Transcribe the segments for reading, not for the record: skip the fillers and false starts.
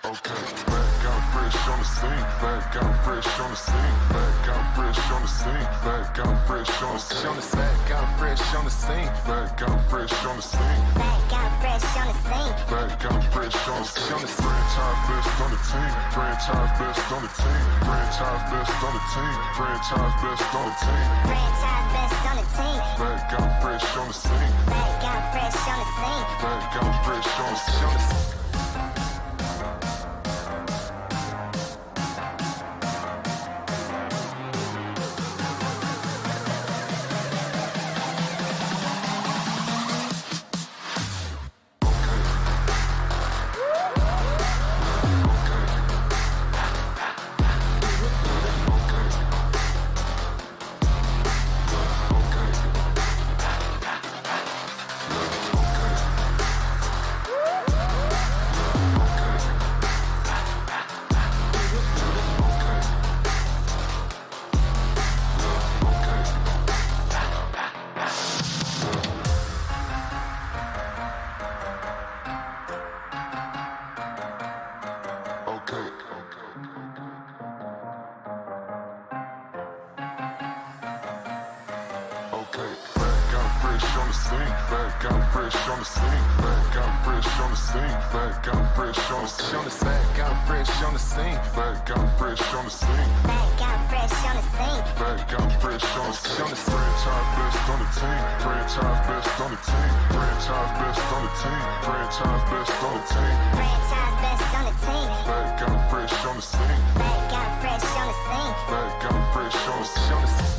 Okay, back out fresh on the scene, back out fresh on the scene, back out fresh on the scene, back out fresh on the scene, back out fresh on the scene, back out fresh on the scene, Back out fresh on the scene. back out fresh on the scene. Franchise best on the team, franchise best on the team, franchise best on the team, franchise best on the team, Franchise best on the team. back out fresh on the scene, Back out fresh on the scene. back out fresh on the scene. Okay. Okay, back out fresh on the scene, back out fresh on the scene, back out fresh on the scene, back out fresh on the scene, back out fresh on the scene, back out fresh on the scene, Back out fresh on the scene. back out fresh on the scene. Franchise best on the team, franchise best on the team, franchise best on the team, franchise best on the team, Franchise best on the team. back out fresh on the scene, Back out fresh on the scene. back out fresh on the scene.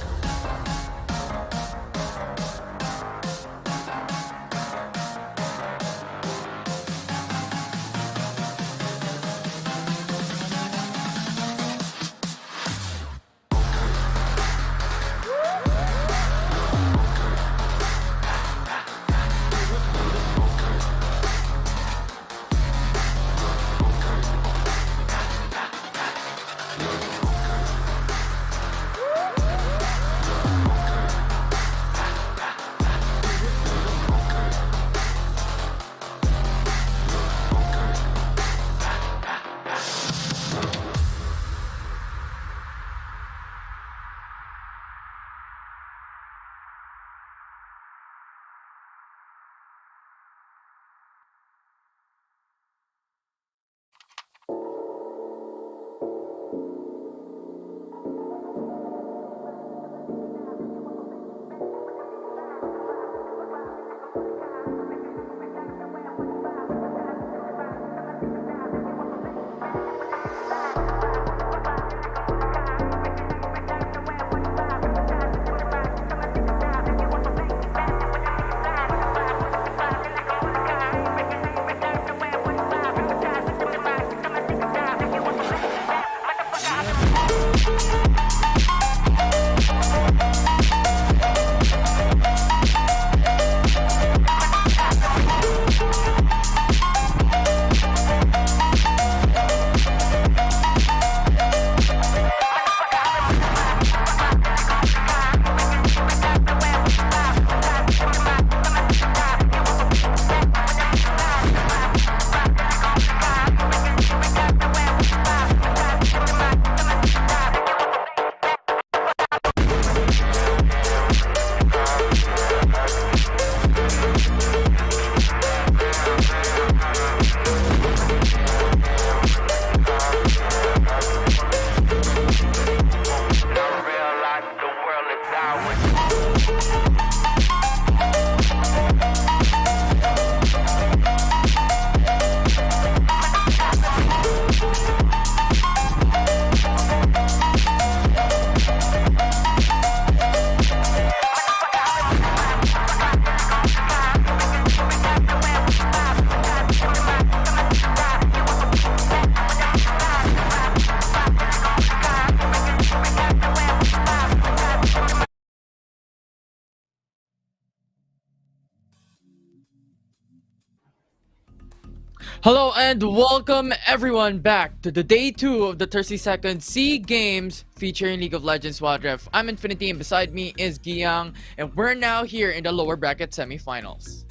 Hello and welcome everyone back to the day 2 of the 32nd SEA Games featuring League of Legends Wild Rift. I'm Infinity and beside me is Giyang, and we're now here in the lower bracket semifinals.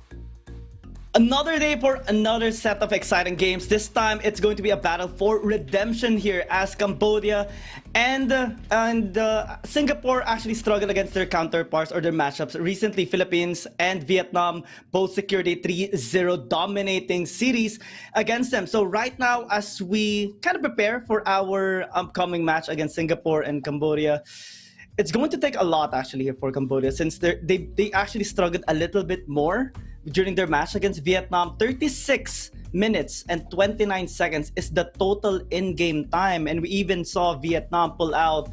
Another day for another set of exciting games. This time, it's going to be a battle for redemption here as Cambodia and Singapore actually struggled against their counterparts or their matchups. Recently, Philippines and Vietnam both secured a 3-0 dominating series against them. So right now, as we kind of prepare for our upcoming match against Singapore and Cambodia, it's going to take a lot actually here for Cambodia since they actually struggled a little bit more during their match against Vietnam. 36 minutes and 29 seconds is the total in-game time, and we even saw Vietnam pull out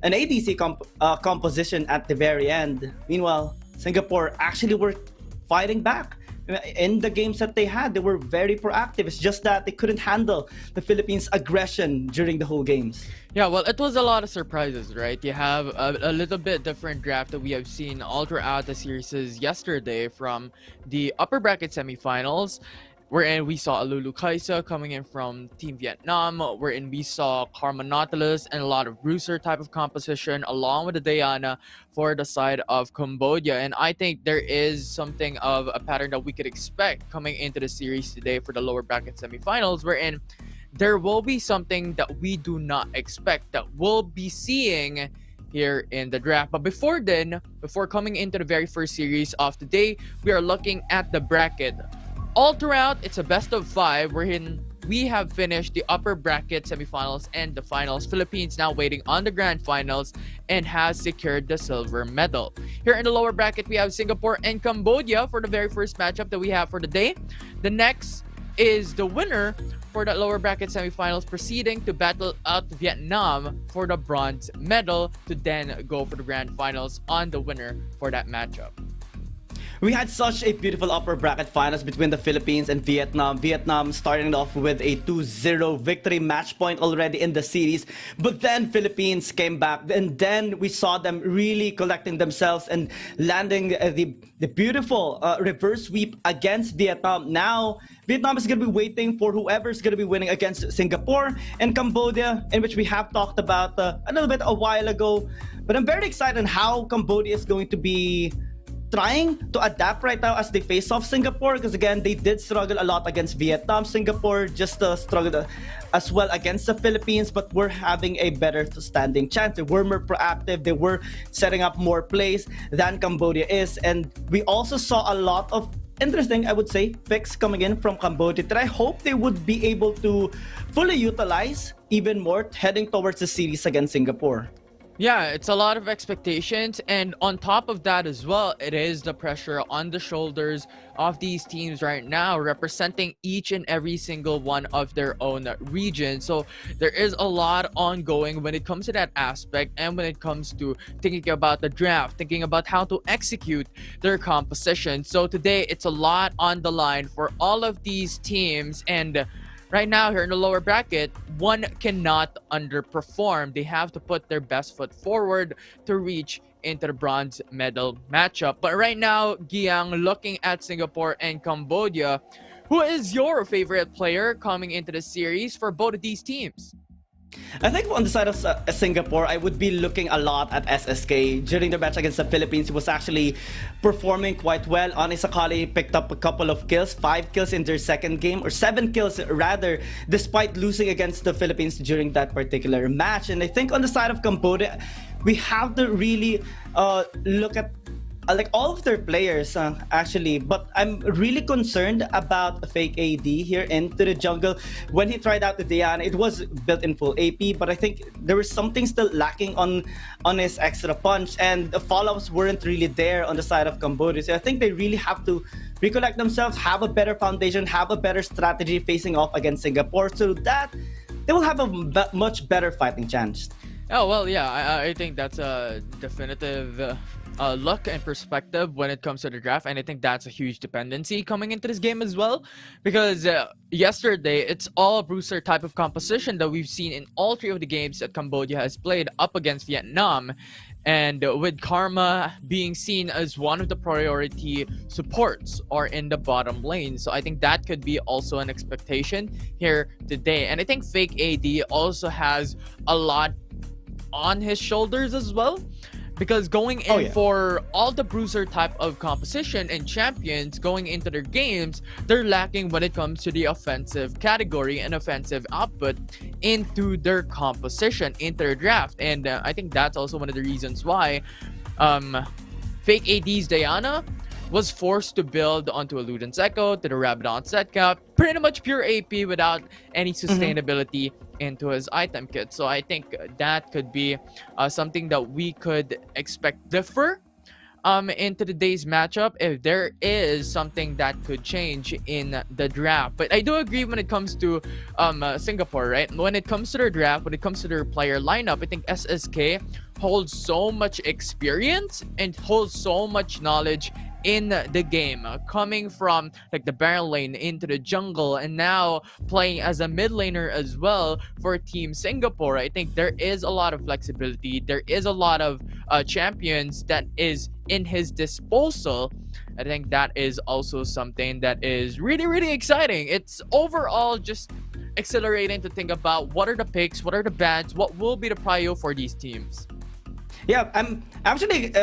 an ADC composition at the very end. Meanwhile, Singapore actually were fighting back. In the games that they had, they were very proactive. It's just that they couldn't handle the Philippines' aggression during the whole games. Yeah, well, it was a lot of surprises, right? You have a little bit different draft that we have seen all throughout the series yesterday, from the upper bracket semifinals, wherein we saw Alulu Kaisa coming in from Team Vietnam, wherein we saw Karma Nautilus and a lot of Bruiser type of composition, along with the Diana for the side of Cambodia. And I think there is something of a pattern that we could expect coming into the series today for the lower bracket semifinals, wherein there will be something that we do not expect that we'll be seeing here in the draft. But before coming into the very first series of the day, we are looking at the bracket. All throughout, it's a best of 5 wherein we have finished the upper bracket semifinals and the finals. Philippines now waiting on the grand finals and has secured the silver medal. Here in the lower bracket, we have Singapore and Cambodia for the very first matchup that we have for the day. The next is the winner for that lower bracket semifinals proceeding to battle out Vietnam for the bronze medal to then go for the grand finals on the winner for that matchup. We had such a beautiful upper bracket finals between the Philippines and Vietnam. Vietnam starting off with a 2-0 victory, match point already in the series. But then Philippines came back, and then we saw them really collecting themselves and landing the beautiful reverse sweep against Vietnam. Now, Vietnam is going to be waiting for whoever's going to be winning against Singapore and Cambodia, in which we have talked about a little bit a while ago. But I'm very excited on how Cambodia is going to be trying to adapt right now as they face off Singapore, because again, they did struggle a lot against Vietnam. Singapore just struggled as well against the Philippines, but we're having a better standing chance. They were more proactive. They were setting up more plays than Cambodia is. And we also saw a lot of interesting, I would say, picks coming in from Cambodia that I hope they would be able to fully utilize even more heading towards the series against Singapore. Yeah, it's a lot of expectations, and on top of that as well, it is the pressure on the shoulders of these teams right now, representing each and every single one of their own region. So there is a lot ongoing when it comes to that aspect, and when it comes to thinking about the draft, thinking about how to execute their composition. So today, it's a lot on the line for all of these teams, and right now, here in the lower bracket, one cannot underperform. They have to put their best foot forward to reach into the bronze medal matchup. But right now, Giang, looking at Singapore and Cambodia, who is your favorite player coming into the series for both of these teams? I think on the side of Singapore, I would be looking a lot at SSK. During the match against the Philippines, he was actually performing quite well. Ani Sakali picked up a couple of kills, 5 kills in their second game, or 7 kills rather, despite losing against the Philippines during that particular match. And I think on the side of Cambodia, we have to really look at like all of their players actually, but I'm really concerned about fake AD here into the jungle. When he tried out the Diana, it was built in full AP, but I think there was something still lacking on his extra punch, and the follow-ups weren't really there on the side of Cambodia. So I think they really have to recollect themselves, have a better foundation, have a better strategy facing off against Singapore, so that they will have a much better fighting chance. Oh, well, yeah, I think that's a definitive look and perspective when it comes to the draft, and I think that's a huge dependency coming into this game as well, because yesterday it's all a Bruiser type of composition that we've seen in all 3 of the games that Cambodia has played up against Vietnam, and with Karma being seen as one of the priority supports or in the bottom lane. So I think that could be also an expectation here today, and I think Fake AD also has a lot on his shoulders as well, because going in Oh, yeah. for all the bruiser type of composition and champions going into their games, they're lacking when it comes to the offensive category and offensive output into their composition, into their draft. And I think that's also one of the reasons why Fake AD's Diana was forced to build onto a Luden's Echo, to the Rabadon set cap, pretty much pure AP without any sustainability into his item kit. So I think that could be something that we could expect differ into today's matchup if there is something that could change in the draft. But I do agree when it comes to Singapore, right? When it comes to their draft, when it comes to their player lineup, I think SSK holds so much experience and holds so much knowledge in the game, coming from like the Baron lane into the jungle and now playing as a mid laner as well for Team Singapore. I think there is a lot of flexibility, there is a lot of champions that is in his disposal. I think that is also something that is really exciting. It's overall just exhilarating to think about what are the picks, what are the bans, what will be the prio for these teams. Yeah, I'm actually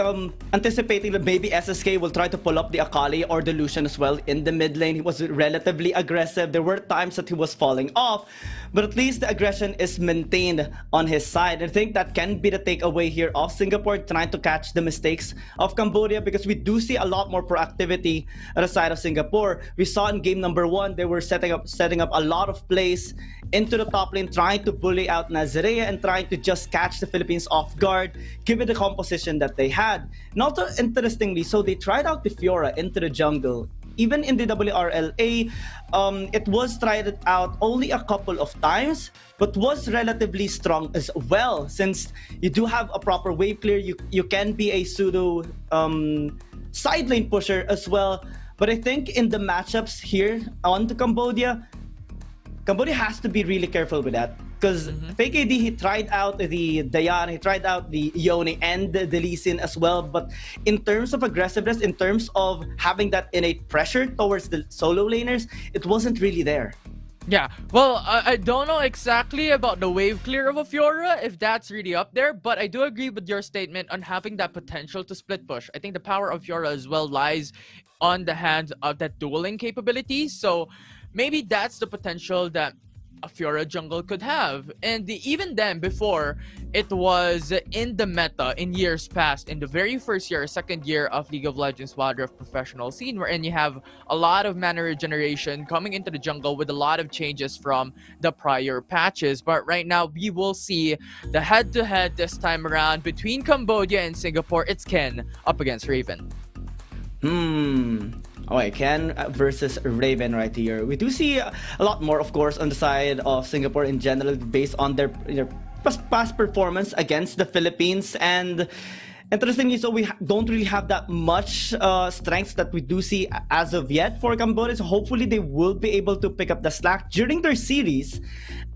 anticipating that maybe SSK will try to pull up the Akali or the Lucian as well in the mid lane. He was relatively aggressive. There were times that he was falling off, but at least the aggression is maintained on his side. I think that can be the takeaway here of Singapore, trying to catch the mistakes of Cambodia, because we do see a lot more proactivity at the side of Singapore. We saw in game number 1, they were setting up a lot of plays into the top lane, trying to bully out Nazarea and trying to just catch the Philippines off guard, given the composition that they had. And also, interestingly, so they tried out the Fiora into the jungle. Even in the WRLA, it was tried out only a couple of times, but was relatively strong as well. Since you do have a proper wave clear, you can be a pseudo side lane pusher as well. But I think in the matchups here on the Cambodia has to be really careful with that. Because Fake AD, he tried out the Diana, he tried out the Yone and the Lee Sin as well. But in terms of aggressiveness, in terms of having that innate pressure towards the solo laners, it wasn't really there. Yeah, well, I don't know exactly about the wave clear of a Fiora, if that's really up there, but I do agree with your statement on having that potential to split push. I think the power of Fiora as well lies on the hands of that dueling capability, so maybe that's the potential that a Fiora jungle could have. And even then, before, it was in the meta in years past, in the very first year, second year of League of Legends Wild Rift professional scene, wherein you have a lot of mana regeneration coming into the jungle with a lot of changes from the prior patches. But right now, we will see the head-to-head this time around between Cambodia and Singapore. It's Ken up against Raven. Okay, Ken versus Raven right here. We do see a lot more, of course, on the side of Singapore in general, based on their past performance against the Philippines. And interestingly, so we don't really have that much strengths that we do see as of yet for Cambodia. So hopefully they will be able to pick up the slack. During their series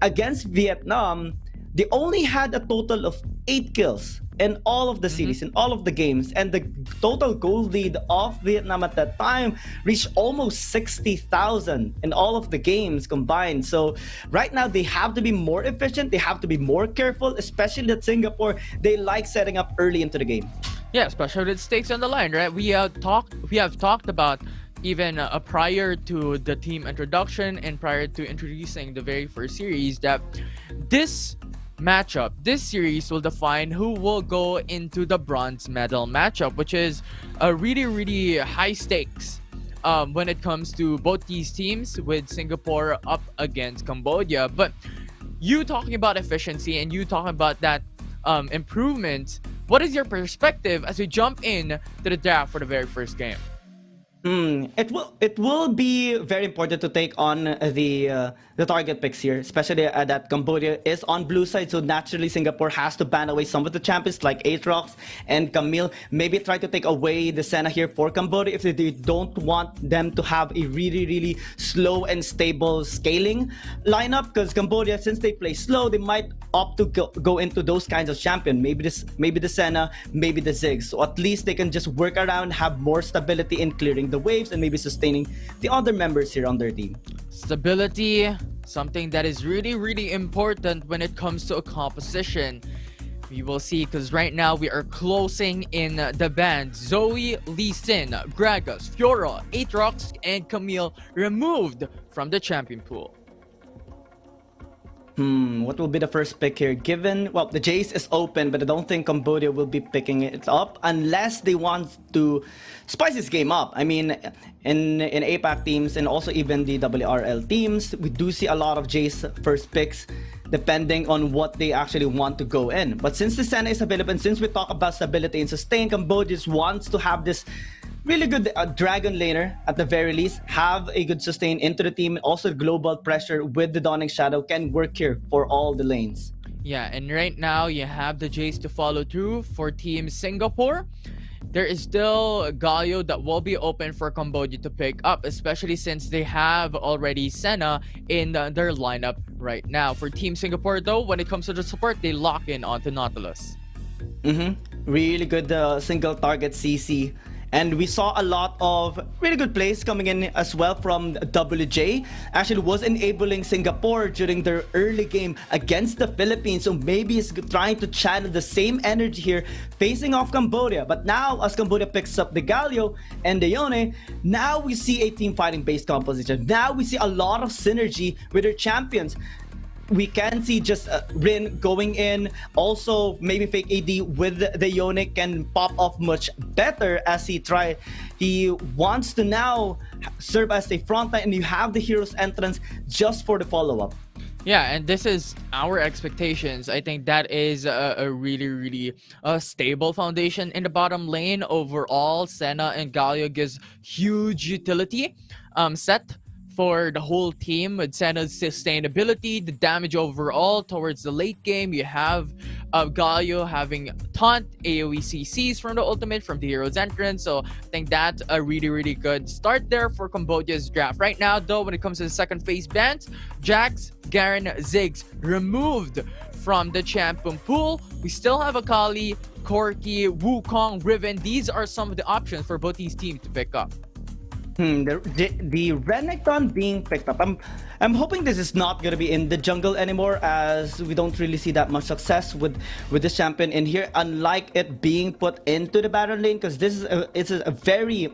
against Vietnam, they only had a total of 8 kills in all of the series, in all of the games, and the total goal lead of Vietnam at that time reached almost 60,000 in all of the games combined. So right now they have to be more efficient, they have to be more careful, especially at Singapore. They like setting up early into the game. Yeah, especially with stakes on the line, right? We have talked about even prior to the team introduction and prior to introducing the very first series that this matchup, this series will define who will go into the bronze medal matchup, which is a really high stakes when it comes to both these teams, with Singapore up against Cambodia. But you talking about efficiency and you talking about that improvement, what is your perspective as we jump in to the draft for the very first game? It will be very important to take on the target picks here, especially that Cambodia is on blue side, so naturally Singapore has to ban away some of the champions like Aatrox and Camille. Maybe try to take away the Senna here for Cambodia if they don't want them to have a really slow and stable scaling lineup, because Cambodia, since they play slow, they might opt to go into those kinds of champion, maybe the Senna, maybe the Ziggs, so at least they can just work around, have more stability in clearing the waves and maybe sustaining the other members here on their team. Stability, something that is really important when it comes to a composition. We will see, because right now we are closing in the band. Zoe, Lee Sin, Gragas, Fiora, Aatrox, and Camille removed from the champion pool. What will be the first pick here? Given, well, the Jace is open, but I don't think Cambodia will be picking it up unless they want to spice this game up. I mean, in APAC teams and also even the WRL teams, we do see a lot of Jace first picks depending on what they actually want to go in. But since the Senna is available and since we talk about stability and sustain, Cambodia just wants to have this really good dragon laner at the very least, have a good sustain into the team. Also, global pressure with the Dawning Shadow can work here for all the lanes. Yeah, and right now you have the Jace to follow through for Team Singapore. There is still Galio that will be open for Cambodia to pick up, especially since they have already Senna in their lineup right now. For Team Singapore though, when it comes to the support, they lock in onto Nautilus. Really good single target CC. And we saw a lot of really good plays coming in as well from WJ. Actually was enabling Singapore during their early game against the Philippines. So maybe he's trying to channel the same energy here facing off Cambodia. But now as Cambodia picks up the Galio and the Yone, now we see a team fighting based composition. Now we see a lot of synergy with their champions. We can see just Rin going in, also maybe fake AD with the Yone can pop off much better as he wants to now serve as a frontline, and you have the hero's entrance just for the follow-up. Yeah, and this is our expectations. I think that is a really stable foundation in the bottom lane. Overall, Senna and Galio gives huge utility set for the whole team with Senna's sustainability, the damage overall towards the late game. You have Galio having taunt AoE CCs from the ultimate from the hero's entrance. So I think that's a really good start there for Cambodia's draft. Right now though, when it comes to the second phase bans, Jax, Garen, Ziggs removed from the champion pool. We still have Akali, Corki, Wukong, Riven. These are some of the options for both these teams to pick up. The Renekton being picked up. I'm hoping this is not gonna be in the jungle anymore, as we don't really see that much success with this champion in here. Unlike it being put into the Baron lane, because this is it's a very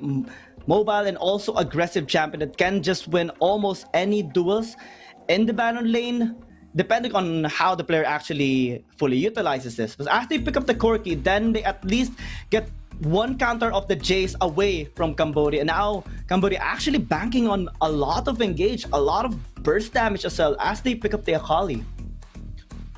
mobile and also aggressive champion that can just win almost any duels in the Baron lane, depending on how the player actually fully utilizes this. Because after they pick up the Corki, then they at least get one counter of the Jace away from Cambodia. Now Cambodia actually banking on a lot of engage, a lot of burst damage as well as they pick up the Akali.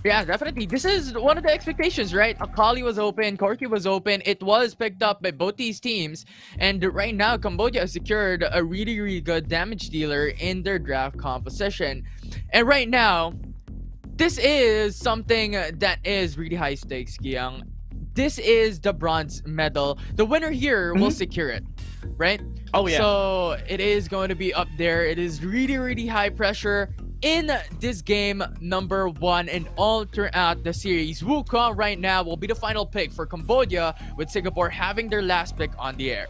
Yeah, definitely. This is one of the expectations, right? Akali was open, Corki was open. It was picked up by both these teams. And right now, Cambodia has secured a really good damage dealer in their draft composition. And right now, this is something that is really high stakes, Giang. This is the bronze medal. The winner here will secure it, right? Oh yeah. So it is going to be up there. It is really high pressure in this game number 1 and all throughout the series. Wukong right now will be the final pick for Cambodia, with Singapore having their last pick on the air.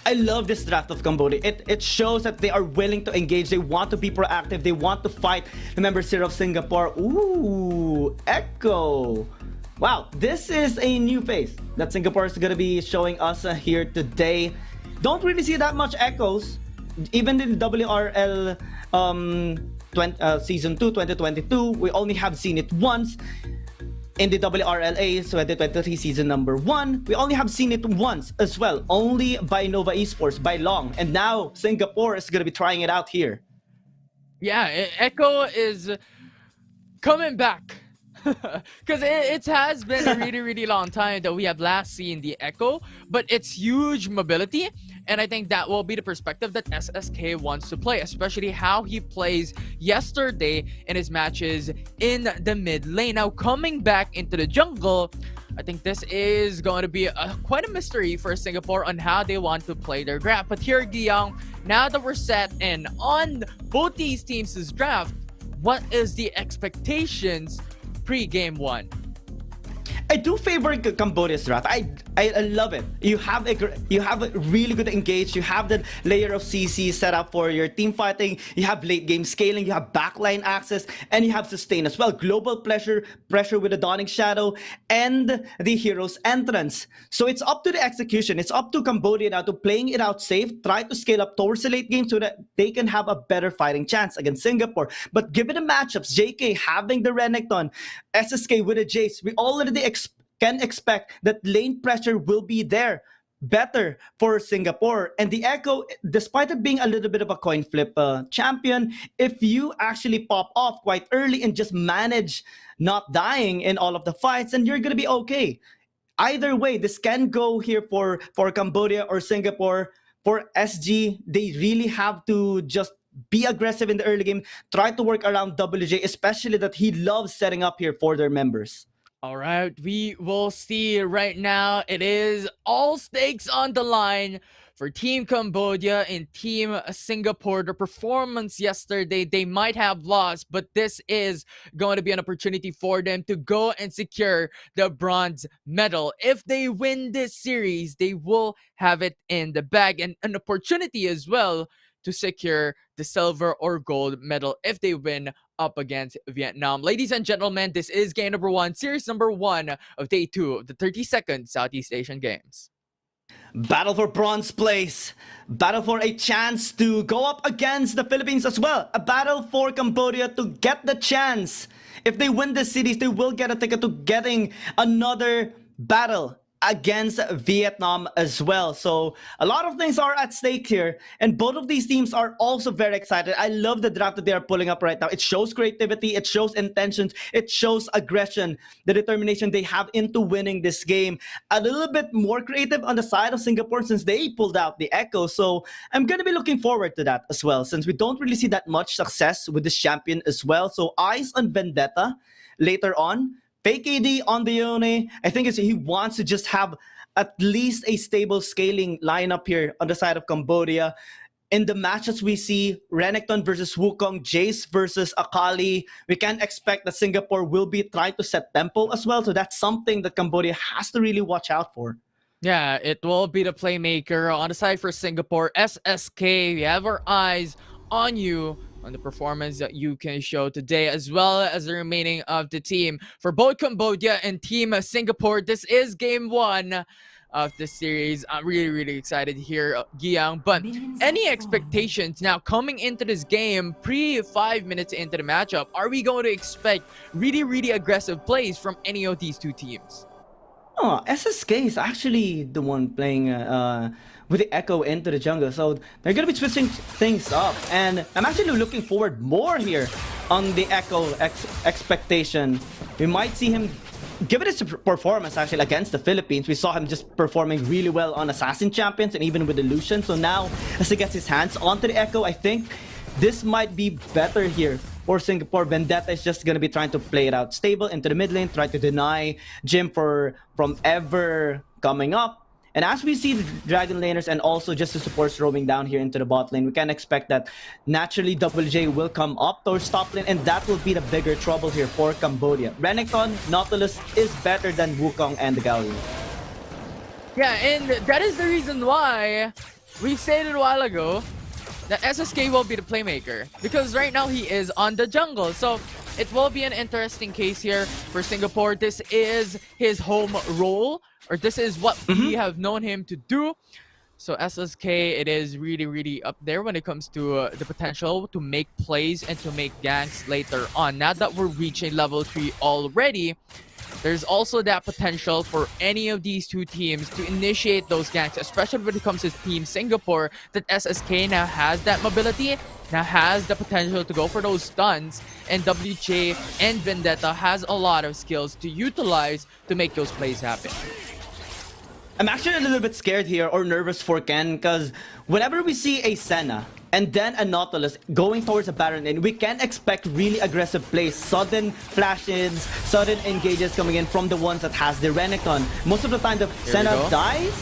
I love this draft of Cambodia. It shows that they are willing to engage. They want to be proactive. They want to fight the members here of Singapore. Ooh, Echo. Wow, this is a new face that Singapore is going to be showing us here today. Don't really see that much Echoes. Even in the WRL Season 2 2022, we only have seen it once. In the WRLA 2023 Season number 1, we only have seen it once as well. Only by Nova Esports, by long. And now Singapore is going to be trying it out here. Yeah, Echo is coming back. Because it has been a really long time that we have last seen the Echo, but it's huge mobility, and I think that will be the perspective that SSK wants to play, especially how he plays yesterday in his matches in the mid lane. Now coming back into the jungle, I think this is going to be quite a mystery for Singapore on how they want to play their draft. But here, Guiyang, now that we're set in on both these teams' draft, what is the expectations pre-game 1? I do favor Cambodia's draft. I love it. You have a really good engage. You have the layer of CC set up for your team fighting. You have late game scaling. You have backline access, and you have sustain as well. Global pressure with the Dawning Shadow, and the hero's entrance. So it's up to the execution. It's up to Cambodia now to playing it out safe. Try to scale up towards the late game so that they can have a better fighting chance against Singapore. But given the matchups, JK having the Renekton, SSK with a Jace, we already can expect that lane pressure will be there better for Singapore. And the Echo, despite it being a little bit of a coin flip champion, if you actually pop off quite early and just manage not dying in all of the fights, then you're going to be okay. Either way, this can go here for Cambodia or Singapore. For SG, they really have to just be aggressive in the early game, try to work around WJ, especially that he loves setting up here for their members. All right, we will see right now. It is all stakes on the line for Team Cambodia and Team Singapore. The performance yesterday, they might have lost, but this is going to be an opportunity for them to go and secure the bronze medal. If they win this series, they will have it in the bag, and an opportunity as well to secure the silver or gold medal if they win up against Vietnam. Ladies and gentlemen, this is game number 1, series number 1 of day 2 of the 32nd Southeast Asian Games. Battle for bronze place. Battle for a chance to go up against the Philippines as well. A battle for Cambodia to get the chance. If they win this series, they will get a ticket to getting another battle against Vietnam as well. So a lot of things are at stake here, and both of these teams are also very excited. I love the draft that they are pulling up right now. It shows creativity, it shows intentions, it shows aggression, the determination they have into winning this game. A little bit more creative on the side of Singapore since they pulled out the Echo, so I'm gonna be looking forward to that as well, since we don't really see that much success with this champion as well. So eyes on Vendetta later on. Fake AD on the Yone. I think he wants to just have at least a stable scaling lineup here on the side of Cambodia. In the matches we see, Renekton versus Wukong, Jace versus Akali, we can expect that Singapore will be trying to set tempo as well. So that's something that Cambodia has to really watch out for. Yeah, it will be the playmaker on the side for Singapore. SSK, we have our eyes on you, on the performance that you can show today, as well as the remaining of the team. For both Cambodia and Team Singapore, this is game 1 of the series. I'm really excited here, Giyang. But any expectations now coming into this game, pre 5 minutes into the matchup? Are we going to expect really aggressive plays from any of these two teams? Oh, SSK is actually the one playing with the Echo into the jungle, so they're gonna be switching things up, and I'm actually looking forward more here on the Echo expectation. We might see him give it his performance actually against the Philippines. We saw him just performing really well on Assassin Champions and even with the Lucian. So now as he gets his hands onto the Echo, I think this might be better here for Singapore. Vendetta is just going to be trying to play it out stable into the mid lane, try to deny Jim from ever coming up. And as we see the Dragon Laners and also just the supports roaming down here into the bot lane, we can expect that naturally WJ will come up towards top lane, and that will be the bigger trouble here for Cambodia. Renekton, Nautilus is better than Wukong and the Galio. Yeah, and that is the reason why we stated a while ago that SSK will be the playmaker, because right now he is on the jungle. So it will be an interesting case here for Singapore. This is his home role, or this is what we have known him to do. So SSK, it is really up there when it comes to the potential to make plays and to make ganks later on. Now that we're reaching level 3 already, there's also that potential for any of these two teams to initiate those ganks, especially when it comes to Team Singapore, that SSK now has that mobility, now has the potential to go for those stuns, and WJ and Vendetta has a lot of skills to utilize to make those plays happen. I'm actually a little bit scared here, or nervous for Ken, because whenever we see a Senna and then a Nautilus going towards a Baron lane, we can expect really aggressive plays, sudden flashes, sudden engages coming in from the ones that has the Renekton. Most of the time the Senna dies,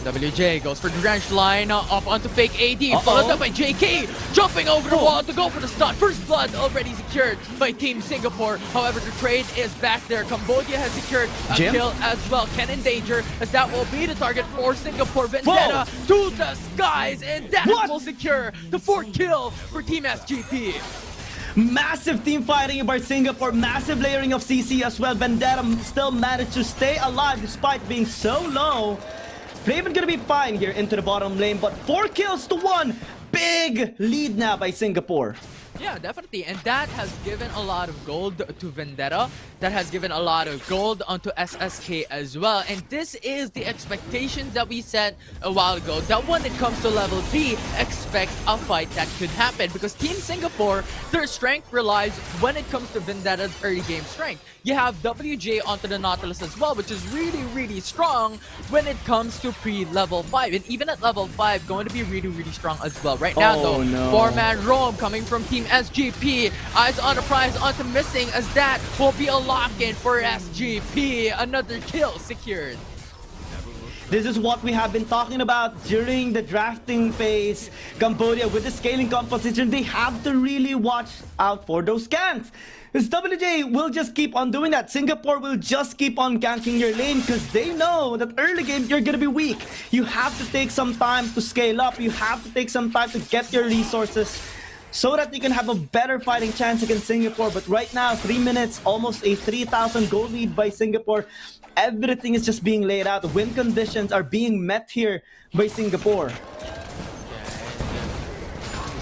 WJ goes for the branch line, up onto fake AD, followed up by JK, jumping over the wall to go for the stun. First blood already secured by Team Singapore. However, the trade is back there. Cambodia has secured a kill as well. Can endanger, as that will be the target for Singapore. Vendetta to the skies, and that will secure the 4th kill for Team SGP. Massive team fighting by Singapore, massive layering of CC as well. Vendetta still managed to stay alive despite being so low. Raven gonna be fine here into the bottom lane, but 4 kills to 1. Big lead now by Singapore. Yeah, definitely. And that has given a lot of gold to Vendetta. That has given a lot of gold onto SSK as well. And this is the expectations that we set a while ago. That when it comes to level B, expect a fight that could happen. Because Team Singapore, their strength relies when it comes to Vendetta's early game strength. You have WJ onto the Nautilus as well, which is really, really strong when it comes to pre-level 5. And even at level 5, going to be really, really strong as well. Right now, though, 4-man roam coming from Team SGP. Eyes on the prize onto missing, as that will be a lock-in for SGP. Another kill secured. This is what we have been talking about during the drafting phase. Cambodia, with the scaling composition, they have to really watch out for those ganks. Because WJ will just keep on doing that. Singapore will just keep on ganking your lane because they know that early game you're gonna be weak. You have to take some time to scale up. You have to take some time to get your resources so that you can have a better fighting chance against Singapore. But right now, 3 minutes, almost a 3,000 goal lead by Singapore. Everything is just being laid out. The win conditions are being met here by Singapore.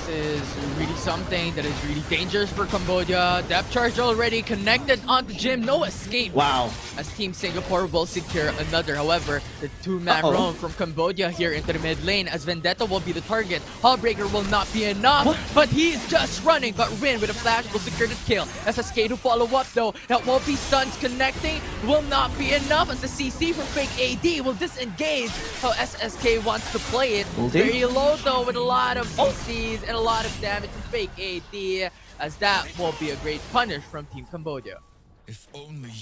This is really something that is really dangerous for Cambodia. Depth charge already connected onto Jim. No escape. Wow. As Team Singapore will secure another. However, the 2-man roam from Cambodia here into the mid lane, as Vendetta will be the target. Hullbreaker will not be enough, but he's just running. But Rin with a flash will secure the kill. SSK to follow up though. That won't be stuns connecting. Will not be enough, as the CC from fake AD will disengage how SSK wants to play it. Very low though, with a lot of CCs and a lot of damage from fake AD, as that will be a great punish from Team Cambodia.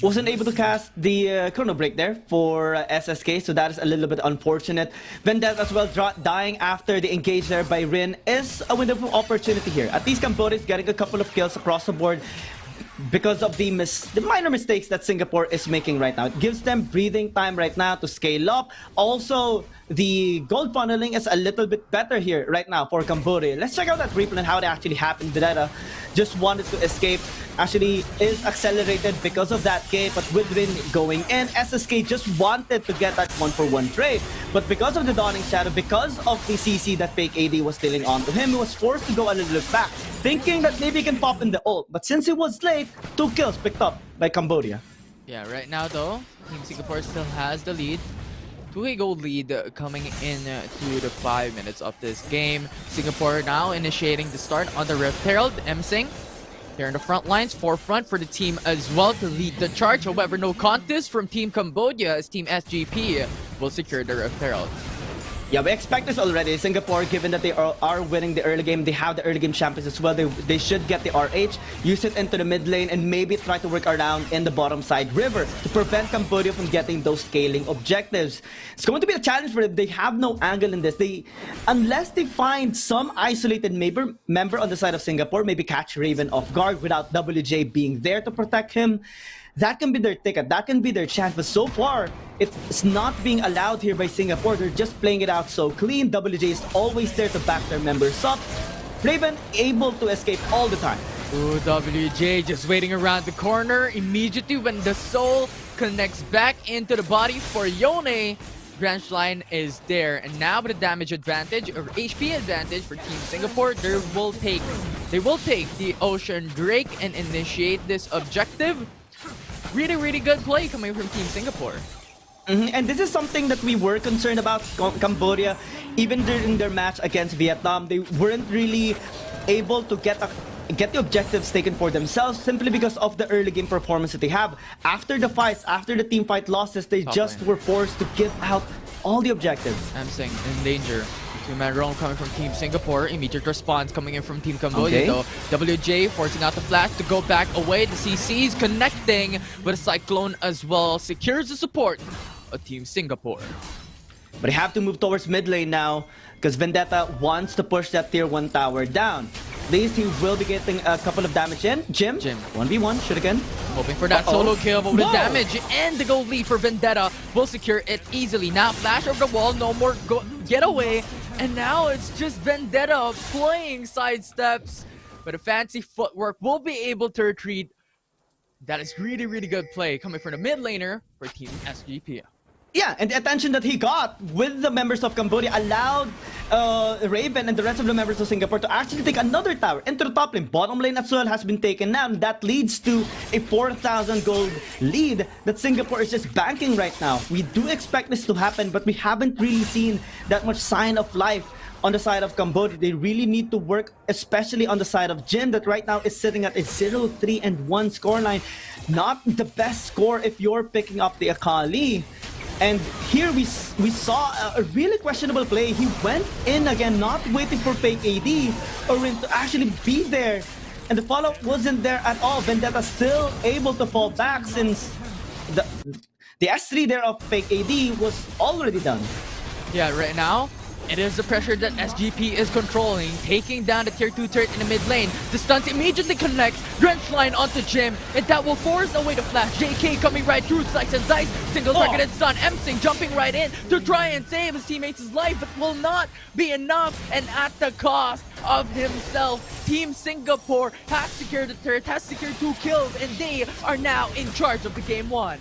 Wasn't able to cast the chrono break there for SSK, so that is a little bit unfortunate. Vendetta as well dying after the engage there by Rin is a window of opportunity here. At least Cambodia is getting a couple of kills across the board because of the minor mistakes that Singapore is making right now. It gives them breathing time right now to scale up. Also, the gold funneling is a little bit better here right now for Cambodia. Let's check out that replay and how it actually happened. Vendetta just wanted to escape. Actually is accelerated because of that gate, but with Rin going in, SSK just wanted to get that 1-for-1 trade. But because of the Dawning Shadow, because of the CC that fake AD was stealing onto him, he was forced to go a little bit back, thinking that maybe he can pop in the ult. But since he was late, 2 kills picked up by Cambodia. Yeah, right now though, Team Singapore still has the lead. 2-a gold lead coming in to the 5 minutes of this game. Singapore now initiating the start on the Rift Herald. Msing here in the front lines, forefront for the team as well to lead the charge. However, no contest from Team Cambodia, as Team SGP will secure the Rift Herald. Yeah, we expect this already. Singapore, given that they are winning the early game, they have the early game champions as well. They should get the RH, use it into the mid lane, and maybe try to work around in the bottom side river to prevent Cambodia from getting those scaling objectives. It's going to be a challenge for them. They have no angle in this. Unless they find some isolated member on the side of Singapore, maybe catch Raven off guard without WJ being there to protect him. That can be their ticket, that can be their chance, but so far, it's not being allowed here by Singapore. They're just playing it out so clean. WJ is always there to back their members up. Raven able to escape all the time. Ooh, WJ just waiting around the corner. Immediately when the soul connects back into the body for Yone, branch line is there. And now with the damage advantage or HP advantage for Team Singapore, they will take the Ocean Drake and initiate this objective. Really, really good play coming from Team Singapore. And this is something that we were concerned about. Cambodia, even during their match against Vietnam, they weren't really able to get the objectives taken for themselves simply because of the early game performance that they have. After the fights, after the team fight losses, they were forced to give out all the objectives. Msing in danger. 2-man roam coming from Team Singapore. Immediate response coming in from Team Cambodia though. WJ forcing out the flash to go back away. The CC's connecting with a Cyclone as well. Secures the support of Team Singapore. But they have to move towards mid lane now because Vendetta wants to push that tier 1 tower down. At least he will be getting a couple of damage in. Jim, 1v1, Shuriken. Hoping for that solo kill, but with Whoa. damage and the gold lead for Vendetta will secure it easily. Now flash over the wall, no more getaway, and now it's just Vendetta playing sidesteps, but a fancy footwork will be able to retreat. That is really, really good play coming from the mid laner for Team SGP. Yeah, and the attention that he got with the members of Cambodia allowed Raven and the rest of the members of Singapore to actually take another tower into the top lane. Bottom lane as well has been taken now, and that leads to a 4,000 gold lead that Singapore is just banking right now. We do expect this to happen, but we haven't really seen that much sign of life on the side of Cambodia. They really need to work, especially on the side of Jin, that right now is sitting at a 0-3-1 scoreline. Not the best score if you're picking up the Akali. And here we saw a really questionable play. He went in again, not waiting for fake AD or to actually be there. And the follow-up wasn't there at all. Vendetta still able to fall back since the S3 there of fake AD was already done. Yeah, right now, it is the pressure that SGP is controlling, taking down the tier 2 turret in the mid lane. The stuns immediately connects, Drench line onto Jim, and that will force away the flash. JK coming right through, Slice and Dice, single targeted stun. Emsing jumping right in to try and save his teammates' life, but will not be enough, and at the cost of himself. Team Singapore has secured the turret, has secured 2 kills, and they are now in charge of the game 1.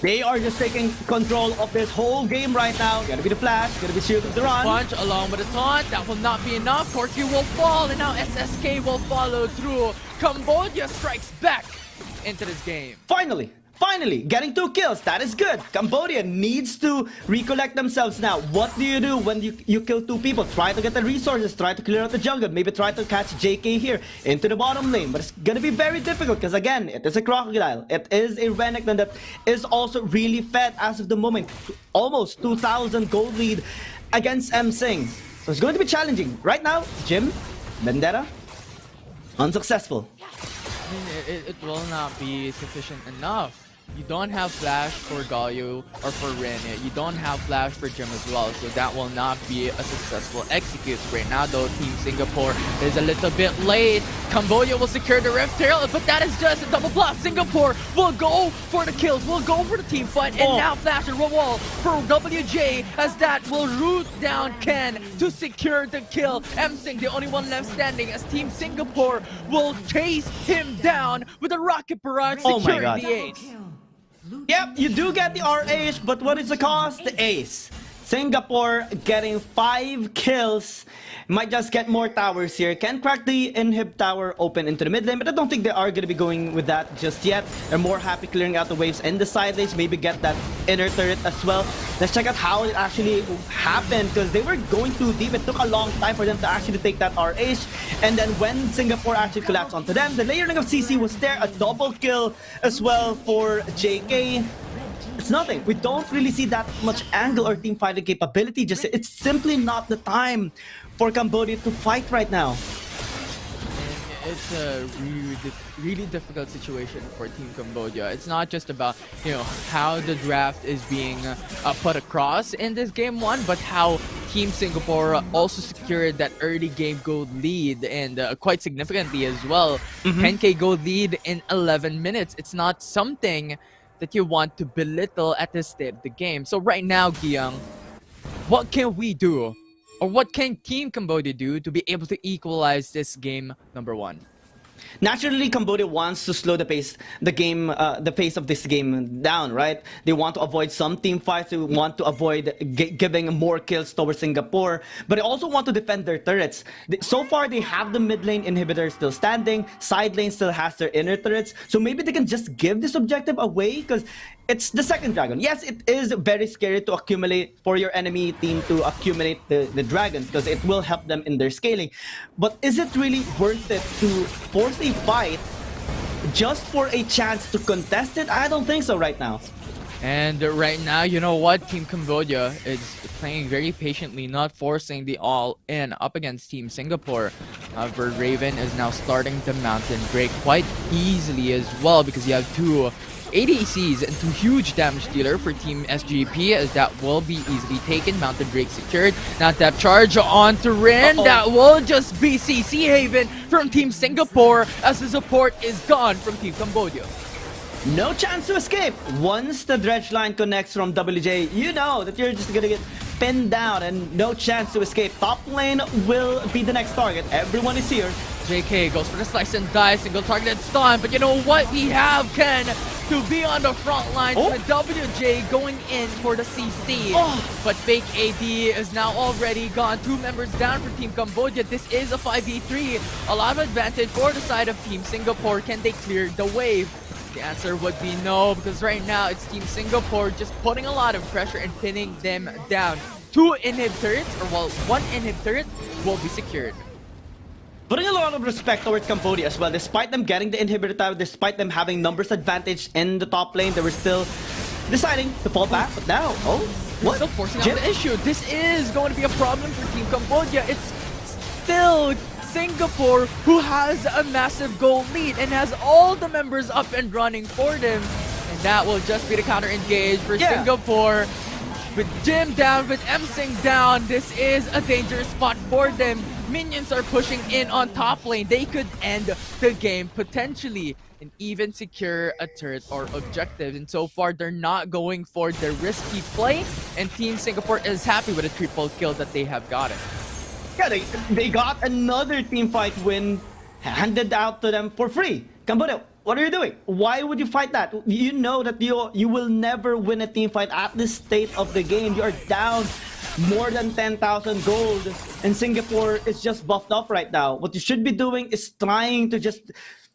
They are just taking control of this whole game right now. Gotta be the flash, gotta be Shield of the Run. Punch along with a taunt, that will not be enough. Corky will fall, and now SSK will follow through. Cambodia strikes back into this game. Finally, getting 2 kills. That is good. Cambodia needs to recollect themselves now. What do you do when you kill 2 people? Try to get the resources, try to clear out the jungle, maybe try to catch JK here into the bottom lane. But it's gonna be very difficult because again, it is a crocodile. It is a Renekton that is also really fed as of the moment. Almost 2,000 gold lead against Emsing. So it's going to be challenging. Right now, Jim, Vendetta, unsuccessful. I mean, it will not be sufficient enough. You don't have flash for Galio or for Ren. You don't have flash for Jim as well, so that will not be a successful execute. Right now though, Team Singapore is a little bit late. Cambodia will secure the Rift Herald, but that is just a double plus. Singapore will go for the kills, will go for the team fight, and now flash and wall for WJ as that will root down Ken to secure the kill. Emsing, the only one left standing, as Team Singapore will chase him down with a rocket barrage, securing the ace. Yep, you do get the RH, but what is the cost? The ace. Singapore getting 5 kills. Might just get more towers here. Can crack the inhib tower open into the mid lane, but I don't think they are going to be going with that just yet. They're more happy clearing out the waves in the side lanes, maybe get that inner turret as well. Let's check out how it actually happened, because they were going too deep. It took a long time for them to actually take that RH. And then when Singapore actually collapsed onto them, the layering of CC was there. A double kill as well for JK. It's nothing. We don't really see that much angle or team fighting capability. Just it's simply not the time for Cambodia to fight right now. It's a really difficult situation for Team Cambodia. It's not just about, you know, how the draft is being put across in this game 1, but how Team Singapore also secured that early game gold lead, and quite significantly as well. 10k gold lead in 11 minutes. It's not something that you want to belittle at this state of the game. So right now, Giyang, what can we do? Or what can Team Cambodia do to be able to equalize this game number 1? Naturally, Cambodia wants to slow the pace of this game down, right? They want to avoid some team fights. They want to avoid giving more kills towards Singapore, but they also want to defend their turrets. So far, they have the mid lane inhibitor still standing. Side lane still has their inner turrets. So maybe they can just give this objective away, because it's the second dragon. Yes, it is very scary to accumulate for your enemy team to accumulate the dragons, because it will help them in their scaling. But is it really worth it to force a fight just for a chance to contest it? I don't think so right now. And right now, you know what? Team Cambodia is playing very patiently, not forcing the all-in up against Team Singapore. However, Raven is now starting the mountain break quite easily as well, because you have 2 ADCs into huge damage dealer for Team SGP, as that will be easily taken. Mounted Drake secured. Now depth charge onto Rin. That will just be CC Haven from Team Singapore, as the support is gone from Team Cambodia. No chance to escape. Once the dredge line connects from WJ, you know that you're just gonna get pinned down and no chance to escape. Top lane will be the next target. Everyone is here. JK goes for the slice and dice, single targeted stun, but you know what? We have Ken to be on the front lines with WJ going in for the CC. But fake AD is now already gone. 2 members down for Team Cambodia. This is a 5v3. A lot of advantage for the side of Team Singapore. Can they clear the wave? The answer would be no, because right now it's Team Singapore just putting a lot of pressure and pinning them down. 2 inhib turrets, or well, 1 inhib turret will be secured. Putting a lot of respect towards Cambodia as well. Despite them getting the inhibitor tower, despite them having numbers advantage in the top lane, they were still deciding to fall back. But now, what? Still forcing out the issue. This is going to be a problem for Team Cambodia. It's still Singapore who has a massive goal lead and has all the members up and running for them. And that will just be the counter engage for Singapore. With Jim down, with M-Sing down, this is a dangerous spot for them. Minions are pushing in on top lane. They could end the game potentially and even secure a turret or objective. And so far, they're not going for the risky play. And Team Singapore is happy with a triple kill that they have gotten. Yeah, they got another team fight win handed out to them for free. Cambodia, what are you doing? Why would you fight that? You know that you will never win a team fight at this state of the game. You are down more than 10,000 gold, and Singapore is just buffed up right now. What you should be doing is trying to just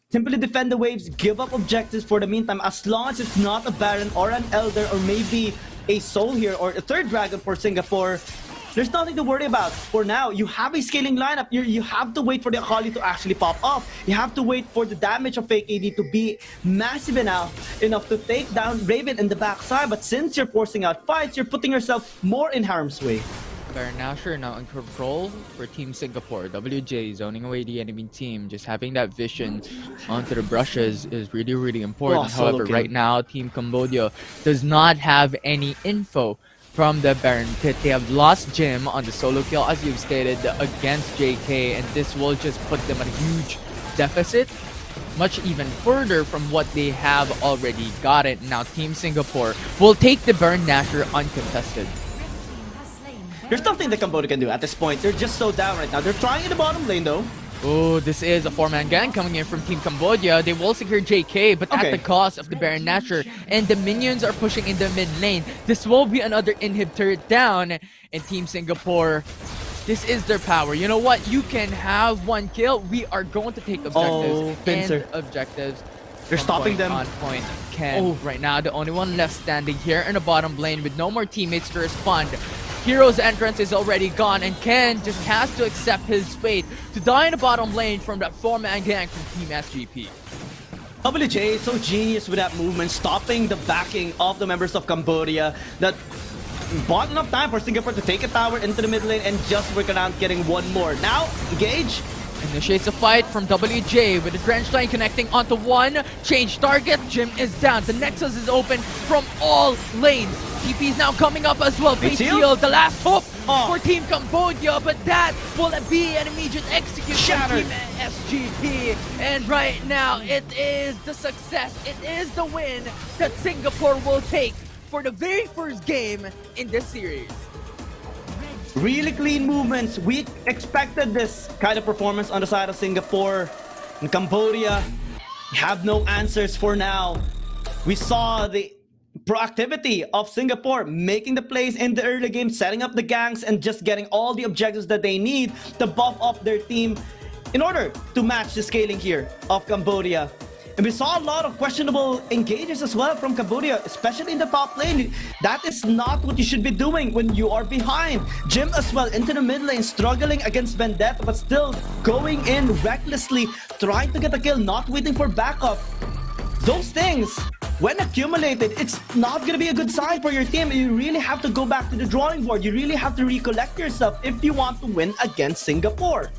simply defend the waves, give up objectives for the meantime, as long as it's not a Baron or an Elder or maybe a Soul here or a third Dragon for Singapore. There's nothing to worry about for now. You have a scaling lineup. You have to wait for the Akali to actually pop up. You have to wait for the damage of fake AD to be massive enough to take down Raven in the backside. But since you're forcing out fights, you're putting yourself more in harm's way. Baron Nashor now in control for Team Singapore. WJ zoning away the enemy team. Just having that vision onto the brushes is really, really important. However, right now, Team Cambodia does not have any info from the Baron pit. They have lost Jim on the solo kill, as you've stated, against JK, and this will just put them at a huge deficit, much even further from what they have already gotten. Now Team Singapore will take the Baron Nashor uncontested. There's nothing that Cambodia can do at this point. They're just so down right now. They're trying in the bottom lane though. Oh, this is a 4-man gang coming in from Team Cambodia. They will secure JK, but at the cost of the Baron Nashor. And the minions are pushing in the mid lane. This will be another inhib turret down. And Team Singapore, this is their power. You know what? You can have 1 kill. We are going to take objectives. And objectives. They're stopping them. On point. Ken, right now, the only one left standing here in the bottom lane with no more teammates to respond. Hero's entrance is already gone, and Ken just has to accept his fate to die in the bottom lane from that 4-man gang from Team SGP. WJ is so genius with that movement, stopping the backing of the members of Cambodia that bought enough time for Singapore to take a tower into the mid lane and just work around getting 1 more. Now, engage. Initiates a fight from WJ with the Drench Line connecting onto 1. Change target. Jim is down. The Nexus is open from all lanes. TP is now coming up as well. Face shield, the last hope for Team Cambodia, but that will be an immediate execution from Team SGP. And right now, it is the success, it is the win that Singapore will take for the very first game in this series. Really clean movements. We expected this kind of performance on the side of Singapore. In Cambodia, have no answers for now. We saw the proactivity of Singapore making the plays in the early game, setting up the ganks, and just getting all the objectives that they need to buff up their team in order to match the scaling here of Cambodia. And we saw a lot of questionable engages as well from Cambodia, especially in the top lane. That is not what you should be doing when you are behind. Jim as well into the mid lane, struggling against Vendetta, but still going in recklessly, trying to get a kill, not waiting for backup. Those things, when accumulated, it's not going to be a good sign for your team. You really have to go back to the drawing board. You really have to recollect yourself if you want to win against Singapore.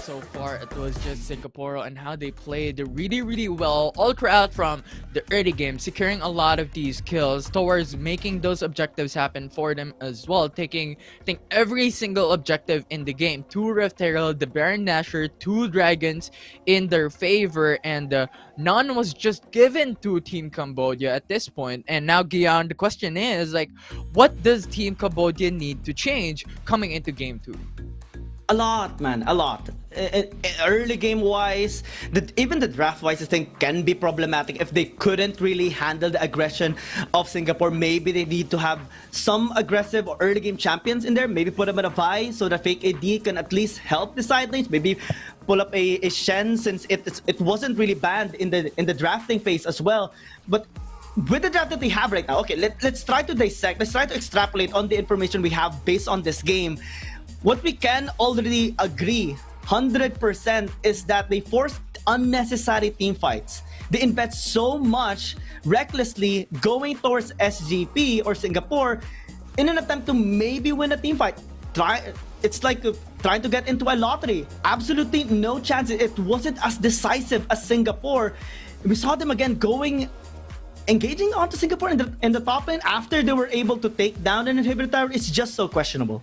so far, it was just Singapore and how they played really well all throughout from the early game, securing a lot of these kills towards making those objectives happen for them as well, taking I think every single objective in the game. 2 Rift Herald, the Baron Nashor, 2 Dragons in their favor, and none was just given to Team Cambodia at this point. And now, Gian, the question is, like, what does Team Cambodia need to change coming into Game 2? A lot, man, a lot. Early game wise, even the draft wise, I think can be problematic if they couldn't really handle the aggression of Singapore. Maybe they need to have some aggressive early game champions in there. Maybe put them in a VIE so that fake AD can at least help the side lanes. Maybe pull up a Shen, since it wasn't really banned in the drafting phase as well. But with the draft that they have right now, okay, let's try to dissect. Let's try to extrapolate on the information we have based on this game. What we can already agree 100% is that they forced unnecessary team fights. They invest so much recklessly going towards SGP or Singapore in an attempt to maybe win a team fight. It's like trying to get into a lottery. Absolutely no chance. It wasn't as decisive as Singapore. We saw them again engaging onto Singapore in the top lane after they were able to take down an inhibitor tower. It's just so questionable.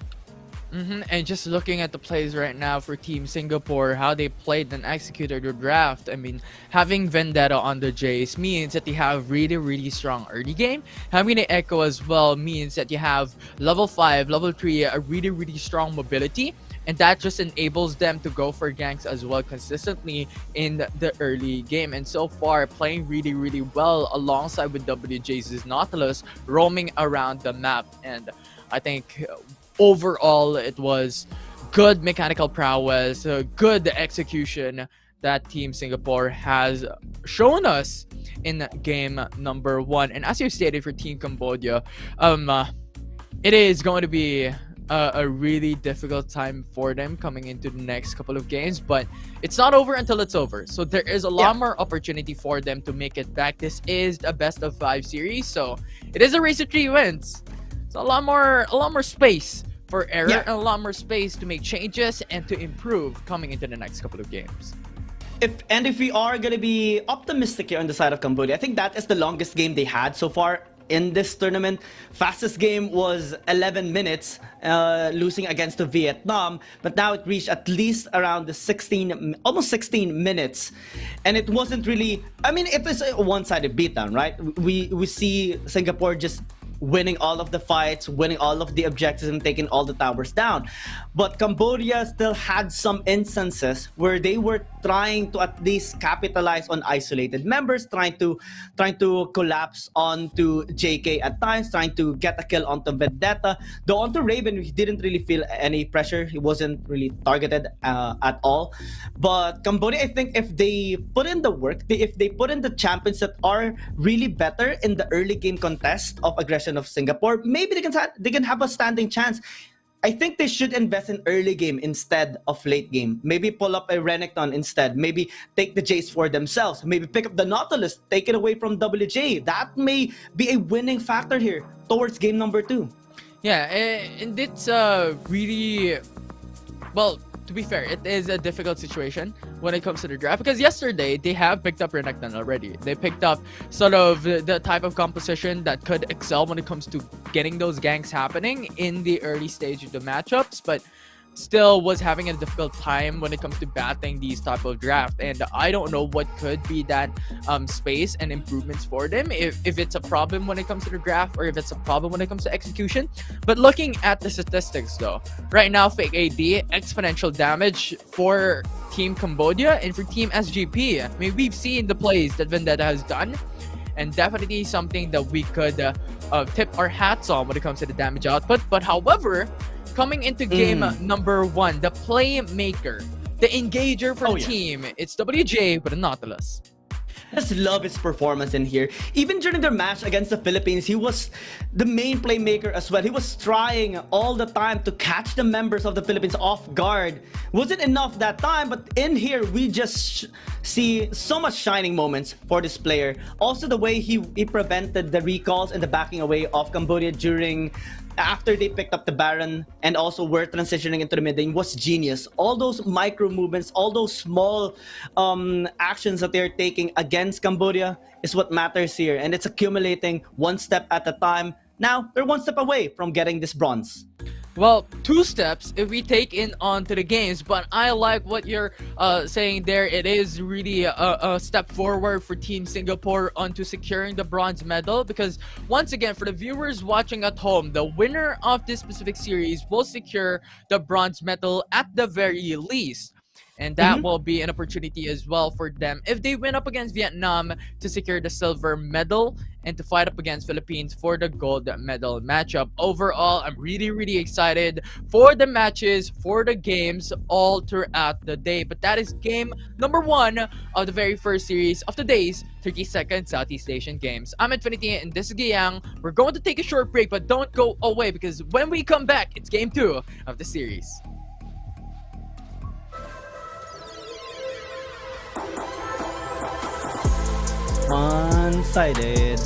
And just looking at the plays right now for Team Singapore, how they played and executed their draft, I mean, having Vendetta on the Jace means that they have really strong early game. Having the Echo as well means that you have level 5, level 3, a really strong mobility. And that just enables them to go for ganks as well consistently in the early game. And so far, playing really well alongside with WJ's Nautilus, roaming around the map. And I think overall, it was good mechanical prowess, good execution that Team Singapore has shown us in game number 1. And as you stated for Team Cambodia, it is going to be a really difficult time for them coming into the next couple of games, but it's not over until it's over. So there is a lot more opportunity for them to make it back. This is a best of 5 series, so it is a race to 3 wins. It's a lot more space for error and a lot more space to make changes and to improve coming into the next couple of games. If we are going to be optimistic here on the side of Cambodia, I think that is the longest game they had so far in this tournament. Fastest game was 11 minutes, losing against the Vietnam, but now it reached at least around the almost 16 minutes. And it wasn't really, I mean, it was a one-sided beatdown, right? We see Singapore just winning all of the fights, winning all of the objectives, and taking all the towers down. But Cambodia still had some instances where they were trying to at least capitalize on isolated members, trying to collapse onto JK at times, trying to get a kill onto Vendetta. Though onto Raven, he didn't really feel any pressure. He wasn't really targeted at all. But Cambodia, I think if they put in the work, if they put in the champions that are really better in the early game contest of aggression of Singapore, maybe they can have a standing chance. I think they should invest in early game instead of late game. Maybe pull up a Renekton instead. Maybe take the Jace for themselves. Maybe pick up the Nautilus, take it away from WJ. That may be a winning factor here towards game number 2. Yeah, and it's really, well, to be fair, it is a difficult situation when it comes to the draft, because yesterday they have picked up Renekton already. They picked up sort of the type of composition that could excel when it comes to getting those ganks happening in the early stage of the matchups, but still was having a difficult time when it comes to battling these type of draft. And I don't know what could be that space and improvements for them, if it's a problem when it comes to the draft or if it's a problem when it comes to execution. But looking at the statistics though, right now fake AD exponential damage for Team Cambodia and for Team SGP. I mean, we've seen the plays that Vendetta has done, and definitely something that we could tip our hats on when it comes to the damage output. But however, coming into game number 1, the playmaker, the engager for the team, it's WJ with a Nautilus. I just love his performance in here. Even during their match against the Philippines, he was the main playmaker as well. He was trying all the time to catch the members of the Philippines off guard. Wasn't enough that time, but in here, we just see so much shining moments for this player. Also, the way he prevented the recalls and the backing away of Cambodia during after they picked up the Baron and also were transitioning into the mid lane was genius. All those micro movements, all those small actions that they're taking against Cambodia is what matters here, and it's accumulating one step at a time. Now they're one step away from getting this bronze. Well, 2 steps if we take in onto the games, but I like what you're saying there. It is really a step forward for Team Singapore onto securing the bronze medal, because once again, for the viewers watching at home, the winner of this specific series will secure the bronze medal at the very least. And that will be an opportunity as well for them if they win up against Vietnam to secure the silver medal and to fight up against Philippines for the gold medal matchup. Overall, I'm really excited for the matches, for the games all throughout the day. But that is game number 1 of the very first series of today's 30-second Southeast Asian Games. I'm Infinity and this is Giyang. We're going to take a short break, but don't go away, because when we come back, it's game 2 of the series. One-sided.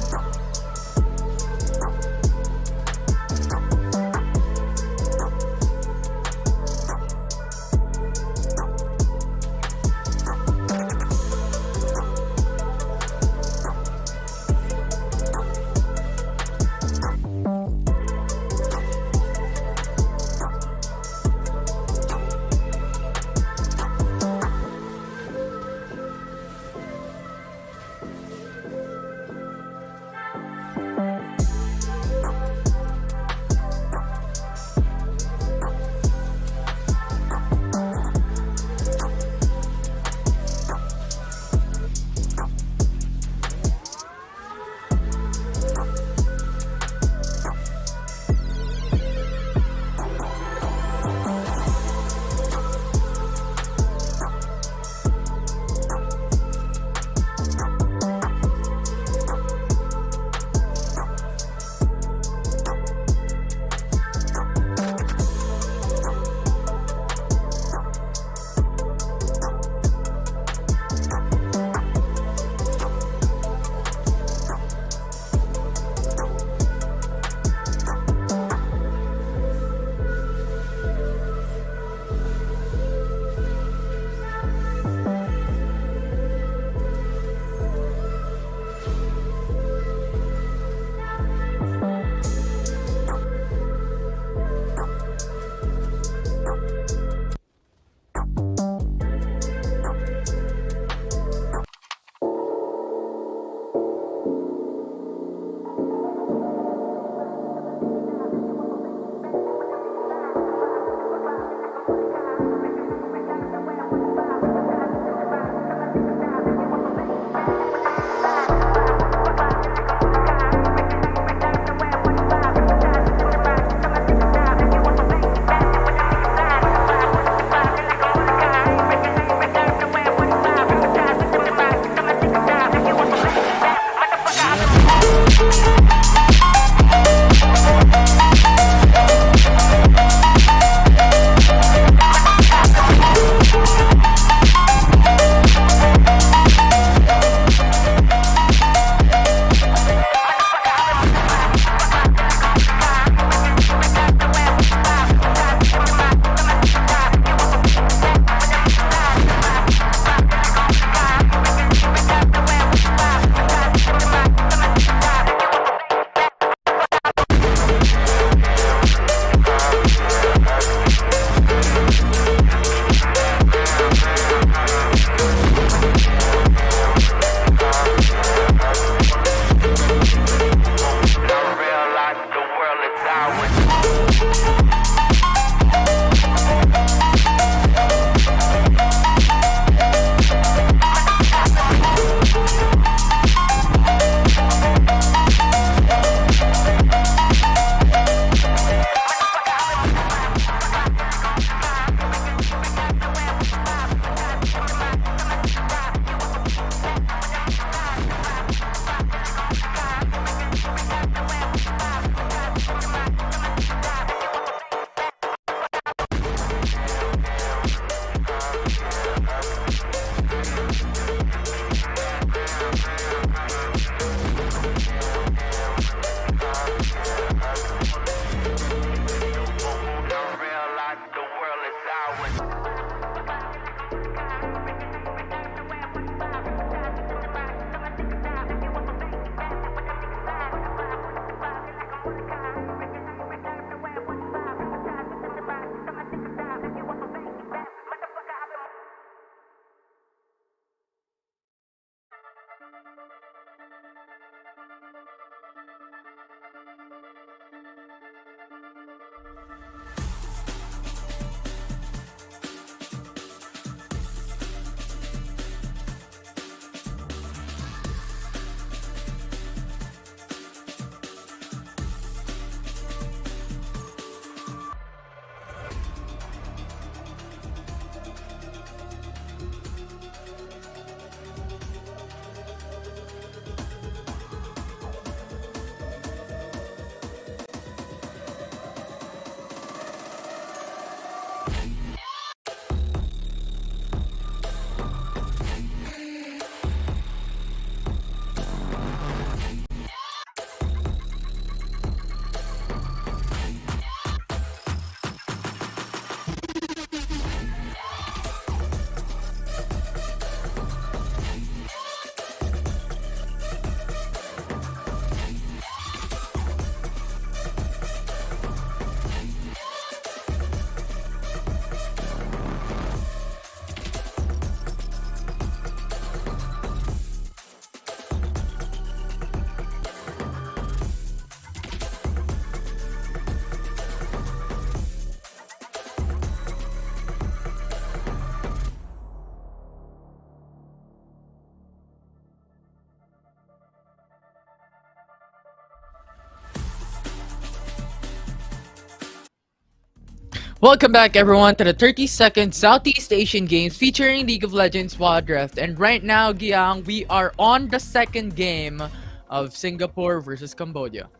Welcome back everyone to the 32nd Southeast Asian Games featuring League of Legends Wild Rift. And right now, Giang, we are on the second game of Singapore versus Cambodia.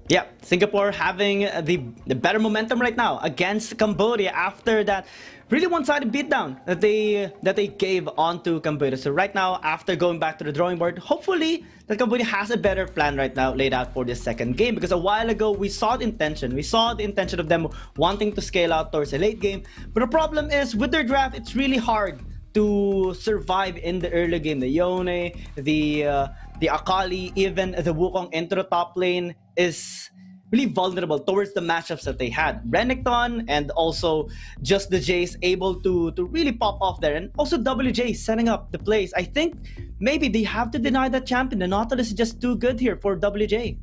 Yeah, Singapore having the better momentum right now against Cambodia after that really one-sided beatdown that they gave onto Cambodia. So right now, after going back to the drawing board, hopefully that Cambodia has a better plan right now laid out for this second game, because a while ago we saw the intention of them wanting to scale out towards a late game. But the problem is with their draft, it's really hard to survive in the early game. The Yone, the Akali, even the Wukong into the top lane is really vulnerable towards the matchups that they had. Renekton and also just the Jace able to really pop off there, and also WJ setting up the plays. I think maybe they have to deny that champion. The Nautilus is just too good here for WJ.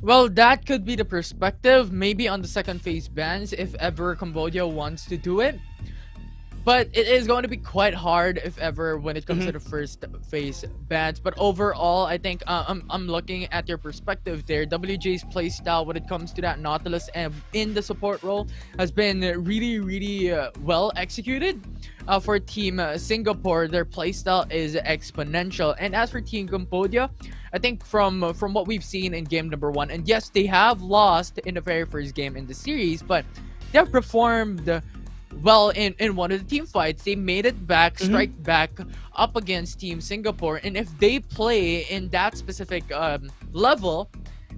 Well, that could be the perspective, maybe on the second phase bans if ever Cambodia wants to do it. But it is going to be quite hard if ever when it comes to the first phase bans. But overall, I think I'm looking at your perspective there. WJ's playstyle when it comes to that Nautilus and in the support role has been really well executed. For Team Singapore, their playstyle is exponential. And as for Team Cambodia, I think from what we've seen in game number 1, and yes, they have lost in the very first game in the series, but they have performed well in one of the team fights. They made it back, strike back up against Team Singapore, and if they play in that specific level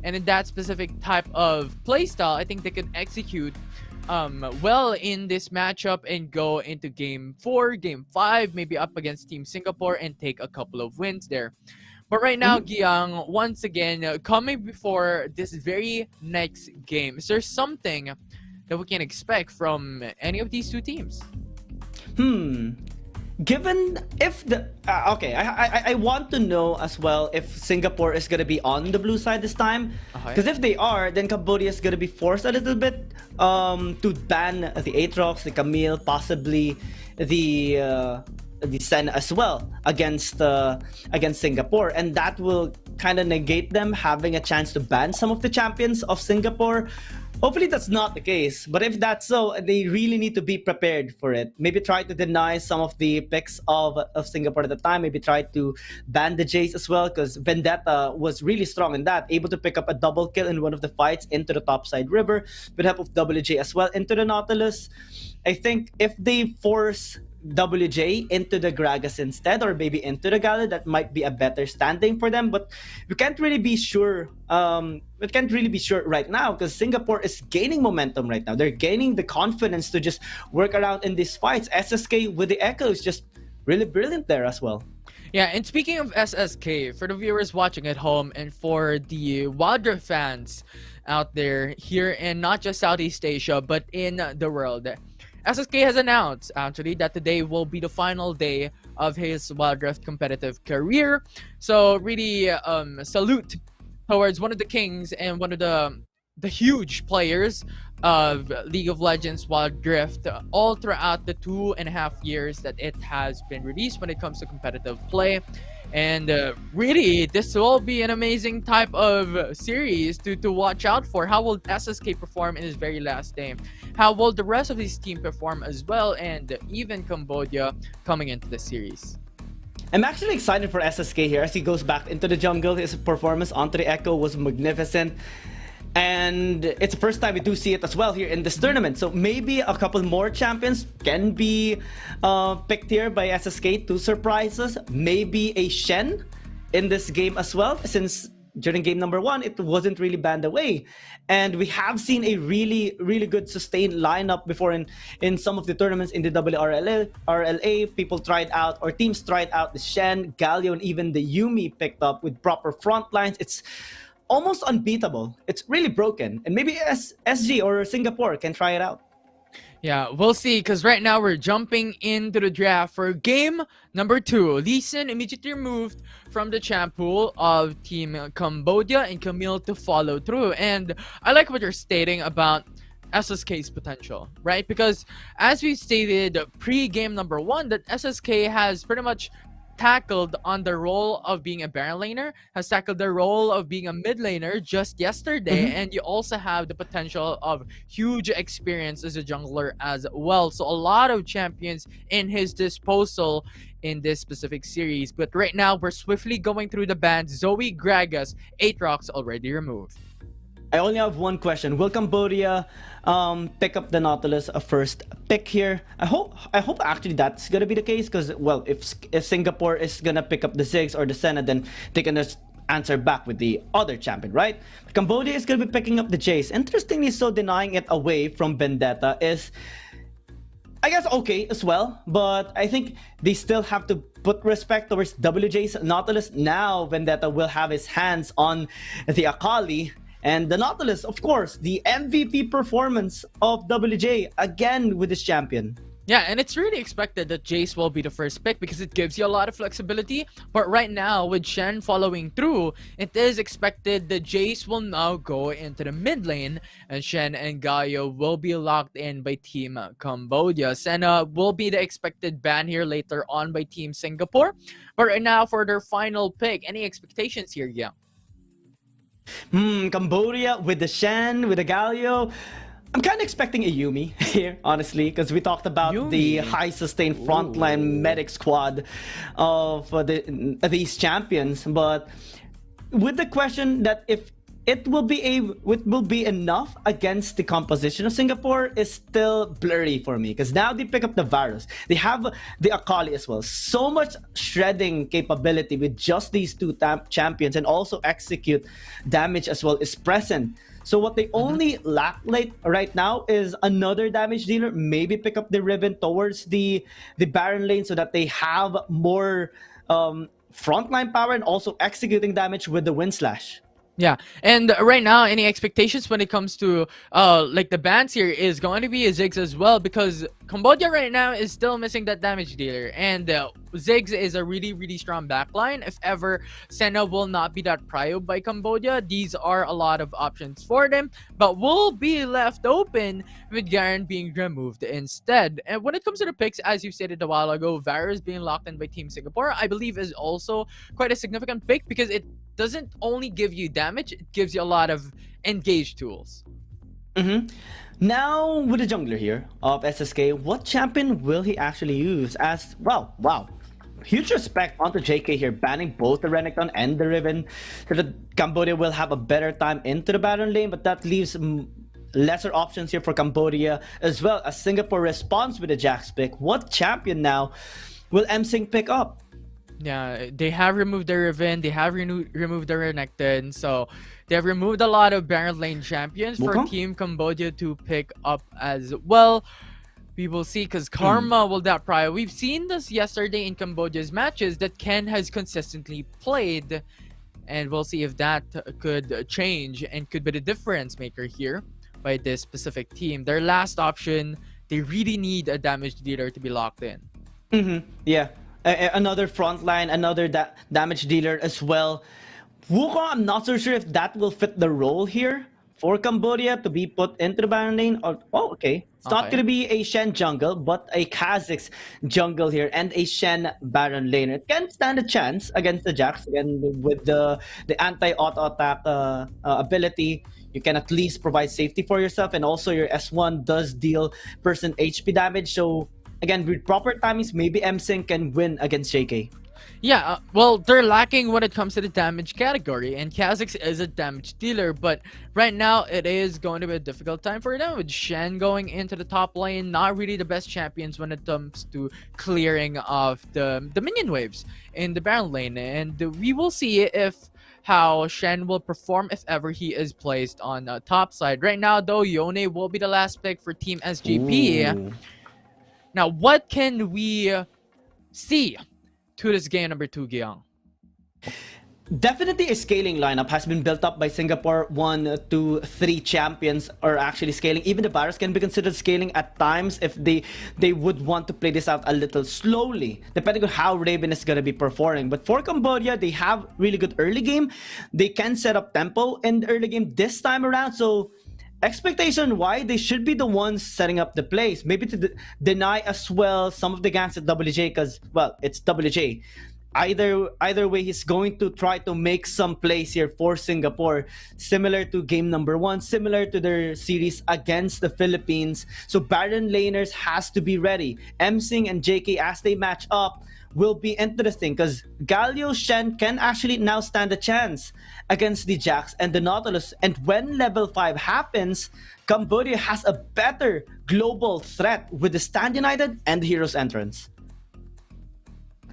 and in that specific type of playstyle, I think they can execute well in this matchup and go into game 4, game 5, maybe up against Team Singapore and take a couple of wins there. But right now, Giang, once again, coming before this very next game, is there something that we can expect from any of these two teams? Given if the okay, I want to know as well if Singapore is gonna be on the blue side this time, because if they are, then Cambodia is gonna be forced a little bit to ban the Aatrox, the Camille, possibly the Sen as well against Singapore, and that will kind of negate them having a chance to ban some of the champions of Singapore. Hopefully that's not the case, but if that's so, they really need to be prepared for it. Maybe try to deny some of the picks of Singapore at the time. Maybe try to ban the Jace as well, because Vendetta was really strong in that, able to pick up a double kill in one of the fights into the topside river with help of WJ as well into the Nautilus. I think if they force WJ into the Gragas instead, or maybe into the Gala, that might be a better standing for them. But we can't really be sure. We can't really be sure right now, because Singapore is gaining momentum right now. They're gaining the confidence to just work around in these fights. SSK with the Echo is just really brilliant there as well. Yeah, and speaking of SSK, for the viewers watching at home and for the Wild Rift fans out there here in not just Southeast Asia but in the world, SSK has announced actually that today will be the final day of his Wild Rift competitive career. So really salute towards one of the kings and one of the huge players of League of Legends Wild Rift all throughout the 2.5 years that it has been released when it comes to competitive play. And really, this will be an amazing type of series to watch out for. How will SSK perform in his very last game? How will the rest of his team perform as well? And even Cambodia coming into the series. I'm actually excited for SSK here as he goes back into the jungle. His performance onto the Echo was magnificent. And it's the first time we do see it as well here in this tournament. So maybe a couple more champions can be picked here by SSK to surprise us. Maybe a Shen in this game as well, since during game number 1, it wasn't really banned away. And we have seen a really, really good sustained lineup before in some of the tournaments in the WRLA. People tried out, or teams tried out the Shen, Galio, and even the Yumi picked up with proper front lines. It's almost unbeatable. It's really broken. And maybe SG or Singapore can try it out. Yeah, we'll see, because right now we're jumping into the draft for game number 2. Lee Sin immediately removed from the champ pool of Team Cambodia, and Camille to follow through. And I like what you're stating about SSK's potential, right? Because as we stated pre-game number 1, that SSK has pretty much tackled on the role of being a Baron laner, has tackled the role of being a mid laner just yesterday, and you also have the potential of huge experience as a jungler as well. So a lot of champions in his disposal in this specific series. But right now, we're swiftly going through the bans. Zoe, Gragas, Aatrox already removed. I only have one question. Will Cambodia pick up the Nautilus a first pick here? I hope actually that's gonna be the case, because well, if Singapore is gonna pick up the Ziggs or the Senna, then they can just answer back with the other champion, right? Cambodia is gonna be picking up the Jace. Interestingly, so denying it away from Vendetta is, I guess, okay as well, but I think they still have to put respect towards WJ's Nautilus. Now Vendetta will have his hands on the Akali. And the Nautilus, of course, the MVP performance of WJ, again with this champion. Yeah, and it's really expected that Jace will be the first pick because it gives you a lot of flexibility. But right now, with Shen following through, it is expected that Jace will now go into the mid lane, and Shen and Gaio will be locked in by Team Cambodia. Senna will be the expected ban here later on by Team Singapore. But right now, for their final pick, any expectations here, yeah? Cambodia with the Shen, with the Galio. I'm kind of expecting a Yumi here, honestly, because we talked about the high sustained frontline medic squad of these champions. But with the question that if it will be enough against the composition of Singapore is still blurry for me, because now they pick up the Varus. They have the Akali as well. So much shredding capability with just these two champions, and also execute damage as well is present. So what they only lack right now is another damage dealer. Maybe pick up the Riven towards the Baron lane so that they have more frontline power and also executing damage with the Wind Slash. Yeah, and right now, any expectations when it comes to like the bans here is going to be a Ziggs as well, because Cambodia right now is still missing that damage dealer, and Ziggs is a really, really strong backline. If ever Senna will not be that prio by Cambodia, these are a lot of options for them, but will be left open with Garen being removed instead. And when it comes to the picks, as you stated a while ago, Varus being locked in by Team Singapore, I believe is also quite a significant pick, because it doesn't only give you damage, it gives you a lot of engage tools. Now, with the jungler here of SSK, what champion will he actually use? As well, wow, huge respect onto JK here, banning both the Renekton and the Riven, so that Cambodia will have a better time into the Baron lane, but that leaves lesser options here for Cambodia, as well as Singapore responds with a Jax pick. What champion now will MSing pick up? Yeah, they have removed the Riven, they have removed the Renekton, so they have removed a lot of Baron lane champions for Team Cambodia to pick up as well. We will see, because Karma will that prio. We've seen this yesterday in Cambodia's matches that Ken has consistently played, and we'll see if that could change and could be the difference maker here by this specific team. Their last option, they really need a damage dealer to be locked in. Yeah. another frontline, another damage dealer as well. Wukong, I'm not so sure if that will fit the role here for Cambodia to be put into the Baron lane. Or, oh, okay. It's not going to be a Shen jungle, but a Kha'Zix jungle here and a Shen Baron lane. It can stand a chance against the Jax. Again, with the anti-auto attack ability, you can at least provide safety for yourself. And also your S1 does deal person HP damage. So again, with proper timings, maybe MSync can win against JK. Yeah, well, they're lacking when it comes to the damage category, and Kha'Zix is a damage dealer, but right now it is going to be a difficult time for them with Shen going into the top lane, not really the best champions when it comes to clearing of the minion waves in the Baron lane, and we will see if how Shen will perform if ever he is placed on the top side. Right now, though, Yone will be the last pick for Team SGP. Ooh. Now, what can we see to this game number 2, Giang? Definitely a scaling lineup has been built up by Singapore. 1, 2, 3 champions are actually scaling. Even the Varus can be considered scaling at times if they would want to play this out a little slowly, depending on how Raven is going to be performing. But for Cambodia, they have really good early game. They can set up tempo in the early game this time around. So expectation why they should be the ones setting up the plays, maybe to deny as well some of the ganks at WJ, because well, it's WJ. Either way, he's going to try to make some plays here for Singapore, similar to game number 1, similar to their series against the Philippines. So Baron laners has to be ready. MSing and JK, as they match up, will be interesting because Galio Shen can actually now stand a chance against the Jax and the Nautilus. And when level 5 happens, Cambodia has a better global threat with the Stand United and the Heroes entrance.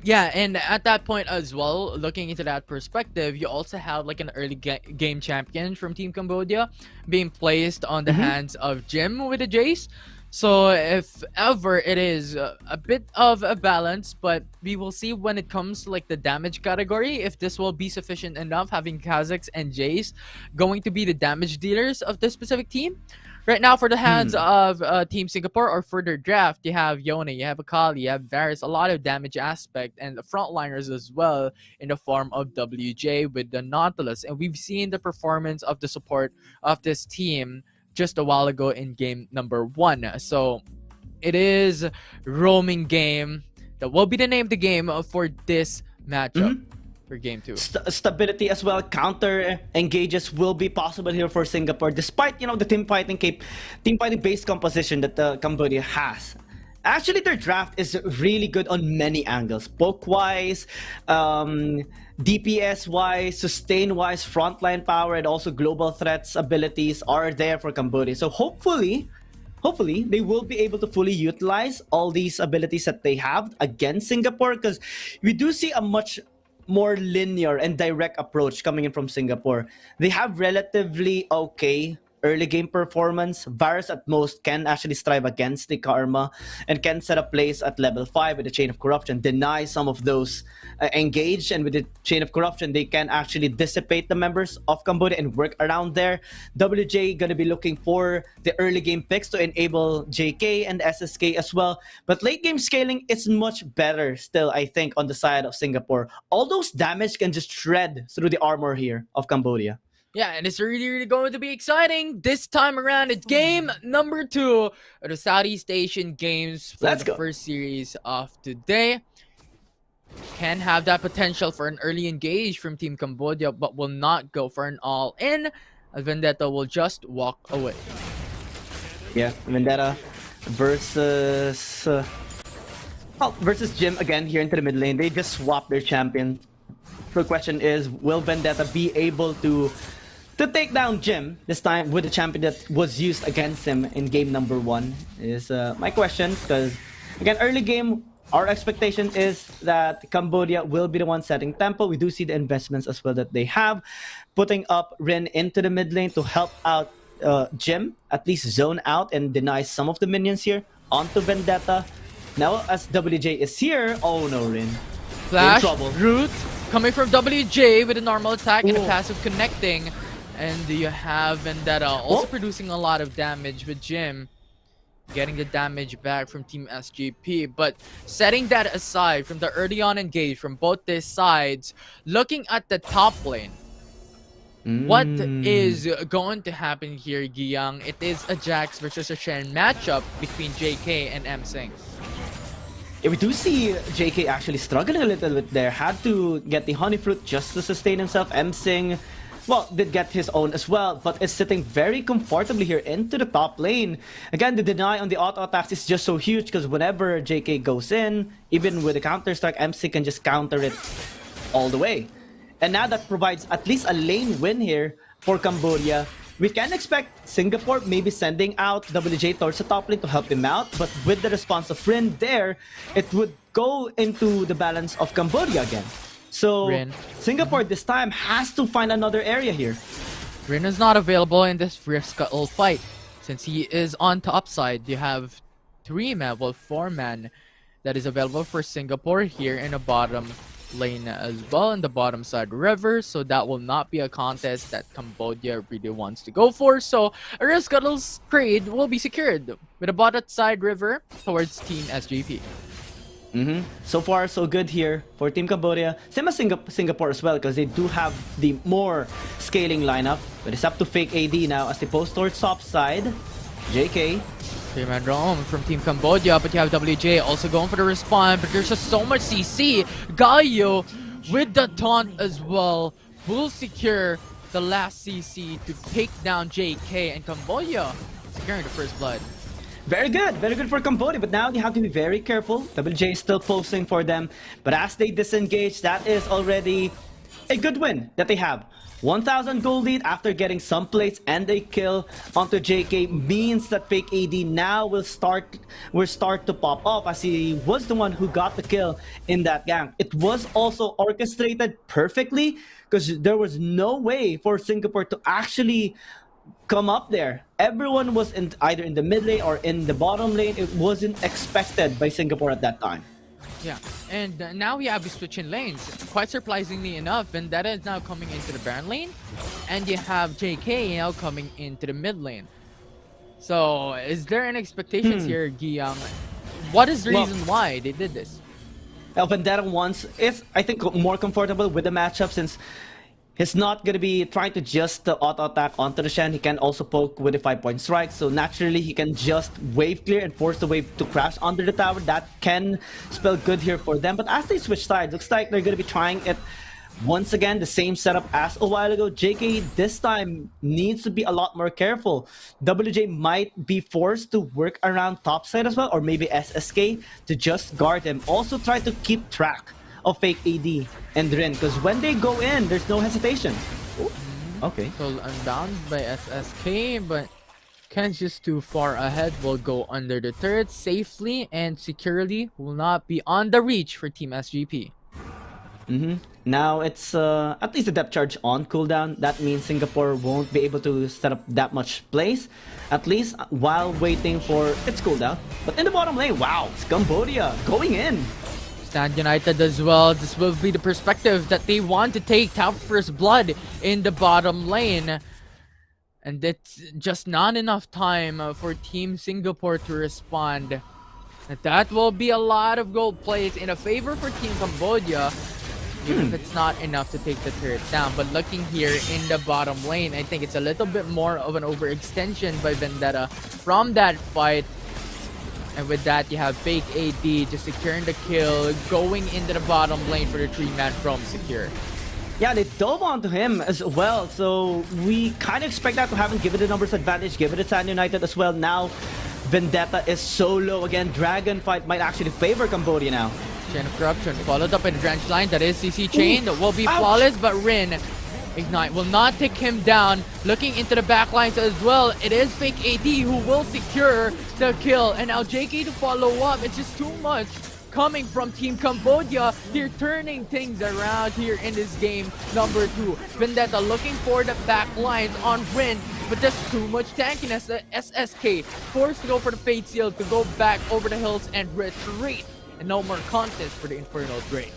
Yeah, and at that point as well, looking into that perspective, you also have like an early game champion from Team Cambodia being placed on the hands of Jim with a Jace. So if ever it is a bit of a balance, but we will see when it comes to like the damage category, if this will be sufficient enough, having Kha'Zix and Jace going to be the damage dealers of this specific team. Right now, for the hands of Team Singapore or further draft, you have Yone, you have Akali, you have Varus, a lot of damage aspect, and the frontliners as well in the form of WJ with the Nautilus. And we've seen the performance of the support of this team just a while ago in game number 1. So it is roaming game. That will be the name of the game for this matchup. For game 2. Stability as well, counter engages will be possible here for Singapore, despite the team fighting based composition that Cambodia has. Actually, their draft is really good on many angles, poke wise, DPS wise, sustain wise, frontline power, and also global threats abilities are there for Cambodia. So hopefully they will be able to fully utilize all these abilities that they have against Singapore, because we do see a much more linear and direct approach coming in from Singapore. They have relatively okay early game performance. Varus at most can actually strive against the Karma and can set up plays at level 5 with the Chain of Corruption, deny some of those engaged, and with the Chain of Corruption they can actually dissipate the members of Cambodia and work around there. WJ gonna be looking for the early game picks to enable JK and SSK as well, but late game scaling is much better still, I think, on the side of Singapore. All those damage can just shred through the armor here of Cambodia. Yeah, and it's really going to be exciting this time around. It's game number 2 of the Southeast Asian Games for the first series of today. Can have that potential for an early engage from Team Cambodia, but will not go for an all-in. Vendetta will just walk away. Yeah, Vendetta versus Jim again here into the mid lane. They just swapped their champion. So the question is, will Vendetta be able to take down Jim this time with the champion that was used against him in game number 1 is my question, because again, early game, our expectation is that Cambodia will be the one setting tempo. We do see the investments as well that they have, putting up Rin into the mid lane to help out Jim, at least zone out and deny some of the minions here onto Vendetta. Now as WJ is here, oh no, Rin. Flash, in trouble. Root, coming from WJ with a normal attack and a passive connecting. And you have Vendetta also producing a lot of damage with Jim. getting the damage back from Team SGP. But setting that aside from the early on engage from both these sides, looking at the top lane, what is going to happen here, Giyang? It is a Jax versus a Shen matchup between JK and M-Sing. Yeah, we do see JK actually struggling a little bit there. Had to get the Honey Fruit just to sustain himself. M-Sing, well, did get his own as well, but is sitting very comfortably here into the top lane. Again, the deny on the auto attacks is just so huge because whenever JK goes in, even with the counter strike, M-Sing can just counter it all the way. And now that provides at least a lane win here for Cambodia. We can expect Singapore maybe sending out WJ towards the top lane to help him out, but with the response of Rin there, it would go into the balance of Cambodia again. So Singapore this time has to find another area here. Rin is not available in this Rift Scuttle fight. Since he is on top side, you have 3-man, well 4-man that is available for Singapore here in the bottom lane as well, in the bottom side river, so that will not be a contest that Cambodia really wants to go for. So a Rift Scuttle's trade will be secured with a bottom side river towards Team SGP. So far, so good here for Team Cambodia. Same as Singapore as well, because they do have the more scaling lineup. But it's up to Fake AD now as they post towards top side. JK. 3-man roam from Team Cambodia, but you have WJ also going for the respawn, but there's just so much CC. Galio with the taunt as well will secure the last CC to take down JK, and Cambodia securing the first blood. Very good for Cambodia, but now you have to be very careful. WJ is still posting for them, but as they disengage, that is already a good win that they have. 1,000 gold lead after getting some plates and a kill onto JK means that Fake AD now will start to pop off, as he was the one who got the kill in that gank. It was also orchestrated perfectly because there was no way for Singapore to actually come up there. Everyone was either in the mid lane or in the bottom lane. It wasn't expected by Singapore at that time. Yeah, and now we have switching lanes. Quite surprisingly enough, Vendetta is now coming into the Baron lane, and you have JK now coming into the mid lane. So, is there any expectations here, Giyang? What is the reason why they did this? Vendetta is, I think, more comfortable with the matchup since he's not going to be trying to just auto-attack onto the Shen. He can also poke with a 5-point strike. So naturally, he can just wave clear and force the wave to crash under the tower. That can spell good here for them. But as they switch sides, looks like they're going to be trying it once again, the same setup as a while ago. JK this time needs to be a lot more careful. WJ might be forced to work around topside as well, or maybe SSK to just guard him. Also try to keep track of Fake AD and Rin, because when they go in, there's no hesitation. Ooh. Okay. So unbound by SSK, but Ken's just too far ahead. Will go under the turret safely and securely. Will not be on the reach for Team SGP. Now it's at least a depth charge on cooldown. That means Singapore won't be able to set up that much plays, at least while waiting for its cooldown. But in the bottom lane, wow, it's Cambodia going in. Stand United as well. This will be the perspective that they want to take top first blood in the bottom lane. And it's just not enough time for Team Singapore to respond. And that will be a lot of gold plays in a favor for Team Cambodia, even if it's not enough to take the turret down. But looking here in the bottom lane, I think it's a little bit more of an overextension by Vendetta from that fight. And with that, you have Fake AD just securing the kill, going into the bottom lane for the 3-man from secure. Yeah, they dove onto him as well, so we kind of expect that to happen, given the numbers advantage, given it Stand United as well. Now, Vendetta is so low again. Dragon fight might actually favor Cambodia now. Chain of Corruption followed up in the Drench line. That is CC Chain. That will be flawless, but Rin Ignite will not take him down. Looking into the backlines as well. It is Fake AD who will secure the kill. And now JK to follow up. It's just too much coming from Team Cambodia. They're turning things around here in this game number 2. Vendetta looking for the backlines on Rin, but there's too much tankiness. SSK forced to go for the Fate Seal to go back over the hills and retreat. And no more contest for the Infernal Drain.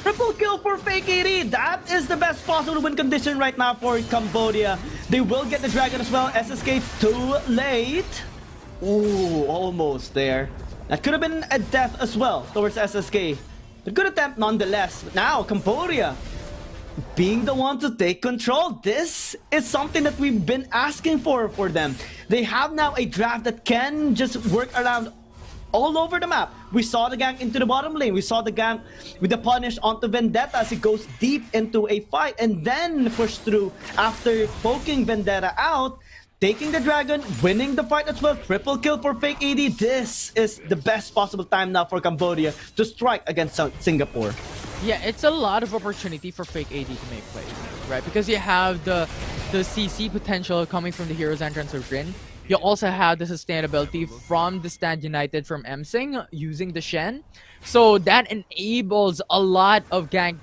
Triple kill for Fake AD. That is the best possible win condition right now for Cambodia. They will get the dragon as well. SSK too late. Ooh, almost there. That could have been a death as well towards SSK. A good attempt nonetheless. But now, Cambodia being the one to take control. This is something that we've been asking for them. They have now a draft that can just work around all over the map. We saw the gank into the bottom lane. We saw the gank with the punish onto Vendetta as he goes deep into a fight and then push through after poking Vendetta out, taking the dragon, winning the fight as well. Triple kill for Fake AD. This is the best possible time now for Cambodia to strike against Singapore. Yeah, it's a lot of opportunity for Fake AD to make plays, right? Because you have the CC potential coming from the Hero's Entrance of Rin. You also have the sustainability from the Stand United from Msing using the Shen. So that enables a lot of gank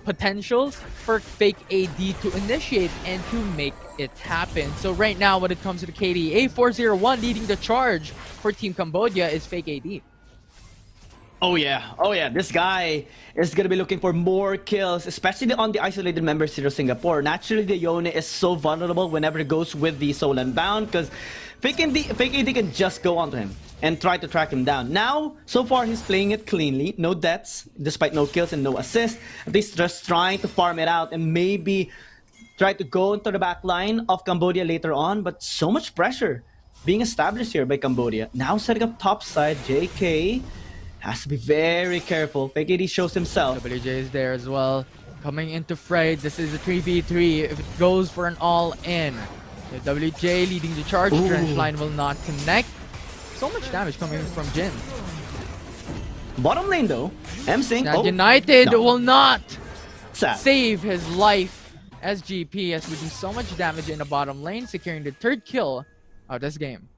potentials for Fake AD to initiate and to make it happen. So right now when it comes to the KDA, 401 leading the charge for Team Cambodia is Fake AD. Oh yeah, this guy is gonna be looking for more kills, especially on the isolated members here of Singapore. Naturally, the Yone is so vulnerable whenever it goes with the Soul Unbound, because Fake AD can just go onto him and try to track him down. Now, so far, he's playing it cleanly. No deaths, despite no kills and no assists. He's just trying to farm it out and maybe try to go into the back line of Cambodia later on, but so much pressure being established here by Cambodia. Now setting up top side, JK has to be very careful. Fake AD shows himself. WJ is there as well. Coming into fray. This is a 3v3. If it goes for an all-in. The WJ leading the charge. Ooh. Trench line will not connect. So much damage coming from Jin. Bottom lane though. Msing. Now United no. will not Sad. save his life. SGP has reduced so much damage in the bottom lane, securing the third kill of this game.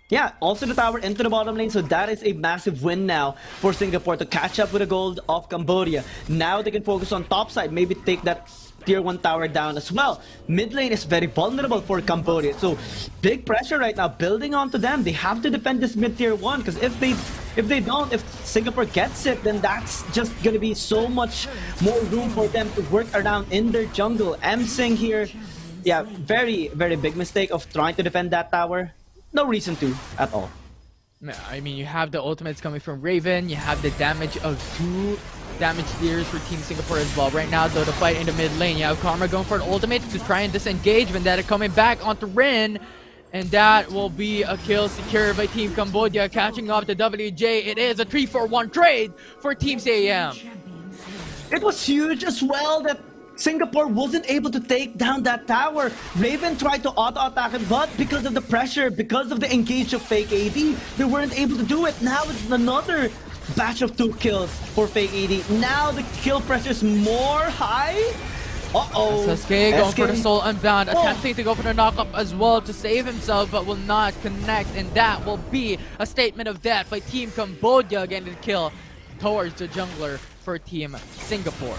Yeah, also the tower into the bottom lane, so that is a massive win now for Singapore to catch up with the gold of Cambodia. Now they can focus on top side, maybe take that tier 1 tower down as well. Mid lane is very vulnerable for Cambodia, so big pressure right now building onto them. They have to defend this mid tier 1, because if Singapore gets it, then that's just gonna be so much more room for them to work around in their jungle. Msing here, yeah, very, very big mistake of trying to defend that tower. No reason to at all. I mean, you have the ultimates coming from Raven. You have the damage of 2 damage dealers for Team Singapore as well. Right now, though, the fight in the mid lane. You have Karma going for an ultimate to try and disengage. Vendetta coming back onto Rin. And that will be a kill secured by Team Cambodia, catching up to WJ. It is a 3-4-1 trade for Team CAM. It was huge as well that Singapore wasn't able to take down that tower. Raven tried to auto-attack him, but because of the pressure, because of the engage of Fake AD, they weren't able to do it. Now it's another batch of 2 kills for Fake AD. Now the kill pressure is more high. Uh-oh. SSK going for the Soul Unbound, attempting to go for the knockup as well to save himself, but will not connect. And that will be a statement of death by Team Cambodia, getting the kill towards the jungler for Team Singapore.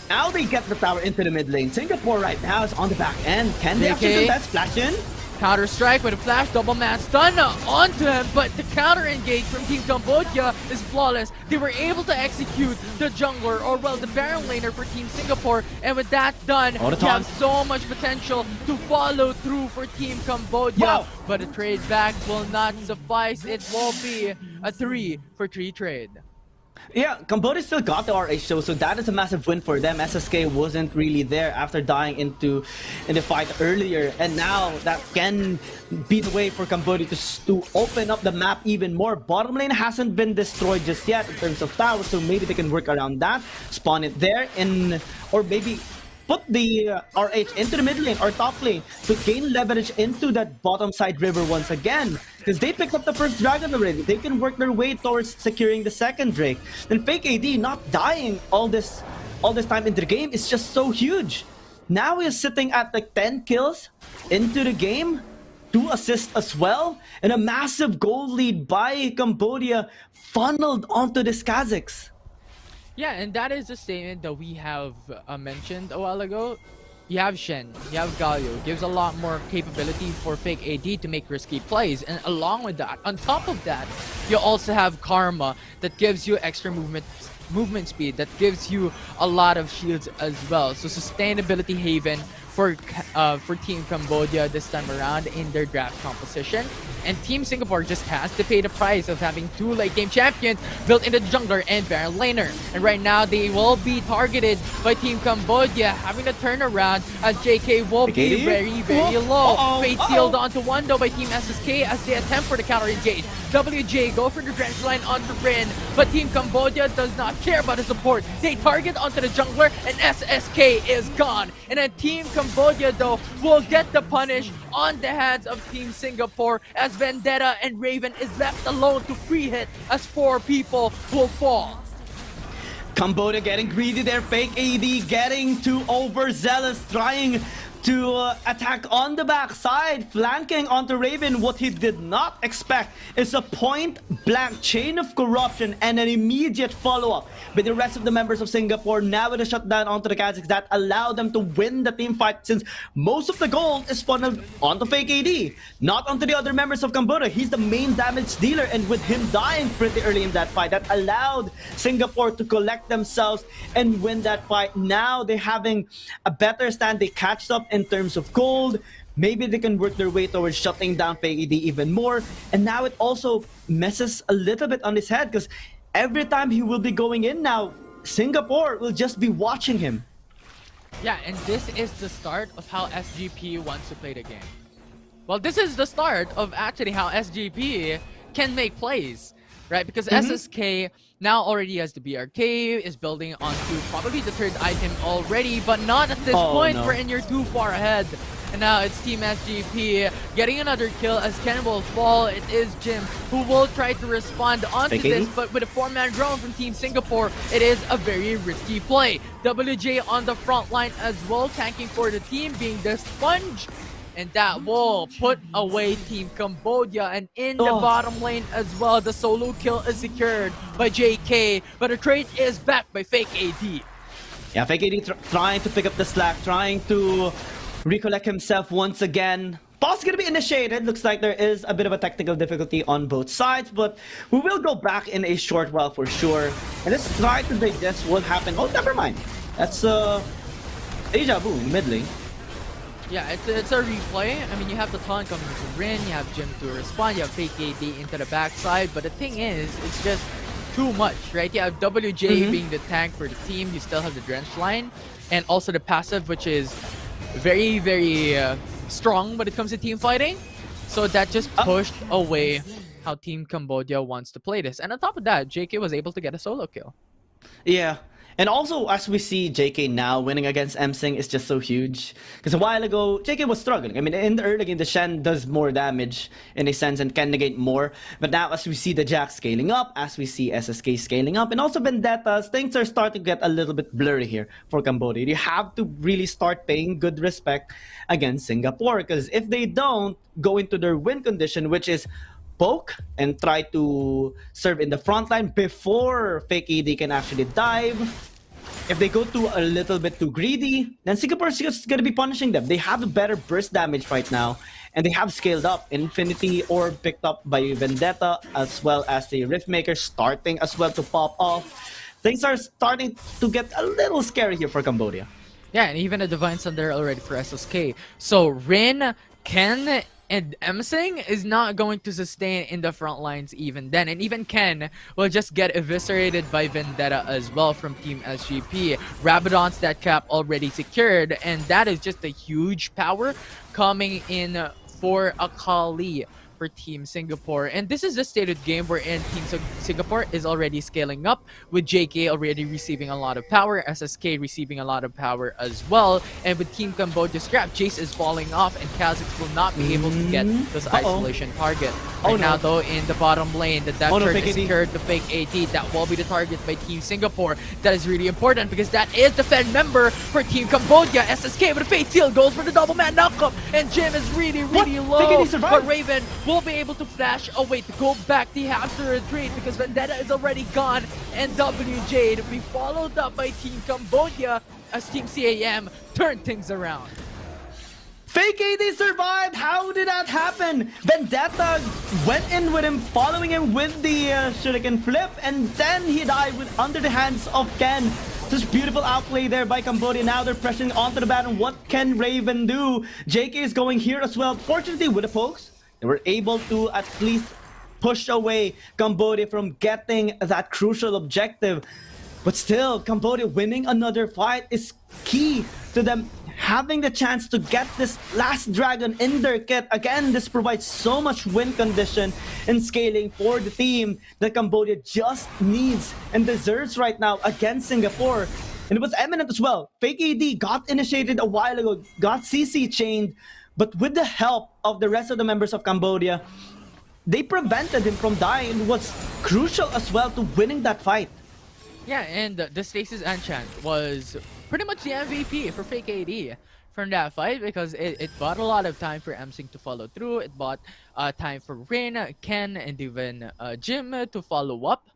Now they get the tower into the mid lane. Singapore right now is on the back end. Can they actually do that? Splash in? Counter strike with a flash, double man stun onto him, but the counter engage from Team Cambodia is flawless. They were able to execute the jungler, or well, the Baron laner for Team Singapore, and with that done, you have so much potential to follow through for Team Cambodia. Wow. But a trade back will not suffice. It will be a 3-for-3 trade. Yeah, Cambodia still got the RH though, so that is a massive win for them. SSK wasn't really there after dying in the fight earlier, and now that can be the way for Cambodia to open up the map even more. Bottom lane hasn't been destroyed just yet in terms of towers, so maybe they can work around that, spawn it there, or maybe put the RH into the mid lane or top lane to gain leverage into that bottom side river once again. Because they picked up the first dragon already. They can work their way towards securing the second Drake. Then Fake AD not dying all this time into the game is just so huge. Now he's sitting at like 10 kills into the game, 2 assists as well, and a massive goal lead by Cambodia funneled onto the Kazakhs. Yeah, and that is the statement that we have mentioned a while ago. You have Shen, you have Galio, gives a lot more capability for Fake AD to make risky plays. And along with that, on top of that, you also have Karma that gives you extra movement speed, that gives you a lot of shields as well. So sustainability haven for Team Cambodia this time around in their draft composition. And Team Singapore just has to pay the price of having 2 late game champions built into the jungler and Baron laner. And right now they will be targeted by Team Cambodia, having to turn around as JK will be very, very low. Fate sealed onto one though by Team SSK as they attempt for the counter engage. WJ go for the drench line onto Rin, but Team Cambodia does not care about the support. They target onto the jungler and SSK is gone. And then Team Cambodia though will get the punish on the hands of Team Singapore as Vendetta and Raven is left alone to free hit as 4 people will fall. Cambodia getting greedy there, fake AD getting too overzealous, trying to attack on the backside, flanking onto Raven. What he did not expect is a point-blank chain of corruption and an immediate follow-up by the rest of the members of Singapore. Now with a shutdown onto the Kazakhs that allowed them to win the team fight, since most of the gold is funneled onto fake AD, not onto the other members of Cambodia. He's the main damage dealer, and with him dying pretty early in that fight, that allowed Singapore to collect themselves and win that fight. Now they're having a better stand. They catched up in terms of gold. Maybe they can work their way towards shutting down PHI even more. And now it also messes a little bit on his head, because every time he will be going in now, Singapore will just be watching him. Yeah, and this is the start of how SGP wants to play the game. Well, this is the start of actually how SGP can make plays, right? Because SSK now already has the BRK, is building onto probably the 3rd item already, but not at this point, wherein you're too far ahead. And now it's Team SGP getting another kill as Ken will fall. It is Jim who will try to respond onto this, but with a 4-man drone from Team Singapore, it is a very risky play. WJ on the front line as well, tanking for the team, being the sponge. And that will put away Team Cambodia. And in the bottom lane as well, the solo kill is secured by JK. But the trade is back by Fake AD. Yeah, Fake AD trying to pick up the slack, trying to recollect himself once again. Boss is going to be initiated. Looks like there is a bit of a technical difficulty on both sides, but we will go back in a short while for sure. And let's try to digest what happened. Oh, never mind. That's deja vu in mid lane. Yeah, it's a replay. I mean, you have the taunt coming to Rin, you have Jim to respond, you have Fake AD into the backside, but the thing is, it's just too much, right? You have WJ being the tank for the team, you still have the drench line, and also the passive, which is very, very strong when it comes to team fighting. So that just pushed away how Team Cambodia wants to play this. And on top of that, JK was able to get a solo kill. Yeah. And also, as we see JK now winning against MSing is just so huge. Because a while ago, JK was struggling. I mean, in the early game, the Shen does more damage in a sense and can negate more. But now, as we see the Jack scaling up, as we see SSK scaling up, and also Vendettas, things are starting to get a little bit blurry here for Cambodia. You have to really start paying good respect against Singapore. Because if they don't go into their win condition, which is poke and try to serve in the front line before Fake AD can actually dive. If they go too a little bit too greedy, then Singapore is just going to be punishing them. They have a better burst damage right now, and they have scaled up. Infinity Orb picked up by Vendetta, as well as the Riftmaker starting as well to pop off. Things are starting to get a little scary here for Cambodia. Yeah, and even a Divine Thunder already for SSK. So Rin, Ken, and MSing is not going to sustain in the front lines even then. And even Ken will just get eviscerated by Vendetta as well from Team SGP. Rabadon's that cap already secured, and that is just a huge power coming in for Akali for Team Singapore. And this is the stated game wherein Team Singapore is already scaling up, with JK already receiving a lot of power, SSK receiving a lot of power as well, and with Team Cambodia scrap, Jace is falling off and Kazakhs will not be able to get this isolation target. Right now though, in the bottom lane, the death turret is secured to Fake AD. That will be the target by Team Singapore. That is really important because that is the Fed member for Team Cambodia. SSK with a Fate Seal goes for the double man knockup, and Jim is really low, but Raven will be able to flash away to go back. They have to retreat because Vendetta is already gone, and WJ to be followed up by Team Cambodia as Team CAM turn things around. Fake AD survived! How did that happen? Vendetta went in with him, following him with the shuriken flip, and then he died under the hands of Ken. Such beautiful outplay there by Cambodia. Now they're pressing onto the Baron. What can Raven do? JK is going here as well. Fortunately, with the pokes, they were able to at least push away Cambodia from getting that crucial objective. But still, Cambodia winning another fight is key to them having the chance to get this last dragon in their kit. Again, this provides so much win condition and scaling for the team that Cambodia just needs and deserves right now against Singapore. And it was eminent as well. Fake AD got initiated a while ago, got CC chained, but with the help of the rest of the members of Cambodia, they prevented him from dying. It was crucial as well to winning that fight. Yeah, and the Stasis Enchant was pretty much the MVP for Fake AD from that fight, because it bought a lot of time for MSync to follow through. It bought time for Rain, Ken, and even Jim to follow up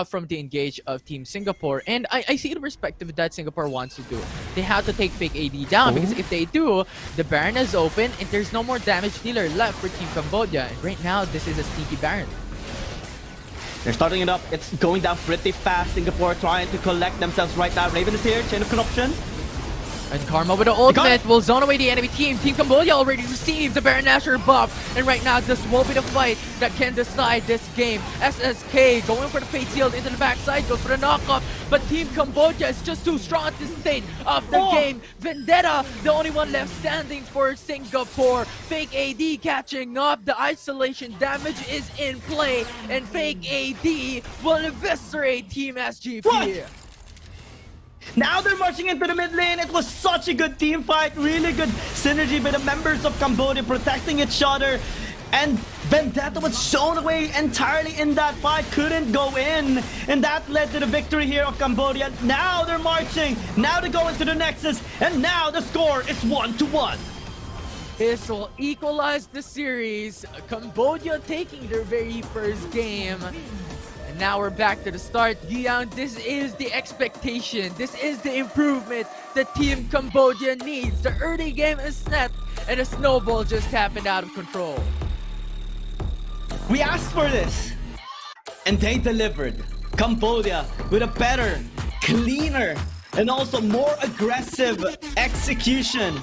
from the engage of Team Singapore. And I see the perspective that Singapore wants to do. They have to take Fake AD down, because if they do, the Baron is open and there's no more damage dealer left for Team Cambodia. And right now, this is a sneaky Baron. They're starting it up. It's going down pretty fast. Singapore trying to collect themselves right now. Raven is here. Chain of Corruption. And Karma with the ultimate will zone away the enemy team. Team Cambodia already received the Baron Nashor buff. And right now, this will be the fight that can decide this game. SSK going for the Fate Shield into the backside, goes for the knockoff. But Team Cambodia is just too strong at this stage of the game. Vendetta, the only one left standing for Singapore. Fake AD catching up. The isolation damage is in play. And Fake AD will eviscerate Team SGP. What? Now they're marching into the mid lane. It was such a good team fight. Really good synergy by the members of Cambodia protecting each other. And Vendetta was shown away entirely in that fight. Couldn't go in. And that led to the victory here of Cambodia. Now they're marching. Now they go into the Nexus. And now the score is 1-1. This will equalize the series. Cambodia taking their very first game. And now we're back to the start. Young, this is the expectation. This is the improvement that Team Cambodia needs. The early game is set, and a snowball just happened out of control. We asked for this, and they delivered. Cambodia with a better, cleaner, and also more aggressive execution.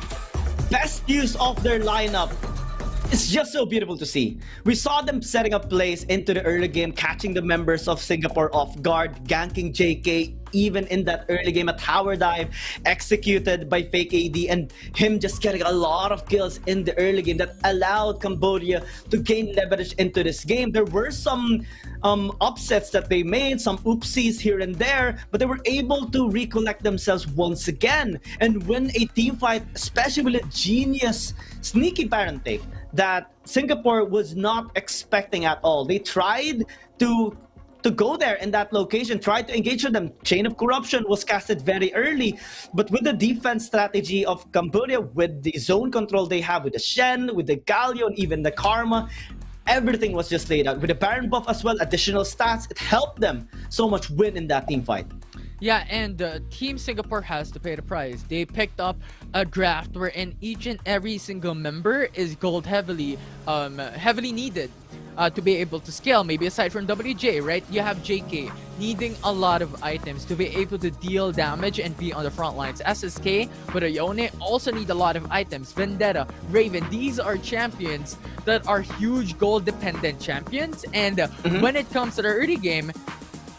Best use of their lineup. It's just so beautiful to see. We saw them setting up plays into the early game, catching the members of Singapore off guard, ganking JK even in that early game, a tower dive executed by Fake AD, and him just getting a lot of kills in the early game that allowed Cambodia to gain leverage into this game. There were some upsets that they made, some oopsies here and there, but they were able to recollect themselves once again and win a team fight, especially with a genius sneaky Baron take that Singapore was not expecting at all. They tried to go there in that location, tried to engage with them. Chain of Corruption was casted very early, but with the defense strategy of Cambodia, with the zone control they have with the Shen, with the Galio, and even the Karma, everything was just laid out. With the Baron buff as well, additional stats, it helped them so much win in that team fight. Yeah, and Team Singapore has to pay the price. They picked up a draft wherein each and every single member is gold heavily needed to be able to scale. Maybe aside from WJ, right? You have JK needing a lot of items to be able to deal damage and be on the front lines. SSK with Ione also need a lot of items. Vendetta, Raven, these are champions that are huge gold dependent champions. And when it comes to the early game,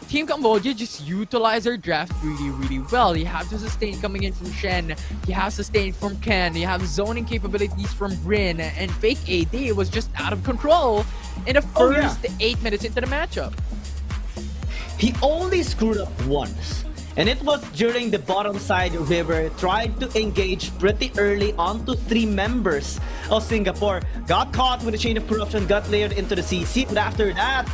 Team Cambodia just utilize their draft really well. You have to sustain coming in from Shen, you have sustain from Ken, you have zoning capabilities from Rin, and Fake AD was just out of control in the first 8 minutes into the matchup. He only screwed up once, and it was during the bottom side river, tried to engage pretty early onto 3 members of Singapore, got caught with a Chain of Corruption, got layered into the CC, but after that,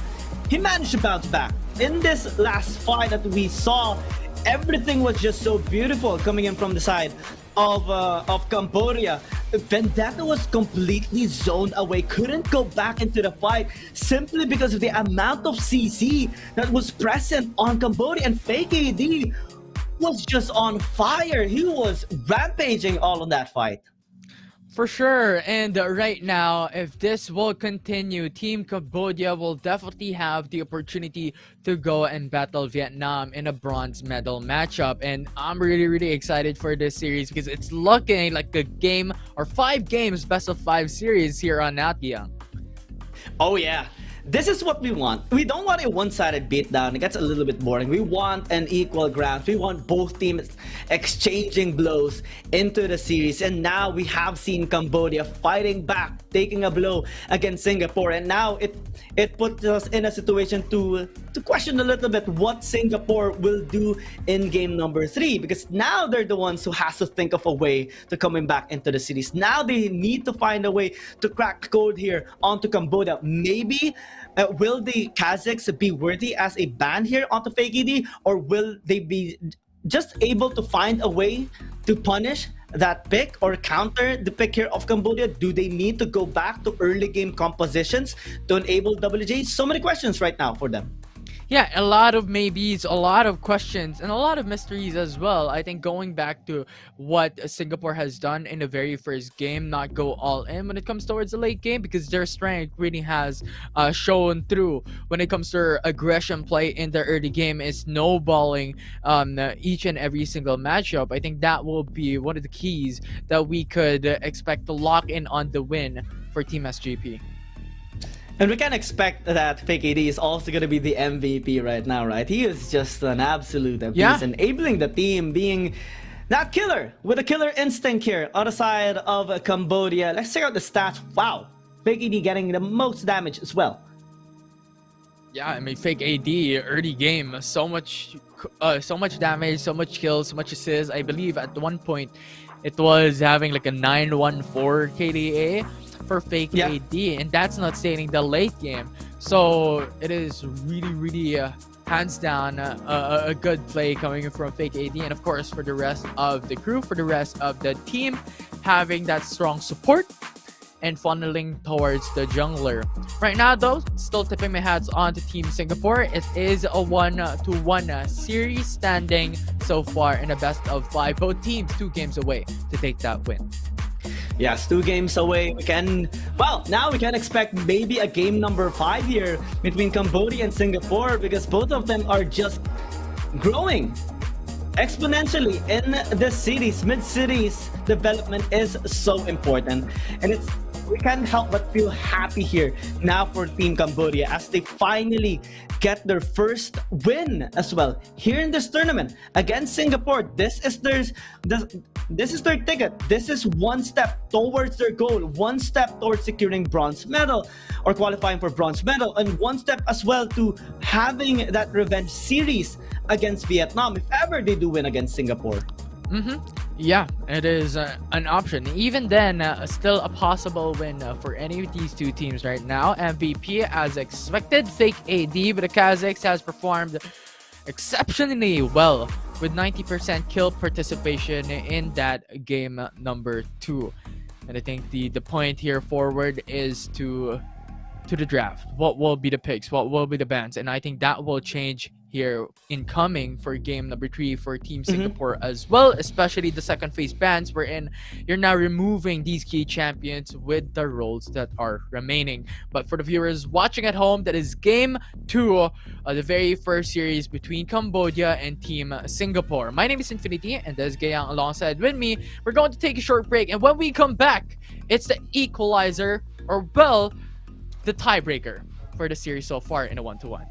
he managed to bounce back. In this last fight that we saw, everything was just so beautiful coming in from the side of Cambodia. Vendetta was completely zoned away, couldn't go back into the fight simply because of the amount of CC that was present on Cambodia, and Fake AD was just on fire. He was rampaging all of that fight. For sure, and right now, if this will continue, Team Cambodia will definitely have the opportunity to go and battle Vietnam in a bronze medal matchup. And I'm really excited for this series because it's looking like a game or 5 games best of 5 series here on Natia. Oh yeah. This is what we want. We don't want a one-sided beatdown. It gets a little bit boring. We want an equal ground. We want both teams exchanging blows into the series. And now we have seen Cambodia fighting back, taking a blow against Singapore. And now it puts us in a situation to question a little bit what Singapore will do in game number 3. Because now they're the ones who has to think of a way to coming back into the series. Now they need to find a way to crack the code here onto Cambodia. Maybe will the Kazakhs be worthy as a ban here onto Fake ED, or will they be just able to find a way to punish that pick or counter the pick here of Cambodia? Do they need to go back to early game compositions to enable WJ? So many questions right now for them. Yeah, a lot of maybes, a lot of questions, and a lot of mysteries as well. I think going back to what Singapore has done in the very first game, not go all in when it comes towards the late game, because their strength really has shown through when it comes to their aggression play in the early game, is snowballing each and every single matchup. I think that will be one of the keys that we could expect to lock in on the win for Team SGP. And we can expect that Fake AD is also going to be the MVP right now, right? He is just an absolute MVP. Yeah. He's enabling the team, being that killer with a killer instinct here on the side of Cambodia. Let's check out the stats. Wow, Fake AD getting the most damage as well. Yeah, I mean, Fake AD early game, so much damage, so much kills, so much assists. I believe at one point it was having like a 914 KDA for Fake AD, and that's not stating the late game. So it is really hands down a good play coming from Fake AD, and of course for the rest of the crew, for the rest of the team, having that strong support and funneling towards the jungler. Right now though, still tipping my hats on to Team Singapore. It is a 1-1 series standing so far in a best of 5. Both teams 2 games away to take that win. Yes, 2 games away. Now we can expect maybe a game number 5 here between Cambodia and Singapore, because both of them are just growing exponentially in the series. Mid-series development is so important, and we can't help but feel happy here now for Team Cambodia as they finally get their first win as well here in this tournament against Singapore. This is their ticket. This is one step towards their goal, one step towards securing bronze medal or qualifying for bronze medal, and one step as well to having that revenge series against Vietnam if ever they do win against Singapore. Yeah, it is an option. Even then, still a possible win for any of these 2 teams right now. MVP as expected, Fake AD, but the Kazakhs has performed exceptionally well with 90% kill participation in that game number 2. And I think the point here forward is to the draft. What will be the picks? What will be the bans? And I think that will change here incoming for game number 3 for Team Singapore as well, especially the second phase bans, wherein you're now removing these key champions with the roles that are remaining. But for the viewers watching at home, that is game 2 of the very first series between Cambodia and Team Singapore. My name is Infinity, and there's Gayang alongside with me. We're going to take a short break, and when we come back, it's the equalizer, or well, the tiebreaker for the series so far in a 1-1.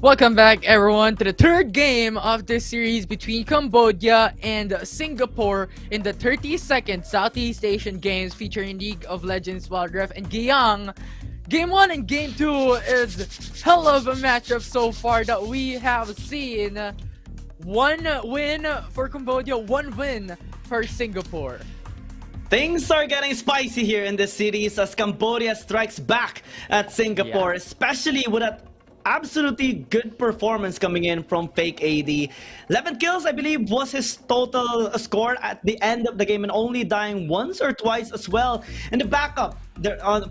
Welcome back, everyone, to the third game of this series between Cambodia and Singapore in the 32nd Southeast Asian Games featuring League of Legends Wild Rift and Guyang. Game 1 and Game 2 is hell of a matchup so far that we have seen. One win for Cambodia, one win for Singapore. Things are getting spicy here in this series as Cambodia strikes back at Singapore, especially with that absolutely good performance coming in from Fake AD. 11 kills, I believe, was his total score at the end of the game, and only dying once or twice as well. And the backup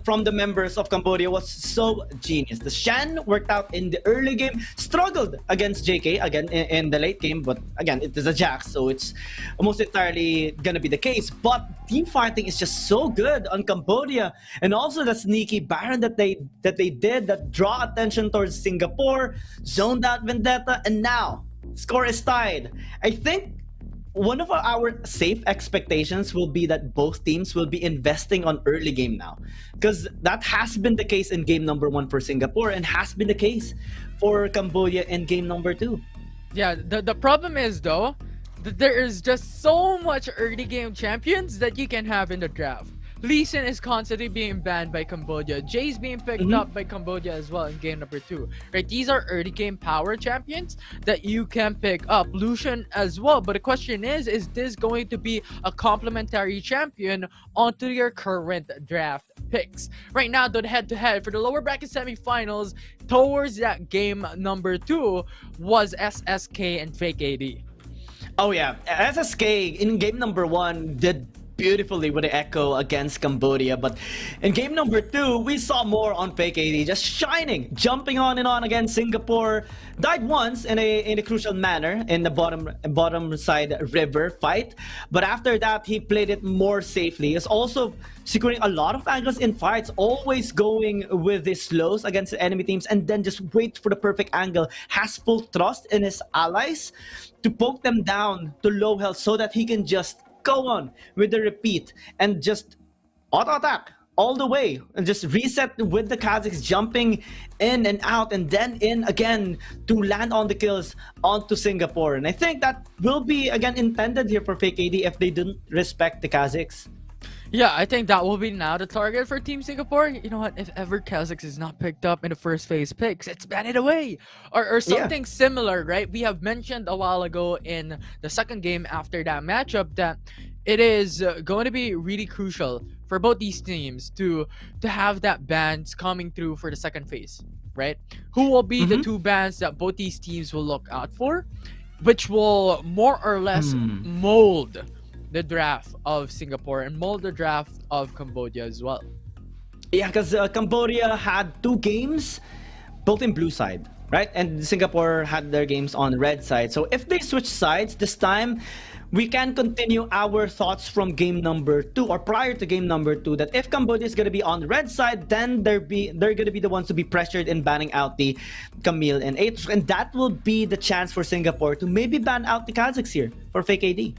from the members of Cambodia was so genius. The Shen worked out in the early game, struggled against JK again in the late game, but again, it is a Jax, so it's almost entirely gonna be the case. But team fighting is just so good on Cambodia, and also the sneaky Baron that they did that draw attention towards Singapore, zoned out Vendetta, and now score is tied. I think one of our safe expectations will be that both teams will be investing on early game now, because that has been the case in game number 1 for Singapore and has been the case for Cambodia in game number 2. Yeah, the problem is though that there is just so much early game champions that you can have in the draft. Lee Sin is constantly being banned by Cambodia. Jay's being picked up by Cambodia as well in game number 2. Right? These are early game power champions that you can pick up. Lucian as well. But the question is this going to be a complementary champion onto your current draft picks? Right now, the head-to-head for the lower bracket semifinals towards that game number 2 was SSK and Fake AD. Oh yeah, SSK in game number 1 did beautifully with the Echo against Cambodia, but in game number 2 we saw more on Fake AD, just shining, jumping on and on against Singapore. Died once in a crucial manner in the bottom side river fight, but after that he played it more safely. He's also securing a lot of angles in fights, always going with his slows against the enemy teams and then just wait for the perfect angle. Has full trust in his allies to poke them down to low health so that he can just go on with the repeat and just auto attack all the way and just reset with the Kazakhs jumping in and out and then in again to land on the kills onto Singapore. And I think that will be again intended here for Fake AD if they didn't respect the Kazakhs. Yeah, I think that will be now the target for Team Singapore. You know what? If ever Kazakhs is not picked up in the first phase picks, it's ban it away. Or something similar, right? We have mentioned a while ago in the second game after that matchup that it is going to be really crucial for both these teams to have that bans coming through for the second phase, right? Who will be the two bans that both these teams will look out for, which will more or less mold the draft of Singapore and mold the draft of Cambodia as well. Yeah, because Cambodia had 2 games both in blue side, right? And Singapore had their games on red side. So if they switch sides this time, we can continue our thoughts from game number 2 or prior to game number 2 that if Cambodia is going to be on the red side, then they're going to be the ones to be pressured in banning out the Camille and Aatrox, and that will be the chance for Singapore to maybe ban out the Kazakhs here for Fake AD.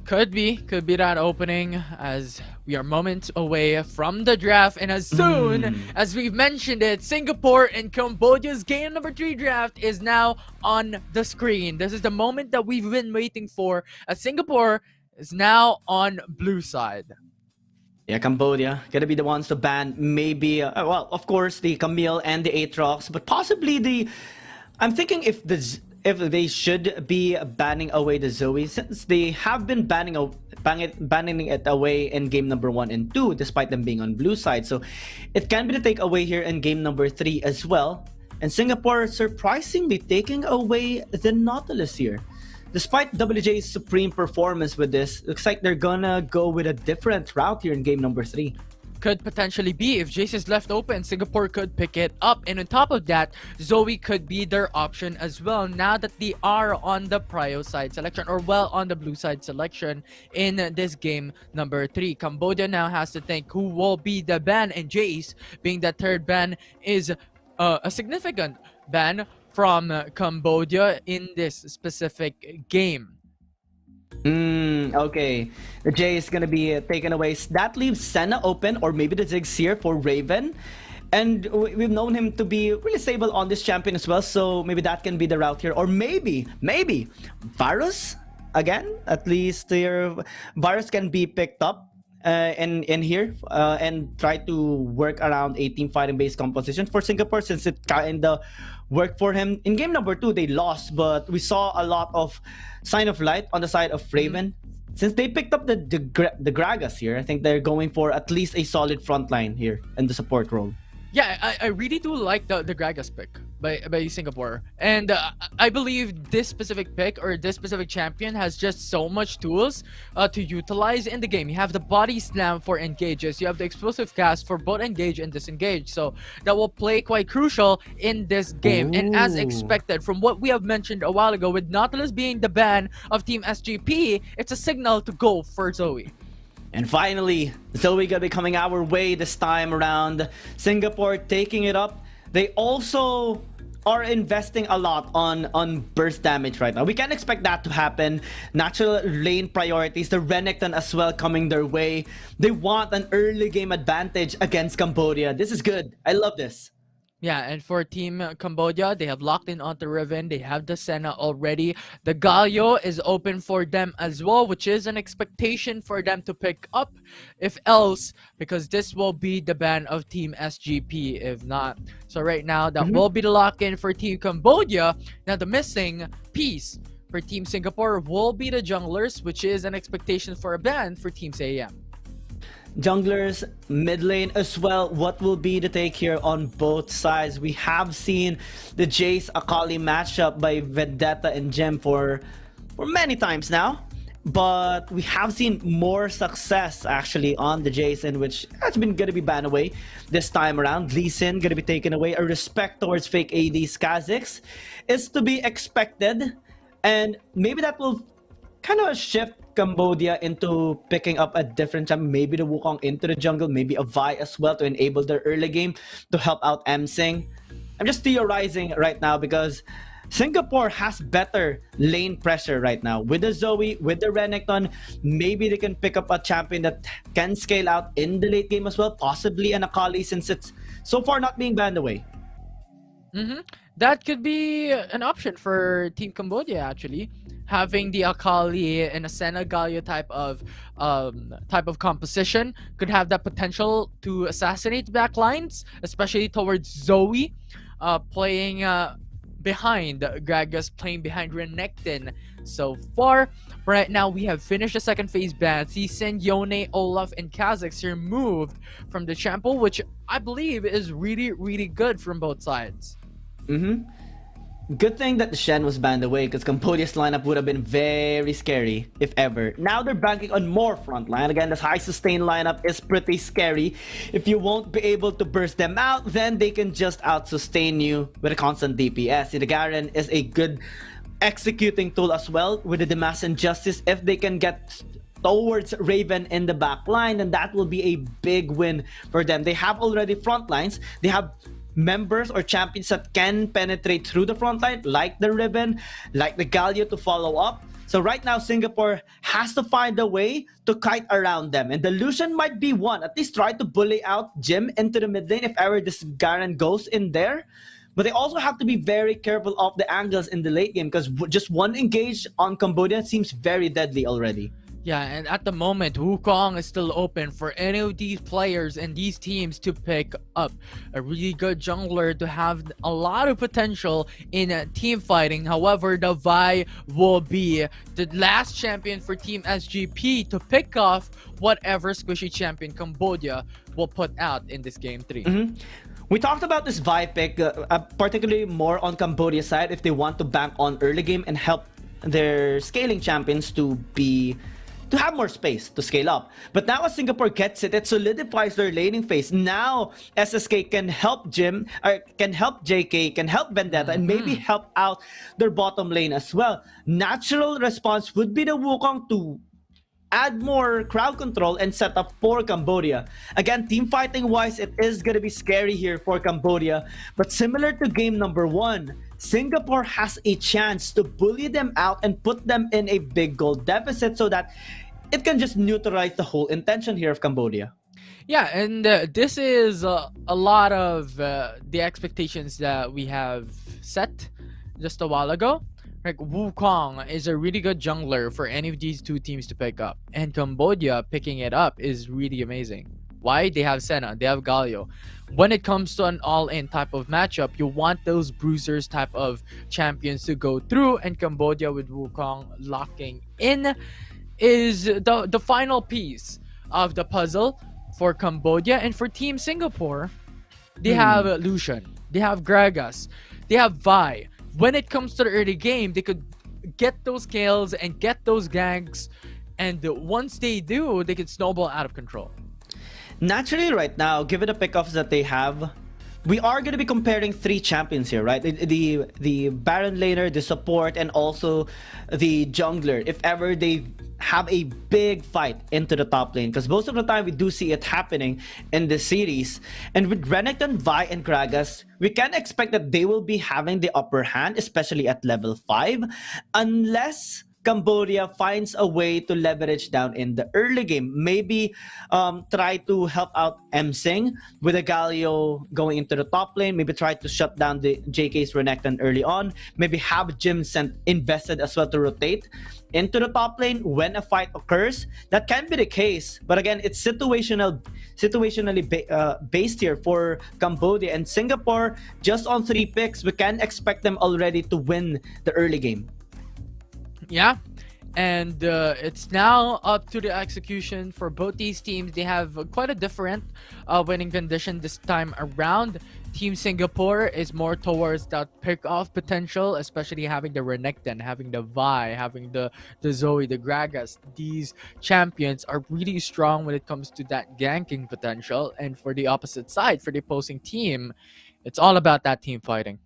Could be that opening, as we are moments away from the draft, and as soon as we've mentioned it, Singapore and Cambodia's game number 3 draft is now on the screen. This is the moment that we've been waiting for, as Singapore is now on blue side. Yeah, Cambodia gonna be the ones to ban maybe, well, of course, the Camille and the Aatrox, but possibly the... I'm thinking if they should be banning away the Zoe, since they have been banning it away in game number 1 and 2, despite them being on blue side. So it can be the takeaway here in game number 3 as well. And Singapore surprisingly taking away the Nautilus here. Despite WJ's supreme performance with this, looks like they're gonna go with a different route here in game number 3. Could potentially be. If Jace is left open, Singapore could pick it up, and on top of that, Zoe could be their option as well now that they are on the prio side selection, or well on the blue side selection in this game number 3. Cambodia now has to think who will be the ban, and Jace being the third ban is a significant ban from Cambodia in this specific game. Okay. The J is gonna be taken away. That leaves Senna open, or maybe the Ziggs here for Raven. And we've known him to be really stable on this champion as well, so maybe that can be the route here. Or maybe Varus again. At least Varus can be picked up in here and try to work around a team fighting based composition for Singapore, since it kind of worked for him. In game number 2, they lost, but we saw a lot of sign of light on the side of Raven. Since they picked up the Gragas here, I think they're going for at least a solid front line here in the support role. Yeah, I really do like the Gragas pick by Singapore. And I believe this specific pick or this specific champion has just so much tools to utilize in the game. You have the body slam for engages. You have the explosive cast for both engage and disengage. So that will play quite crucial in this game. Ooh. And as expected, from what we have mentioned a while ago, with Nautilus being the ban of Team SGP, it's a signal to go for Zoe. And finally, Zoe gonna be coming our way this time around. Singapore taking it up. They also are investing a lot on burst damage right now. We can't expect that to happen. Natural lane priorities, the Renekton as well coming their way. They want an early game advantage against Cambodia. This is good. I love this. Yeah, and for Team Cambodia, they have locked in onto Riven. They have the Senna already. The Galio is open for them as well, which is an expectation for them to pick up, if else, because this will be the ban of Team SGP, if not. So right now, that will be the lock-in for Team Cambodia. Now, the missing piece for Team Singapore will be the junglers, which is an expectation for a ban for Team SAM. Junglers, mid lane as well. What will be the take here on both sides? We have seen the Jace Akali matchup by Vendetta and Gem for many times now, but we have seen more success actually on the Jace, in which has been gonna be banned away this time around. Lee Sin gonna be taken away. A respect towards fake ADs Kha'Zix is to be expected, and maybe that will kind of shift Cambodia into picking up a different champion, maybe the Wukong into the jungle, maybe a Vi as well to enable their early game to help out Msing. I'm just theorizing right now because Singapore has better lane pressure right now. With the Zoe, with the Renekton, maybe they can pick up a champion that can scale out in the late game as well, possibly an Akali, since it's so far not being banned away. That could be an option for Team Cambodia, actually. Having the Akali in a Senna Galio type of composition could have that potential to assassinate backlines, especially towards Zoe, playing behind Gragas, playing behind Renekton so far. Right now, we have finished the second phase ban. Sin, Yone, Olaf, and Kha'Zix removed from the trample, which I believe is really, really good from both sides. Good thing that the Shen was banned away, because Cambodia's lineup would have been very scary, if ever. Now they're banking on more frontline. Again, this high sustain lineup is pretty scary. If you won't be able to burst them out, then they can just out-sustain you with a constant DPS. The Garen is a good executing tool as well with the Demas and Justice. If they can get towards Raven in the back line, then that will be a big win for them. They have already front lines. They have members or champions that can penetrate through the front line, like the Ribbon, like the Galio, to follow up. So right now, Singapore has to find a way to kite around them. And the Lucian might be one. At least try to bully out Jim into the mid lane if ever this Garen goes in there. But they also have to be very careful of the angles in the late game, because just one engage on Cambodia seems very deadly already. Yeah, and at the moment, Wukong is still open for any of these players and these teams to pick up. A really good jungler to have a lot of potential in team fighting. However, the Vi will be the last champion for Team SGP to pick off whatever squishy champion Cambodia will put out in this game 3. We talked about this Vi pick, particularly more on Cambodia's side, if they want to bank on early game and help their scaling champions to have more space to scale up. But now as Singapore gets it, it solidifies their laning phase. Now SSK can help Jim, or can help JK, can help Vendetta, and maybe help out their bottom lane as well. Natural response would be the Wukong to add more crowd control and set up for Cambodia. Again, team fighting wise, it is going to be scary here for Cambodia. But similar to game number 1, Singapore has a chance to bully them out and put them in a big goal deficit so that it can just neutralize the whole intention here of Cambodia. Yeah, and this is a lot of the expectations that we have set just a while ago. Like Wukong is a really good jungler for any of these two teams to pick up, and Cambodia picking it up is really amazing. Why? They have Senna, they have Galio. When it comes to an all-in type of matchup, you want those bruisers type of champions to go through, and Cambodia with Wukong locking in is the final piece of the puzzle for Cambodia. And for Team Singapore, they have Lucian, they have Gragas, they have Vi. When it comes to the early game, they could get those kills and get those ganks, and once they do, they could snowball out of control. Naturally, right now, given the pickoffs that they have, we are going to be comparing three champions here, right? The Baron laner, the support, and also the jungler. If ever they have a big fight into the top lane, because most of the time we do see it happening in this series. And with Renekton, Vi, and Gragas, we can expect that they will be having the upper hand, especially at level 5, unless Cambodia finds a way to leverage down in the early game. Maybe try to help out Msing with a Galio going into the top lane. Maybe try to shut down the JK's Renekton early on. Maybe have Jim invested as well to rotate into the top lane when a fight occurs. That can be the case, but again, it's situationally based here for Cambodia. And Singapore, just on 3 picks, we can expect them already to win the early game. Yeah, and it's now up to the execution for both these teams. They have quite a different winning condition this time around. Team Singapore is more towards that pick-off potential, especially having the Renekton, having the Vi, having the Zoe, the Gragas. These champions are really strong when it comes to that ganking potential. And for the opposite side, for the opposing team, it's all about that team fighting.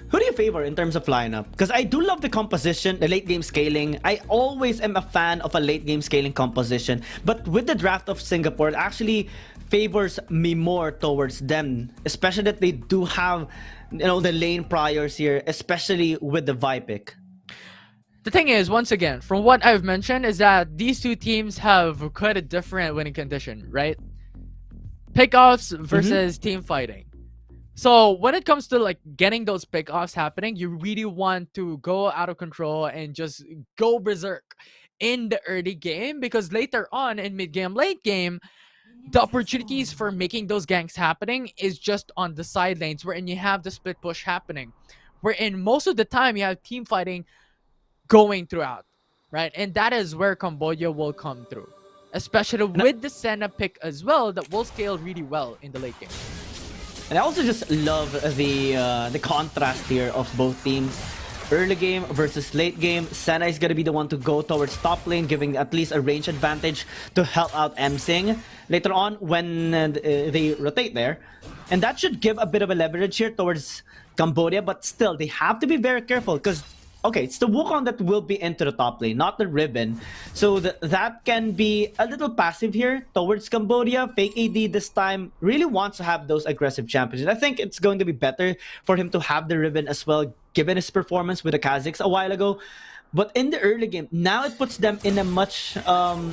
Who do you favor in terms of lineup? Because I do love the composition, the late game scaling. I always am a fan of a late game scaling composition. But with the draft of Singapore, it actually favors me more towards them. Especially that they do have, the lane priors here, especially with the Vi pick. The thing is, once again, from what I've mentioned, is that these two teams have quite a different winning condition, right? Pickoffs versus team fighting. So when it comes to like getting those pickoffs happening, you really want to go out of control and just go berserk in the early game, because later on in mid game, late game, the opportunities for making those ganks happening is just on the side lanes, wherein you have the split push happening, wherein most of the time you have team fighting going throughout, right? And that is where Cambodia will come through, especially with the Senna pick as well, that will scale really well in the late game. And I also just love the contrast here of both teams. Early game versus late game. Senna is going to be the one to go towards top lane, giving at least a range advantage to help out Msing later on when they rotate there. And that should give a bit of a leverage here towards Cambodia, but still, they have to be very careful because okay, it's the Wukong that will be into the top lane, not the Ribbon. So that can be a little passive here towards Cambodia. Fake AD this time really wants to have those aggressive champions. And I think it's going to be better for him to have the Ribbon as well, given his performance with the Kazakhs a while ago. But in the early game, now it puts them in a much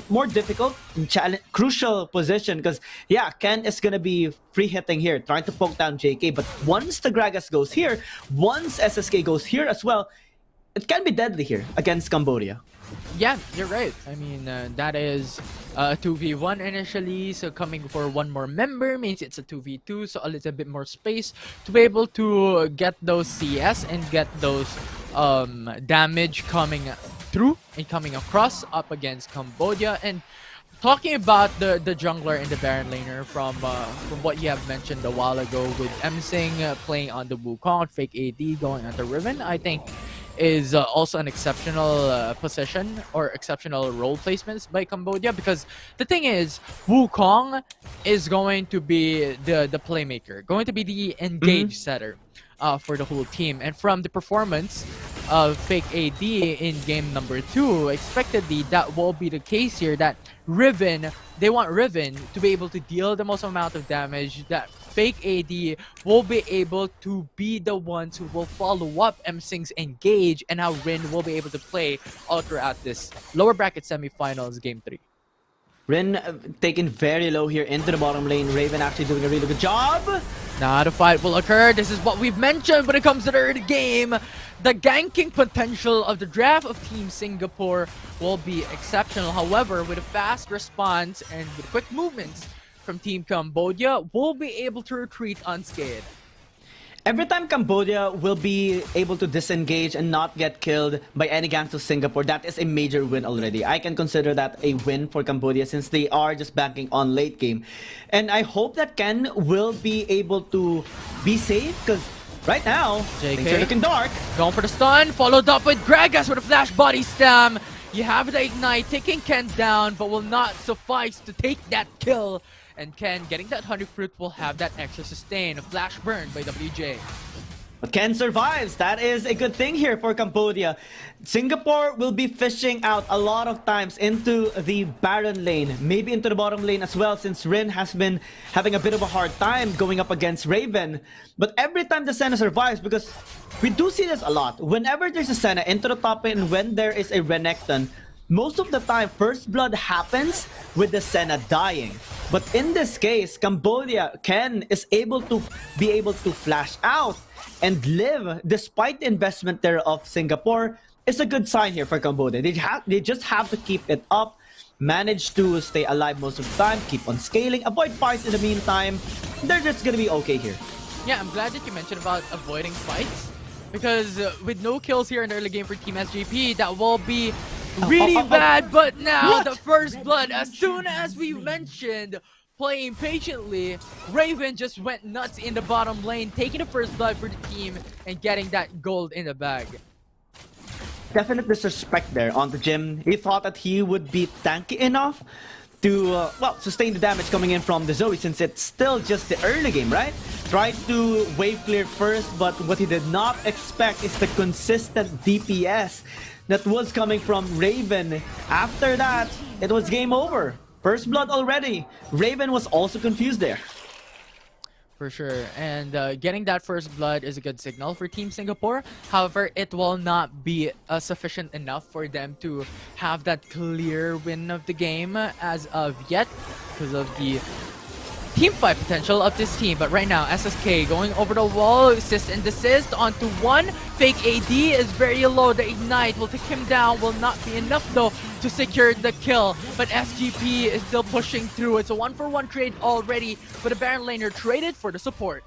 more difficult and crucial position because, yeah, Ken is going to be free hitting here, trying to poke down JK. But once the Gragas goes here, once SSK goes here as well, it can be deadly here against Cambodia. Yeah, you're right. I mean, that is a 2v1 initially, so coming for one more member means it's a 2v2, so a little bit more space to be able to get those CS and get those damage coming through and coming across up against Cambodia. And talking about the jungler and the Baron laner from what you have mentioned a while ago with Msing playing on the Wukong, fake AD going on the Riven, I think is also an exceptional position or exceptional role placements by Cambodia, because the thing is, Wukong is going to be the playmaker, going to be the engage setter for the whole team. And from the performance of fake AD in game number 2, expectedly that will be the case here, that Riven, they want Riven to be able to deal the most amount of damage, that fake AD will be able to be the ones who will follow up Msing's engage, and how Rin will be able to play all throughout this lower bracket semifinals game 3. Rin taken very low here into the bottom lane. Raven actually doing a really good job. Now the fight will occur. This is what we've mentioned when it comes to the early game. The ganking potential of the draft of Team Singapore will be exceptional. However, with a fast response and with quick movements from Team Cambodia, we'll be able to retreat unscathed. Every time Cambodia will be able to disengage and not get killed by any gangs of Singapore, that is a major win already. I can consider that a win for Cambodia since they are just banking on late game. And I hope that Ken will be able to be safe because right now, things are looking dark. Going for the stun, followed up with Gragas with a flash body slam. You have the ignite, taking Ken down, but will not suffice to take that kill. And Ken getting that Honey Fruit will have that extra sustain. A flash burn by WJ. But Ken survives. That is a good thing here for Cambodia. Singapore will be fishing out a lot of times into the Baron lane, maybe into the bottom lane as well, since Rin has been having a bit of a hard time going up against Raven. But every time the Senna survives, because we do see this a lot, whenever there's a Senna into the top lane and when there is a Renekton, most of the time, First Blood happens with the Senna dying. But in this case, Cambodia, Ken is able to flash out and live despite the investment there of Singapore. It's a good sign here for Cambodia. They just have to keep it up, manage to stay alive most of the time, keep on scaling, avoid fights in the meantime. They're just gonna be okay here. Yeah, I'm glad that you mentioned about avoiding fights. Because with no kills here in the early game for Team SGP, that will be really bad. But now the First Blood, as soon as we mentioned playing patiently, Raven just went nuts in the bottom lane, taking the First Blood for the team and getting that gold in the bag. Definite disrespect there on the Jim. He thought that he would be tanky enough to, well, sustain the damage coming in from the Zoe since it's still just the early game, right? Tried to wave clear first, but what he did not expect is the consistent DPS that was coming from Raven. After that, it was game over. First blood already. Raven was also confused there. For sure, and getting that First Blood is a good signal for Team Singapore. However, it will not be sufficient enough for them to have that clear win of the game as of yet because of the team fight potential of this team. But right now, SSK going over the wall, assist and desist onto one. Fake AD is very low. The ignite will take him down. Will not be enough though to secure the kill. But SGP is still pushing through. It's a 1-for-1 trade already, but a Baron laner traded for the support.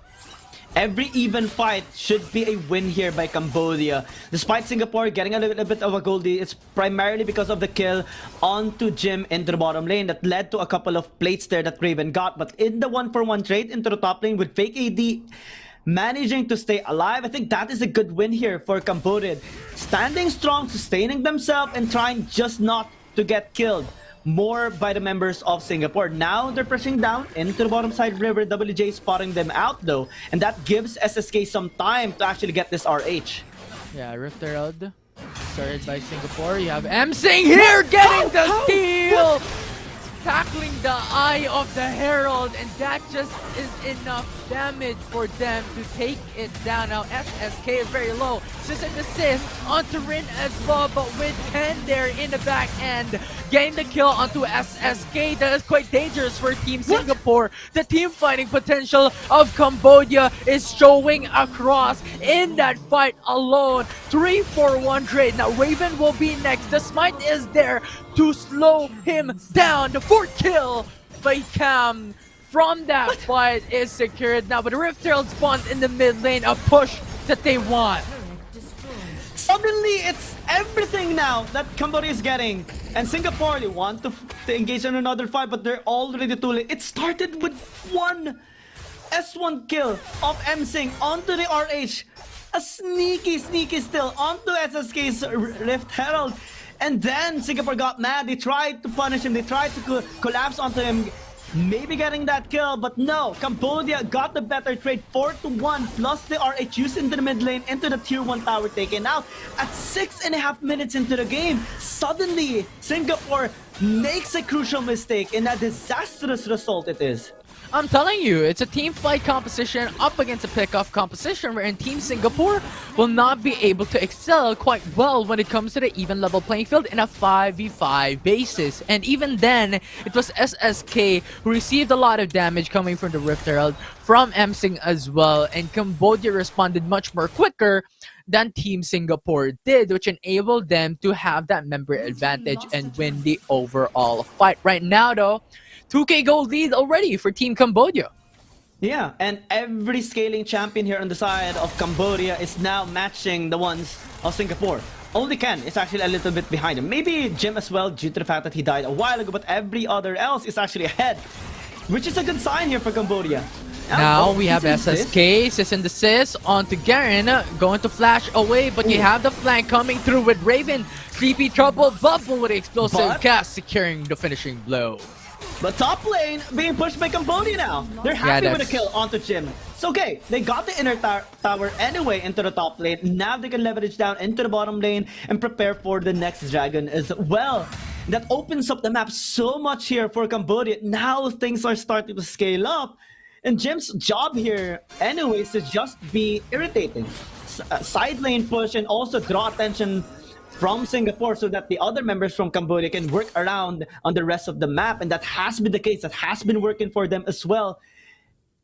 Every even fight should be a win here by Cambodia. Despite Singapore getting a little bit of a goldie, it's primarily because of the kill onto Jim into the bottom lane that led to a couple of plates there that Raven got. But in the 1-for-1 trade into the top lane with Fake AD managing to stay alive, I think that is a good win here for Cambodia. Standing strong, sustaining themselves, and trying just not to get killed more by the members of Singapore. Now they're pushing down into the bottom side river. WJ spotting them out though, and that gives SSK some time to actually get this RH. Yeah, Rift Herald started by Singapore. You have MSing here getting the steal! Tackling the eye of the Herald, and that just is enough damage for them to take it down. Now SSK is very low. Just an assist onto Rin as well, but with Ken there in the back end, getting the kill onto SSK. That is quite dangerous for Team Singapore. The team fighting potential of Cambodia is showing across in that fight alone. 3-for-1 trade. Now Raven will be next. The smite is there to slow him down. The 4th kill by Cam from that fight is secured now, but the Rift Herald spawns in the mid lane, a push that they want. Suddenly, it's everything now that Cambodia is getting. And Singapore, they want to engage in another fight, but they're already too late. It started with one S1 kill of MSing onto the RH. A sneaky still onto SSK's Rift Herald. And then Singapore got mad. They tried to punish him. They tried to collapse onto him, maybe getting that kill, but no. Cambodia got the better trade, 4-1, plus the RH used into the mid lane, into the tier 1 tower taken out. At 6.5 minutes into the game, suddenly Singapore makes a crucial mistake, and a disastrous result it is. I'm telling you, it's a team fight composition up against a pick-off composition wherein Team Singapore will not be able to excel quite well when it comes to the even level playing field in a 5v5 basis. And even then, it was SSK who received a lot of damage coming from the Rift Herald from MSing as well, and Cambodia responded much more quicker than Team Singapore did, which enabled them to have that member advantage and win the overall fight. Right now though, 2k gold lead already for Team Cambodia. Yeah, and every scaling champion here on the side of Cambodia is now matching the ones of Singapore. Only Ken is actually a little bit behind him. Maybe Jim as well, due to the fact that he died a while ago, but every other else is actually ahead, which is a good sign here for Cambodia. Now we have SSK, Sis and Desist onto Garen, going to flash away, but you have the flank coming through with Raven. Sleepy Trouble Bubble with the explosive cast, securing the finishing blow. But top lane being pushed by Cambodia now. They're happy with a kill onto Jim. It's okay. They got the inner tower anyway into the top lane. Now they can leverage down into the bottom lane and prepare for the next dragon as well. That opens up the map so much here for Cambodia. Now things are starting to scale up. And Jim's job here anyways is just be irritating. Side lane push and also draw attention from Singapore so that the other members from Cambodia can work around on the rest of the map, and that has been the case. That has been working for them as well.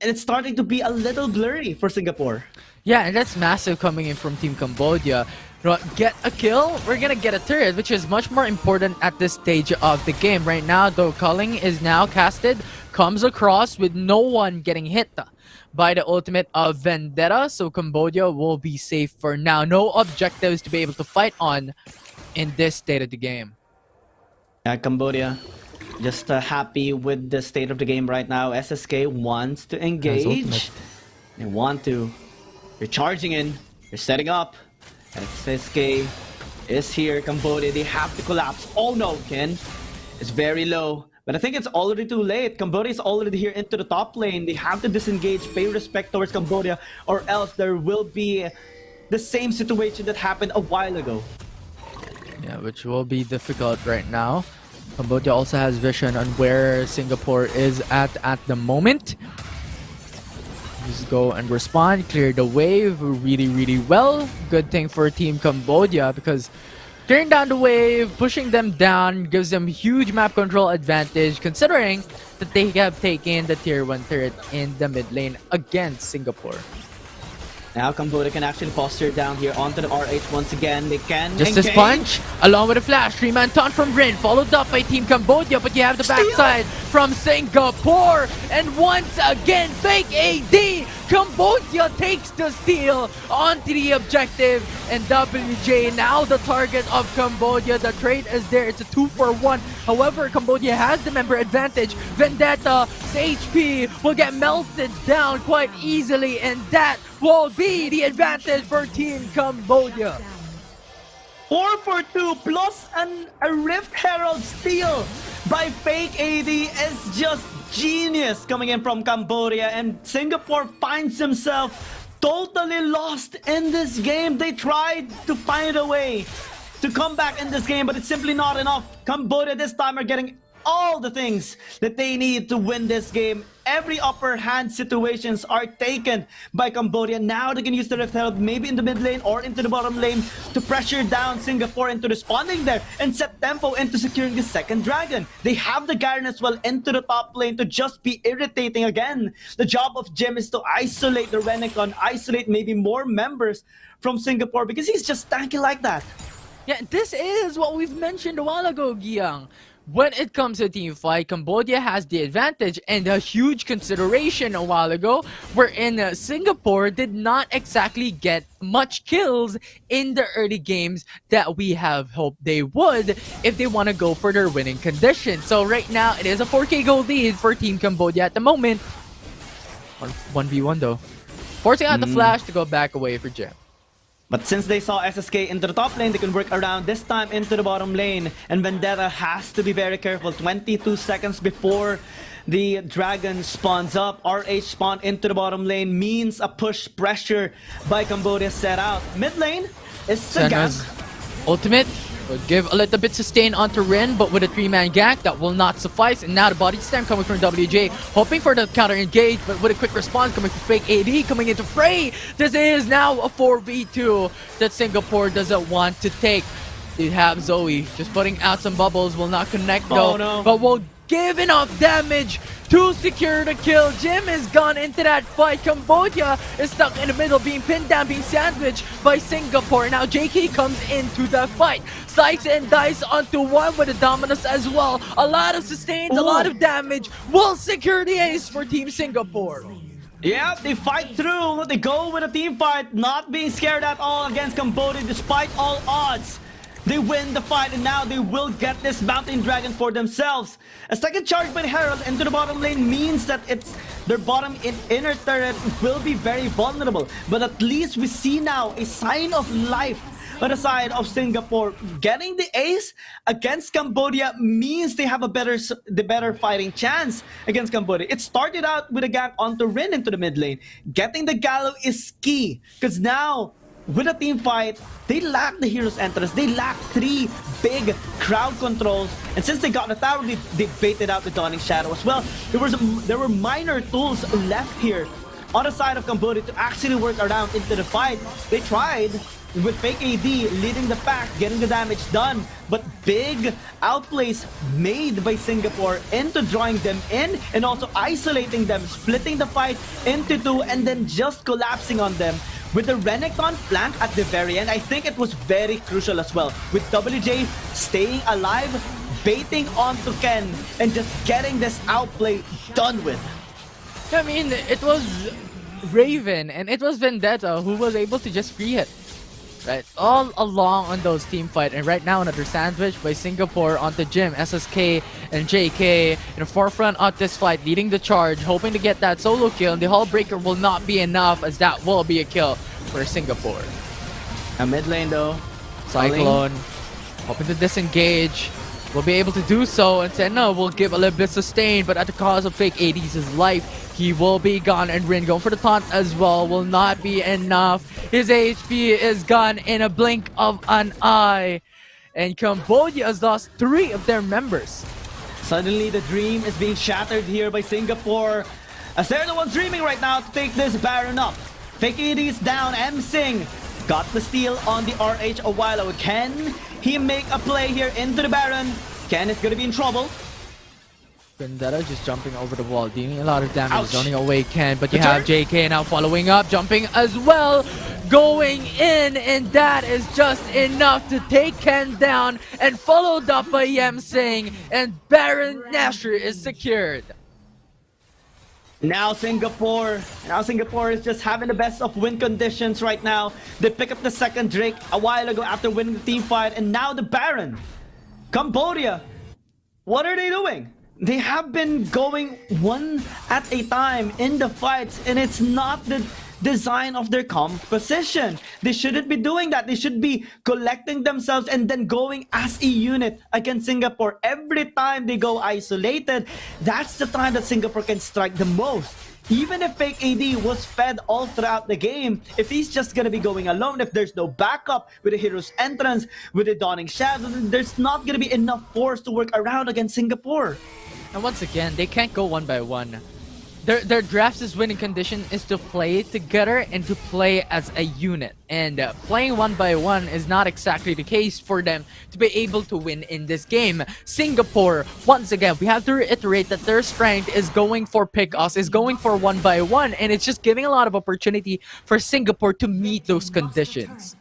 And it's starting to be a little blurry for Singapore. Yeah, and that's massive coming in from Team Cambodia. You know, get a kill, we're gonna get a turret, which is much more important at this stage of the game. Right now, though, culling is now casted, comes across with no one getting hit by the ultimate of Vendetta, so Cambodia will be safe for now. No objectives to be able to fight on in this state of the game. Cambodia just happy with the state of the game right now. SSK wants to engage. They want to. They're charging in. They're setting up. SSK is here. Cambodia, they have to collapse. Oh no, Ken. It's very low. But I think it's already too late. Cambodia is already here into the top lane. They have to disengage, pay respect towards Cambodia, or else there will be the same situation that happened a while ago. Yeah, which will be difficult right now. Cambodia also has vision on where Singapore is at the moment. Just go and respond, clear the wave really well. Good thing for Team Cambodia because clearing down the wave, pushing them down, gives them huge map control advantage considering that they have taken the tier 1 turret in the mid lane against Singapore. Now Cambodia can actually posture down here onto the RH once again. They can just engage. this punch, along with a flash, 3-man taunt from Rin, followed up by Team Cambodia, but you have the backside from Singapore, and once again, fake AD! Cambodia takes the steal onto the objective, and WJ now the target of Cambodia. The trade is there, it's a 2-for-1. However, Cambodia has the member advantage. Vendetta's HP will get melted down quite easily, and that will be the advantage for Team Cambodia. 4-for-2 plus a Rift Herald steal by fake AD is just genius coming in from Cambodia, and Singapore finds himself totally lost in this game. They tried to find a way to come back in this game, but it's simply not enough. Cambodia this time are getting all the things that they need to win this game. Every upper hand situations are taken by Cambodia. Now they can use the Rift Herald maybe in the mid lane or into the bottom lane to pressure down Singapore into responding there and set tempo into securing the second dragon. They have the Garen as well into the top lane to just be irritating again. The job of Jim is to isolate the Renekton, isolate maybe more members from Singapore because he's just tanky like that. Yeah, this is what we've mentioned a while ago, Giang. When it comes to team fight, Cambodia has the advantage, and a huge consideration a while ago wherein Singapore did not exactly get much kills in the early games that we have hoped they would if they want to go for their winning condition. So right now, it is a 4k gold lead for Team Cambodia at the moment. 1v1 though. Forcing out the flash to go back away for Jim. But since they saw SSK into the top lane, they can work around this time into the bottom lane. And Vendetta has to be very careful. 22 seconds before the dragon spawns up. RH spawn into the bottom lane means a push pressure by Cambodia set out. Mid lane is Sagat. Ultimate Would give a little bit sustain onto Rin, but with a 3-man gank, that will not suffice. And now the body slam coming from WJ, hoping for the counter engage, but with a quick response coming from Fake AD, coming into Frey. This is now a 4v2 that Singapore doesn't want to take. You have Zoe just putting out some bubbles, will not connect though, but will give enough damage to secure the kill. Jim is gone into that fight. Cambodia is stuck in the middle, being pinned down, being sandwiched by Singapore. Now JK comes into the fight, slice and dice onto one with a dominus as well. A lot of sustains, a lot of damage, will secure the ace for Team Singapore. Yeah, they fight through. They go with a team fight, not being scared at all against Cambodia despite all odds. They win the fight, and now they will get this Mountain Dragon for themselves. A second charge by the Herald into the bottom lane means that it's their bottom inner turret will be very vulnerable. But at least we see now a sign of life on the side of Singapore. Getting the ace against Cambodia means they have a better fighting chance against Cambodia. It started out with a gank onto Rin into the mid lane. Getting the Gallo is key, because now with a team fight, they lack the hero's entrance. They lack 3 big crowd controls. And since they got the tower, they baited out the Dawning Shadow as well. There were minor tools left here on the side of Cambodia to actually work around into the fight. They tried with Fake AD leading the pack, getting the damage done. But big outplays made by Singapore into drawing them in and also isolating them, splitting the fight into 2 and then just collapsing on them. With the Renekton flank at the very end, I think it was very crucial as well. With WJ staying alive, baiting onto Ken, and just getting this outplay done with. I mean, it was Raven and it was Vendetta who was able to just free it. Right, all along on those team fight, and right now another sandwich by Singapore onto Jim, SSK and JK in the forefront of this fight, leading the charge, hoping to get that solo kill, and the Hull Breaker will not be enough as that will be a kill for Singapore. A mid lane though, Cyclone hoping to disengage, will be able to do so, and Senna will give a little bit sustain, but at the cost of Fake AD's life. He will be gone, and Rin going for the taunt as well will not be enough. His HP is gone in a blink of an eye. And Cambodia has lost 3 of their members. Suddenly the dream is being shattered here by Singapore, as they're the ones dreaming right now to take this Baron up. Fake AD is down, M-Sing got the steal on the RH a while ago. Can he make a play here into the Baron? Ken is gonna be in trouble. Vendetta just jumping over the wall, dealing a lot of damage, Ouch. zoning away Ken, but you have JK now following up, jumping as well, going in, and that is just enough to take Ken down, and followed up by Yem Sing, and Baron Nashor is secured. Now Singapore is just having the best of win conditions right now. They pick up the second Drake a while ago after winning the team fight, and now the Baron. Cambodia, what are they doing? They have been going one at a time in the fights, and it's not the design of their composition. They shouldn't be doing that. They should be collecting themselves and then going as a unit against Singapore. Every time they go isolated, that's the time that Singapore can strike the most. Even if Fake AD was fed all throughout the game, if he's just gonna be going alone, if there's no backup with a hero's entrance, with a Dawning Shadow, there's not gonna be enough force to work around against Singapore. And once again, they can't go one by one. Their draft's winning condition is to play together and to play as a unit. And playing one by one is not exactly the case for them to be able to win in this game. Singapore, once again, we have to reiterate that their strength is going for pick-offs, is going for one by one, and it's just giving a lot of opportunity for Singapore to meet those conditions.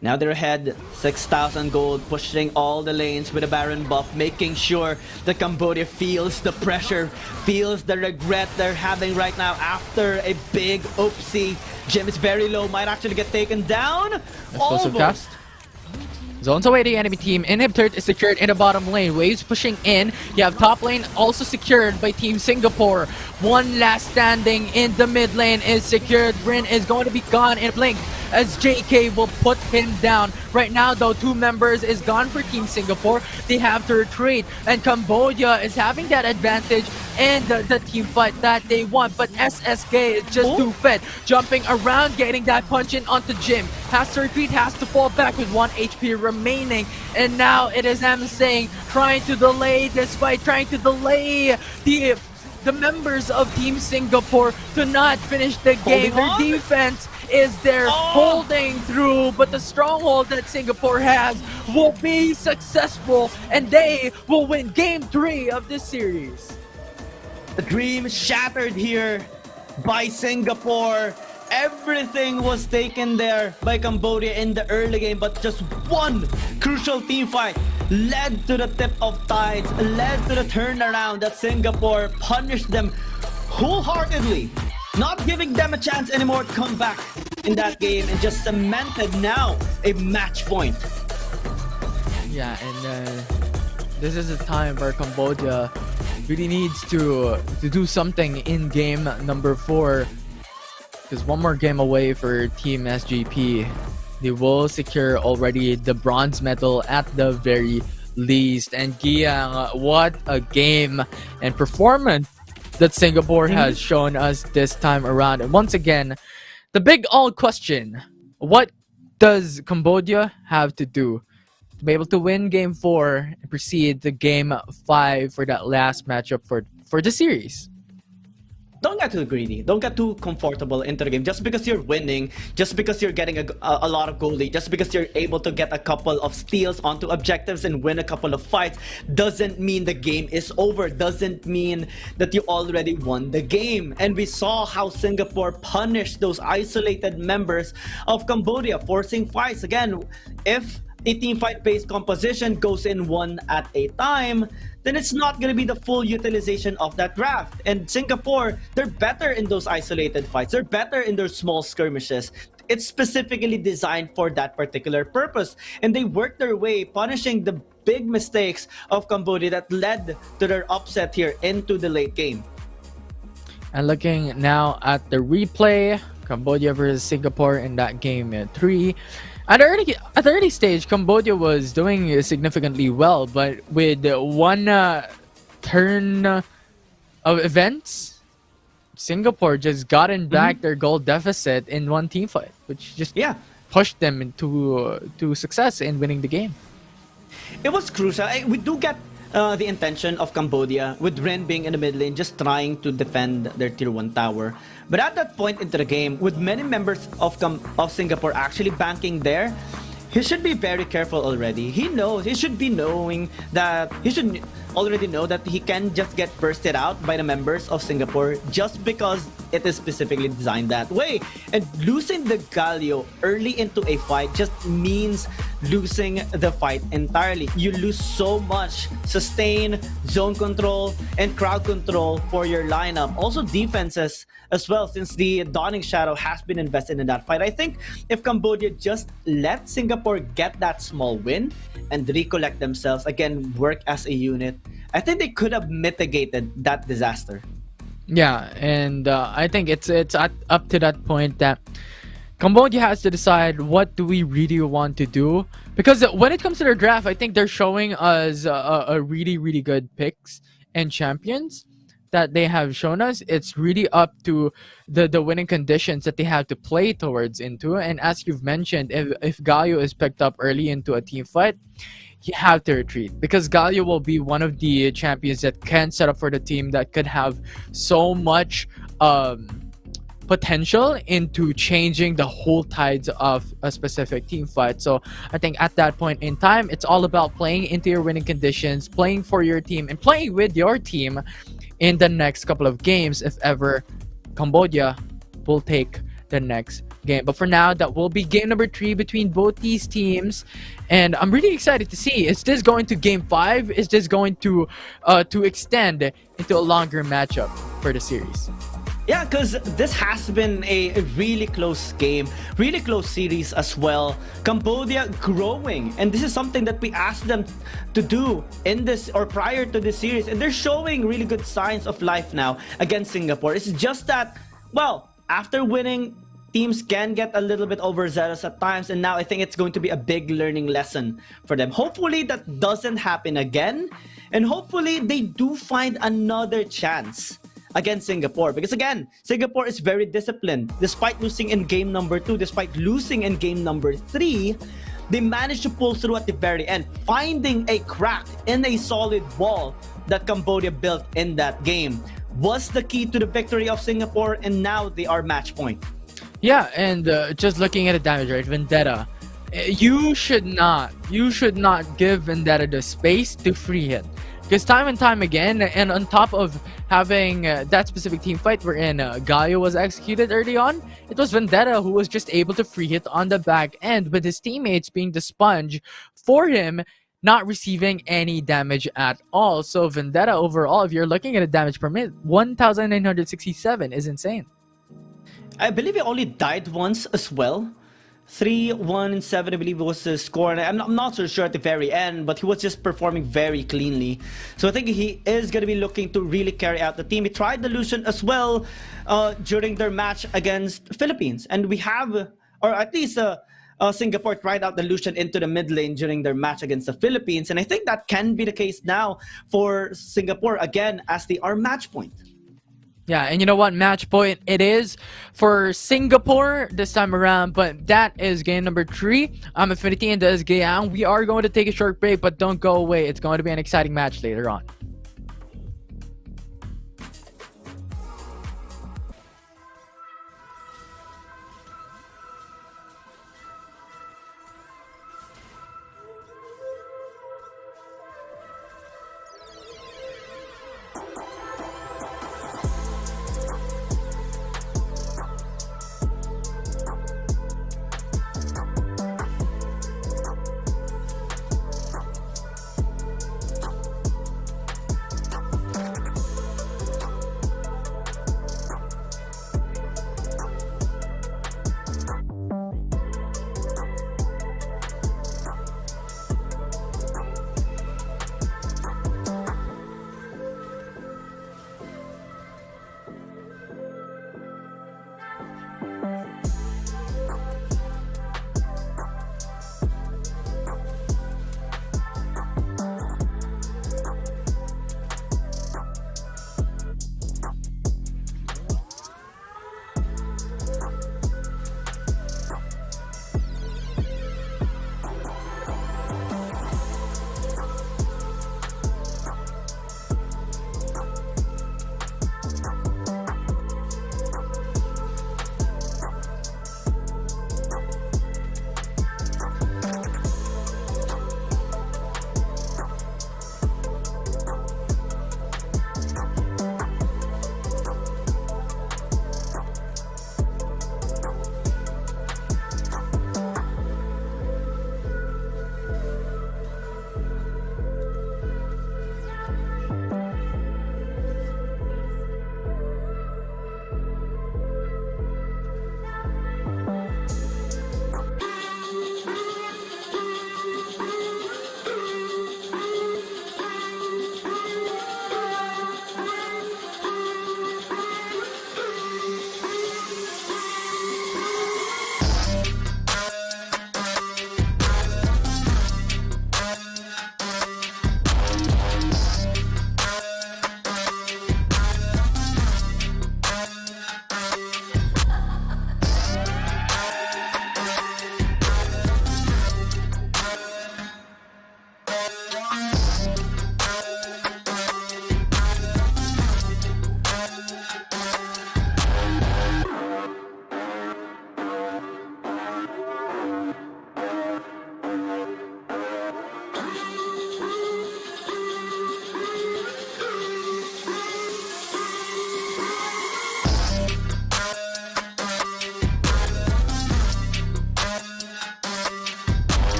Now they're ahead, 6,000 gold, pushing all the lanes with a Baron buff, making sure that Cambodia feels the pressure, feels the regret they're having right now after a big oopsie. Jim is very low, might actually get taken down. Explosive cast. Zones away the enemy team. Inhibitor is secured in the bottom lane. Waves pushing in. You have top lane also secured by Team Singapore. One last standing in the mid lane is secured. Rin is going to be gone in a blink as JK will put him down. Right now though, 2 members is gone for Team Singapore. They have to retreat, and Cambodia is having that advantage in the team fight that they won. But SSK is just too fit, jumping around, getting that punch in onto Jim. Has to retreat, has to fall back with 1 HP remaining. And now it is Amsang trying to delay this fight, trying to delay the members of Team Singapore to not finish the game. Their defense is there holding through, but the stronghold that Singapore has will be successful and they will win game 3 of this series. The dream shattered here by Singapore. Everything was taken there by Cambodia in the early game, but just one crucial team fight led to the tip of tides, led to the turnaround that Singapore punished them wholeheartedly, not giving them a chance anymore to come back in that game, and just cemented now a match point. Yeah, and this is a time where Cambodia really needs to do something in game number 4. Because one more game away for Team SGP, they will secure already the bronze medal at the very least. And Giang, what a game and performance that Singapore has shown us this time around. And once again, the big all question, what does Cambodia have to do to be able to win game 4 and proceed to game 5 for that last matchup for the series? Don't get too greedy. Don't get too comfortable into the game. Just because you're winning, just because you're getting a lot of goal lead, just because you're able to get a couple of steals onto objectives and win a couple of fights, doesn't mean the game is over. Doesn't mean that you already won the game. And we saw how Singapore punished those isolated members of Cambodia, forcing fights. Again, if a team fight based composition goes in one at a time, then it's not going to be the full utilization of that draft. And Singapore, they're better in those isolated fights. They're better in their small skirmishes. It's specifically designed for that particular purpose. And they work their way, punishing the big mistakes of Cambodia that led to their upset here into the late game. And looking now at the replay, Cambodia versus Singapore in that game 3. At the early stage, Cambodia was doing significantly well, but with one turn of events, Singapore just gotten back their goal deficit in one team fight, which just pushed them into success in winning the game. It was crucial. We do get the intention of Cambodia with Ren being in the mid lane, just trying to defend their tier 1 tower. But at that point into the game, with many members of Singapore actually banking there, he should be very careful already. He knows, he should be knowing that, he should already know that he can just get bursted out by the members of Singapore just because it is specifically designed that way. And losing the Galio early into a fight just means losing the fight entirely. You lose so much sustain, zone control, and crowd control for your lineup. Also defenses as well, since the Dawning Shadow has been invested in that fight. I think if Cambodia just let Singapore get that small win and recollect themselves, again, work as a unit, I think they could have mitigated that disaster. Yeah, and I think it's up to that point that Cambodia has to decide, what do we really want to do? Because when it comes to their draft, I think they're showing us a really, really good picks and champions that they have shown us. It's really up to the winning conditions that they have to play towards into. And as you've mentioned, if Galio is picked up early into a team fight, you have to retreat, because Galio will be one of the champions that can set up for the team, that could have so much potential into changing the whole tides of a specific team fight. So I think at that point in time, it's all about playing into your winning conditions, playing for your team, and playing with your team in the next couple of games, if ever Cambodia will take the next game. But for now, that will be game number 3 between both these teams, and I'm really excited to see, is this going to game 5? Is this going to extend into a longer matchup for the series? Yeah, because this has been a really close game, really close series as well. Cambodia growing, and this is something that we asked them to do in this or prior to this series, and they're showing really good signs of life now against Singapore. It's just that, well, after winning, teams can get a little bit overzealous at times, and now I think it's going to be a big learning lesson for them. Hopefully that doesn't happen again, And hopefully, they do find another chance against Singapore. Because again, Singapore is very disciplined. Despite losing in game number 2, despite losing in game number 3, they managed to pull through at the very end, finding a crack in a solid wall that Cambodia built in that game. Was the key to the victory of Singapore, and now they are match point. Yeah, and just looking at the damage, right? Vendetta. You should not give Vendetta the space to free hit. Because time and time again, and on top of having that specific team fight wherein Gaio was executed early on, it was Vendetta who was just able to free hit on the back end with his teammates being the sponge for him, not receiving any damage at all. So Vendetta overall, if you're looking at a damage per minute, 1,967 is insane. I believe he only died once as well. 3, 1, and 7, I believe was the score. And I'm not so sure at the very end, but he was just performing very cleanly. So I think he is going to be looking to really carry out the team. He tried the Lucian as well during their match against Philippines. And we have, or at least Singapore tried out the Lucian into the mid lane during their match against the Philippines. And I think that can be the case now for Singapore, again, as they are match point. Yeah, and you know what? Match point it is for Singapore this time around, but that is game number 3. I'm Infinity and that is Gayang. We are going to take a short break, but don't go away. It's going to be an exciting match later on.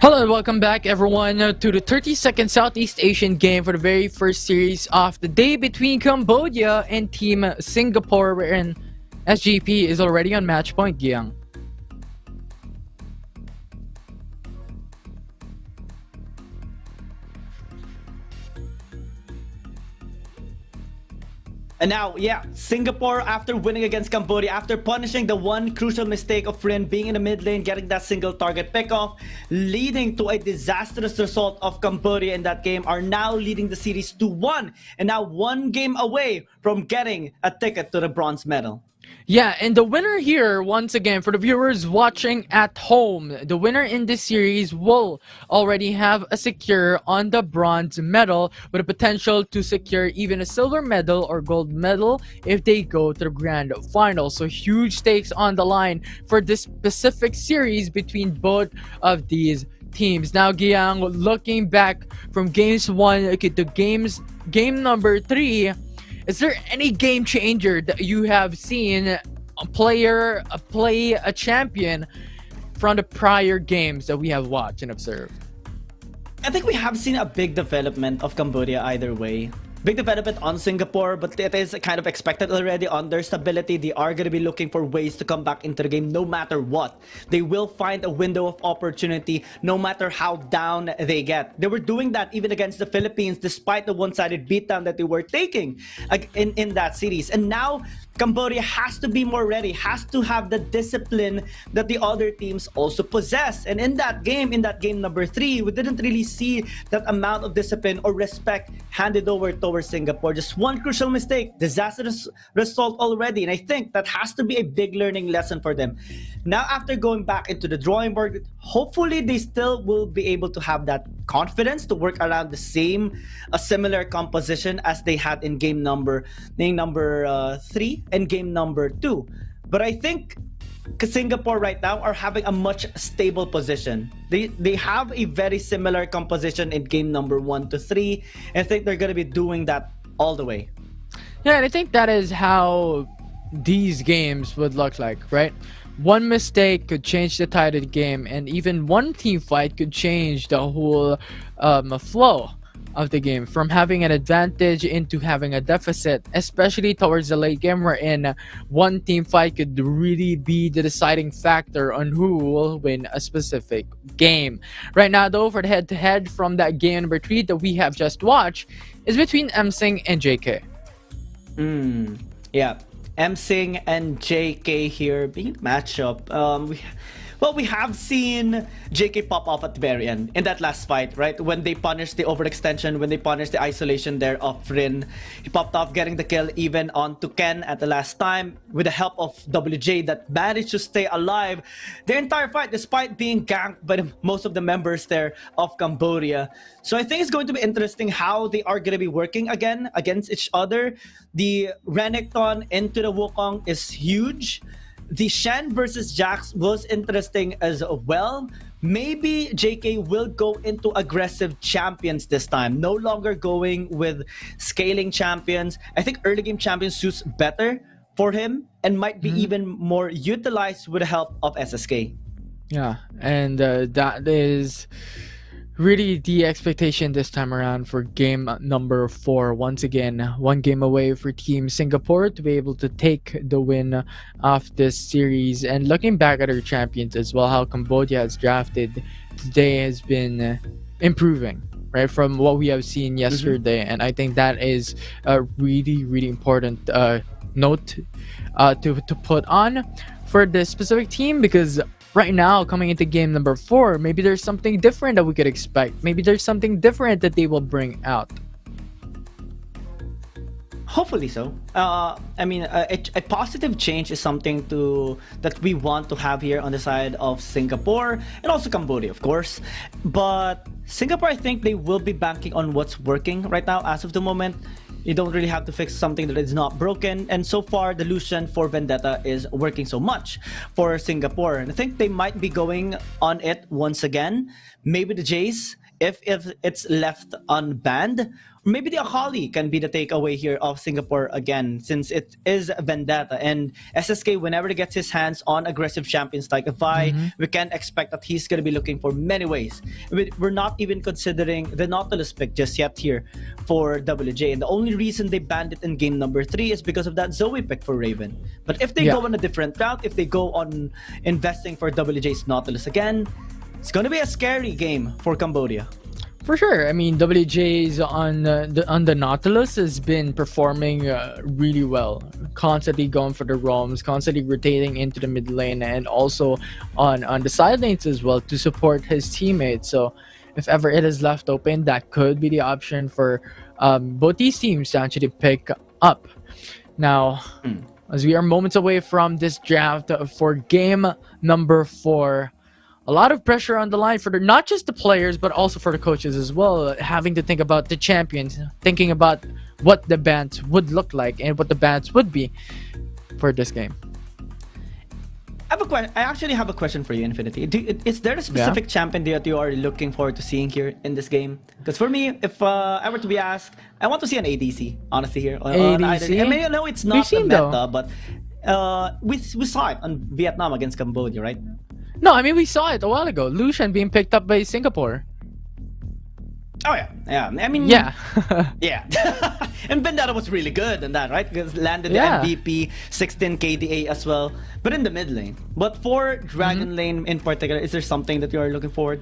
Hello and welcome back everyone to the 32nd Southeast Asian game for the very first series of the day between Cambodia and Team Singapore, wherein SGP is already on match point, Giang. And now, yeah, Singapore, after winning against Cambodia, after punishing the one crucial mistake of Rin being in the mid lane, getting that single target pickoff, leading to a disastrous result of Cambodia in that game, are now leading the series 2-1, and now one game away from getting a ticket to the bronze medal. Yeah, and the winner here, once again, for the viewers watching at home, the winner in this series will already have a secure on the bronze medal with a potential to secure even a silver medal or gold medal if they go to the grand final. So huge stakes on the line for this specific series between both of these teams. Now, Giang, looking back from games 1 to game number 3, is there any game changer that you have seen a player play a champion from the prior games that we have watched and observed? I think we have seen a big development of Cambodia either way. Big development on Singapore, but it is kind of expected already on their stability. They are going to be looking for ways to come back into the game no matter what. They will find a window of opportunity no matter how down they get. They were doing that even against the Philippines despite the one-sided beatdown that they were taking in that series. And now Cambodia has to be more ready, has to have the discipline that the other teams also possess. And in that game number 3, we didn't really see that amount of discipline or respect handed over towards Singapore. Just one crucial mistake, disastrous result already. And I think that has to be a big learning lesson for them. Now, after going back into the drawing board, hopefully they still will be able to have that confidence to work around a similar composition as they had in game number 3 and game number 2. But I think Singapore right now are having a much stable position. They have a very similar composition in game number 1 to 3, and I think they're going to be doing that all the way. Yeah, and I think that is how these games would look like, right? One mistake could change the tide of the game, and even one team fight could change the whole flow of the game, from having an advantage into having a deficit, especially towards the late game, wherein one team fight could really be the deciding factor on who will win a specific game. Right now, though, for the head-to-head from that game number 3 that we have just watched is between MSing and JK. Yeah, MSing and JK here being matchup. We have seen JK pop off at the very end in that last fight, right? When they punished the overextension, when they punished the isolation there of Rin, he popped off, getting the kill even onto Ken at the last time with the help of WJ that managed to stay alive the entire fight despite being ganked by most of the members there of Cambodia. So I think it's going to be interesting how they are going to be working again against each other. The Renekton into the Wukong is huge. The Shen versus Jax was interesting as well. Maybe JK will go into aggressive champions this time, no longer going with scaling champions. I think early game champions suits better for him and might be even more utilized with the help of SSK. Yeah, and that is really the expectation this time around for game number 4. Once again, one game away for Team Singapore to be able to take the win of this series. And looking back at our champions as well, how Cambodia has drafted today has been improving, right, from what we have seen yesterday. And I think that is a really important note to put on for this specific team, because right now, coming into game number 4, maybe there's something different that we could expect. Maybe there's something different that they will bring out. Hopefully so. I mean, a positive change is something that we want to have here on the side of Singapore and also Cambodia, of course. But Singapore, I think they will be banking on what's working right now as of the moment. You don't really have to fix something that is not broken. And so far, the Lucian for Vendetta is working so much for Singapore. And I think they might be going on it once again. Maybe the Jace, if it's left unbanned, maybe the Akali can be the takeaway here of Singapore again, since it is Vendetta. And SSK, whenever he gets his hands on aggressive champions like VI, we can expect that he's going to be looking for many ways. We're not even considering the Nautilus pick just yet here for WJ. And the only reason they banned it in game number 3 is because of that Zoe pick for Raven. But if they go on a different route, if they go on investing for WJ's Nautilus again, it's going to be a scary game for Cambodia. For sure. I mean, WJ's on the Nautilus has been performing really well, constantly going for the roams, constantly rotating into the mid lane, and also on the side lanes as well to support his teammates. So if ever it is left open, that could be the option for both these teams to actually pick up. Now, as we are moments away from this draft for game number 4, a lot of pressure on the line for not just the players, but also for the coaches as well, having to think about the champions, thinking about what the bans would look like and what the bans would be for this game. I actually have a question for you, Infinity. Is there a specific champion that you are looking forward to seeing here in this game? Because for me, if I were to be asked, I want to see an ADC, honestly, here. ADC? I mean, no, it's not the meta, but we saw it on Vietnam against Cambodia, right? No, I mean, we saw it a while ago. Lucian being picked up by Singapore. Oh, yeah. I mean, yeah. And Vendetta was really good in that, right? Because landed the MVP, 16 KDA as well, but in the mid lane. But for Dragon Lane in particular, is there something that you are looking forward?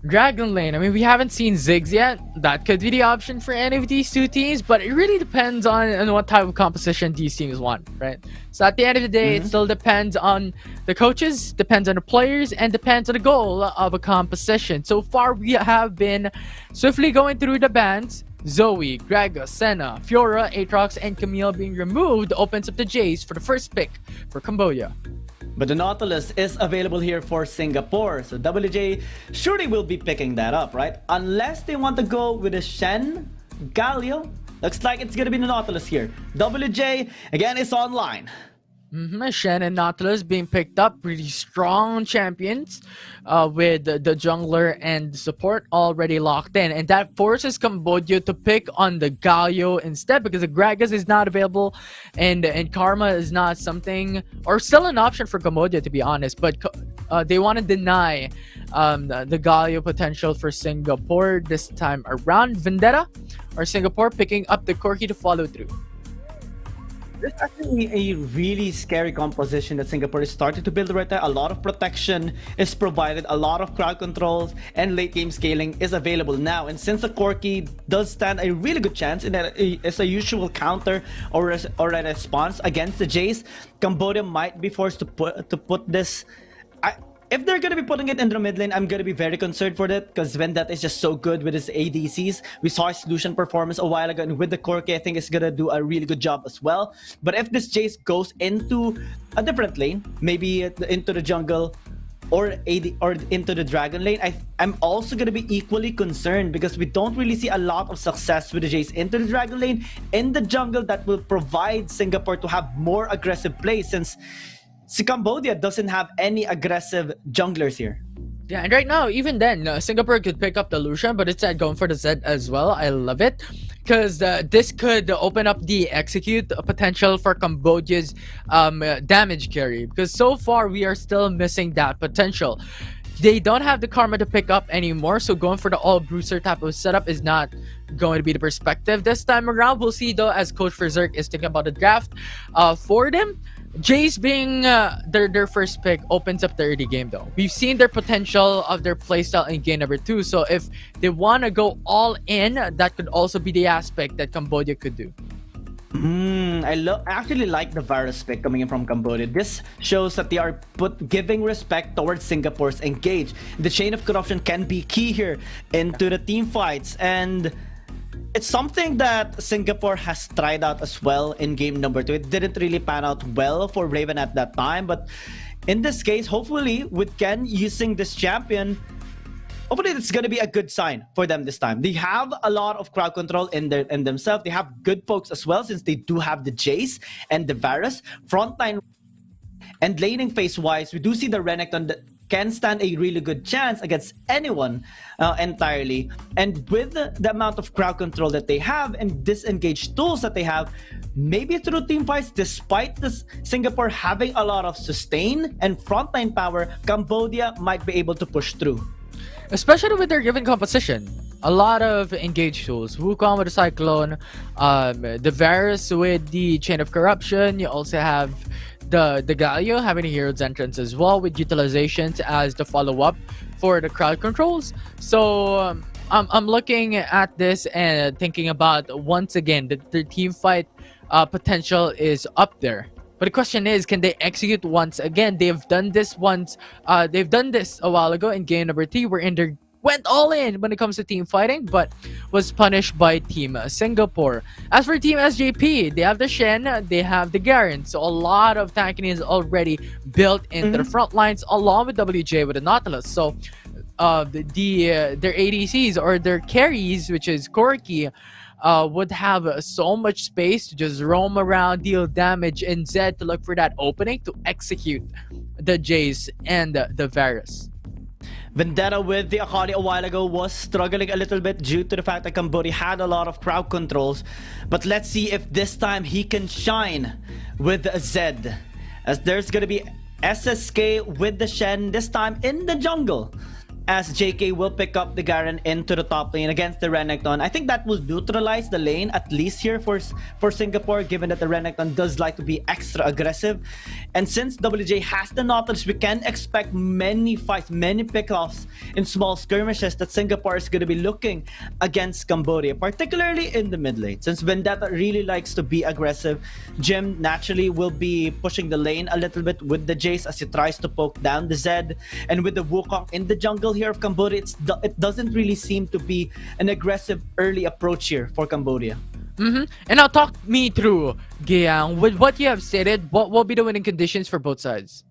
Dragon Lane, I mean, we haven't seen Ziggs yet. That could be the option for any of these two teams, but it really depends on what type of composition these teams want, right? So at the end of the day, it still depends on the coaches, depends on the players, and depends on the goal of a composition. So far, we have been swiftly going through the bans. Zoe, Gragas, Senna, Fiora, Aatrox, and Camille being removed opens up the Jace for the first pick for Cambodia. But the Nautilus is available here for Singapore, so WJ surely will be picking that up, right? Unless they want to go with a Shen, Galio. Looks like it's gonna be the Nautilus here. WJ, again, is online. Shen and Nautilus being picked up, really strong champions with the jungler and the support already locked in, and that forces Cambodia to pick on the Galio instead, because the Gragas is not available and Karma is not something, or still an option for Cambodia, to be honest, but they want to deny the Galio potential for Singapore this time around. Vendetta or Singapore picking up the Corki to follow through. This is actually a really scary composition that Singapore is starting to build right there. A lot of protection is provided, a lot of crowd controls, and late game scaling is available now. And since the Corki does stand a really good chance in that it's a usual counter or a response against the Jace, Cambodia might be forced to put this. If they're going to be putting it in the mid lane, I'm going to be very concerned for that, because Vendetta is just so good with his ADCs. We saw his Lucian performance a while ago, and with the Corki, I think it's going to do a really good job as well. But if this Jace goes into a different lane, maybe into the jungle or into the Dragon lane, I'm also going to be equally concerned, because we don't really see a lot of success with the Jace into the Dragon lane. In the jungle, that will provide Singapore to have more aggressive play, since Cambodia doesn't have any aggressive junglers here. Yeah, and right now, even then, Singapore could pick up the Lucian, but instead going for the Zed as well. I love it, because this could open up the execute potential for Cambodia's damage carry, because so far we are still missing that potential. They don't have the Karma to pick up anymore, so going for the all bruiser type of setup is not going to be the perspective this time around. We'll see though, as Coach Berserk is thinking about the draft for them. Jace being their first pick opens up the early game though. We've seen their potential of their playstyle in game number 2, so if they want to go all in, that could also be the aspect that Cambodia could do. I actually like the Varus pick coming in from Cambodia. This shows that they are giving respect towards Singapore's engage. The chain of corruption can be key here into the team fights, and it's something that Singapore has tried out as well in game number 2. It didn't really pan out well for Raven at that time, but in this case, hopefully with Ken using this champion, hopefully it's going to be a good sign for them this time. They have a lot of crowd control in themselves. They have good folks as well, since they do have the Jace and the Varus. Frontline and laning phase wise, we do see the Renekton can stand a really good chance against anyone entirely. And with the amount of crowd control that they have and disengaged tools that they have, maybe through team fights, despite this Singapore having a lot of sustain and frontline power, Cambodia might be able to push through. Especially with their given composition. A lot of engaged tools. Wukong with the Cyclone, the Varus with the Chain of Corruption. You also have the Galio having a Hero's Entrance as well, with utilizations as the follow-up for the crowd controls. So I'm looking at this and thinking about, once again, the team fight potential is up there. But the question is, can they execute once again? They've done this once. They've done this a while ago in game number 3, wherein they went all in when it comes to team fighting, but was punished by Team Singapore. As for Team SJP, they have the Shen, they have the Garen. So a lot of tanking is already built into the front lines, along with WJ with the Nautilus. So their ADCs or their carries, which is Corki, would have so much space to just roam around, deal damage, and Zed to look for that opening to execute the Jace and the Varus. Vendetta with the Akali a while ago was struggling a little bit due to the fact that Cambodia had a lot of crowd controls. But let's see if this time he can shine with Zed, as there's gonna be SSK with the Shen, this time in the jungle, as JK will pick up the Garen into the top lane against the Renekton. I think that will neutralize the lane, at least here for Singapore, given that the Renekton does like to be extra aggressive. And since WJ has the Nautilus, we can expect many fights, many pickoffs in small skirmishes that Singapore is going to be looking against Cambodia, particularly in the mid lane. Since Vendetta really likes to be aggressive, Jim naturally will be pushing the lane a little bit with the Jace as he tries to poke down the Zed. And with the Wukong in the jungle here of Cambodia, it doesn't really seem to be an aggressive early approach here for Cambodia. And now talk me through, Giang, with what you have stated, what will be the winning conditions for both sides?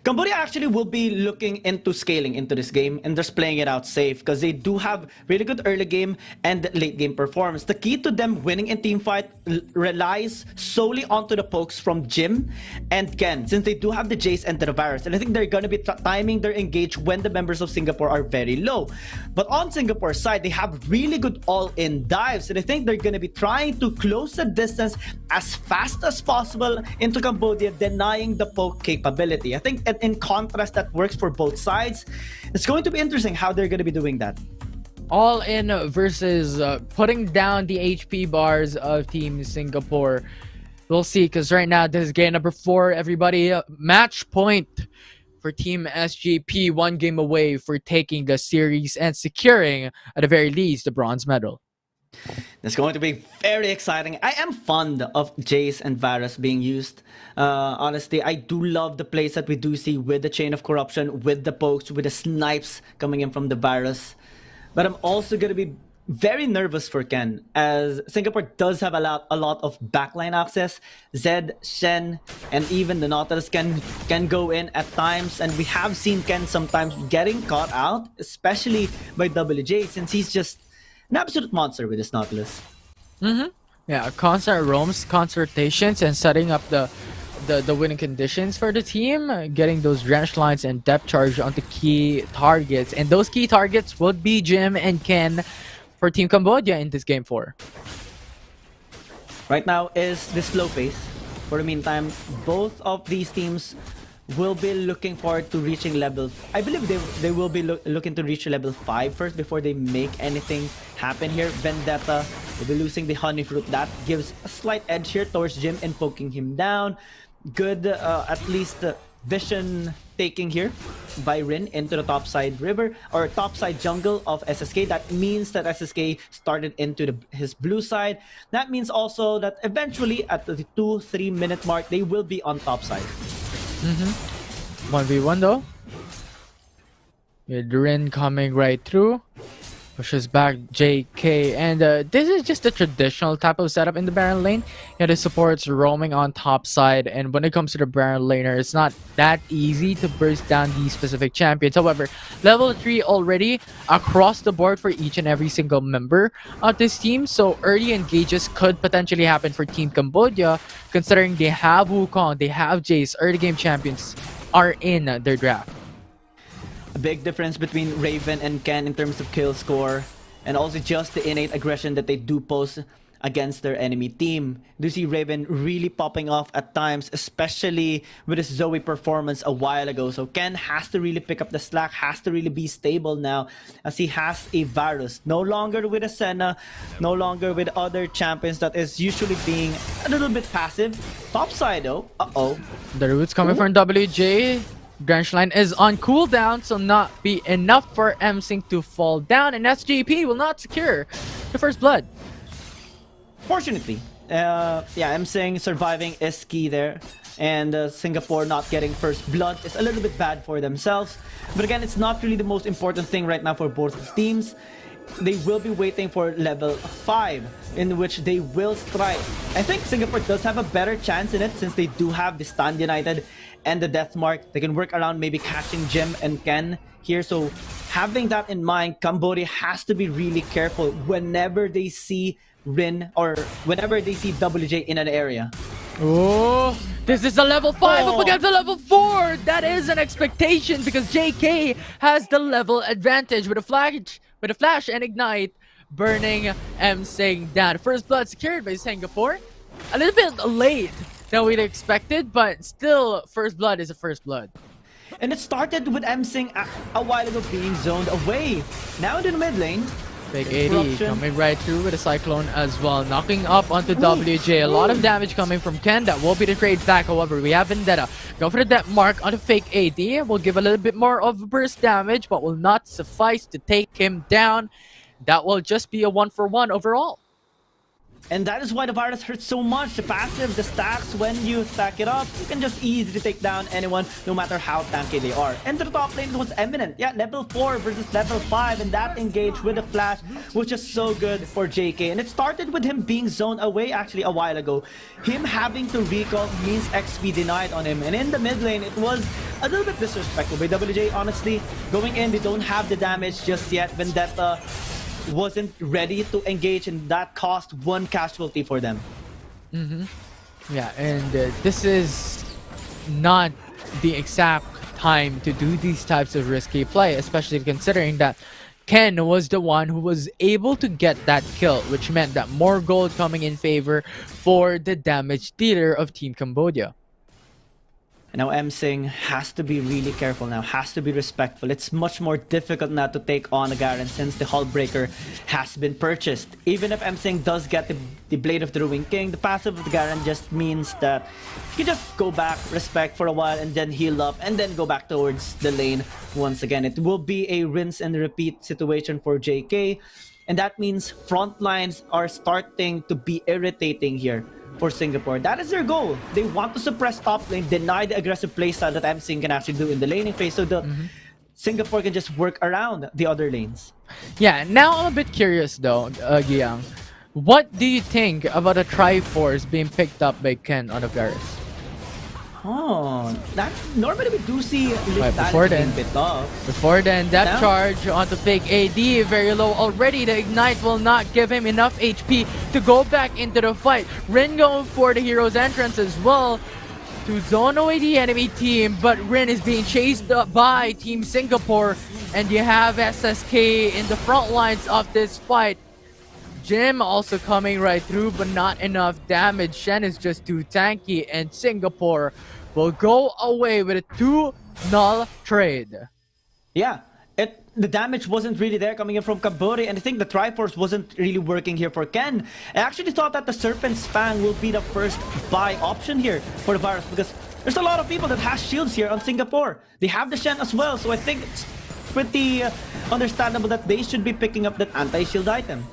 Cambodia actually will be looking into scaling into this game and just playing it out safe, because they do have really good early game and late game performance. The key to them winning in team fight relies solely onto the pokes from Jim and Ken, since they do have the Jace and the Varus, and I think they're going to be timing their engage when the members of Singapore are very low. But on Singapore's side, they have really good all-in dives, and I think they're going to be trying to close the distance as fast as possible into Cambodia, denying the poke capability. I think in contrast, that works for both sides. It's going to be interesting how they're going to be doing that. All in versus putting down the HP bars of Team Singapore. We'll see, because right now this is game number 4. Everybody, match point for Team SGP, 1 game away for taking the series and securing, at the very least, the bronze medal. It's going to be very exciting. I am fond of Jace and Varus being used. Honestly, I do love the plays that we do see with the Chain of Corruption, with the pokes, with the snipes coming in from the Varus. But I'm also going to be very nervous for Ken, as Singapore does have a lot of backline access. Zed, Shen, and even the Nautilus can go in at times, and we have seen Ken sometimes getting caught out, especially by WJ, since he's just an absolute monster with his Nautilus. Yeah, constant roams, consultations, and setting up the winning conditions for the team, getting those drench lines and depth charge onto key targets. And those key targets would be Jim and Ken for Team Cambodia in this game 4. Right now is the slow pace. For the meantime, both of these teams will be looking forward to reaching level. I believe they will be looking to reach level 5 first before they make anything happen here. Vendetta will be losing the Honey Fruit. That gives a slight edge here towards Jim and poking him down. Good, at least vision taking here by Rin into the topside river or topside jungle of SSK. That means that SSK started into his blue side. That means also that eventually at the 2-3 minute mark they will be on topside. 1v1 though. With Rin coming right through. Pushes back JK, and this is just a traditional type of setup in the Baron lane. Yeah, the supports roaming on top side, and when it comes to the Baron laner, it's not that easy to burst down these specific champions. However, level 3 already across the board for each and every single member of this team, so early engages could potentially happen for Team Cambodia, considering they have Wukong, they have Jace, early game champions are in their draft. A big difference between Raven and Ken in terms of kill score, and also just the innate aggression that they do pose against their enemy team. Do you see Raven really popping off at times, especially with his Zoe performance a while ago. So Ken has to really pick up the slack, has to really be stable now, as he has a Varus. No longer with a Senna, no longer with other champions that is usually being a little bit passive. Top side though, uh-oh. The roots coming from WJ. Drench line is on cooldown, so not be enough for M-Sync to fall down, and SGP will not secure the first blood. Fortunately, yeah, M-Sync surviving is key there, and Singapore not getting first blood is a little bit bad for themselves. But again, it's not really the most important thing right now for both teams. They will be waiting for level 5, in which they will strike. I think Singapore does have a better chance in it, since they do have the Stand United and the Death Mark. They can work around maybe catching Jim and Ken here. So having that in mind, Cambodia has to be really careful whenever they see Rin or whenever they see WJ in an area. Oh, this is a level 5 up Oh. against a level 4. That is an expectation because JK has the level advantage with a flash and ignite, burning M-Sync down. First blood secured by Singapore. A little bit late than we'd expected, but still, first blood is a first blood. And it started with M-Sync a while ago being zoned away. Now in the mid lane, Big 80 Corruption. coming right through with a Cyclone as well, knocking up onto WJ. A lot of damage coming from Ken. That will be the trade back. However, we have Vendetta. Go for the Death Mark onto fake AD. Will give a little bit more of burst damage, but will not suffice to take him down. That will just be a 1-for-1 overall. and that is why the Varus hurts so much. The passive, the stacks, when you stack it up, you can just easily take down anyone, no matter how tanky they are. And the top lane was eminent. Yeah, level 4 versus level 5, and that engage with the flash was just so good for JK. And it started with him being zoned away actually a while ago. Him having to recall means XP denied on him. And in the mid lane, it was a little bit disrespectful by WJ, honestly. Going in, they don't have the damage just yet. Vendetta wasn't ready to engage, and that cost one casualty for them. Yeah, and this is not the exact time to do these types of risky play, especially considering that Ken was the one who was able to get that kill, which meant that more gold coming in favor for the damage dealer of Team Cambodia. And now M-Sing has to be really careful now, has to be respectful. It's much more difficult now to take on a Garen since the Hull Breaker has been purchased. Even if M-Sing does get the Blade of the Ruined King, the passive of the Garen just means that you just go back, respect for a while, and then heal up, and then go back towards the lane once again. It will be a rinse and repeat situation for JK, and that means front lines are starting to be irritating here for Singapore. That is their goal. They want to suppress top lane, deny the aggressive playstyle that M-Sing can actually do in the laning phase, so that Singapore can just work around the other lanes. Yeah, now I'm a bit curious though, Giang. What do you think about a Triforce being picked up by Ken on the Varus? Oh, that normally we do see before Lethality then- being bit off. Before then, that Now- charge onto fake AD, very low already. The Ignite will not give him enough HP to go back into the fight. Rin going for the hero's entrance as well to zone away the enemy team, but Rin is being chased up by Team Singapore, and you have SSK in the front lines of this fight. Jim also coming right through, but not enough damage. Shen is just too tanky, and Singapore will go away with a 2-0 trade. Yeah, the damage wasn't really there coming in from Cambodia, and I think the Triforce wasn't really working here for Ken. I actually thought that the Serpent's Fang will be the first buy option here for the Varus, because there's a lot of people that has shields here on Singapore. They have the Shen as well, so I think it's pretty understandable that they should be picking up that anti-shield item.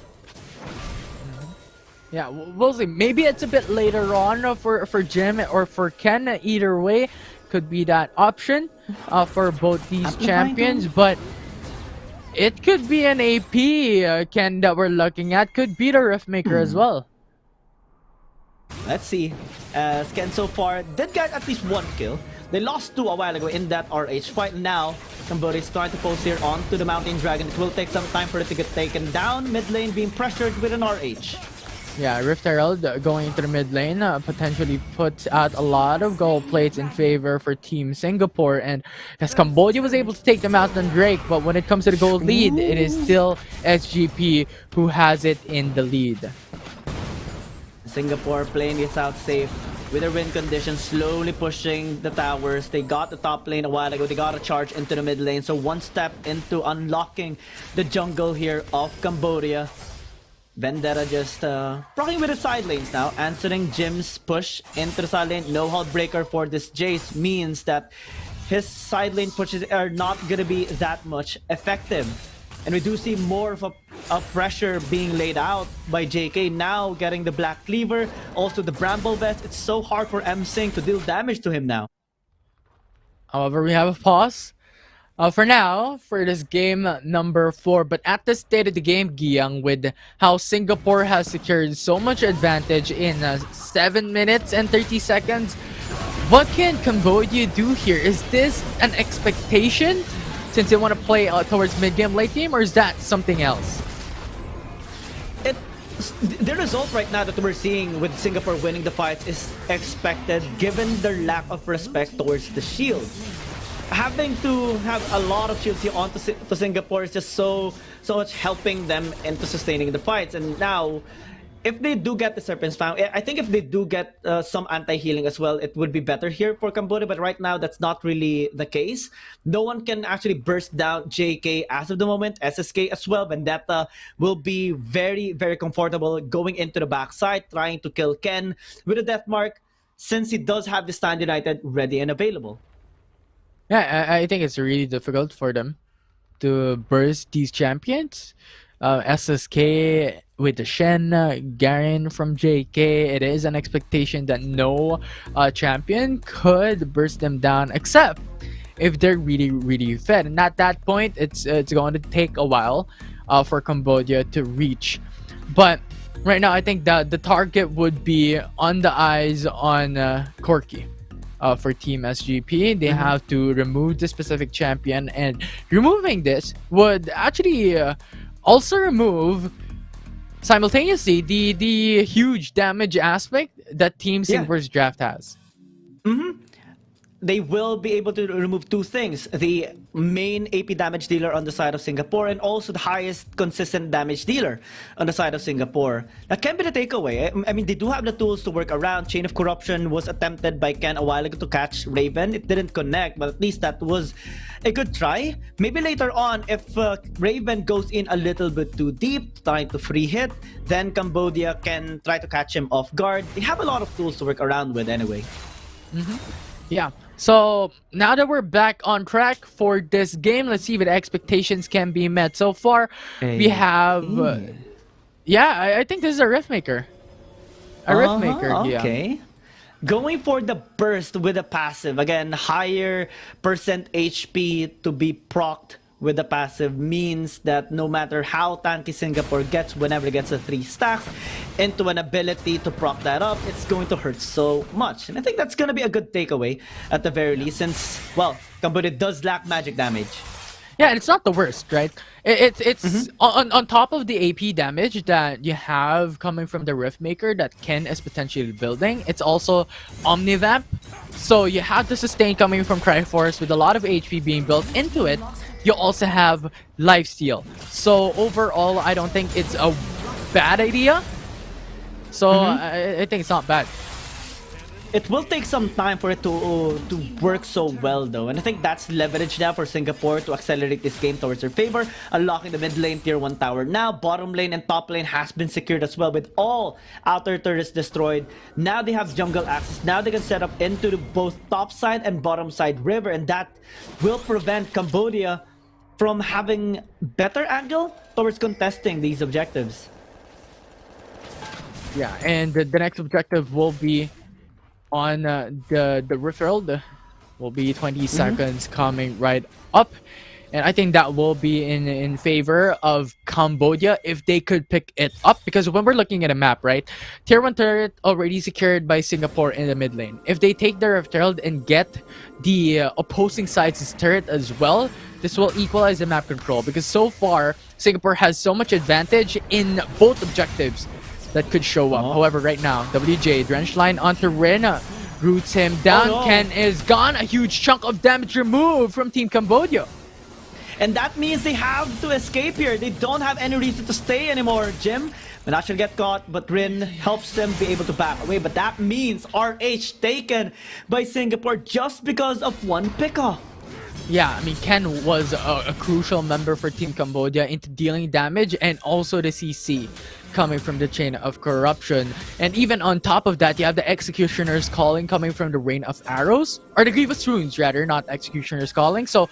Yeah, we'll see. Maybe it's a bit later on for Jim or for Ken. Either way, could be that option for both these Amplifying champions. too? But it could be an AP Ken that we're looking at. Could be the Riftmaker as well. Let's see. Ken so far did get at least one kill. They lost 2 a while ago in that RH fight. Now, Cambodia is starting to post here onto the Mountain Dragon. It will take some time for it to get taken down. Mid lane being pressured with an RH. Yeah, Rift Herald going into the mid lane potentially puts out a lot of gold plates in favor for Team Singapore. And as Cambodia was able to take them out on Drake, but when it comes to the gold lead, it is still SGP who has it in the lead. Singapore playing this out safe with their win condition, slowly pushing the towers. They got the top lane a while ago. They got a charge into the mid lane. So one step into unlocking the jungle here of Cambodia. Vendetta just rocking with the side lanes now, answering Jim's push into the side lane. No hold breaker for this Jace means that his side lane pushes are not gonna be that much effective. And we do see more of a pressure being laid out by JK now, getting the Black Cleaver, also the Bramble Vest. It's so hard for M-Sing to deal damage to him now. However, we have a pause for now for this game number 4. But at this state of the game, Giyang, with how Singapore has secured so much advantage in 7 minutes and 30 seconds, what can Cambodia do here? Is this an expectation since they want to play towards mid-game, late game, or is that something else? The result right now that we're seeing with Singapore winning the fights is expected given their lack of respect towards the shield. Having to have a lot of shields here onto Singapore is just so much helping them into sustaining the fights. And now, if they do get the Serpent's Fang, I think if they do get some anti-healing as well, it would be better here for Cambodia. But right now, that's not really the case. No one can actually burst down JK as of the moment. SSK as well. Vendetta will be very, very comfortable going into the backside, trying to kill Ken with a death mark, since he does have the Stand United ready and available. Yeah, I think it's really difficult for them to burst these champions. SSK with the Shen, Garen from JK, it is an expectation that no champion could burst them down except if they're really, really fed. And at that point, it's going to take a while for Cambodia to reach. But right now, I think that the target would be on the eyes on Corky. For Team SGP, they have to remove the specific champion, and removing this would actually also remove simultaneously the huge damage aspect that Team Singapore's draft has. They will be able to remove two things: the main AP damage dealer on the side of Singapore, and also the highest consistent damage dealer on the side of Singapore. That can be the takeaway. I mean, they do have the tools to work around. Chain of Corruption was attempted by Ken a while ago to catch Raven. It didn't connect, but at least that was a good try. Maybe later on, if Raven goes in a little bit too deep, trying to free hit, then Cambodia can try to catch him off guard. They have a lot of tools to work around with anyway. Yeah. So now that we're back on track for this game, let's see if the expectations can be met. So far, we have, I think this is a Rift Maker. Rift Maker, okay. Going for the burst with a passive. Again, higher percent HP to be procced with the passive means that no matter how tanky Singapore gets, whenever it gets a 3 stacks into an ability to proc that up, it's going to hurt so much. And I think that's going to be a good takeaway at the very least, since, well, Cambodia does lack magic damage. Yeah, and it's not the worst, right? It's on top of the AP damage that you have coming from the Rift Maker that Ken is potentially building. It's also Omnivamp. So you have the sustain coming from Triforce with a lot of HP being built into it. You also have Lifesteal. So overall, I don't think it's a bad idea. So I think it's not bad. It will take some time for it to work so well though, and I think that's leverage now for Singapore to accelerate this game towards their favor, unlocking the mid lane tier 1 tower now. Bottom lane and top lane has been secured as well with all outer turrets destroyed. Now they have jungle access. Now they can set up into both top side and bottom side river, and that will prevent Cambodia from having better angle towards contesting these objectives. Yeah, and the next objective will be on the referral. Will be 20 seconds coming right up, and I think that will be in favor of Cambodia if they could pick it up, because when we're looking at a map, right, tier 1 turret already secured by Singapore in the mid lane. If they take the referral and get the opposing side's turret as well, this will equalize the map control, because so far Singapore has so much advantage in both objectives. that could show up. Oh. However, right now, WJ, Drench line onto Rin, roots him down. Oh, no. Ken is gone. A huge chunk of damage removed from Team Cambodia. And that means they have to escape here. They don't have any reason to stay anymore, Jim. Manach will get caught, but Rin helps them be able to back away. But that means RH taken by Singapore just because of one pickoff. Yeah, I mean, Ken was a crucial member for Team Cambodia into dealing damage and also the CC coming from the chain of corruption. And even on top of that, you have the Executioner's Calling coming from the Rain of Arrows, or the Grievous Runes rather, not Executioner's Calling. So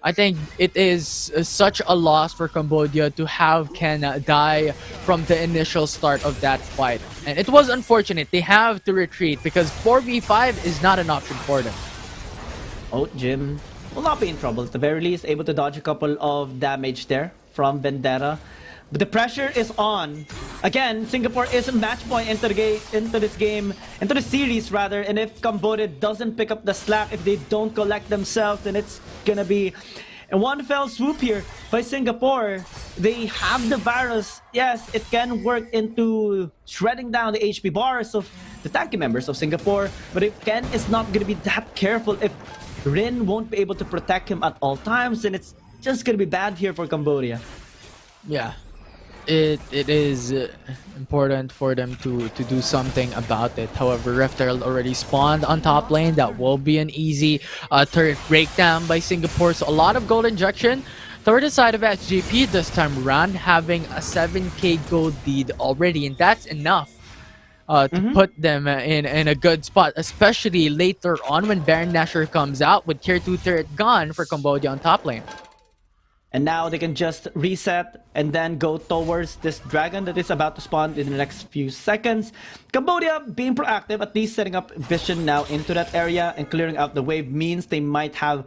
I think it is such a loss for Cambodia to have Ken die from the initial start of that fight. And it was unfortunate. They have to retreat because 4v5 is not an option for them. Oh, Jim will not be in trouble. At the very least, able to dodge a couple of damage there from Vendetta. But the pressure is on. Again, Singapore is a match point into the series rather. And if Cambodia doesn't pick up the slack, if they don't collect themselves, then it's gonna be in one fell swoop here by Singapore. They have the virus. Yes, it can work into shredding down the HP bars of the tanky members of Singapore. But if Ken is not gonna be that careful, if Rin won't be able to protect him at all times, then it's just gonna be bad here for Cambodia. Yeah, it is important for them to do something about it. However, Rift Herald already spawned on top lane. That will be an easy turret breakdown by Singapore. So a lot of gold injection toward the side of SGP this time around, having a 7k gold lead already, and that's enough to put them in a good spot, especially later on when Baron Nashor comes out with tier 2 turret gone for Cambodia on top lane. And now they can just reset and then go towards this dragon that is about to spawn in the next few seconds. Cambodia being proactive, at least setting up vision now into that area and clearing out the wave means they might have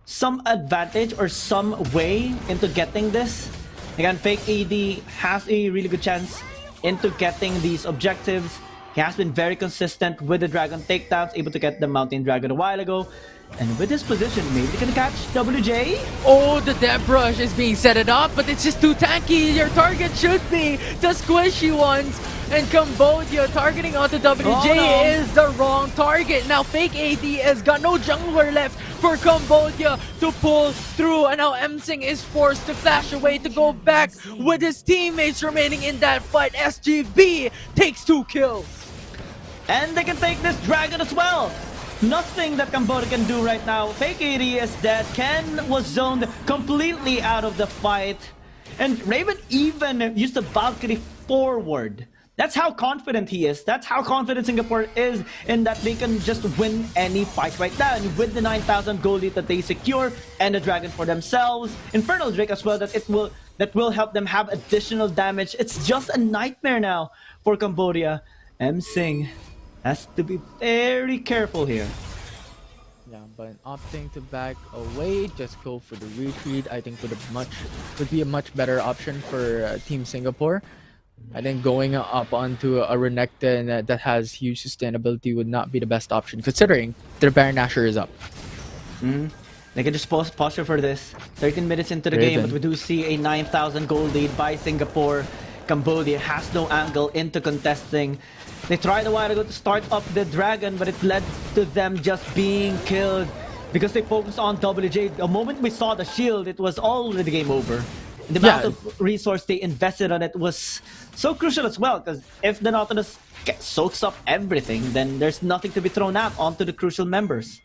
some advantage or some way into getting this. Again, Fake AD has a really good chance into getting these objectives. He has been very consistent with the dragon takedowns, able to get the mountain dragon a while ago. And with this position, maybe they can catch WJ. Oh, the depth rush is being set it up, but it's just too tanky. Your target should be the squishy ones. And Cambodia targeting onto WJ is the wrong target. Now Fake AD has got no jungler left for Cambodia to pull through. And now Msing is forced to flash away to go back with his teammates remaining in that fight. SGB takes 2 kills. And they can take this dragon as well. Nothing that Cambodia can do right now. Fake AD is dead. Ken was zoned completely out of the fight. And Raven even used the Valkyrie forward. That's how confident he is. That's how confident Singapore is in that they can just win any fight right now. And with the 9,000 gold lead that they secure and the dragon for themselves, Infernal Drake as well, that will help them have additional damage. It's just a nightmare now for Cambodia. Msing has to be very careful here. Yeah, but opting to back away, just go for the retreat, I think would be a much better option for Team Singapore. I think going up onto a Renekton that has huge sustainability would not be the best option, considering their Baron Nashor is up. They can just posture for this. 13 minutes into the game, but we do see a 9,000 gold lead by Singapore. Cambodia has no angle into contesting. They tried a while ago to start up the dragon, but it led to them just being killed because they focused on WJ. The moment we saw the shield, it was already game over. The amount of resource they invested on it was so crucial as well, because if the Nautilus soaks up everything, then there's nothing to be thrown out onto the crucial members.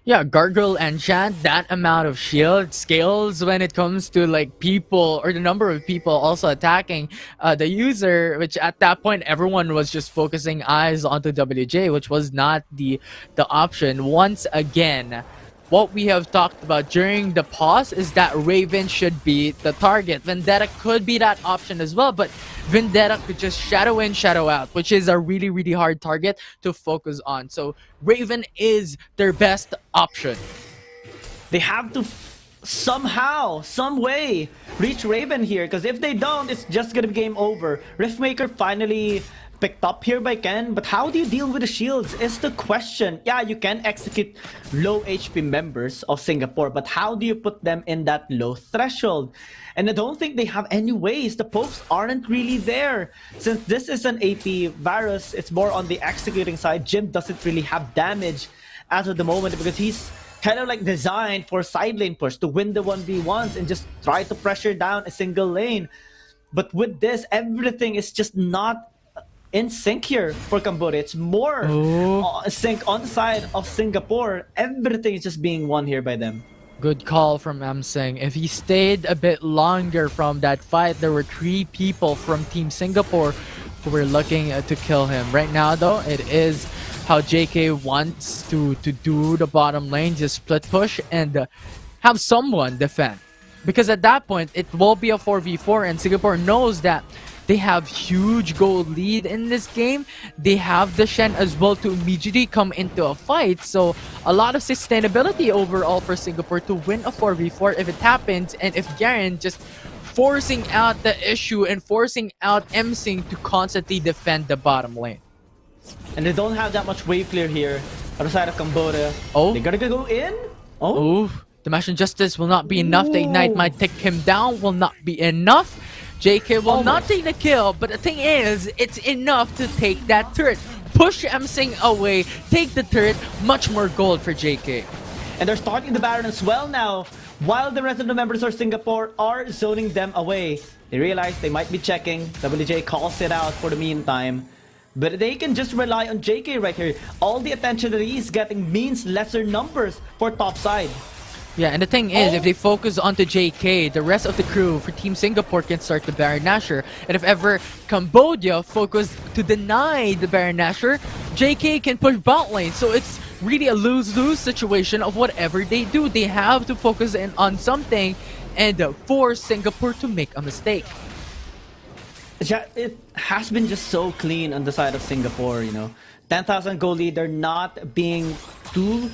Yeah, Gargoyle Enchant, that amount of shield scales when it comes to like people or the number of people also attacking the user, which at that point everyone was just focusing eyes onto WJ, which was not the option. Once again, what we have talked about during the pause is that Raven should be the target. Vendetta could be that option as well, but Vendetta could just shadow in, shadow out, which is a really, really hard target to focus on. So Raven is their best option. They have to somehow, some way, reach Raven here, because if they don't, it's just gonna be game over. Riftmaker finally picked up here by Ken, but how do you deal with the shields is the question. Yeah, you can execute low HP members of Singapore, but how do you put them in that low threshold? And I don't think they have any ways. The pokes aren't really there. Since this is an AP Varus, it's more on the executing side. Jim doesn't really have damage as of the moment because he's kind of like designed for side lane push to win the 1v1s and just try to pressure down a single lane. But with this, everything is just not in sync here for Cambodia. It's more sync on the side of Singapore. Everything is just being won here by them. Good call from Seng. If he stayed a bit longer from that fight, there were 3 people from Team Singapore who were looking to kill him. Right now, though, it is how JK wants to do the bottom lane, just split push and have someone defend. Because at that point, it will be a 4v4 and Singapore knows that they have huge gold lead in this game. They have the Shen as well to immediately come into a fight. So a lot of sustainability overall for Singapore to win a 4v4 if it happens. And if Garen just forcing out the issue and forcing out Seng to constantly defend the bottom lane. And they don't have that much wave clear here on the side of Cambodia. Oh, they gotta go in? Oh, the Mash Injustice will not be enough. The Ignite might take him down, will not be enough. JK will not take the kill, but the thing is, it's enough to take that turret. Push Seng away, take the turret, much more gold for JK. And they're starting the Baron as well now, while the rest of the members of Singapore are zoning them away. They realize they might be checking. WJ calls it out for the meantime. But they can just rely on JK right here. All the attention that he's getting means lesser numbers for top side. Yeah, and the thing is, if they focus onto JK, the rest of the crew for Team Singapore can start the Baron Nashor. And if ever Cambodia focus to deny the Baron Nashor, JK can push bot lane. So it's really a lose-lose situation of whatever they do. They have to focus on something and force Singapore to make a mistake. It has been just so clean on the side of Singapore, you know. 10,000 gold lead, they're not being too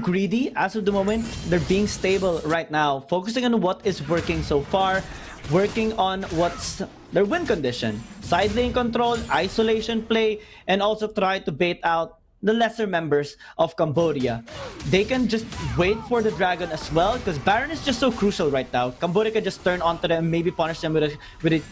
greedy as of the moment. They're being stable right now, focusing on what is working so far, working on what's their win condition. Side lane control, isolation play, and also try to bait out the lesser members of Cambodia. They can just wait for the dragon as well, because Baron is just so crucial right now. Cambodia can just turn onto them and maybe punish them with a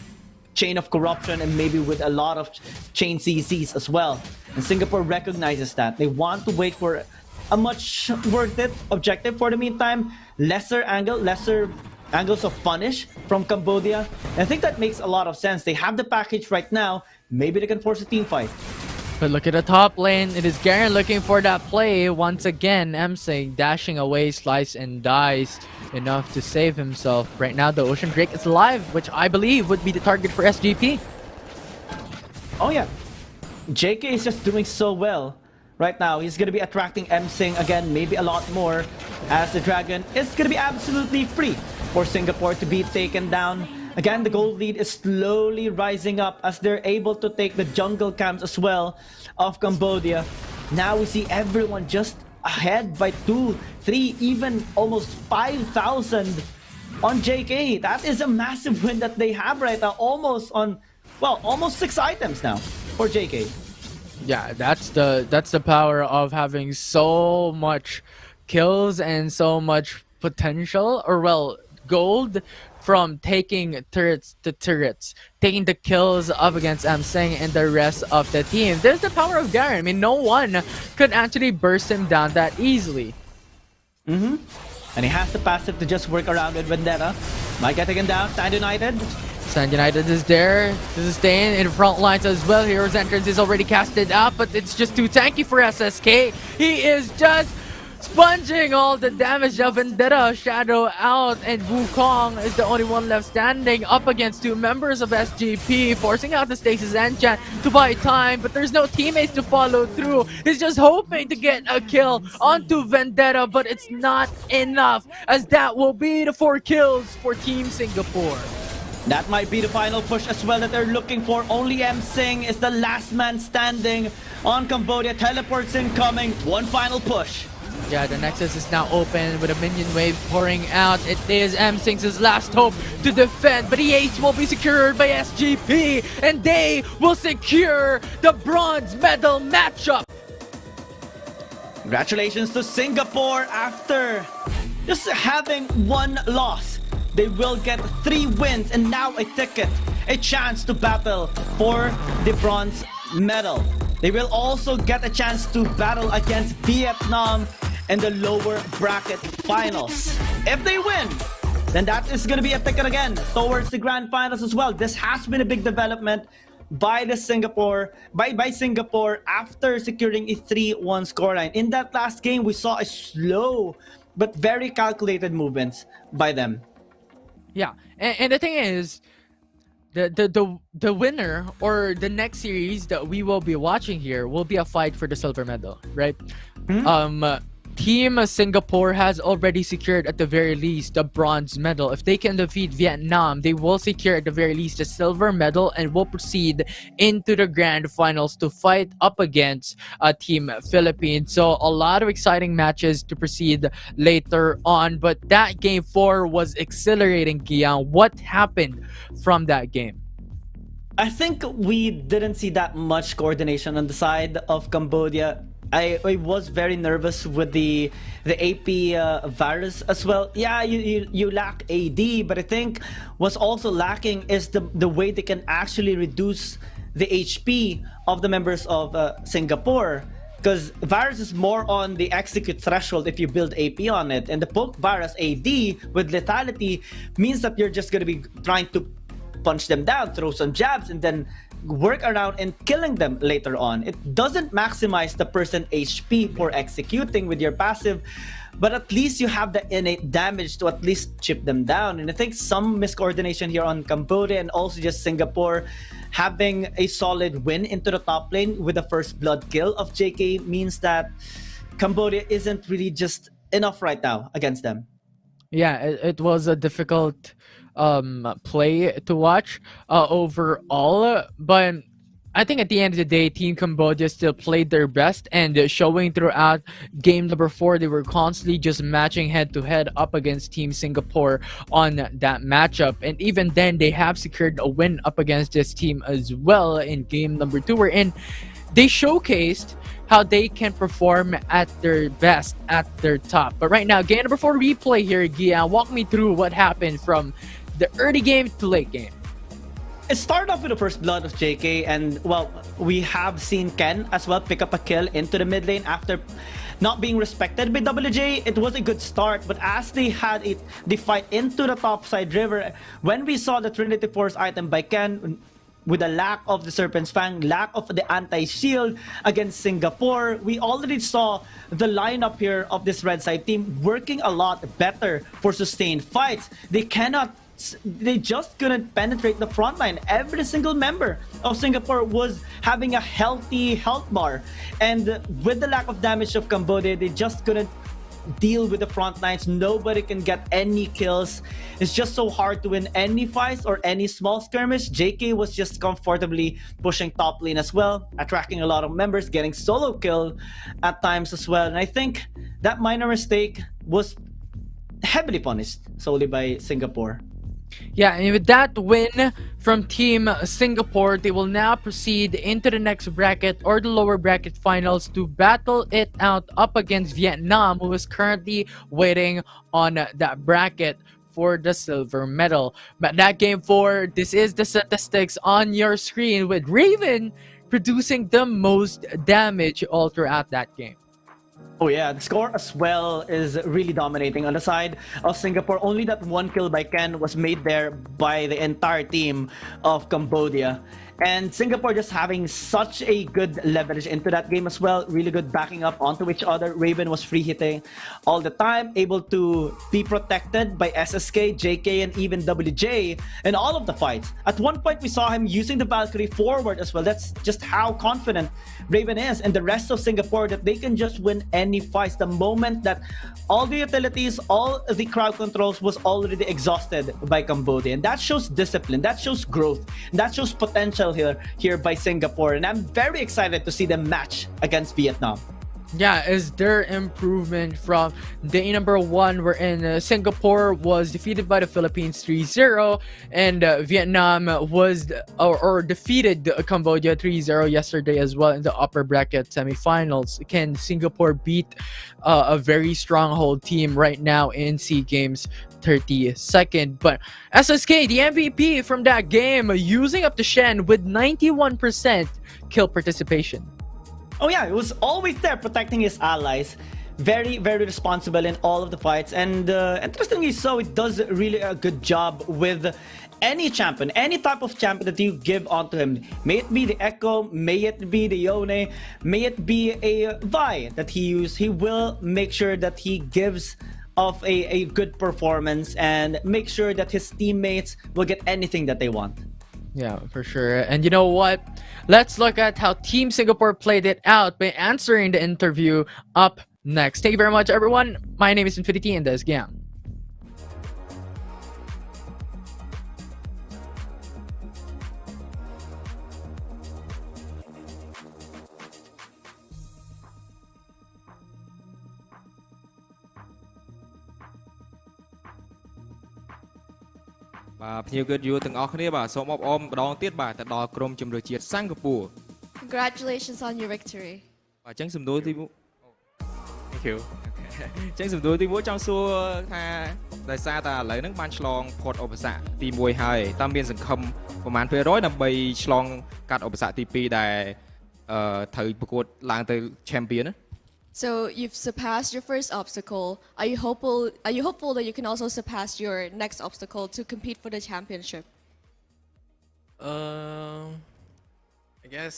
chain of corruption and maybe with a lot of chain CCs as well. And Singapore recognizes that. They want to wait for a much worth it objective for the meantime. Lesser angles of punish from Cambodia. And I think that makes a lot of sense. They have the package right now. Maybe they can force a team fight. But look at the top lane. It is Garen looking for that play. Once again, Seng dashing away, slice and dice enough to save himself. Right now, the Ocean Drake is alive, which I believe would be the target for SGP. Oh yeah. JK is just doing so well right now. He's going to be attracting Seng again, maybe a lot more, as the dragon is going to be absolutely free for Singapore to be taken down. Again, the gold lead is slowly rising up as they're able to take the jungle camps as well of Cambodia. Now we see everyone just ahead by 2, 3, even almost 5,000 on JK. That is a massive win that they have right now. Almost 6 items now for JK. Yeah, that's the power of having so much kills and so much potential, or well, gold from taking turrets to turrets, taking the kills up against Seng and the rest of the team. There's the power of Garen. I mean, no one could actually burst him down that easily. And he has the passive to just work around with Vendetta. Might get taken down. Stand United. Stand United is there. This is staying in front lines as well. Hero's Entrance is already casted up, but it's just too tanky for SSK. He is just sponging all the damage of Vendetta, Shadow out, and Wukong is the only one left standing up against 2 members of SGP, forcing out the Stasis Enchant to buy time, but there's no teammates to follow through. He's just hoping to get a kill onto Vendetta, but it's not enough, as that will be the 4 kills for Team Singapore. That might be the final push as well that they're looking for. Only Seng is the last man standing on Cambodia. Teleports incoming. One final push. Yeah, the Nexus is now open with a minion wave pouring out. It is M6's last hope to defend, but the ace will be secured by SGP, and they will secure the bronze medal matchup. Congratulations to Singapore after just having one loss. They will get 3 wins and now a ticket, a chance to battle for the bronze medal. They will also get a chance to battle against Vietnam in the lower bracket finals. If they win, then that is going to be a ticket again towards the grand finals as well. This has been a big development by Singapore after securing a 3-1 scoreline. In that last game, we saw a slow but very calculated movements by them. Yeah, and the thing is, the winner or the next series that we will be watching here will be a fight for the silver medal, right? Team Singapore has already secured at the very least the bronze medal. If they can defeat Vietnam, they will secure at the very least the silver medal and will proceed into the grand finals to fight up against Team Philippines. So a lot of exciting matches to proceed later on, but that game 4 was exhilarating, Gian. What happened from that game? I think we didn't see that much coordination on the side of Cambodia. I was very nervous with the AP virus as well. Yeah, you lack AD, but I think what's also lacking is the way they can actually reduce the HP of the members of Singapore. Because virus is more on the execute threshold if you build AP on it, and the poke virus AD with lethality means that you're just going to be trying to punch them down, throw some jabs, and then work around and killing them later on. It doesn't maximize the person HP for executing with your passive, but at least you have the innate damage to at least chip them down. And I think some miscoordination here on Cambodia and also just Singapore having a solid win into the top lane with the first blood kill of JK means that Cambodia isn't really just enough right now against them. Yeah, it was a difficult play to watch overall, but I think at the end of the day, Team Cambodia still played their best, and showing throughout game number 4, they were constantly just matching head to head up against Team Singapore on that matchup. And even then, they have secured a win up against this team as well in game number 2, wherein they showcased how they can perform at their best, at their top. But right now, game number 4 replay here, Gian. Walk me through what happened from the early game to late game. It started off with the first blood of JK, and well, we have seen Ken as well pick up a kill into the mid lane after not being respected by WJ. It was a good start, but as they had the fight into the top side river, when we saw the Trinity Force item by Ken, with the lack of the Serpent's Fang, lack of the anti-shield against Singapore, we already saw the lineup here of this red side team working a lot better for sustained fights. They just couldn't penetrate the front line. Every single member of Singapore was having a healthy health bar. And with the lack of damage of Cambodia, they just couldn't deal with the front lines. Nobody can get any kills. It's just so hard to win any fights or any small skirmish. JK was just comfortably pushing top lane as well, attracting a lot of members, getting solo kill at times as well. And I think that minor mistake was heavily punished solely by Singapore. Yeah, and with that win from Team Singapore, they will now proceed into the next bracket or the lower bracket finals to battle it out up against Vietnam, who is currently waiting on that bracket for the silver medal. But that game 4, this is the statistics on your screen, with Raven producing the most damage all throughout that game. Oh yeah, the score as well is really dominating on the side of Singapore. Only that one kill by Ken was made there by the entire team of Cambodia. And Singapore just having such a good leverage into that game as well. Really good backing up onto each other. Raven was free hitting all the time, able to be protected by SSK, JK, and even WJ in all of the fights. At one point, we saw him using the Valkyrie forward as well. That's just how confident Raven is, and the rest of Singapore, that they can just win any fights. The moment that all the utilities, all the crowd controls was already exhausted by Cambodia. And that shows discipline, that shows growth, and that shows potential here by Singapore. And I'm very excited to see them match against Vietnam. Yeah, is their improvement from day number 1 wherein Singapore was defeated by the Philippines 3-0 and Vietnam was or defeated Cambodia 3-0 yesterday as well in the upper bracket semifinals. Can Singapore beat a very stronghold team right now in SEA Games 32nd? But SSK, the MVP from that game, using up the Shen with 91% kill participation. Oh yeah, he was always there protecting his allies. Very, very responsible in all of the fights. And interestingly so, it does really a good job with any champion, any type of champion that you give onto him. May it be the Echo, may it be the Yone, may it be a VIE that he used. He will make sure that he gives off a good performance and make sure that his teammates will get anything that they want. Yeah, for sure. And you know what? Let's look at how Team Singapore played it out by answering the interview up next. Thank you very much, everyone. My name is Infinity, and this is Gang. Congratulations on your victory. ចឹងសំណួរទី Thank you ចឹងសំណួរទី 1 ចង់សួរថាដោយសារតែឥឡូវហ្នឹងបានឆ្លងផុតឧបសគ្គទី 1 ហើយតើមានសង្ឃឹមប្រមាណ%ដើម្បីឆ្លងកាត់ឧបសគ្គទី 2 ដែលត្រូវប្រកួតឡើងទៅ champion So you've surpassed your first obstacle. Are you hopeful that you can also surpass your next obstacle to compete for the championship? I guess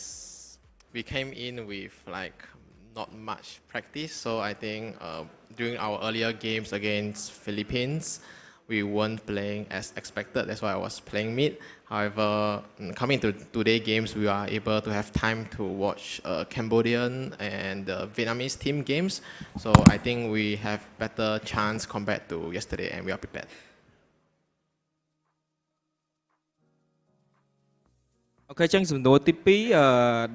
we came in with like not much practice, so I think during our earlier games against Philippines, we weren't playing as expected. That's why I was playing mid. However, coming to today's games, we are able to have time to watch Cambodian and Vietnamese team games. So I think we have better chance compared to yesterday, and we are prepared. អូខេចឹងសំណួរទី 2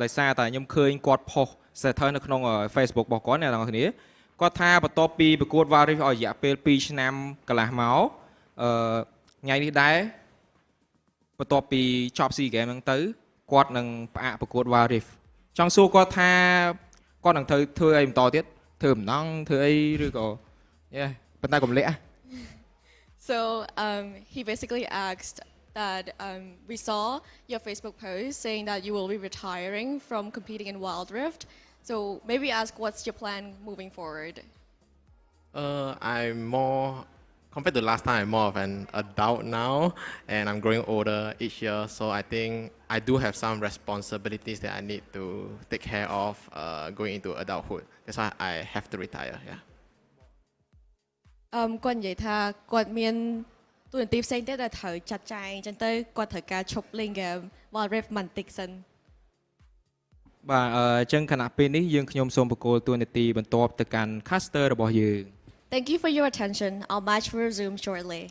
ដោយសារតែខ្ញុំឃើញគាត់ផុស status នៅក្នុង Facebook របស់គាត់អ្នកនរគ្នាគាត់ថាបន្ទាប់ពីប្រកួត VAR ឲ្យរយៈពេល 2 ឆ្នាំកន្លះមកថ្ងៃនេះដែរបន្ទាប់ពីចប់ SEA Games ហ្នឹងទៅគាត់នឹងផ្អាកប្រកួត VAR ចង់សួរគាត់ថាគាត់នឹងធ្វើអីបន្តទៀតធ្វើអំណងធ្វើអីឬក៏ប៉ុន្តែកុំលាក់ So he basically asked that we saw your Facebook post saying that you will be retiring from competing in Wild Rift. So maybe ask what's your plan moving forward? I'm more, compared to last time, I'm more of an adult now, and I'm growing older each year. So I think I do have some responsibilities that I need to take care of going into adulthood. That's why I have to retire. Yeah. គាត់និយាយថាគាត់មានទូនាទីផ្សេងទៀតដែលត្រូវចាត់ចែងអញ្ចឹងទៅគាត់ត្រូវការឈប់លេង game Wild Rift បន្តិចសិន បាទអញ្ចឹងខណៈពេលនេះយើងខ្ញុំសូមបកគោលទូនាទីបន្ទាប់ទៅកាន់ caster របស់យើង Thank you for your attention. Our match will resume shortly.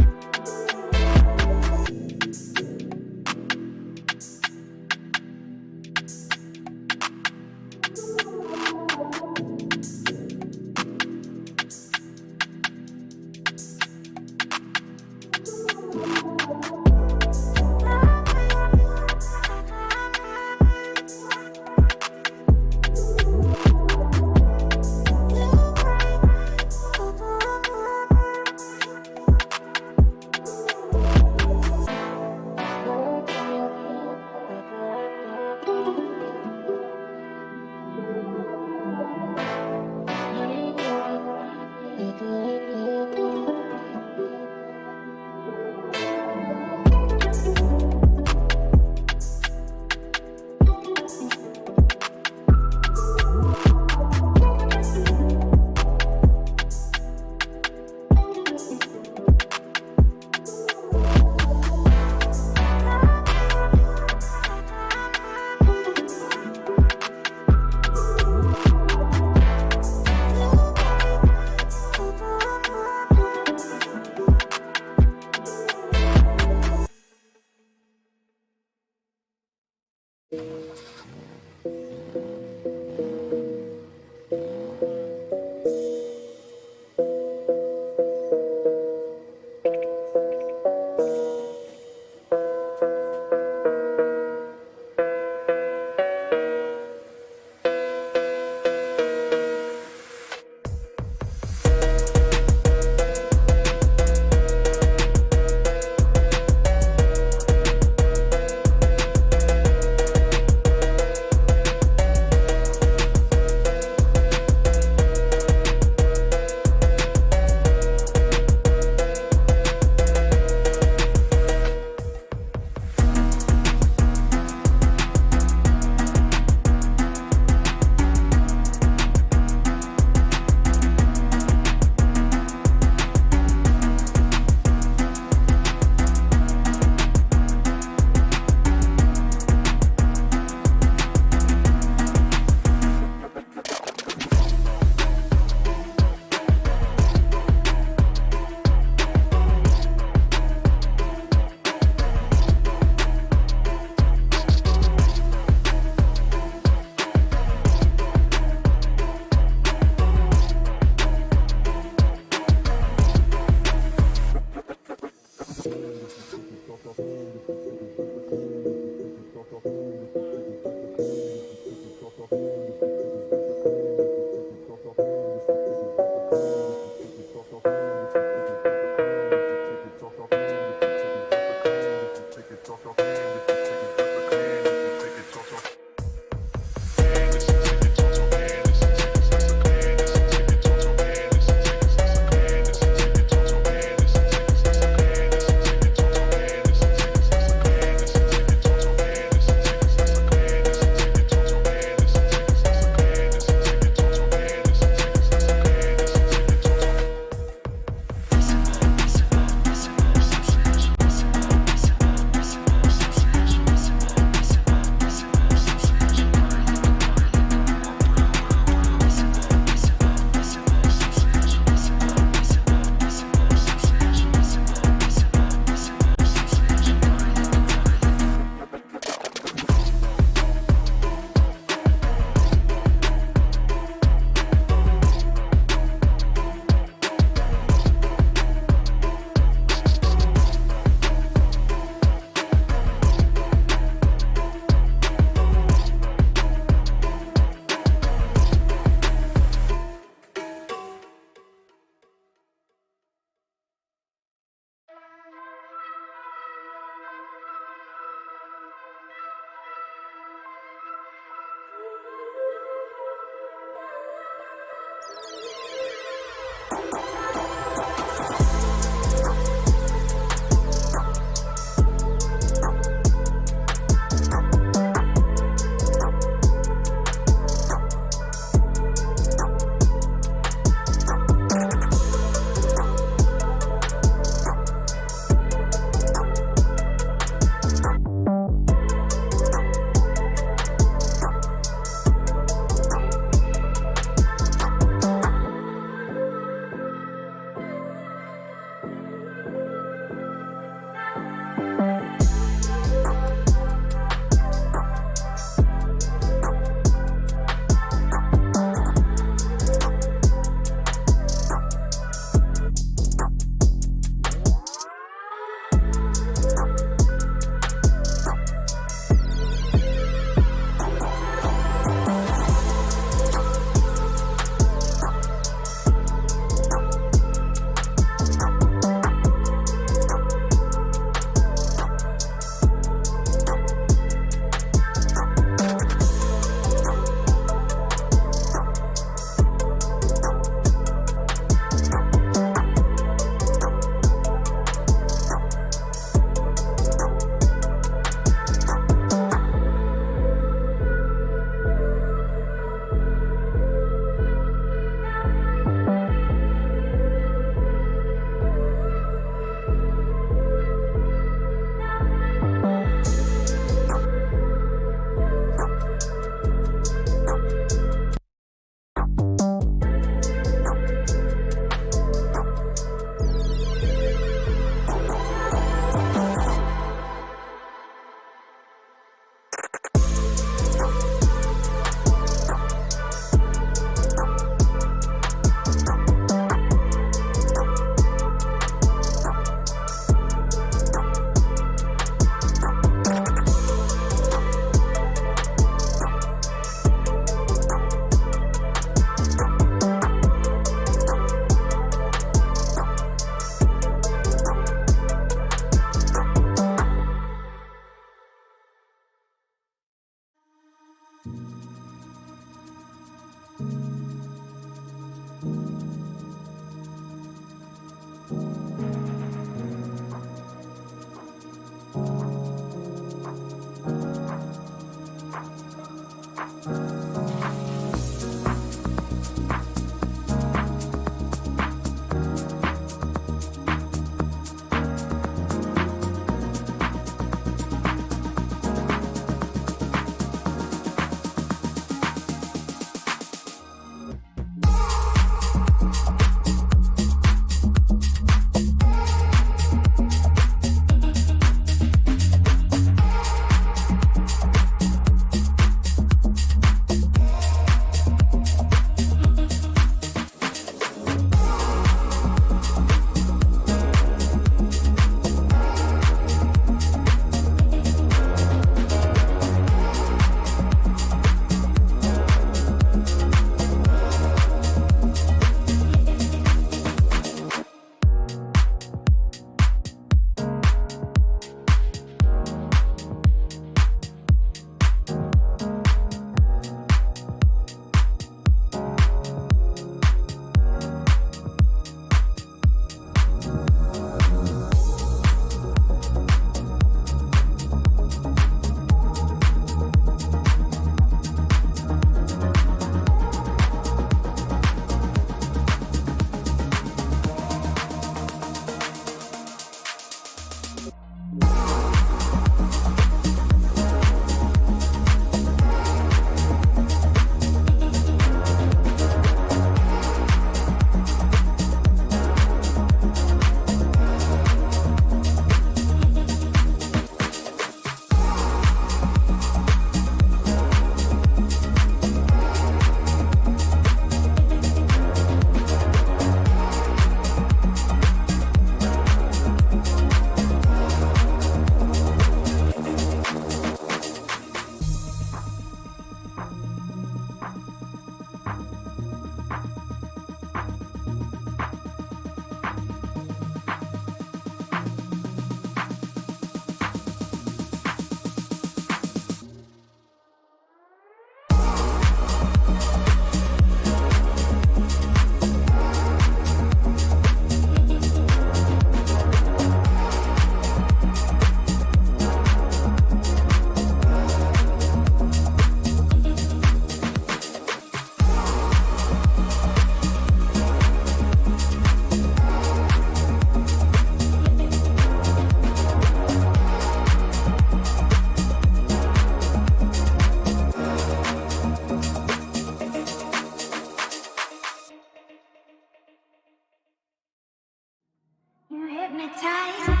hypnotize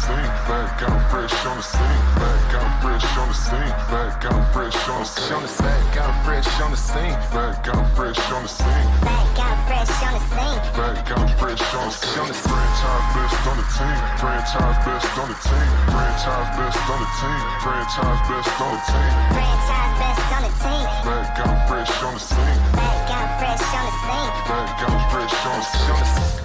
scene. Back out fresh on the scene. Back out fresh on the scene. Back out fresh on the scene. Back out fresh on the scene. Back out fresh on the scene. Back out fresh on the scene. Back out fresh on the scene. Franchise best on the team. Franchise best on the team. Franchise best on the team. Franchise best on the team. Franchise best on the team. Back out fresh on the scene. Back out fresh on the scene. Back out fresh on the scene.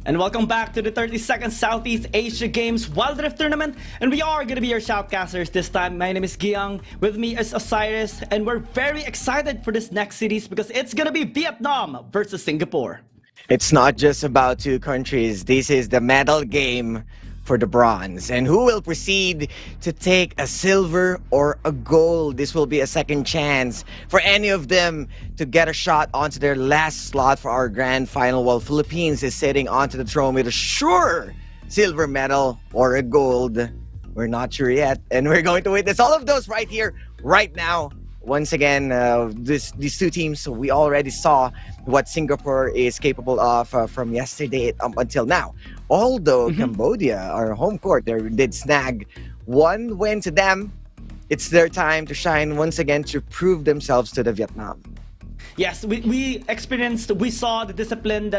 And welcome back to the 32nd Southeast Asia Games Wild Rift Tournament. And we are going to be your shoutcasters this time. My name is Giang. With me is Osiris. And we're very excited for this next series because it's going to be Vietnam versus Singapore. It's not just about two countries. This is the medal game for the bronze. And who will proceed to take a silver or a gold? This will be a second chance for any of them to get a shot onto their last slot for our grand final, while Philippines is sitting onto the throne with a sure silver medal or a gold. We're not sure yet, and we're going to witness all of those right here, right now. Once again, these two teams, we already saw what Singapore is capable of from yesterday up until now. Although Cambodia, our home court, they did snag one win to them, it's their time to shine once again to prove themselves to the Vietnam. Yes, we saw the discipline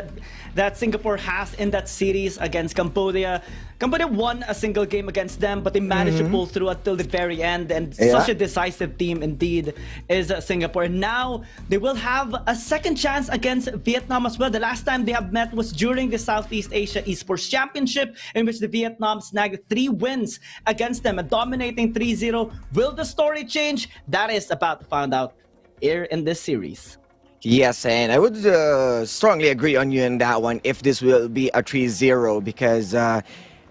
that Singapore has in that series against Cambodia. Cambodia won a single game against them, but they managed to pull through until the very end. And such a decisive team indeed is Singapore. And now they will have a second chance against Vietnam as well. The last time they have met was during the Southeast Asia Esports Championship, in which the Vietnam snagged 3 wins against them, and dominating 3-0. Will the story change? That is about to find out here in this series. Yes, and I would strongly agree on you in that one if this will be a 3-0, because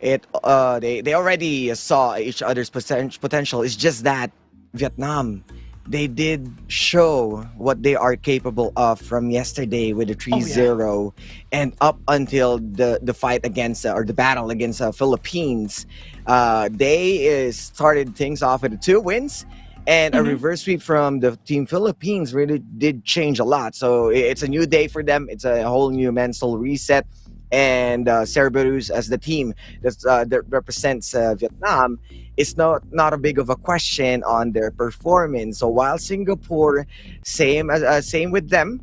they already saw each other's potential. It's just that Vietnam, they did show what they are capable of from yesterday with the 3-0 and up until the fight against or the battle against Philippines. They started things off with the 2 wins. And a reverse sweep from the Team Philippines really did change a lot. So it's a new day for them. It's a whole new mental reset. And Cerberus as the team that represents Vietnam is not a big of a question on their performance. So while Singapore, same with them,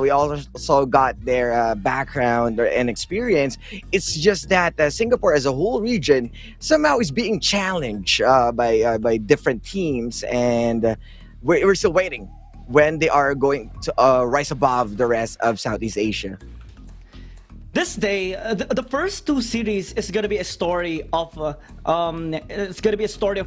we also got their background and experience. It's just that Singapore as a whole region somehow is being challenged by different teams, and we're still waiting when they are going to rise above the rest of Southeast Asia. This day, the first 2 series is gonna be a story of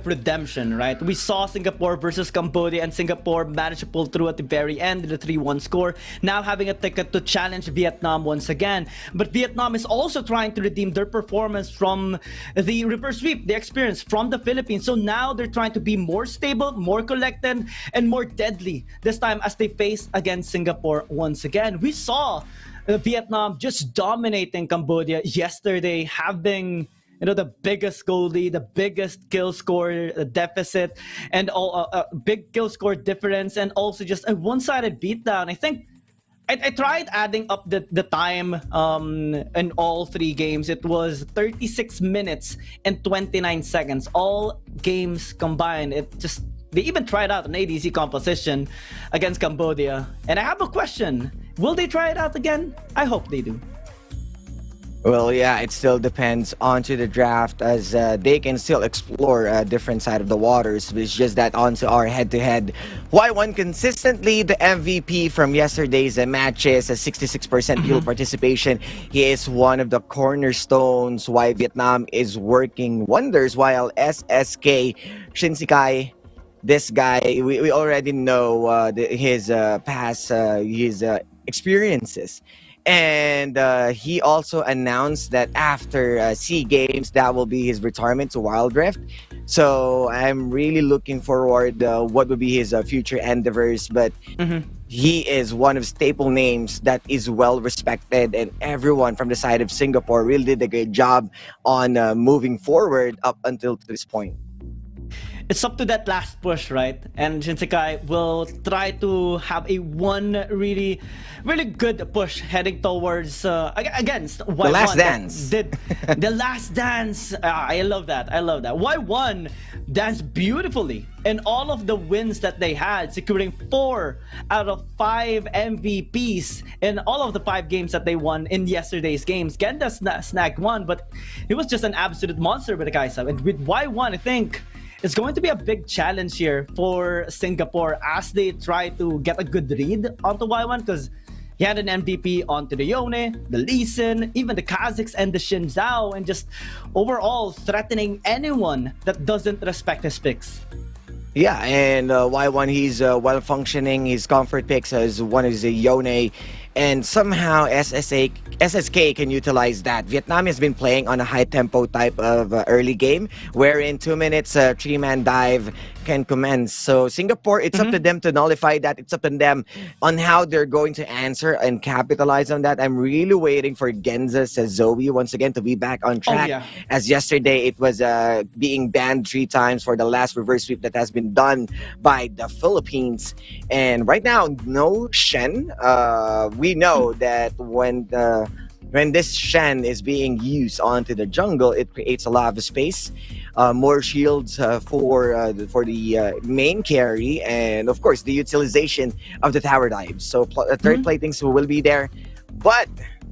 redemption, right? We saw Singapore versus Cambodia, and Singapore managed to pull through at the very end in the 3-1 score, now having a ticket to challenge Vietnam once again. But Vietnam is also trying to redeem their performance from the reverse sweep they experienced from the Philippines. So now they're trying to be more stable, more collected, and more deadly this time as they face against Singapore once again. We saw Vietnam just dominating Cambodia yesterday, having the biggest goal lead, the biggest kill score deficit, and big kill score difference, and also just a one-sided beatdown. I think I tried adding up the time in all 3 games. It was 36 minutes and 29 seconds, all games combined. They even tried out an ADC composition against Cambodia. And I have a question. Will they try it out again? I hope they do. Well, yeah, it still depends onto the draft, as they can still explore a different side of the waters. It's just that onto our head-to-head, why won consistently the MVP from yesterday's matches, a 66% field participation. He is one of the cornerstones why Vietnam is working wonders, while SSK Shinsekai, this guy, we already know his past, his experiences. And he also announced that after SEA Games, that will be his retirement to Wild Rift. So I'm really looking forward what will be his future endeavors. But he is one of staple names that is well respected, and everyone from the side of Singapore really did a great job on moving forward up until this point. It's up to that last push, right? And Shinsekai will try to have a one really good push heading towards against Y1. The last dance. The last dance. I love that. Y1 danced beautifully in all of the wins that they had, securing 4 out of 5 MVPs in all of the 5 games that they won in yesterday's games. Genda snagged 1, but he was just an absolute monster with the guys. And with Y1, I think it's going to be a big challenge here for Singapore as they try to get a good read onto Y1, because He had an MVP onto the Yone, the Lee Sin, even the Kazakhs and the Xin Zhao, and just overall threatening anyone that doesn't respect his picks. Yeah, and Y1, he's well functioning. His comfort picks as one is a Yone, and somehow SSK can utilize that. Vietnam has been playing on a high tempo type of early game, where in 2 minutes, 3-man dive can commence. So Singapore, it's up to them to nullify that. It's up to them on how they're going to answer and capitalize on that. I'm really waiting for Genza says Zoe once again to be back on track. yeah. As yesterday, it was being banned 3 times for the last reverse sweep that has been done by the Philippines. And right now, no Shen. We know that when this Shen is being used onto the jungle, it creates a lot of space, more shields for the main carry, and of course the utilization of the tower dives. So third platings will be there, but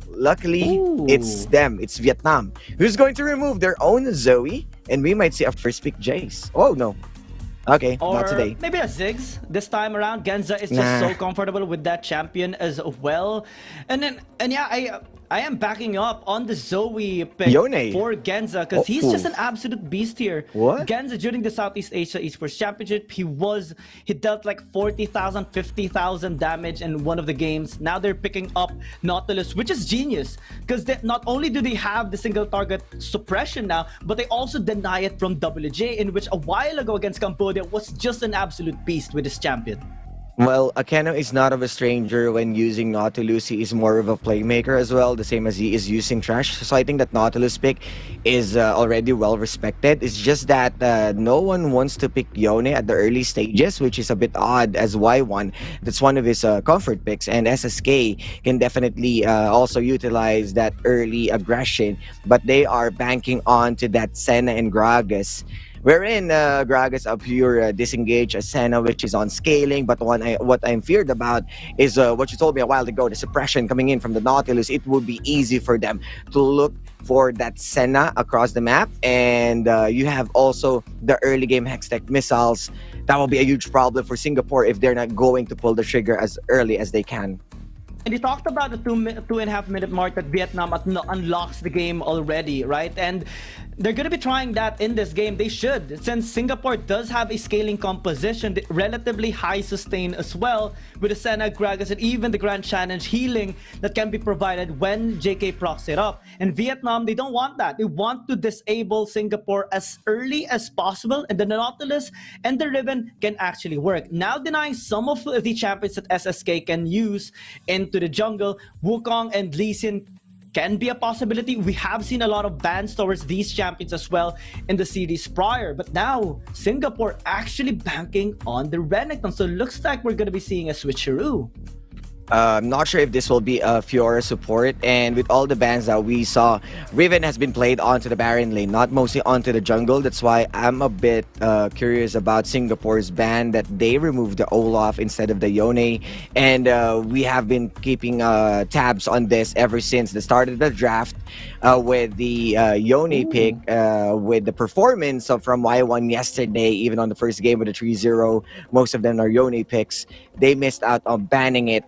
luckily it's them, it's Vietnam, who's going to remove their own Zoe, and we might see a first pick Jace. Oh no. Okay, Or not today. maybe a Ziggs this time around. Genza is just so comfortable with that champion as well. And yeah, I am backing up on the Zoe pick Yone. for Genza because he's just an absolute beast here. What? Genza during the Southeast Asia Esports Championship, he dealt like 40,000, 50,000 damage in one of the games. Now they're picking up Nautilus, which is genius because not only do they have the single target suppression now, but they also deny it from WJ, in which a while ago against Cambodia was just an absolute beast with this champion. Well, Akeno is not of a stranger when using Nautilus. He is more of a playmaker as well, the same as he is using Trash. So I think that Nautilus pick is already well respected. It's just that no one wants to pick Yone at the early stages, which is a bit odd as Y1. That's one of his comfort picks. And SSK can definitely also utilize that early aggression. But they are banking on to that Senna and Gragas, wherein Gragas up here disengage a Senna, which is on scaling. But what I'm feared about is what you told me a while ago, the suppression coming in from the Nautilus. It would be easy for them to look for that Senna across the map. And you have also the early game Hextech missiles. That will be a huge problem for Singapore if they're not going to pull the trigger as early as they can. And you talked about the 2.5 minute mark that Vietnam unlocks the game already, right? And they're going to be trying that in this game. They should, since Singapore does have a scaling composition, relatively high sustain as well, with the Senna, Gragas, and even the Grand Challenge healing that can be provided when JK procs it up. And Vietnam, they don't want that. They want to disable Singapore as early as possible, and the Nautilus and the Ribbon can actually work. Now denying some of the champions that SSK can use into the jungle, Wukong and Lee Sin can be a possibility. We have seen a lot of bans towards these champions as well in the series prior, but now Singapore actually banking on the Renekton, so it looks like we're going to be seeing a switcheroo. I'm not sure if this will be a Fiora support, and with all the bans that we saw, Riven has been played onto the Baron lane, not mostly onto the jungle. That's why I'm a bit curious about Singapore's ban, that they removed the Olaf instead of the Yone. And we have been keeping tabs on this ever since the start of the draft with the Yone pick, with the performance from Y1 yesterday, even on the first game with the 3-0. Most of them are Yone picks. They missed out on banning it.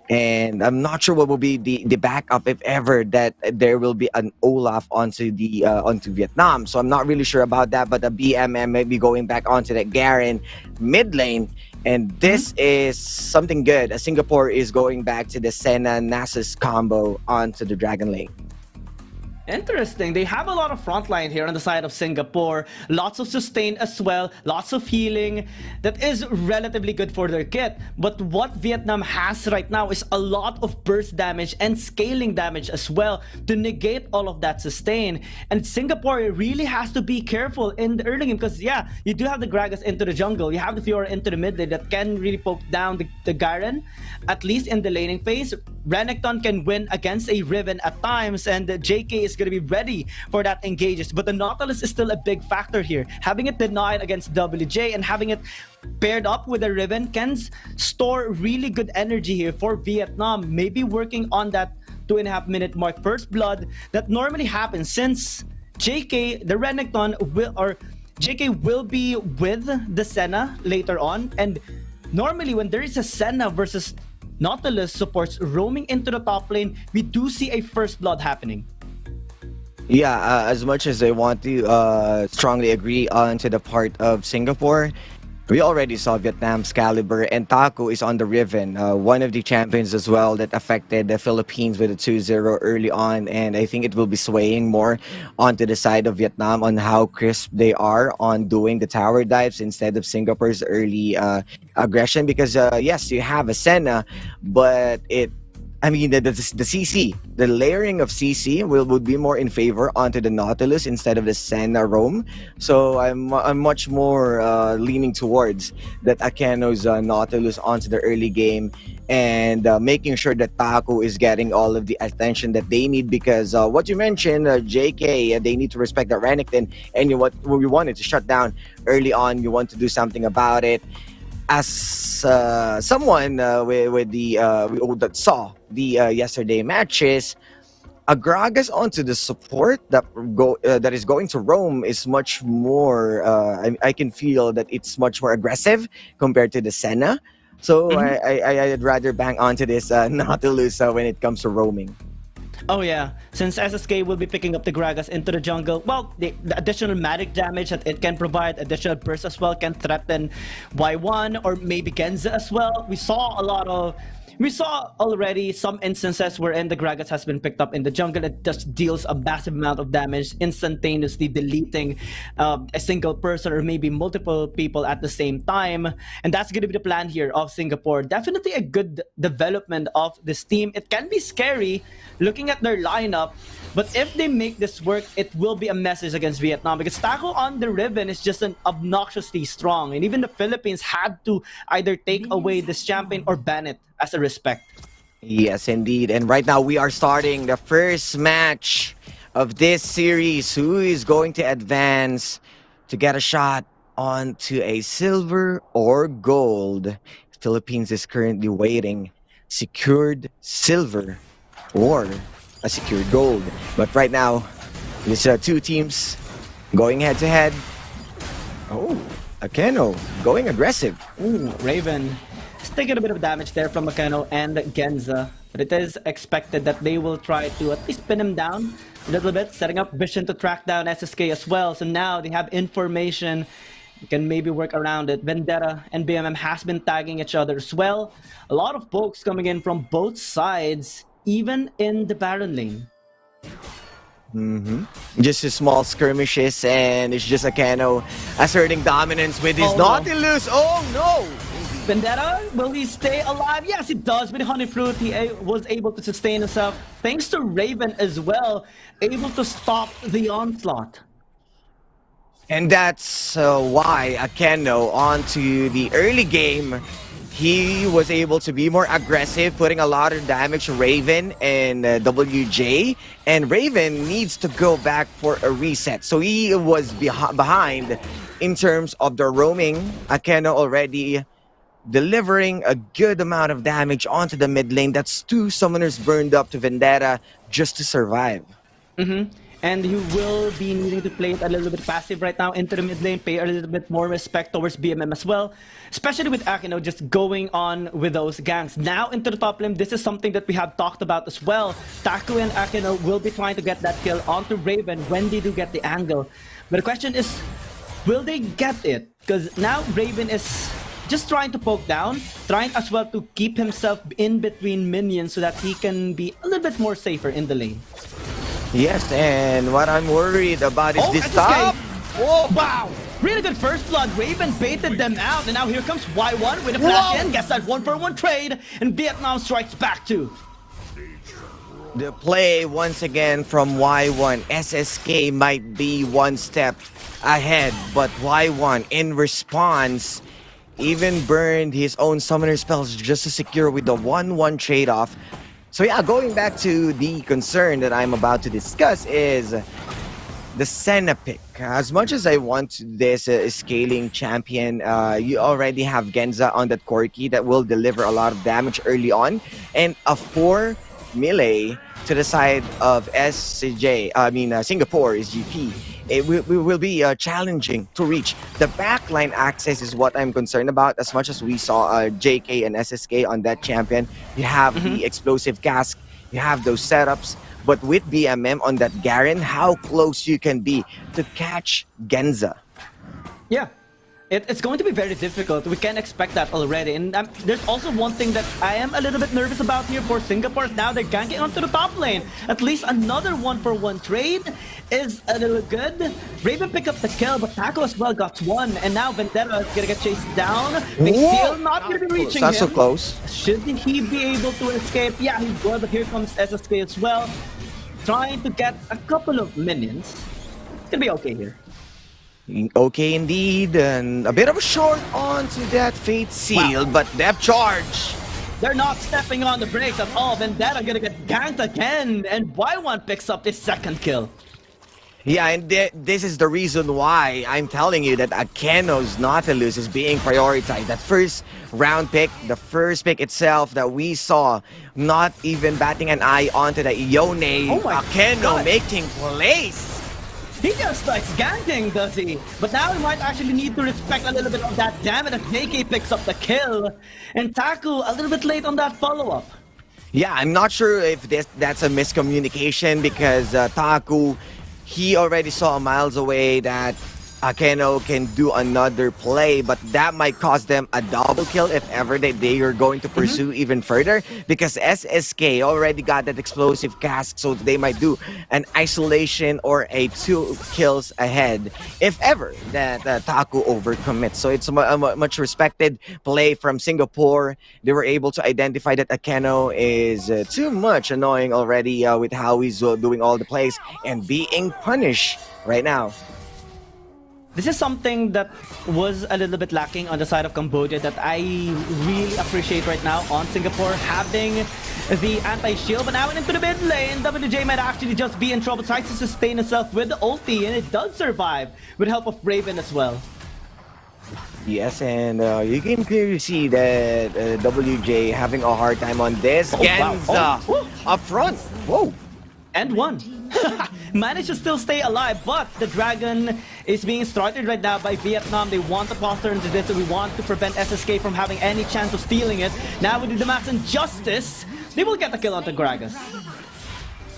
And I'm not sure what will be the backup, if ever, that there will be an Olaf onto Vietnam. So I'm not really sure about that. But the BMM may be going back onto that Garen mid lane. And this is something good, as Singapore is going back to the Senna Nasus combo onto the Dragon lane. Interesting. They have a lot of frontline here on the side of Singapore. Lots of sustain as well. Lots of healing. That is relatively good for their kit. But what Vietnam has right now is a lot of burst damage and scaling damage as well to negate all of that sustain. And Singapore really has to be careful in the early game because, yeah, you do have the Gragas into the jungle. You have the Fiora into the mid lane that can really poke down the Garen, at least in the laning phase. Renekton can win against a Riven at times, and JK is going to be ready for that engages. But the Nautilus is still a big factor here. Having it denied against WJ and having it paired up with a Riven can store really good energy here for Vietnam. Maybe working on that 2.5 minute mark first blood that normally happens, since JK, the Renekton, JK will be with the Senna later on. And normally when there is a Senna versus Nautilus supports roaming into the top lane, we do see a first blood happening. Yeah, as much as I want to strongly agree on to the part of Singapore, we already saw Vietnam's caliber, and Taco is on the Riven, one of the champions as well that affected the Philippines with a 2-0 early on, and I think it will be swaying more onto the side of Vietnam on how crisp they are on doing the tower dives instead of Singapore's early aggression, because yes, you have a Senna, but the CC, the layering of CC would be more in favor onto the Nautilus instead of the Senna roam. So I'm much more leaning towards that Akeno's Nautilus onto the early game, and making sure that Taco is getting all of the attention that they need, because what you mentioned, JK, they need to respect the Renekton, and we wanted to shut down early on. You want to do something about it. As someone that saw the yesterday matches, Agragas onto the support that is going to roam is much more. I can feel that it's much more aggressive compared to the Senna. So I'd rather bang onto this Nautilus when it comes to roaming. Oh yeah, since SSK will be picking up the Gragas into the jungle, well, the additional magic damage that it can provide, additional burst as well, can threaten Y1 or maybe Genza as well. We saw already some instances wherein the Gragas has been picked up in the jungle. It just deals a massive amount of damage, instantaneously deleting a single person or maybe multiple people at the same time. And that's going to be the plan here of Singapore. Definitely a good development of this team. It can be scary looking at their lineup, but if they make this work, it will be a message against Vietnam, because Taco on the Riven is just an obnoxiously strong, and even the Philippines had to either take away this champion or ban it as a respect. Yes, indeed. And right now we are starting the first match of this series. Who is going to advance to get a shot onto a silver or gold? Philippines is currently waiting. Secured silver or a secured gold. But right now, these two teams going head to head. Oh, Akeno going aggressive. Ooh, Raven taking a bit of damage there from Akeno and Genza, but it is expected that they will try to at least pin him down a little bit, setting up vision to track down SSK as well. So now they have information, you can maybe work around it. Vendetta and BMM has been tagging each other as well. A lot of pokes coming in from both sides, even in the Baron lane. Just a small skirmishes, and it's just Akeno asserting dominance with his Nautilus. Oh no! Vendetta, will he stay alive? Yes, he does. With Honey Fruit, he was able to sustain himself. Thanks to Raven as well, able to stop the onslaught. And that's why Akeno onto the early game, he was able to be more aggressive, putting a lot of damage to Raven and WJ. And Raven needs to go back for a reset. So he was behind in terms of the roaming. Akeno already delivering a good amount of damage onto the mid lane. That's 2 summoners burned up to Vendetta just to survive. And he will be needing to play it a little bit passive right now into the mid lane, pay a little bit more respect towards BMM as well, especially with Akeno just going on with those ganks. Now into the top lane, this is something that we have talked about as well. Taku and Akeno will be trying to get that kill onto Raven when they do get the angle. But the question is, will they get it? Because now Raven is just trying to poke down, trying as well to keep himself in between minions so that he can be a little bit more safer in the lane. Yes, and what I'm worried about is this top. Oh, wow! Really good first blood. Raven baited them out, and now here comes Y1 with a flash in. Gets that 1-for-1 trade, and Vietnam strikes back too. The play once again from Y1. SSK might be one step ahead, but Y1 in response even burned his own summoner spells just to secure with the 1-1 trade-off. So yeah, going back to the concern that I'm about to discuss is the Senna pick. As much as I want this scaling champion, you already have Genza on that Corki that will deliver a lot of damage early on, and a 4 melee to the side of Singapore is GP. will be challenging to reach. The backline access is what I'm concerned about. As much as we saw JK and SSK on that champion, you have the explosive cask, you have those setups. But with BMM on that Garen, how close you can be to catch Genza. Yeah. It's going to be very difficult. We can expect that already. And there's also one thing that I am a little bit nervous about here for Singapore. Now they're ganking onto the top lane. At least another 1-for-1 trade is a little good. Raven picked up the kill, but Taco as well got one. And now Vendetta is going to get chased down. Big Seal not going to be reaching him. That's so close. Should he be able to escape? Yeah, he will, but here comes SSK as well. Trying to get a couple of minions. It's going to be okay here. Okay, indeed. And a bit of a short onto that Fate Seal, but depth charge. They're not stepping on the brakes at all. Vendetta gonna get ganked again, and Y1 picks up his second kill. Yeah, and this is the reason why I'm telling you that Akeno's Nautilus is being prioritized. That first round pick, the first pick itself that we saw, not even batting an eye onto the Ione. Akeno making plays. He just likes ganking, does he? But now he might actually need to respect a little bit of that damage as JK picks up the kill. And Taku a little bit late on that follow-up. Yeah, I'm not sure if that's a miscommunication because Taku, he already saw miles away that Akeno can do another play, but that might cost them a double kill if ever they are going to pursue even further, because SSK already got that explosive cask, so they might do an isolation or a 2 kills ahead if ever that Taku overcommits. So it's a much respected play from Singapore. They were able to identify that Akeno is too much annoying already with how he's doing all the plays and being punished right now. This is something that was a little bit lacking on the side of Cambodia that I really appreciate right now on Singapore, having the anti-shield. But now into the mid lane, WJ might actually just be in trouble, tries to sustain himself with the ulti, and it does survive with help of Raven as well. Yes, and you can clearly see that WJ having a hard time on this. Genza up front. Whoa. And one. Managed to still stay alive, but the dragon is being started right now by Vietnam. They want to foster into this, so we want to prevent SSK from having any chance of stealing it. Now with the Max and Justice, they will get the kill onto Gragas.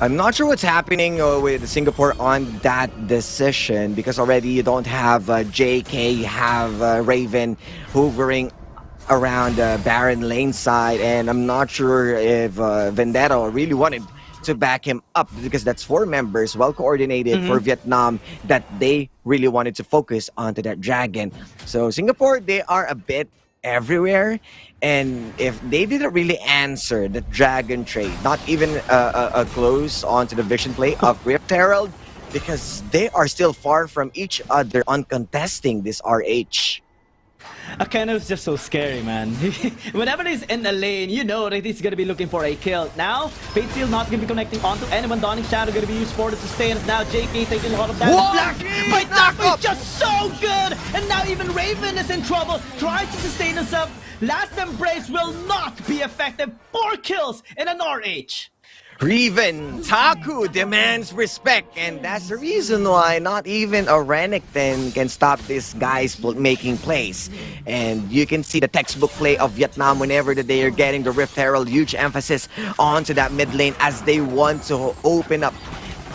I'm not sure what's happening with Singapore on that decision, because already you don't have JK, you have Raven hovering around Baron lane side, and I'm not sure if Vendetta really wanted to back him up, because that's 4 members, well coordinated for Vietnam, that they really wanted to focus onto that dragon. So Singapore, they are a bit everywhere, and if they didn't really answer the dragon trade, not even a close onto the vision play of Rift Herald, because they are still far from each other on contesting this RH. Akeno is just so scary, man. Whenever he's in the lane, you know that he's gonna be looking for a kill. Now, Fate Seal not gonna be connecting onto anyone. Donning Shadow gonna be used for the sustain. Now JK taking a lot of damage. Black by Taco is just so good! And now even Raven is in trouble. Tries to sustain himself. Last Embrace will not be effective. 4 kills in an RH. Raven, Taku demands respect, and that's the reason why not even a Renekton can stop these guys making plays. And you can see the textbook play of Vietnam whenever they are getting the Rift Herald, huge emphasis onto that mid lane as they want to open up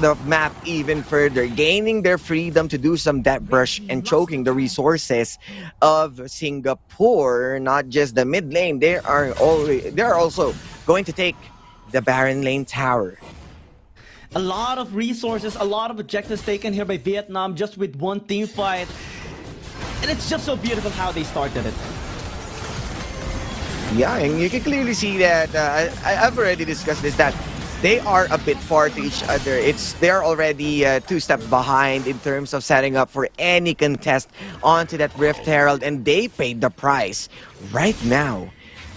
the map even further, gaining their freedom to do some depth brush and choking the resources of Singapore. Not just the mid lane, they are also going to take the Baron lane tower. A lot of resources, a lot of objectives taken here by Vietnam just with one team fight. And it's just so beautiful how they started it. Yeah, and you can clearly see that, I've already discussed this, that they are a bit far to each other. They're already 2 steps behind in terms of setting up for any contest onto that Rift Herald, and they paid the price. Right now,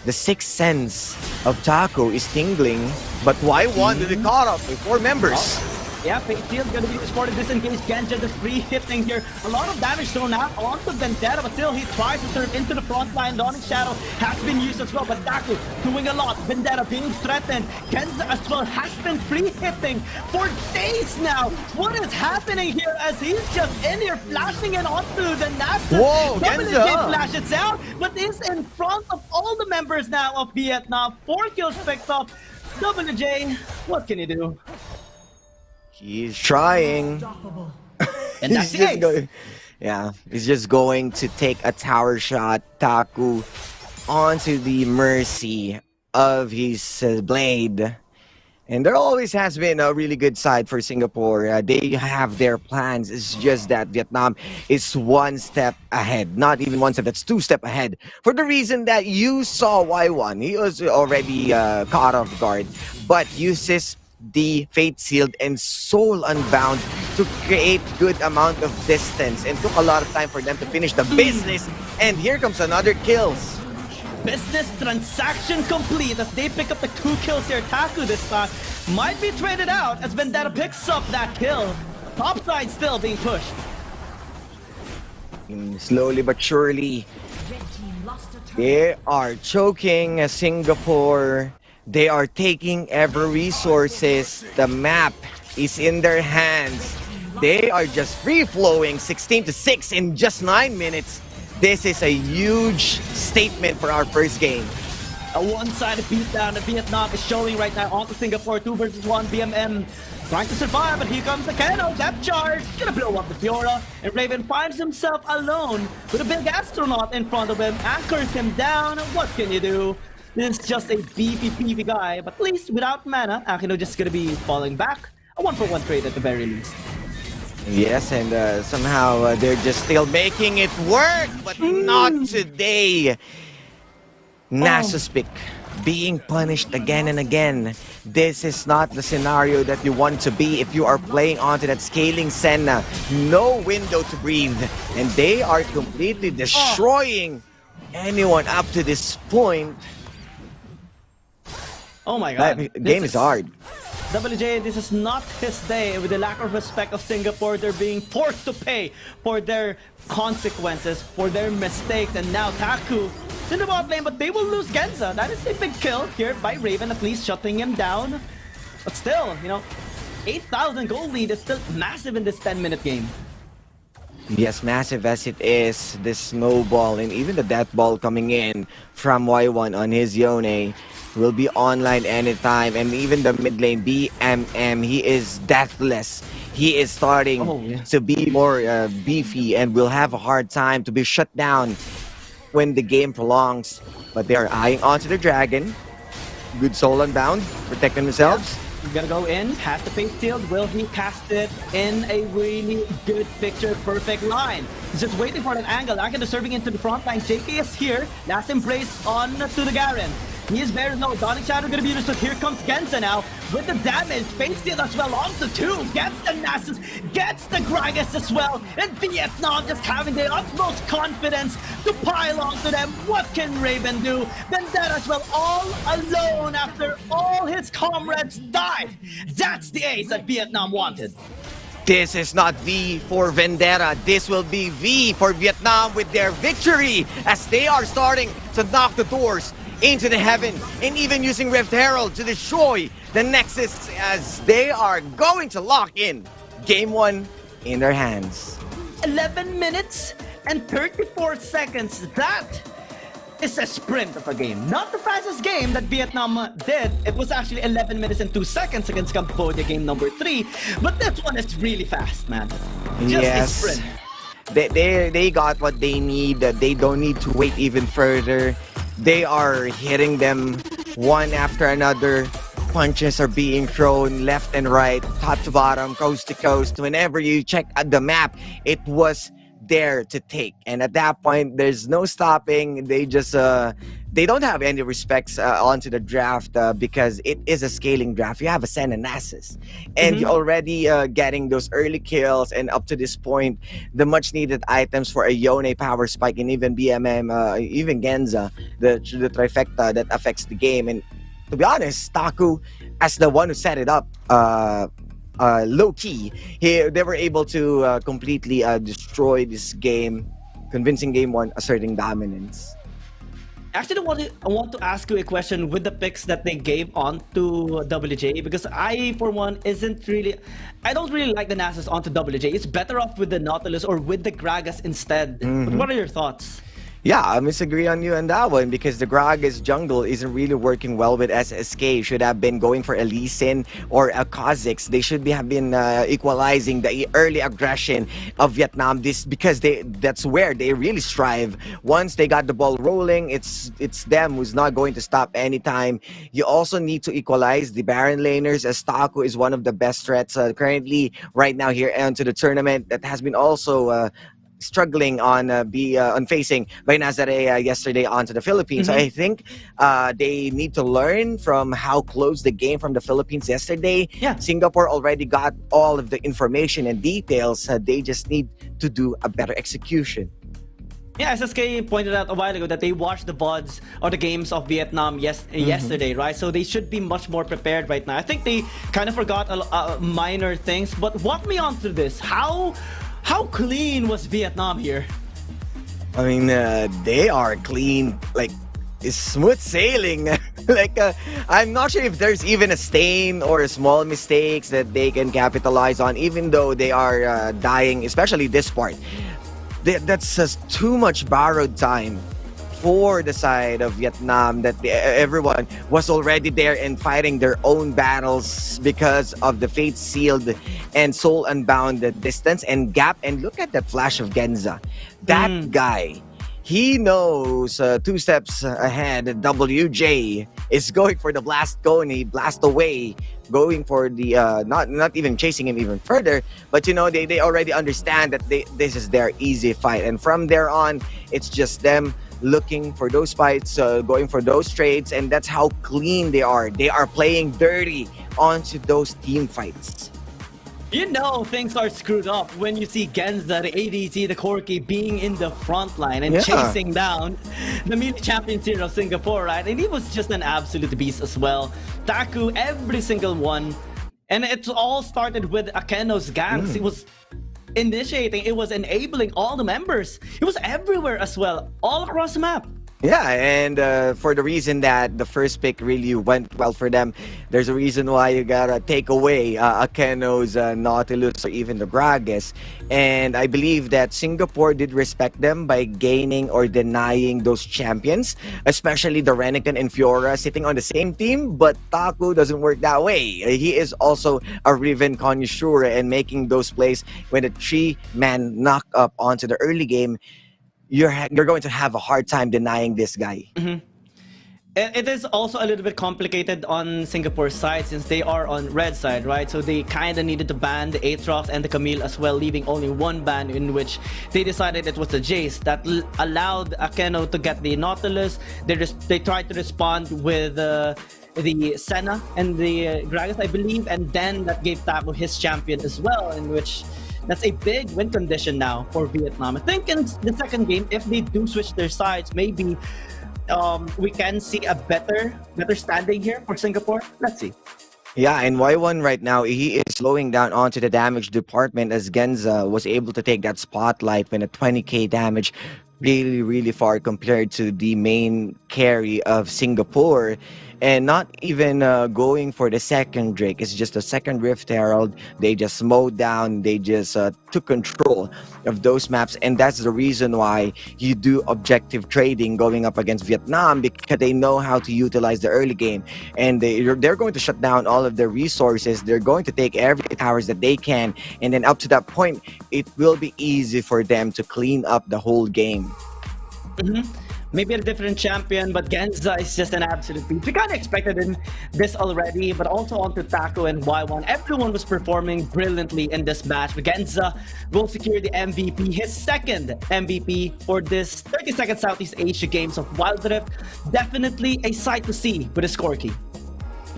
the 6th sense of Taco is tingling, but why one did it caught up with 4 members? Yeah, Fatefield gonna be supported, disengaged. Genja just free hitting here. A lot of damage thrown out onto Vendetta, but still he tries to serve into the front line. Dawning Shadow has been used as well, but Taku doing a lot. Vendetta being threatened. Genza as well has been free hitting for days now. What is happening here as he's just in here flashing in onto the Nasus? Whoa, Genza Genza! flashes out, but is in front of all the members now of Vietnam. 4 kills picked up. WJ, what can you do? He's trying. And that's the ace. Yeah, he's just going to take a tower shot, Taku, onto the mercy of his blade. And there always has been a really good side for Singapore. They have their plans. It's just that Vietnam is 1 step ahead. Not even 1 step, that's 2 steps ahead. For the reason that you saw Y1, he was already caught off guard, but uses the Fate Sealed and Soul Unbound to create good amount of distance, and took a lot of time for them to finish the business. And here comes another kills. Business transaction complete as they pick up the 2 kills here. Taku this time might be traded out as Vendetta picks up that kill. Top side still being pushed. Slowly but surely, they are choking Singapore. They are taking every resources. The map is in their hands. They are just free-flowing 16-6 in just 9 minutes. This is a huge statement for our first game. A one-sided beatdown that Vietnam is showing right now onto Singapore. 2 versus 1. BMM trying to survive, but here comes the Kano. Depth charge. Gonna blow up the Fiora. And Raven finds himself alone with a big astronaut in front of him. Anchors him down. What can you do? This is just a beefy guy, but at least without mana, Akino just gonna be falling back. A 1-for-1 trade at the very least. Yes, and somehow they're just still making it work, but not today. Nasus pick being punished again and again. This is not the scenario that you want to be if you are playing onto that scaling Senna. No window to breathe, and they are completely destroying anyone up to this point. Oh my god. That game is hard. WJ, this is not his day. With the lack of respect of Singapore, they're being forced to pay for their consequences, for their mistakes. And now Taku is in the bot lane, but they will lose Genza. That is a big kill here by Raven, at least shutting him down. But still, you know, 8,000 gold lead is still massive in this 10-minute game. Yes, massive as it is, this snowball and even the death ball coming in from Y1 on his Yone will be online anytime. And even the mid lane BMM, he is deathless. He is starting to be more beefy and will have a hard time to be shut down when the game prolongs. But they are eyeing onto the dragon. Good soul unbound, protecting themselves. He's gonna go in, has the Fate Shield. Will he cast it in a really good picture perfect line? He's just waiting for an angle. Akin serving into the front line. JK is here. Last embrace on to the Garen. He is very low. Dawning Shadow gonna be used. So here comes Genza now with the damage. Fate Shield as well onto 2. Gets the Nasus, gets the Gragas as well. And Vietnam just having the utmost confidence to pile onto them. What can Raven do? Vendetta as well, all alone after all his comrades died. That's the ace that Vietnam wanted. This is not V for Vendetta. This will be V for Vietnam with their victory as they are starting to knock the doors into the heaven and even using Rift Herald to destroy the Nexus as they are going to lock in Game 1 in their hands. 11 minutes and 34 seconds. That is a sprint of a game. Not the fastest game that Vietnam did. It was actually 11 minutes and 2 seconds against Cambodia, game number 3. But this one is really fast, man. Just a sprint. They got what they need. They don't need to wait even further. They are hitting them one after another. Punches are being thrown left and right, top to bottom, coast to coast. Whenever you check at the map, it was there to take. And at that point, there's no stopping. They just they don't have any respects onto the draft because it is a scaling draft. You have a Sen and Nasus, and you're already getting those early kills. And up to this point, the much needed items for a Yone power spike and even BMM, even Genza, the trifecta that affects the game. And to be honest, Taku, as the one who set it up, low key. They were able to completely destroy this game, convincing game one, asserting dominance. Actually, I want to ask you a question with the picks that they gave onto WJ, because I, for one, I don't really like the Nasus onto WJ. It's better off with the Nautilus or with the Gragas instead. But what are your thoughts? Yeah, I disagree on you on that one because the Gragas jungle isn't really working well with SSK. Should have been going for a Lee Sin or a Kha'Zix. They should have been equalizing the early aggression of Vietnam. This because that's where they really strive. Once they got the ball rolling, it's them who's not going to stop anytime. You also need to equalize the Baron laners, as Taku is one of the best threats currently right now here into the tournament. That has been also struggling on facing by Nazare yesterday onto the Philippines. So I think they need to learn from how close the game from the Philippines yesterday. Yeah. Singapore already got all of the information and details. They just need to do a better execution. Yeah, SSK pointed out a while ago that they watched the VODs or the games of Vietnam yesterday, right? So they should be much more prepared right now. I think they kind of forgot minor things, but walk me on through this. How clean was Vietnam here? I mean, they are clean, like it's smooth sailing. Like I'm not sure if there's even a stain or a small mistakes that they can capitalize on, even though they are dying, especially this part. That's just too much borrowed time for the side of Vietnam, that everyone was already there and fighting their own battles because of the fate sealed and soul unbound distance and gap. And look at that flash of Genza. That guy, he knows 2 steps ahead. WJ is going for the blast cone. He blast away, going for the not even chasing him even further. But you know, they already understand that this is their easy fight, and from there on, it's just them looking for those fights, going for those trades, and that's how clean they are. They are playing dirty onto those team fights. You know things are screwed up when you see Genza, the ADC, the Corki being in the front line and chasing down the mini champions here of Singapore, right? And he was just an absolute beast as well. Taku, every single one. And it all started with Akeno's ganks. It was initiating, it was enabling all the members. It was everywhere as well, all across the map. Yeah, and for the reason that the first pick really went well for them, there's a reason why you gotta take away Akeno's Nautilus or even the Gragas. And I believe that Singapore did respect them by gaining or denying those champions, especially the Renekton and Fiora sitting on the same team. But Taku doesn't work that way. He is also a Riven connoisseur and making those plays when a 3-man knock up onto the early game. You're going to have a hard time denying this guy. It is also a little bit complicated on Singapore's side since they are on red side, right? So they kind of needed to ban the Aatrox and the Camille as well, leaving only one ban in which they decided it was the Jace that allowed Akeno to get the Nautilus. They tried to respond with the Senna and the Gragas, I believe, and then that gave Taku his champion as well, in which that's a big win condition now for Vietnam. I think in the second game, if they do switch their sides, maybe we can see a better standing here for Singapore. Let's see. Yeah, and Y1 right now, he is slowing down onto the damage department as Genza was able to take that spotlight when a 20k damage really far compared to the main carry of Singapore. And not even going for the second Drake. It's just a second Rift Herald. They just mowed down. They just took control of those maps. And that's the reason why you do objective trading going up against Vietnam, because they know how to utilize the early game. And they're going to shut down all of their resources. They're going to take every towers that they can. And then up to that point, it will be easy for them to clean up the whole game. Maybe a different champion, but Genza is just an absolute beast. We kind of expected this already, but also onto Taku and Y1. Everyone was performing brilliantly in this match. But Genza will secure the MVP, his second MVP for this 32nd Southeast Asia Games of Wild Rift. Definitely a sight to see with his Corki.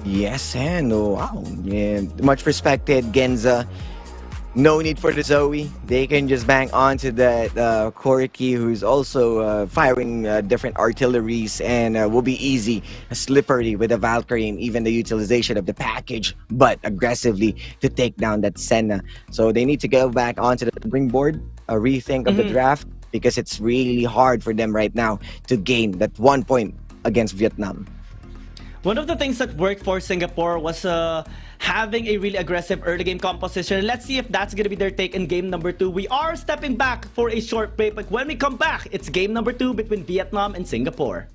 Yes, and wow, yeah, much respected Genza. no need for the Zoe. They can just bang onto that Koriki, who's also firing different artilleries, and will be easy, slippery with the Valkyrie and even the utilization of the package, but aggressively to take down that Senna. So they need to go back onto the ring board, a rethink of the draft, because it's really hard for them right now to gain that 1 point against Vietnam. One of the things that worked for Singapore was having a really aggressive early game composition. Let's see if that's going to be their take in game number 2. We are stepping back for a short break, but when we come back, it's game number 2 between Vietnam and Singapore.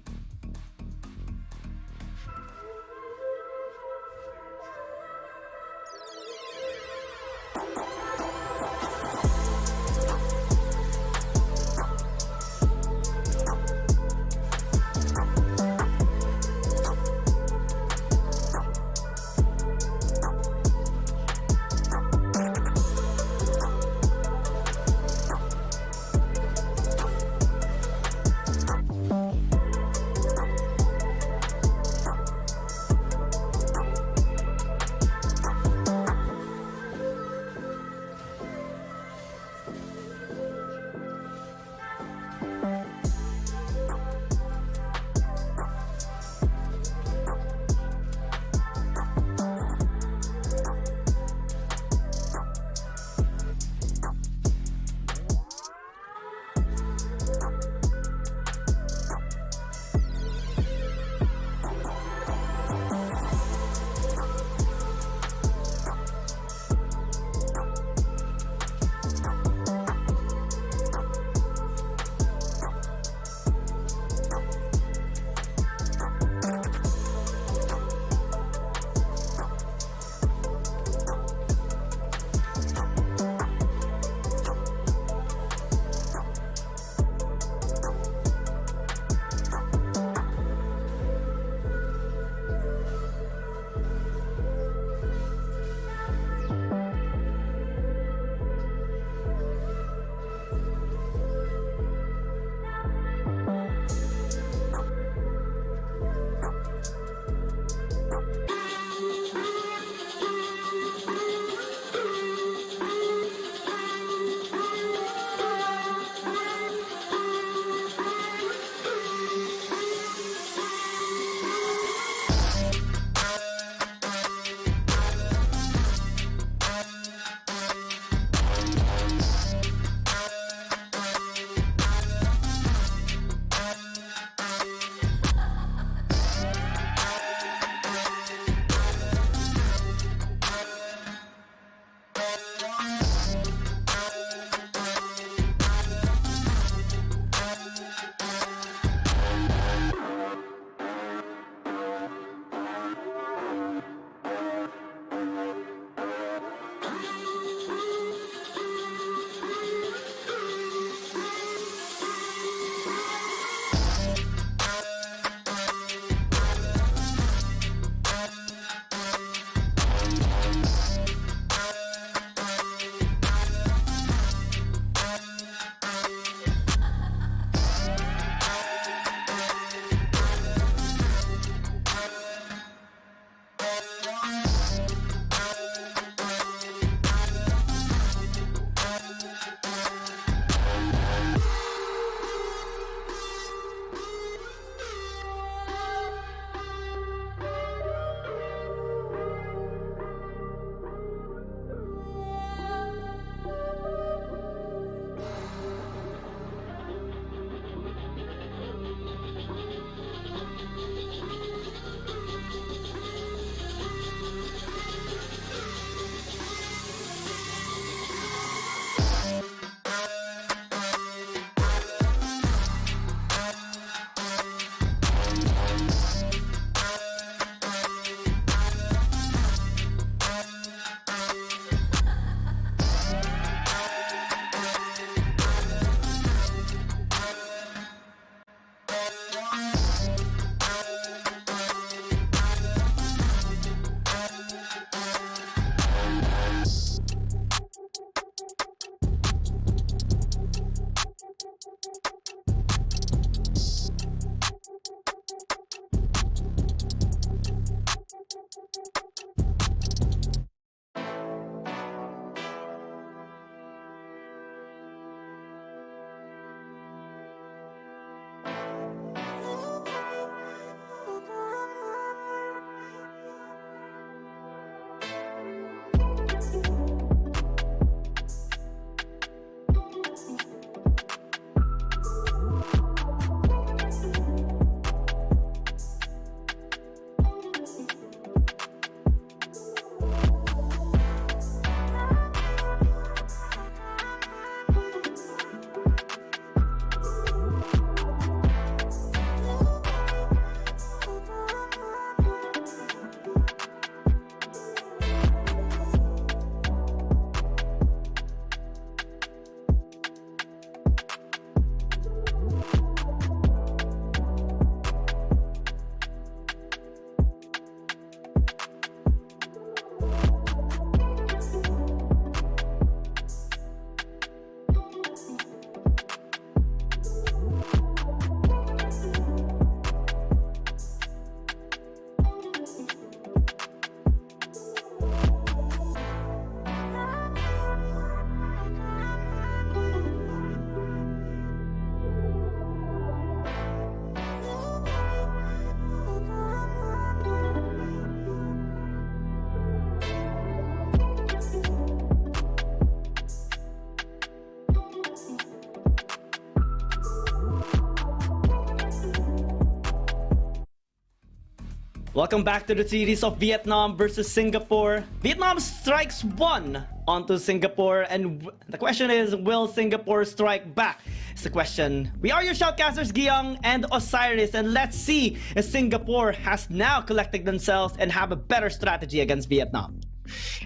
Welcome back to the series of Vietnam versus Singapore. Vietnam strikes one onto Singapore, and the question is, will Singapore strike back? It's the question. We are your shoutcasters, Giyang and Osiris, and let's see if Singapore has now collected themselves and have a better strategy against Vietnam.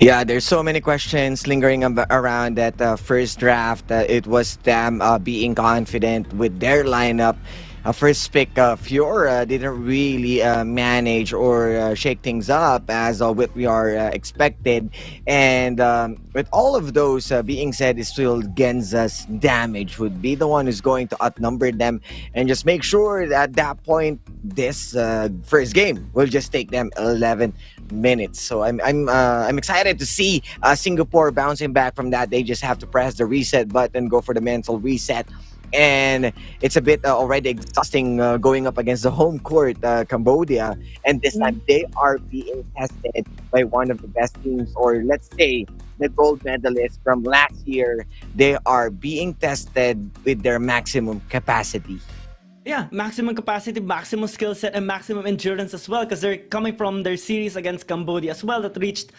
Yeah, there's so many questions lingering around that first draft. It was them being confident with their lineup. First pick, Fiora didn't really manage or shake things up as what we are expected. And with all of those being said, it's still Genza's damage would be the one who's going to outnumber them and just make sure that at that point, this first game will just take them 11 minutes. So I'm excited to see Singapore bouncing back from that. They just have to press the reset button, go for the mental reset. And it's a bit already exhausting going up against the home court, Cambodia. And this time they are being tested by one of the best teams, or let's say the gold medalists from last year. They are being tested with their maximum capacity. Yeah, maximum capacity, maximum skill set, and maximum endurance as well, because they're coming from their series against Cambodia as well that reached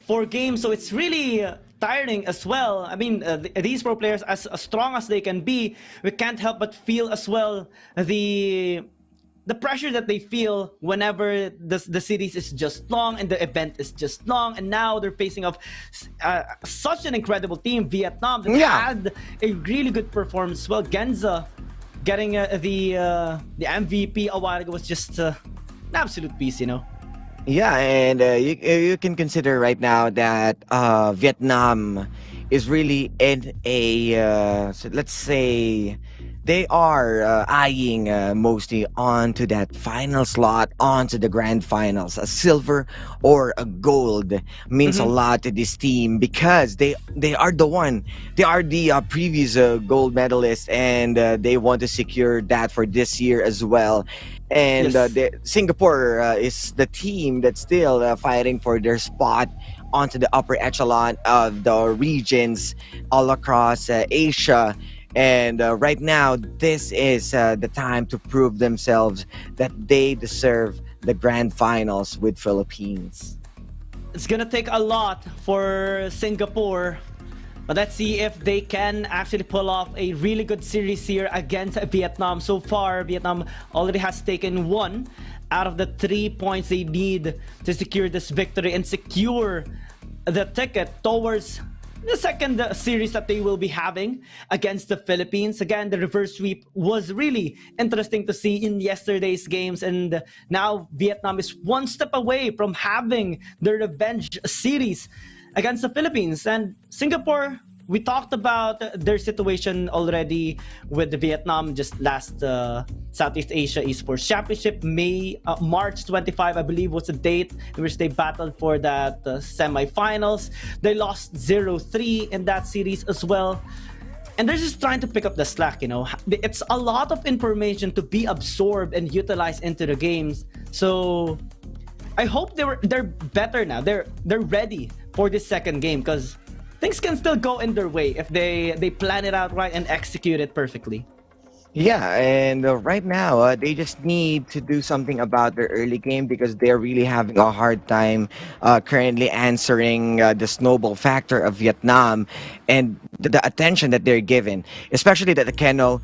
4 games. So it's really tiring as well. I mean, these pro players, as strong as they can be, we can't help but feel as well the pressure that they feel whenever the series is just long and the event is just long. And now they're facing off such an incredible team, Vietnam, that had a really good performance as well. Genza getting the MVP a while ago was just an absolute piece, you know. Yeah, and you can consider right now that Vietnam is really in a so let's say they are eyeing mostly onto that final slot, onto the grand finals. A silver or a gold means a lot to this team because they are the previous gold medalists, and they want to secure that for this year as well. And Singapore is the team that's still fighting for their spot onto the upper echelon of the regions all across Asia. And right now, this is the time to prove themselves that they deserve the grand finals with Philippines. It's gonna take a lot for Singapore, but let's see if they can actually pull off a really good series here against Vietnam. So far, Vietnam already has taken 1 out of the 3 points they need to secure this victory and secure the ticket towards the second series that they will be having against the Philippines. Again, the reverse sweep was really interesting to see in yesterday's games, and now Vietnam is 1 step away from having the revenge series against the Philippines. And Singapore, we talked about their situation already with Vietnam just last Southeast Asia Esports Championship. March 25, I believe, was the date in which they battled for that semifinals. They lost 0-3 in that series as well. And they're just trying to pick up the slack, you know. It's a lot of information to be absorbed and utilized into the games. So I hope they're better now. They're ready for this second game, because things can still go in their way if they plan it out right and execute it perfectly. Yeah, and right now they just need to do something about their early game because they're really having a hard time currently answering the snowball factor of Vietnam and the attention that they're given, especially that the Keno,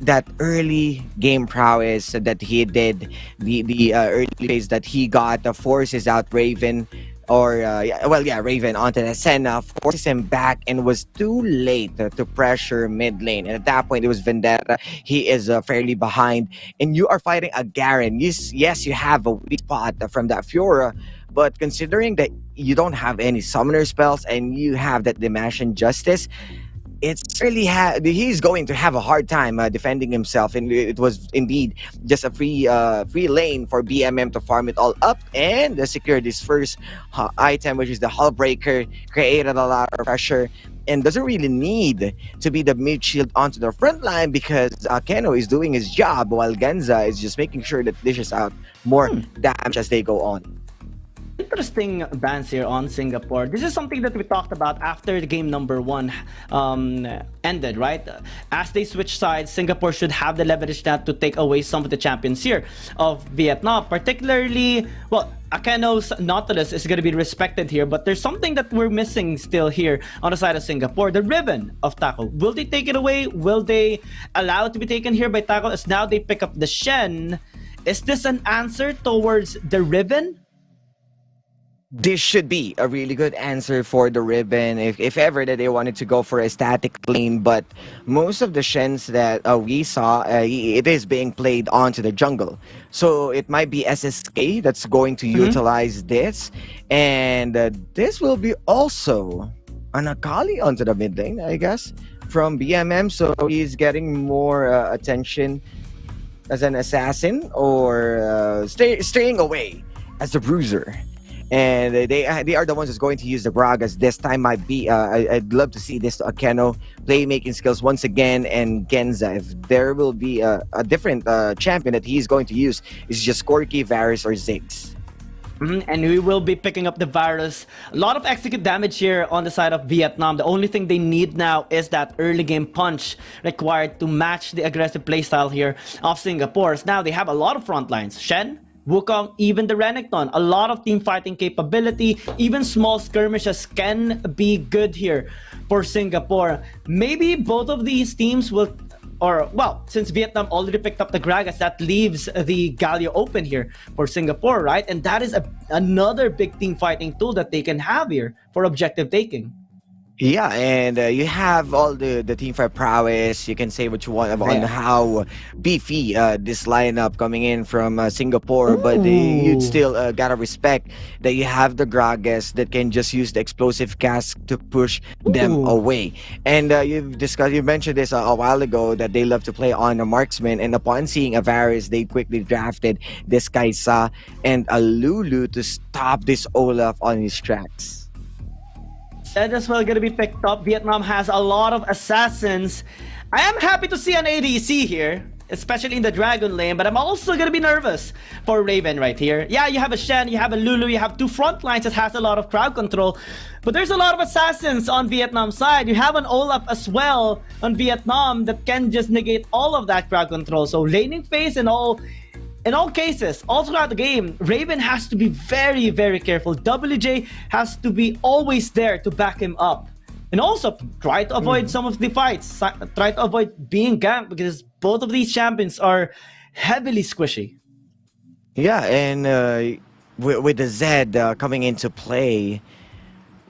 that early game prowess that he did, the early phase that he got, forces out Raven. Raven onto the Senna, forces him back, and was too late to pressure mid lane. And at that point, it was Vendetta. He is fairly behind, and you are fighting a Garen. Yes, you have a weak spot from that Fiora, but considering that you don't have any summoner spells and you have that Dimension Justice, it's really he's going to have a hard time defending himself, and it was indeed just a free lane for BMM to farm it all up and secure this first item, which is the Hull Breaker. Created a lot of pressure and doesn't really need to be the mid shield onto the front line because Keno is doing his job while Genza is just making sure that dishes out more damage as they go on. Interesting bans here on Singapore. This is something that we talked about after the game number 1 ended, right? As they switch sides, Singapore should have the leverage now to take away some of the champions here of Vietnam. Particularly, well, Akeno's Nautilus is going to be respected here, but there's something that we're missing still here on the side of Singapore. The ribbon of Taco. Will they take it away? Will they allow it to be taken here by Taco as now they pick up the Shen? Is this an answer towards the ribbon? This should be a really good answer for the ribbon if ever that they wanted to go for a static lane, but most of the Shens that we saw, it is being played onto the jungle. So it might be SSK that's going to utilize this, and this will be also an Akali onto the mid lane, I guess, from BMM, so he's getting more attention as an assassin or staying away as the bruiser. And they are the ones who's going to use the Gragas. This time might be, I'd love to see this to Akeno. Playmaking skills once again, and Genza. If there will be a different champion that he's going to use, it's just Corki, Varus, or Ziggs. And we will be picking up the Virus. A lot of execute damage here on the side of Vietnam. The only thing they need now is that early game punch required to match the aggressive playstyle here of Singapore's. Now they have a lot of front lines. Shen, Wukong, even the Renekton, a lot of team fighting capability, even small skirmishes can be good here for Singapore. Maybe both of these teams will, or well, since Vietnam already picked up the Gragas, that leaves the Galio open here for Singapore, right? And that is another big team fighting tool that they can have here for objective taking. Yeah, and you have all the teamfight prowess. You can say what you want on how beefy this lineup coming in from Singapore, but you'd still gotta respect that you have the Gragas that can just use the explosive cast to push them away. And you mentioned this a while ago that they love to play on a marksman, and upon seeing a Varus, they quickly drafted this Kaisa and a Lulu to stop this Olaf on his tracks. That as well going to be picked up. Vietnam has a lot of assassins. I am happy to see an ADC here, especially in the Dragon lane, but I'm also going to be nervous for Raven right here. Yeah, you have a Shen, you have a Lulu, you have two front lines that has a lot of crowd control, but there's a lot of assassins on Vietnam's side. You have an Olaf as well on Vietnam that can just negate all of that crowd control. So laning phase and all, in all cases, all throughout the game, Raven has to be very, very careful. WJ has to be always there to back him up. And also, try to avoid some of the fights. Try to avoid being ganked because both of these champions are heavily squishy. Yeah, and with the Zed coming into play,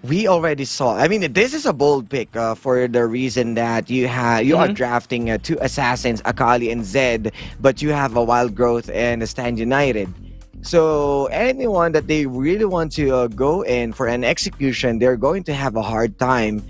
we already saw. I mean, this is a bold pick for the reason that you are drafting two assassins, Akali and Zed, but you have a Wild Growth and a Stand United. So anyone that they really want to go in for an execution, they're going to have a hard time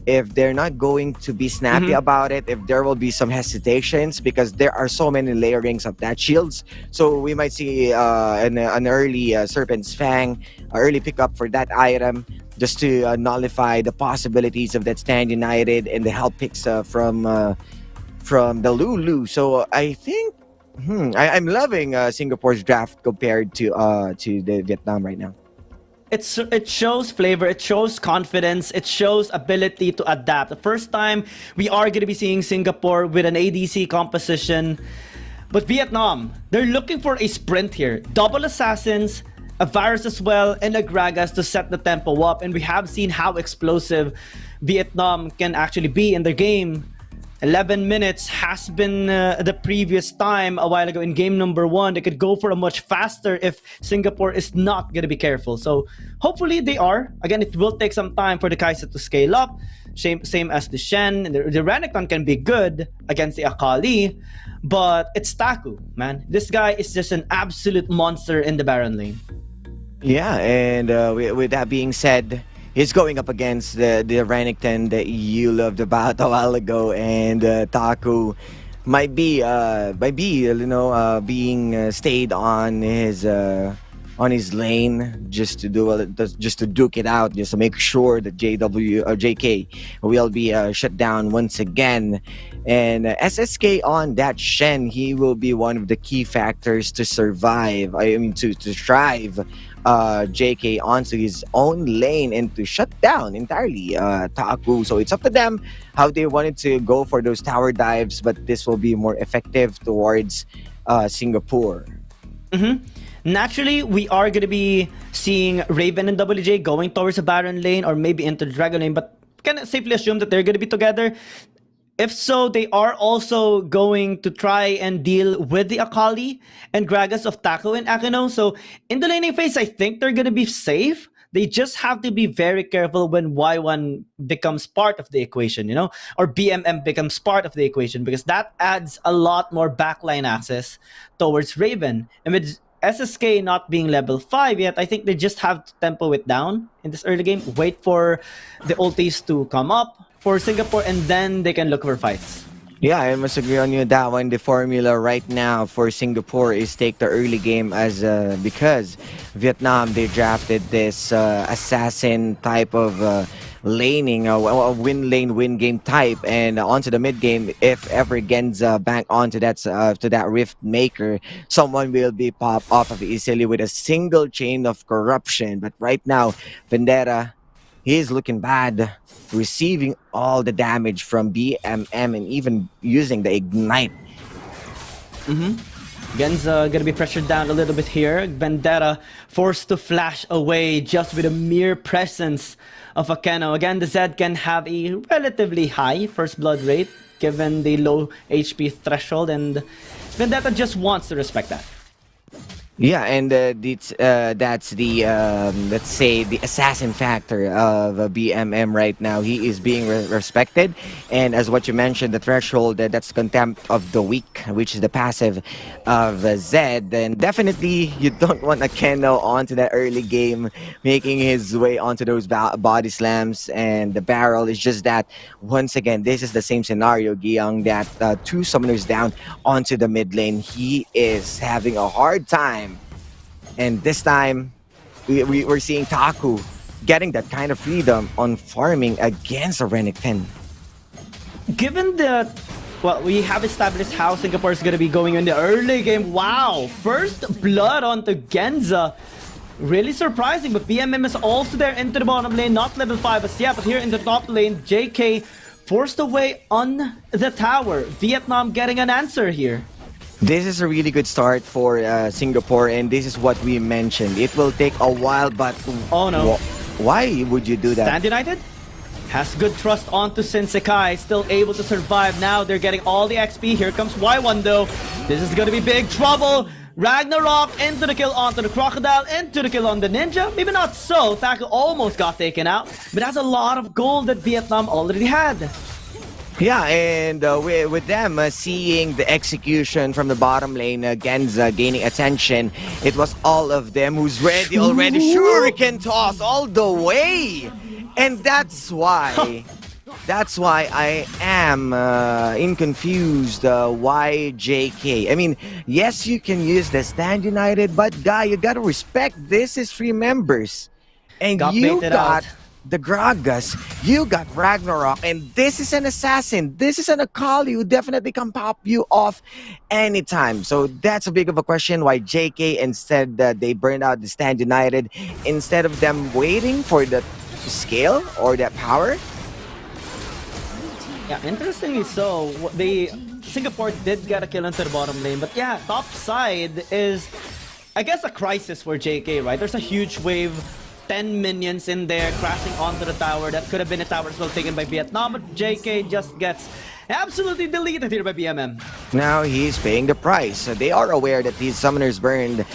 if they're not going to be snappy about it, if there will be some hesitations, because there are so many layerings of that shields. So we might see an early Serpent's Fang, early pickup for that item, just to nullify the possibilities of that Stand United and the help picks from the Lulu. So I think I'm loving Singapore's draft compared to the Vietnam right now. It shows flavor, it shows confidence, it shows ability to adapt. The first time we are going to be seeing Singapore with an ADC composition. But Vietnam, they're looking for a sprint here. Double assassins, a Varus as well, and a Gragas to set the tempo up. And we have seen how explosive Vietnam can actually be in their game. 11 minutes has been the previous time a while ago in game number 1. They could go for a much faster if Singapore is not going to be careful. So hopefully they are. Again, it will take some time for the Kaisa to scale up. Same as the Shen. The Renekton can be good against the Akali. But it's Taku, man. This guy is just an absolute monster in the Baron lane. Yeah, and with that being said, he's going up against the Renekton that you loved about a while ago, and Taku might be being stayed on his on his lane just to just to duke it out, just to make sure that JK will be shut down once again. And SSK on that Shen, he will be one of the key factors to survive. I mean, to drive JK onto his own lane and to shut down entirely Taku. So it's up to them how they wanted to go for those tower dives, but this will be more effective towards Singapore. Naturally, we are going to be seeing Raven and WJ going towards the Baron lane or maybe into the Dragon lane, but can safely assume that they're going to be together. If so, they are also going to try and deal with the Akali and Gragas of Taco and Akino. So in the laning phase, I think they're going to be safe. They just have to be very careful when Y1 becomes part of the equation, or BMM becomes part of the equation, because that adds a lot more backline access towards Raven. And with SSK not being level 5 yet, I think they just have to tempo it down in this early game, wait for the ultis to come up for Singapore, and then they can look for fights. Yeah, I must agree on you on that one. The formula right now for Singapore is take the early game as because Vietnam, they drafted this assassin type of laning, a win lane, win game type, and onto the mid game. If ever Genza bank onto that to that Rift Maker, someone will be popped off of easily with a single chain of corruption. But right now, Vendetta, he's looking bad, receiving all the damage from BMM and even using the Ignite. Genza gonna be pressured down a little bit here. Vendetta forced to flash away just with a mere presence of Akeno. Again, the Zed can have a relatively high first blood rate given the low HP threshold, and Vendetta just wants to respect that. Yeah, and that's the let's say the assassin factor of BMM right now. He is being respected, and as what you mentioned, the threshold, that's contempt of the weak, which is the passive of Zed. And definitely you don't want a Keno onto that early game, making his way onto those body slams and the barrel. Is just that once again, this is the same scenario, Giyang, that two summoners down onto the mid lane. He is having a hard time. And this time, we're seeing Taku getting that kind of freedom on farming against a Renekton. Given that, well, we have established how Singapore is going to be going in the early game. Wow! First blood onto Genza. Really surprising, but BMM is also there into the bottom lane. Not level 5 as yet, but here in the top lane, JK forced away on the tower. Vietnam getting an answer here. This is a really good start for Singapore, and this is what we mentioned. It will take a while, but oh no! Why would you do that? Stand United has good trust onto Sensekai, still able to survive. Now they're getting all the XP. Here comes Y1 though. This is gonna be big trouble. Ragnarok into the kill onto the Crocodile, into the kill on the Ninja. Maybe not so. Taco almost got taken out, but that's a lot of gold that Vietnam already had. Yeah, and with them seeing the execution from the bottom lane, Genza gaining attention, it was all of them who's ready already. Shuriken toss all the way, and that's why I am confused. Why JK? I mean, yes, you can use the Stand United, but guy, you gotta respect this is 3 members, and you got the Gragas, you got Ragnarok, and this is an assassin. This is an Akali who definitely can pop you off anytime. So that's a big of a question why JK instead they burned out the Stand United instead of them waiting for the scale or that power. Yeah, interestingly so, Singapore did get a kill into the bottom lane, but yeah, top side is, I guess, a crisis for JK, right? There's a huge wave. 10 minions in there crashing onto the tower. That could have been a tower as well taken by Vietnam, but JK just gets absolutely deleted here by BMM. Now he's paying the price. They are aware that these summoners burned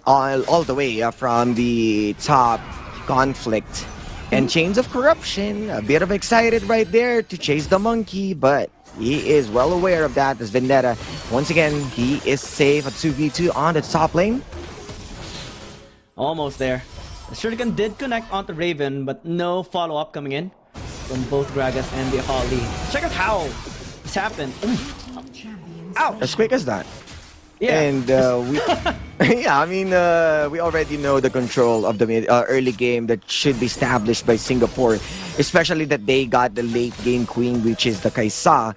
all the way from the top conflict and chains of corruption. A bit of excited right there to chase the monkey, but he is well aware of that as Vendetta. Once again, he is safe at 2v2 on the top lane. Almost there. The Shuriken did connect onto Raven, but no follow-up coming in from both Gragas and the Holly. Check out how this happened. Ouch! As quick as that. Yeah. And we, yeah, I mean, we already know the control of the early game that should be established by Singapore, especially that they got the late game queen, which is the Kaisa.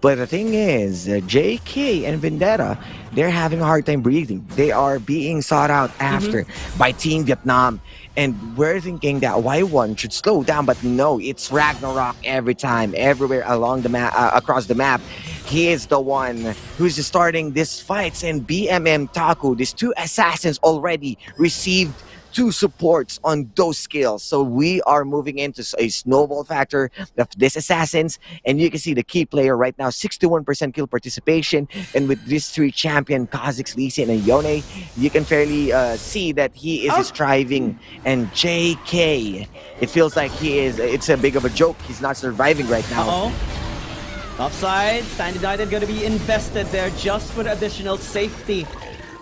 But the thing is, JK and Vendetta, they're having a hard time breathing. They are being sought out after by Team Vietnam. And we're thinking that Y1 should slow down, but no, it's Ragnarok every time, everywhere along the map, across the map. He is the one who's starting these fights, and BMM Taku, these two assassins already received 2 supports on those skills. So we are moving into a snowball factor of these assassins, and you can see the key player right now, 61% kill participation, and with these 3 champion, Kha'Zix, Lee Sin, and Yone, you can fairly see that he is striving. And JK, it feels like it's a big of a joke. He's not surviving right now. Offside, Stand United going to be invested there just for the additional safety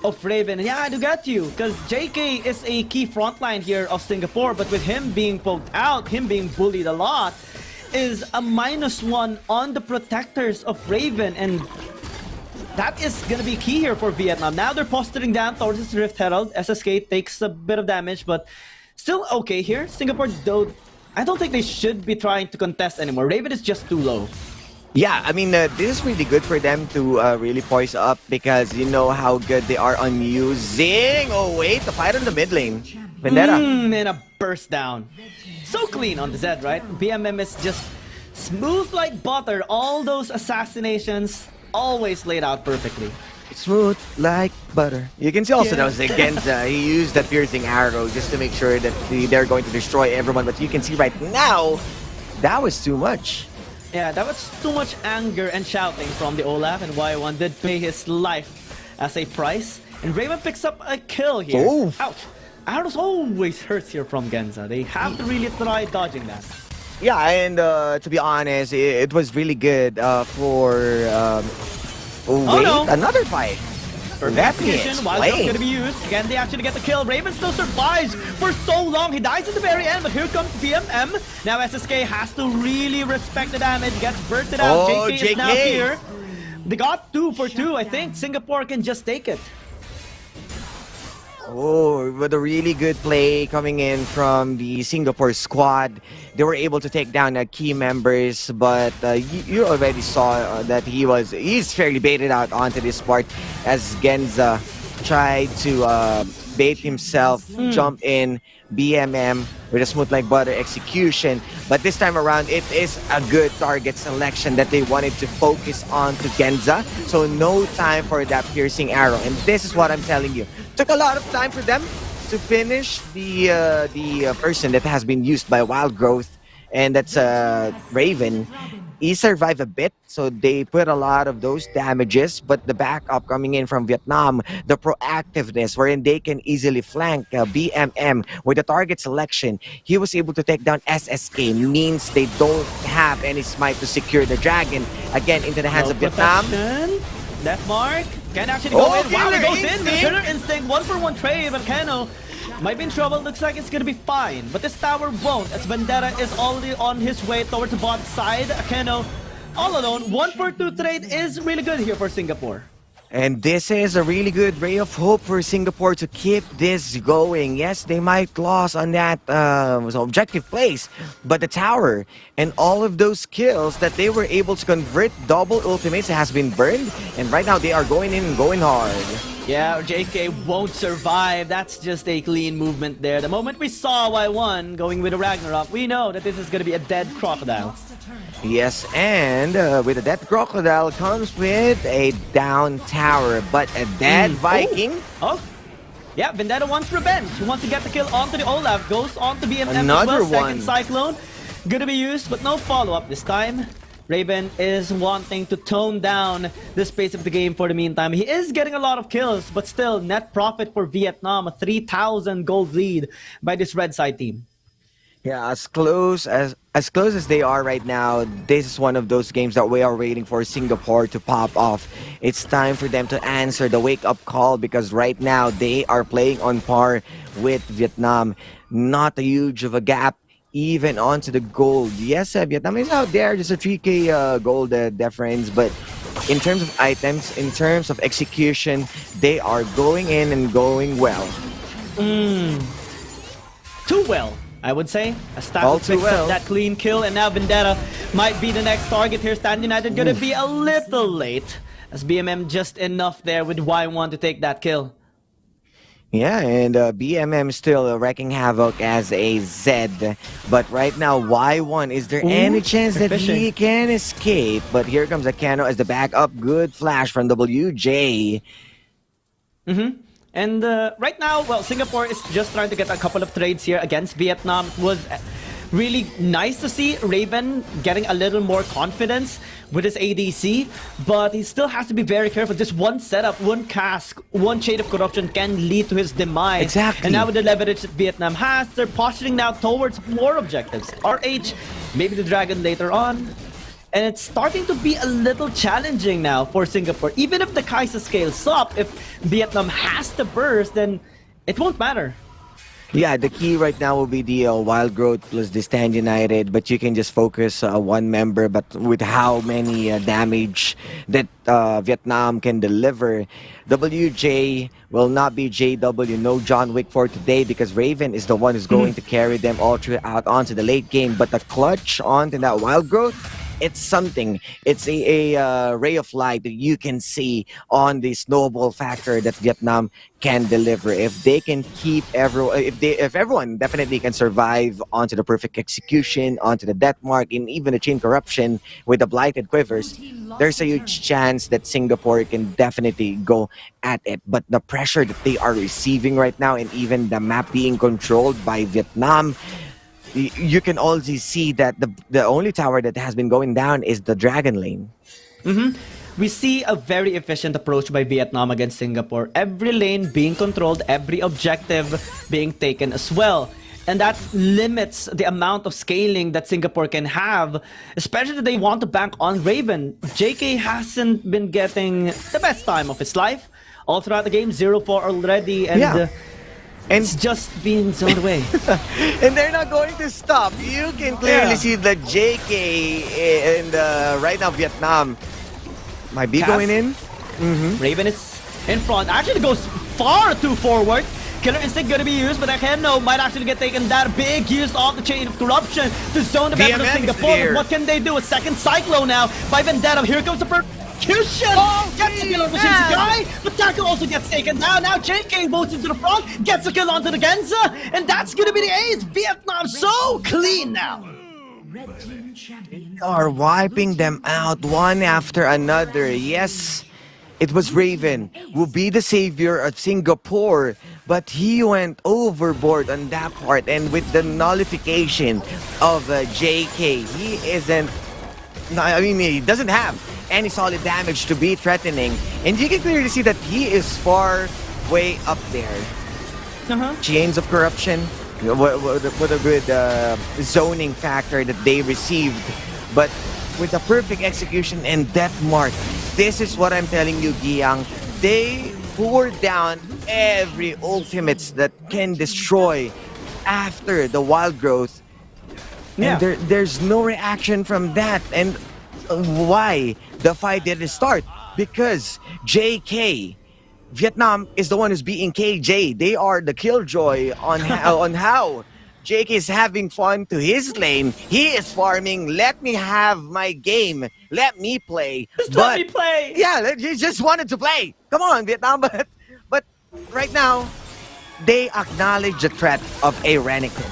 of Raven. And yeah, I do get you, because JK is a key frontline here of Singapore, but with him being poked out, him being bullied a lot, is a -1 on the protectors of Raven, and that is going to be key here for Vietnam. Now they're posturing down towards this Rift Herald. SSK takes a bit of damage, but still okay here. Singapore, though, I don't think they should be trying to contest anymore. Raven is just too low. Yeah, I mean, this is really good for them to really poise up, because you know how good they are on using... Oh, wait, the fight on the mid lane. Vendetta. And a burst down. So clean on the Zed, right? BMM is just smooth like butter. All those assassinations always laid out perfectly. Smooth like butter. You can see also that was against he used that piercing arrow just to make sure that they're going to destroy everyone. But you can see right now, that was too much. Yeah, that was too much anger and shouting from the Olaf, and Y1 did pay his life as a price. And Raven picks up a kill here. Oof. Ouch. Arrows always hurts here from Genza. They have to really try dodging that. Yeah, and to be honest, it was really good for... another fight. Perfect execution. Wild Shot going to be used. Can they actually get the kill? Raven still survives for so long. He dies at the very end, but here comes BMM. Now SSK has to really respect the damage. Gets burnt out. JK is now here. They got 2 for 2. I think Singapore can just take it. Oh, with a really good play coming in from the Singapore squad. They were able to take down key members, but you already saw that he's fairly baited out onto this part as Genza tried to bait himself, jump in, BMM with a smooth like butter execution. But this time around, it is a good target selection that they wanted to focus on to Genza. So no time for that piercing arrow. And this is what I'm telling you. Took a lot of time for them to finish the person that has been used by Wild Growth, and that's Raven. He survived a bit, so they put a lot of those damages, but the backup coming in from Vietnam, the proactiveness wherein they can easily flank BMM with the target selection. He was able to take down SSK, means they don't have any smite to secure the dragon again into the hands of Vietnam. Left mark can actually go in. Wow, it goes in. The Killer Instinct, 1-for-1 trade, but Kano might be in trouble. Looks like it's gonna be fine, but this tower won't, as Vendetta is already on his way towards the bot side. Kano all alone. 1-for-2 trade is really good here for Singapore. And this is a really good ray of hope for Singapore to keep this going. Yes, they might lose on that objective place, but the tower and all of those kills that they were able to convert double ultimates has been burned, and right now they are going in and going hard. Yeah, JK won't survive. That's just a clean movement there. The moment we saw Y1 going with a Ragnarok, we know that this is going to be a dead crocodile. Yes, and with a dead crocodile comes with a down tower, but a dead Viking. Oh, yeah, Vendetta wants revenge. He wants to get the kill onto the Olaf. Goes on to BMM Another as well. one. Second Cyclone. Gonna be used, but no follow-up this time. Raven is wanting to tone down the pace of the game for the meantime. He is getting a lot of kills, but still net profit for Vietnam. A 3,000 gold lead by this red side team. Yeah, as close as they are right now, this is one of those games that we are waiting for Singapore to pop off. It's time for them to answer the wake-up call, because right now they are playing on par with Vietnam. Not a huge of a gap even onto the gold. Yes, Vietnam is out there, just a 3k gold difference, but in terms of items, in terms of execution, they are going in and going well. Too well, I would say. A stack All of too picks up well. that clean kill, and now Vendetta might be the next target here. Stand United gonna be a little late, as BMM just enough there with Y1 to take that kill. Yeah, and BMM still wrecking havoc as a Z. But right now, Y1, is there any chance that he can escape? But here comes Akano as the backup. Good flash from WJ. And right now, well, Singapore is just trying to get a couple of trades here against Vietnam. It was really nice to see Raven getting a little more confidence with his ADC, but he still has to be very careful. Just one setup, one cask, one shade of corruption can lead to his demise. Exactly. And now with the leverage that Vietnam has, they're posturing now towards more objectives. RH, maybe the Dragon later on. And it's starting to be a little challenging now for Singapore. Even if the Kai'Sa scales up, if Vietnam has to burst, then it won't matter. Yeah, the key right now will be the Wild Growth plus the Stand United, but you can just focus one member, but with how many damage that Vietnam can deliver. WJ will not be JW, no John Wick for today, because Raven is the one who's going to carry them all throughout onto the late game, but the clutch onto that Wild Growth, it's something. It's a ray of light that you can see on the snowball factor that Vietnam can deliver. If they can keep everyone, if everyone definitely can survive onto the perfect execution, onto the death mark, and even the chain corruption with the blighted quivers, there's a huge chance that Singapore can definitely go at it. But the pressure that they are receiving right now, and even the map being controlled by Vietnam, you can also see that the only tower that has been going down is the Dragon Lane. We see a very efficient approach by Vietnam against Singapore. Every lane being controlled, every objective being taken as well. And that limits the amount of scaling that Singapore can have, especially if they want to bank on Raven. JK hasn't been getting the best time of his life. All throughout the game, 0-4 already, and it's just being zoned away. And they're not going to stop. You can clearly see that JK and right now Vietnam might be going in. Raven is in front. Actually goes far too forward. Killer Instinct gonna be used, but Akano might actually get taken. That big use of the chain of corruption to zone the back of Singapore. But what can they do? A second Cyclone now by Vendetta. Here comes the persecution. Gets a kill on the guy, but Taco also gets taken down. Now JK moves into the front, gets a kill onto the Genza, and that's gonna be the ace. Vietnam so clean now. Are wiping them out one after another. Yes, it was Raven who be the savior of Singapore, but he went overboard on that part, and with the nullification of JK, he isn't, I mean, he doesn't have any solid damage to be threatening, and you can clearly see that he is far way up there. Chains of corruption, what a good zoning factor that they received, but with a perfect execution and death mark. This is what I'm telling you, Giyang. They poured down every ultimates that can destroy after the Wild Growth. And there's no reaction from that. And why the fight didn't start? Because JK, Vietnam is the one who's beating KJ. They are the killjoy on how JK is having fun to his lane. He is farming. Let me have my game. Let me play. Let me play. Yeah, he just wanted to play. Come on, Vietnam. But right now, they acknowledge the threat of a Renican.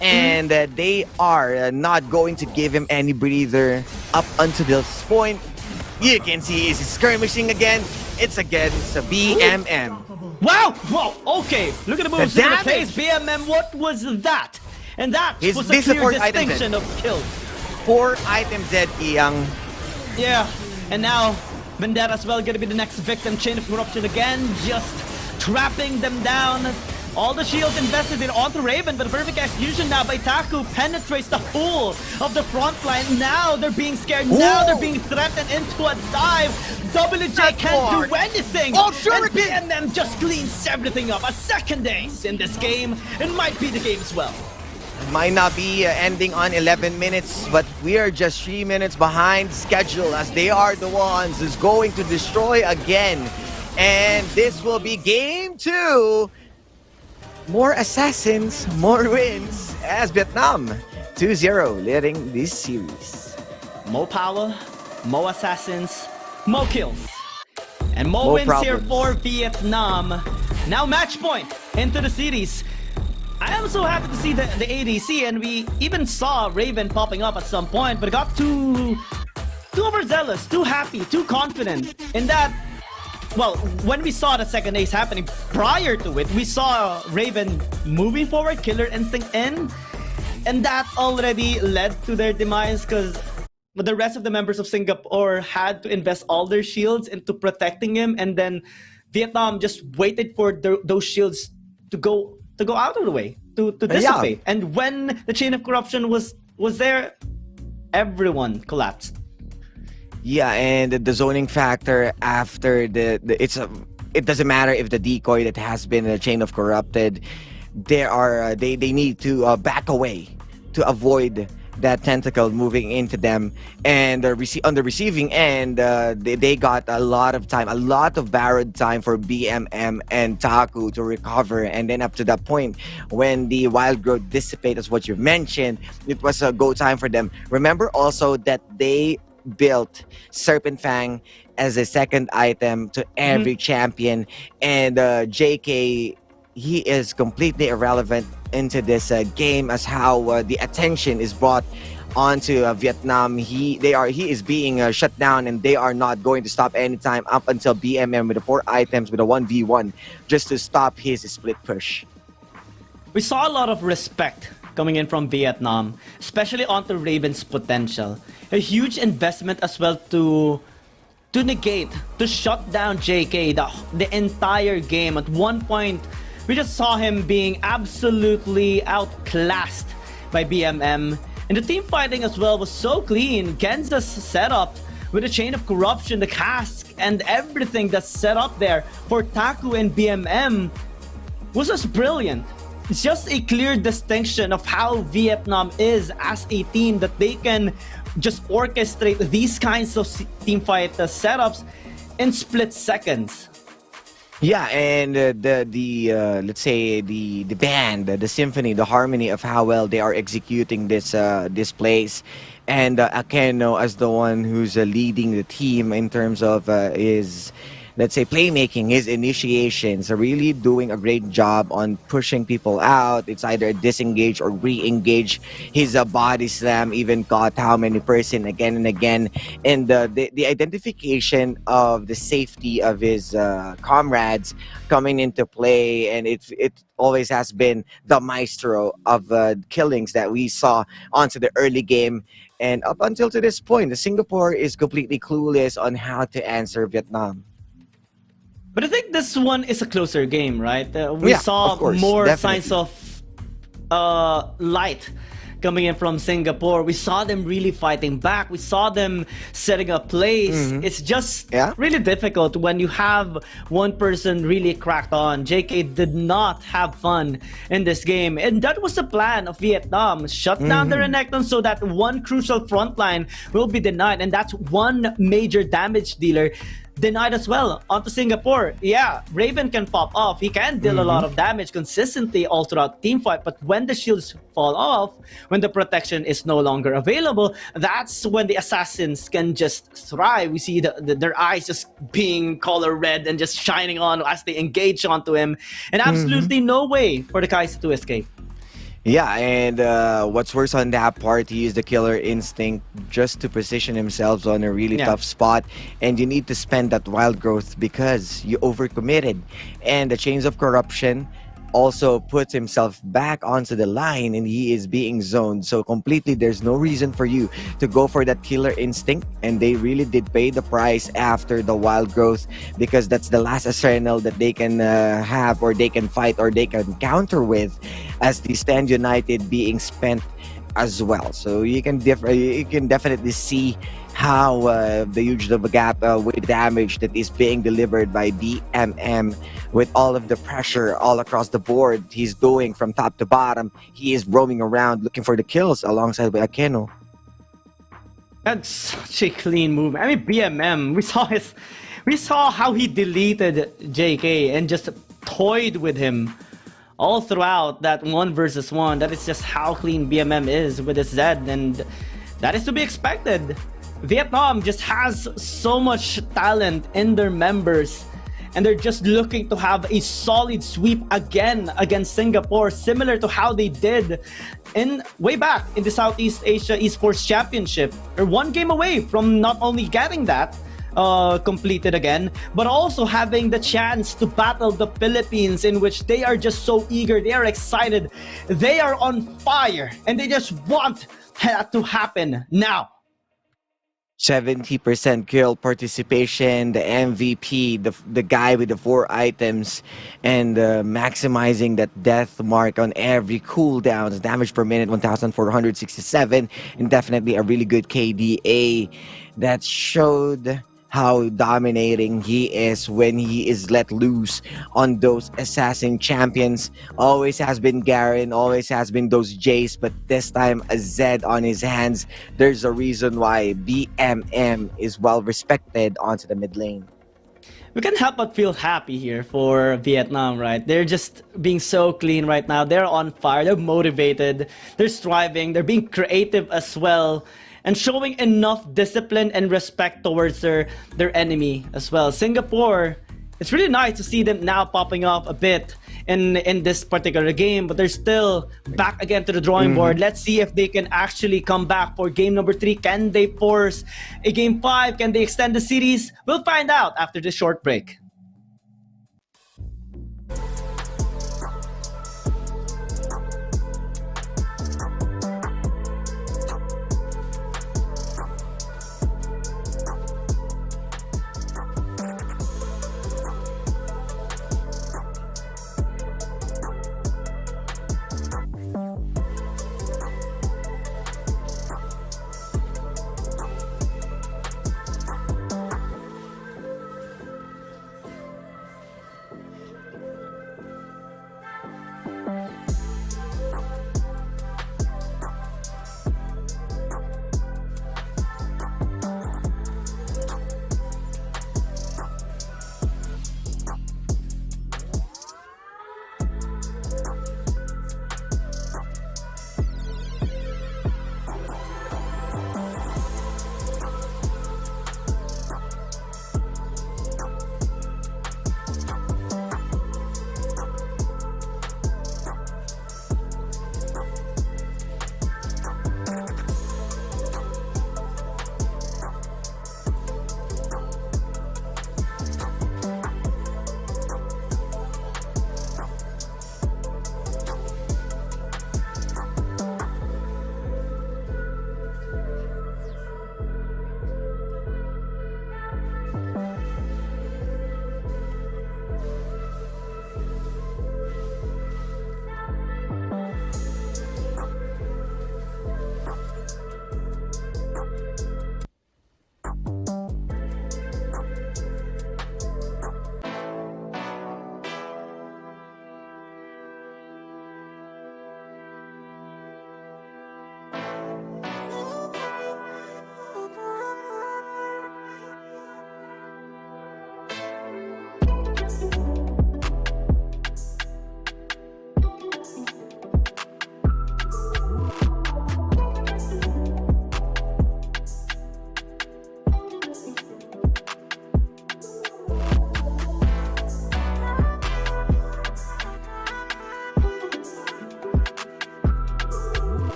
And they are not going to give him any breather up until this point. You can see he's skirmishing again. It's against BMM. Wow! Whoa! Okay, look at the moves. Look at the pace. BMM, what was that? And that was a clear distinction of kills. 4 items dead, Iyang. Yeah, and now Vendetta as well gonna be the next victim. Chain of corruption again, just trapping them down. All the shields invested in onto Raven, but perfect execution now by Taku penetrates the whole of the front line. Now they're being scared. Ooh. Now they're being threatened into a dive. WJ can't do anything. Oh, sure. And BMM just cleans everything up. A second ace in this game. It might be the game as well. might not be ending on 11 minutes, but we are just 3 minutes behind schedule as they are the ones who's going to destroy again. And this will be game 2. More assassins, more wins as Vietnam 2-0 leading this series. More power, more assassins, more kills. And more wins here for Vietnam. Now match point into the series. I am so happy to see the ADC, and we even saw Raven popping up at some point, but got too overzealous, too happy, too confident in that. Well, when we saw the second ace happening, prior to it, we saw Raven moving forward, killer instinct in, and that already led to their demise because the rest of the members of Singapore had to invest all their shields into protecting him, and then Vietnam just waited for those shields to go out of the way, to dissipate. Yeah. And when the chain of corruption was there, everyone collapsed. Yeah, and the zoning factor after it doesn't matter if the decoy that has been a chain of corrupted, they need to back away to avoid that tentacle moving into them. And on the receiving end, they got a lot of time, a lot of borrowed time for BMM and Taku to recover. And then up to that point, when the wild growth dissipated, as what you mentioned, it was a go time for them. Remember also that they built Serpent Fang as a second item to every champion, and JK, he is completely irrelevant into this game as how the attention is brought onto Vietnam. He is being shut down, and they are not going to stop anytime up until BMM with the 4 items with a 1v1 just to stop his split push. We saw a lot of respect coming in from Vietnam, especially onto Raven's potential. A huge investment as well to negate, to shut down JK the entire game. At one point, we just saw him being absolutely outclassed by BMM. And the team fighting as well was so clean. Genza's setup with the chain of corruption, the cask, and everything that's set up there for Taku and BMM was just brilliant. It's just a clear distinction of how Vietnam is as a team, that they can just orchestrate these kinds of team fight setups in split seconds. Yeah, and let's say the band, the symphony, the harmony of how well they are executing this plays, and Akeno as the one who's leading the team in terms of his, let's say, playmaking, his initiations, are really doing a great job on pushing people out. It's either a disengage or re-engage. His body slam even caught how many person again and again. And the identification of the safety of his comrades coming into play. And it always has been the maestro of killings that we saw onto the early game. And up until to this point, Singapore is completely clueless on how to answer Vietnam. But I think this one is a closer game, right? We saw more signs of light coming in from Singapore. We saw them really fighting back. We saw them setting up plays. It's just really difficult when you have one person really cracked on. JK did not have fun in this game. And that was the plan of Vietnam. Shut down the Renekton so that one crucial frontline will be denied. And that's one major damage dealer denied as well onto Singapore. Yeah, Raven can pop off. He can deal a lot of damage consistently all throughout the team fight, but when the shields fall off, when the protection is no longer available, that's when the assassins can just thrive. We see their eyes just being color red and just shining on as they engage onto him, and absolutely no way for the Kaiser to escape. Yeah, and what's worse on that part, he used the killer instinct just to position himself on a really tough spot. And you need to spend that wild growth because you overcommitted. And the chains of corruption also puts himself back onto the line, and he is being zoned. So completely, there's no reason for you to go for that killer instinct. And they really did pay the price after the wild growth, because that's the last arsenal that they can have, or they can fight, or they can counter with, as the Stand United being spent as well. So you can definitely see how the huge gap with damage that is being delivered by BMM with all of the pressure all across the board he's doing from top to bottom. He is roaming around looking for the kills alongside with Akeno. That's such a clean move. I mean, BMM, we saw how he deleted JK and just toyed with him all throughout that 1 versus 1. That is just how clean BMM is with his Zed, and that is to be expected. Vietnam just has so much talent in their members, and they're just looking to have a solid sweep again against Singapore, similar to how they did in way back in the Southeast Asia Esports Championship. They're 1 game away from not only getting that completed again, but also having the chance to battle the Philippines, in which they are just so eager, they are excited, they are on fire, and they just want that to happen now. 70% kill participation, the MVP, the guy with the 4 items, and maximizing that death mark on every cooldown. Damage per minute 1,467, and definitely a really good KDA that showed how dominating he is when he is let loose on those assassin champions. Always has been Garen, always has been those Jace, but this time a Zed on his hands. There's a reason why BMM is well respected onto the mid lane. We can't help but feel happy here for Vietnam, right? They're just being so clean right now. They're on fire, they're motivated, they're striving, they're being creative as well, and showing enough discipline and respect towards their enemy as well. Singapore, it's really nice to see them now popping off a bit in this particular game, but they're still back again to the drawing board. Let's see if they can actually come back for game number 3. Can they force a game 5? Can they extend the series? We'll find out after this short break.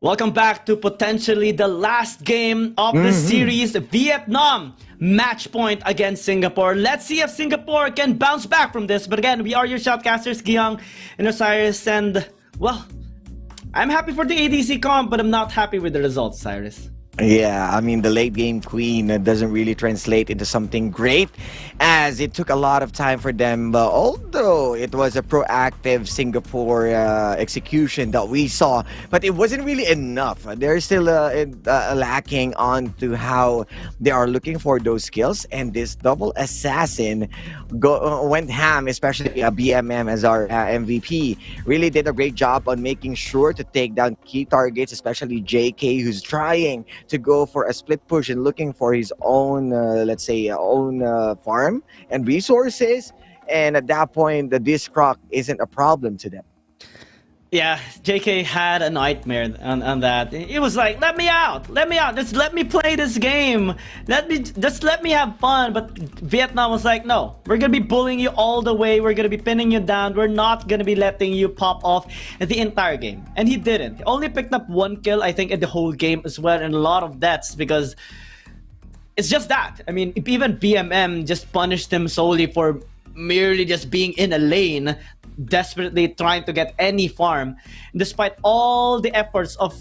Welcome back to potentially the last game of the series, Vietnam match point against Singapore. Let's see if Singapore can bounce back from this. But again, we are your shoutcasters, Giyang and Osiris, and well, I'm happy for the ADC comp, but I'm not happy with the results, Cyrus. Yeah, I mean, the late game queen doesn't really translate into something great, as it took a lot of time for them. Although it was a proactive Singapore execution that we saw, but it wasn't really enough. They're still lacking on to how they are looking for those skills, and this double assassin went ham, especially BMM as our MVP. Really did a great job on making sure to take down key targets, especially JK, who's trying to go for a split push and looking for his own, let's say, farm and resources. And at that point, the disc rock isn't a problem to them. Yeah, JK had a nightmare on that. It was like, let me out, just let me play this game, let me have fun. But Vietnam was like, no, we're gonna be bullying you all the way, we're gonna be pinning you down, we're not gonna be letting you pop off the entire game. And he didn't. He only picked up 1 kill, I think, in the whole game as well, and a lot of deaths, because it's just that. I mean, even BMM just punished him solely for merely just being in a lane, desperately trying to get any farm, despite all the efforts of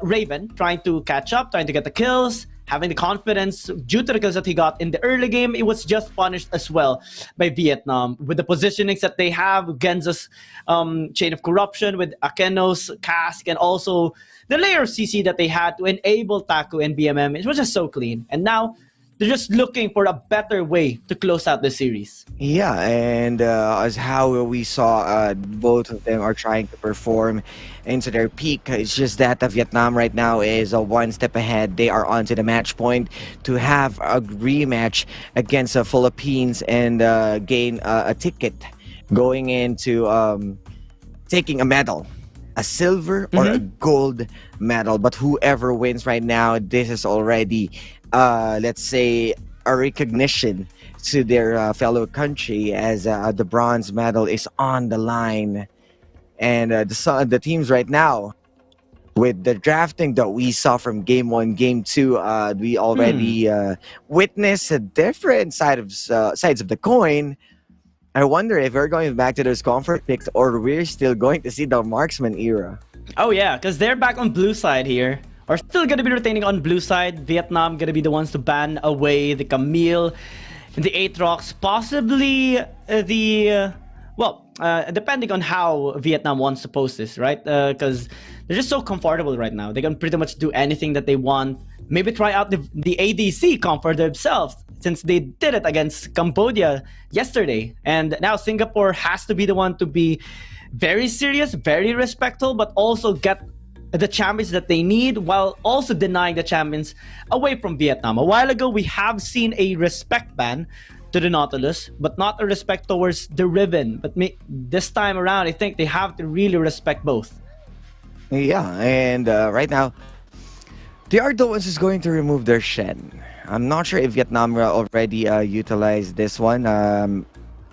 Raven trying to catch up, trying to get the kills, having the confidence due to the kills that he got in the early game. It was just punished as well by Vietnam with the positionings that they have, Genza's chain of corruption, with Akeno's cask, and also the layer of CC that they had to enable Taku and BMM. It was just so clean, and now they're just looking for a better way to close out the series. Yeah, and as how we saw, both of them are trying to perform into their peak. It's just that Vietnam right now is 1 step ahead. They are onto the match point to have a rematch against the Philippines and gain a ticket going into taking a medal. A silver or a gold medal. But whoever wins right now, this is already, let's say, a recognition to their fellow country, as the bronze medal is on the line. And the teams right now, with the drafting that we saw from Game 1, Game 2, we already witnessed a different sides of the coin. I wonder if we're going back to those comfort picks, or we're still going to see the marksman era. Oh yeah, because they're back on blue side here. Are still going to be retaining on blue side. Vietnam going to be the ones to ban away the Camille and the Aatrox. Possibly depending on how Vietnam wants to post this, right? Because they're just so comfortable right now. They can pretty much do anything that they want. Maybe try out the ADC comp for themselves, since they did it against Cambodia yesterday. And now Singapore has to be the one to be very serious, very respectful, but also get the champions that they need, while also denying the champions away from Vietnam. A while ago, we have seen a respect ban to the Nautilus, but not a respect towards the Riven. But this time around, I think they have to really respect both. Yeah, and right now, they are the ones who's going to remove their Shen. I'm not sure if Vietnam already utilized this one.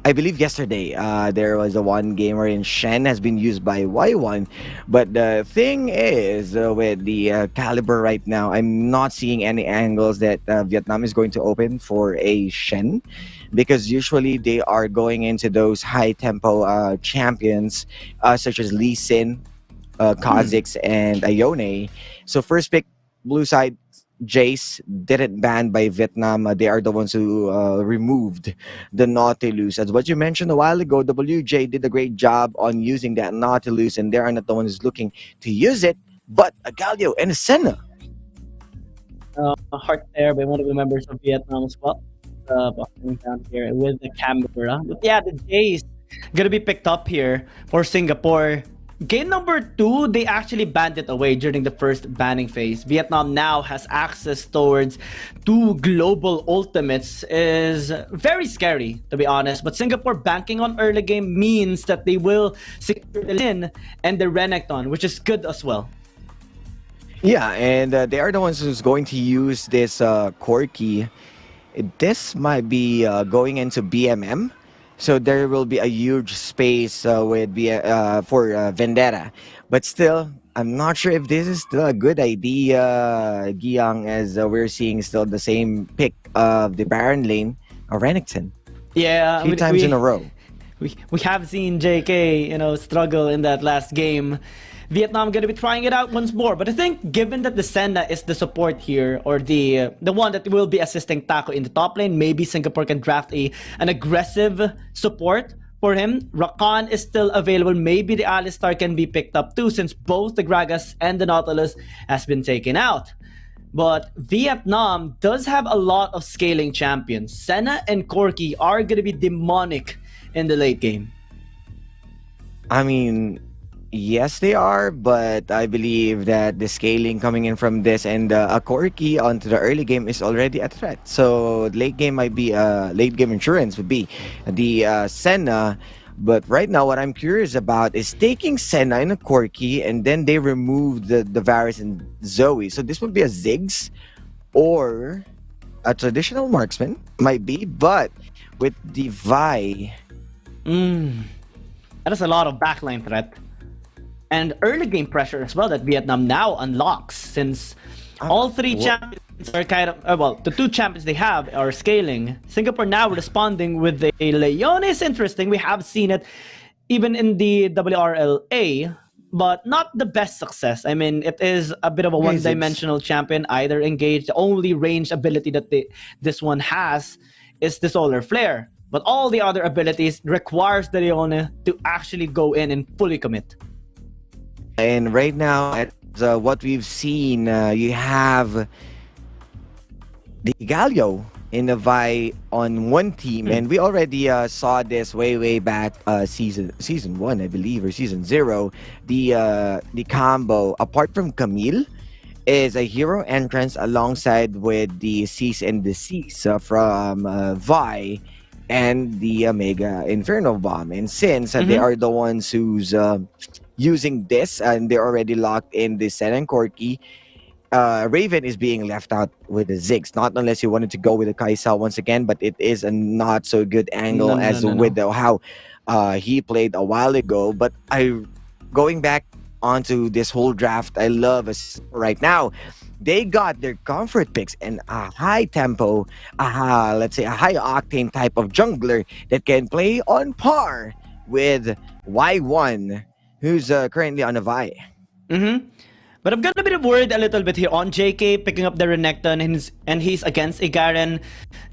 I believe yesterday there was a one game wherein Shen has been used by Y1. But the thing is, with the caliber right now, I'm not seeing any angles that Vietnam is going to open for a Shen, because usually they are going into those high tempo champions such as Lee Sin, Kha'Zix, and Ione. So first pick, blue side, Jace, didn't ban by Vietnam. They are the ones who removed the Nautilus. As what you mentioned a while ago, WJ did a great job on using that Nautilus, and they are not the ones looking to use it, but a Galio and a Senna. Heart there by one of the members of Vietnam as well. Down here with the camera. But yeah, the Jace gonna be picked up here for Singapore. Game number 2, they actually banned it away during the first banning phase. Vietnam now has access towards 2 global ultimates. Is very scary, to be honest. But Singapore banking on early game means that they will secure the Lin and the Renekton, which is good as well. Yeah, and they are the ones who's going to use this Corki. This might be going into BMM. So there will be a huge space for Vendetta. But still, I'm not sure if this is still a good idea, Giyang, as we're seeing still the same pick of the Baron lane, Renekton, Yeah, 3 times in a row. we have seen JK, struggle in that last game. Vietnam gonna be trying it out once more, but I think given that the Senna is the support here, or the one that will be assisting Taco in the top lane, maybe Singapore can draft an aggressive support for him. Rakan is still available. Maybe the Alistar can be picked up too, since both the Gragas and the Nautilus has been taken out. But Vietnam does have a lot of scaling champions. Senna and Corki are gonna be demonic in the late game. I mean, yes, they are, but I believe that the scaling coming in from this and a Corki onto the early game is already a threat. So late game might be late game insurance would be the Senna. But right now, what I'm curious about is taking Senna and a Corki, and then they remove the Varus and Zoe. So this would be a Ziggs or a traditional marksman, might be, but with the VIE. That is a lot of backline threat. And early game pressure as well that Vietnam now unlocks, since all three champions are kind of, the two champions they have are scaling. Singapore now responding with a Leon is interesting. We have seen it even in the WRLA, but not the best success. I mean, it is a bit of a one-dimensional champion, either engaged. The only ranged ability that this one has is the Solar Flare. But all the other abilities requires the Leone to actually go in and fully commit. And right now, at what we've seen, you have the Galio in the VIE on one team, and we already saw this way back season 1, I believe, or season 0. The combo, apart from Camille, is a hero entrance alongside with the Cease and Desist from VIE and the Mega Inferno Bomb. And since they are the ones who's using this, and they're already locked in the Sen and Corki, Raven is being left out with the Ziggs. Not unless you wanted to go with the Kaisa once again, but it is a not so good angle with how he played a while ago. But going back onto this whole draft, I love right now. They got their comfort picks and a high tempo, let's say a high octane type of jungler that can play on par with Y1, who's currently on a VIE. But I'm gonna be worried a little bit here on JK picking up the Renekton, and he's against a Garen.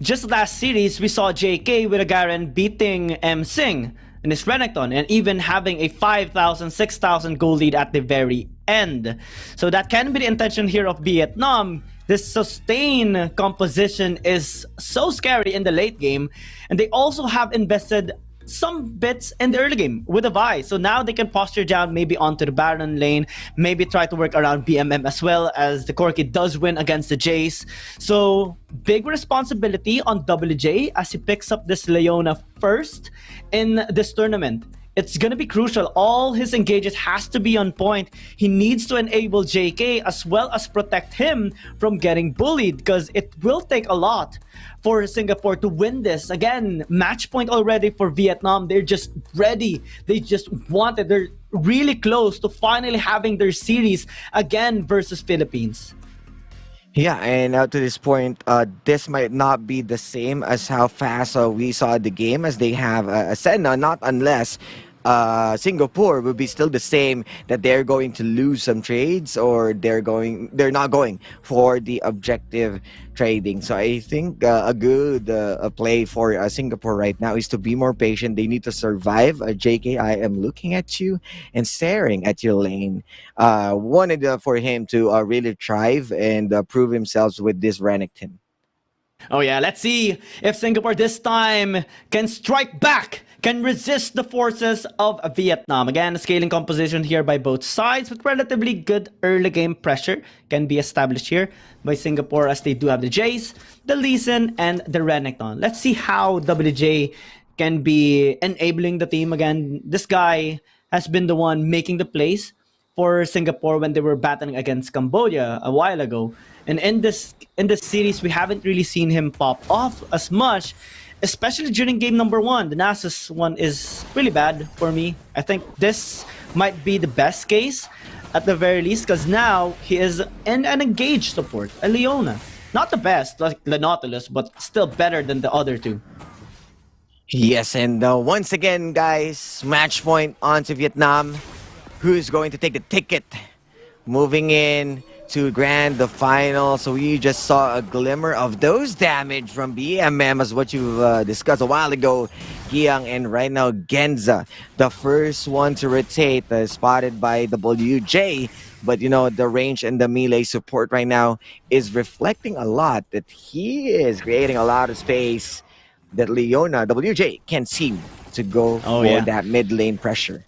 Just last series, we saw JK with a Garen beating Sing in his Renekton, and even having a 5,000, 6,000 gold lead at the very end. So that can be the intention here of Vietnam. This sustain composition is so scary in the late game, and they also have invested some bits in the early game with a VIE. So now they can posture down maybe onto the Baron lane, maybe try to work around BMM as well, as the Corki does win against the Jace. So big responsibility on WJ as he picks up this Leona first in this tournament. It's gonna be crucial. All his engages has to be on point. He needs to enable JK as well as protect him from getting bullied, because it will take a lot for Singapore to win this. Again, match point already for Vietnam. They're just ready. They just want it. They're really close to finally having their series again versus Philippines. Yeah, and to this point, this might not be the same as how fast we saw the game, as they have a Senna, not unless Singapore will be still the same, that they're going to lose some trades, or they're not going for the objective trading. So I think a good play for Singapore right now is to be more patient. They need to survive. JK, I am looking at you and staring at your lane. Wanted for him to really thrive and prove himself with this Renekton. Oh yeah, let's see if Singapore this time can strike back, can resist the forces of Vietnam. Again, scaling composition here by both sides, with relatively good early game pressure can be established here by Singapore, as they do have the Jace, the Lee Sin, and the Renekton. Let's see how WJ can be enabling the team again. This guy has been the one making the plays for Singapore when they were battling against Cambodia a while ago. And in this series, we haven't really seen him pop off as much. especially during game number 1. The Nasus one is really bad for me. I think this might be the best case at the very least, because now he is in an engaged support, a Leona. Not the best, like the Nautilus, but still better than the other two. Yes, and once again, guys, match point on to Vietnam. Who's going to take the ticket? Moving in to the final. So we just saw a glimmer of those damage from BMM as what you discussed a while ago. Giang and right now Genza, the first one to rotate, spotted by WJ. But you know, the range and the melee support right now is reflecting a lot that he is creating a lot of space that Leona, WJ, can seem to go for that mid lane pressure.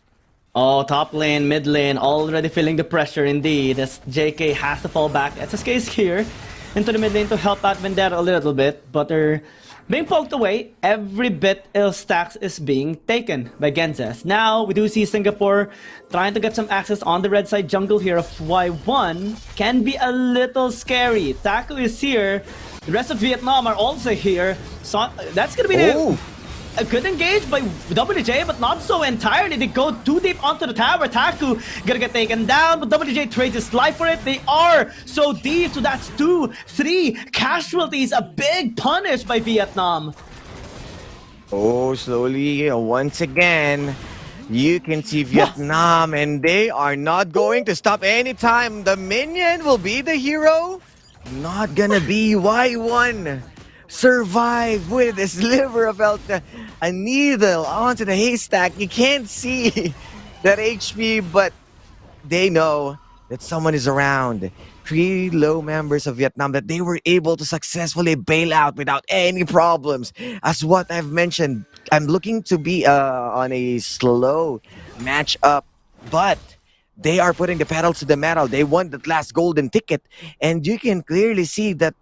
Oh, top lane, mid lane, already feeling the pressure indeed, as JK has to fall back. SSK is here into the mid lane to help out Vendetta a little bit, but they're being poked away. Every bit of stacks is being taken by Genzes. Now, we do see Singapore trying to get some access on the red side jungle here of Y1. Can be a little scary. Taco is here. The rest of Vietnam are also here. So that's going to be a good engage by WJ, but not so entirely. They go too deep onto the tower. Taku gonna get taken down, but WJ trades his life for it. They are so deep, so that's 2-3 casualties. A big punish by Vietnam. Oh, slowly, once again, you can see Vietnam, and they are not going to stop anytime. The minion will be the hero. Not gonna be Y1. Survive with a sliver of health, a needle onto the haystack. You can't see that HP, but they know that someone is around. 3 low members of Vietnam that they were able to successfully bail out without any problems. As what I've mentioned, I'm looking to be on a slow matchup, but they are putting the pedal to the metal. They won that last golden ticket, and you can clearly see that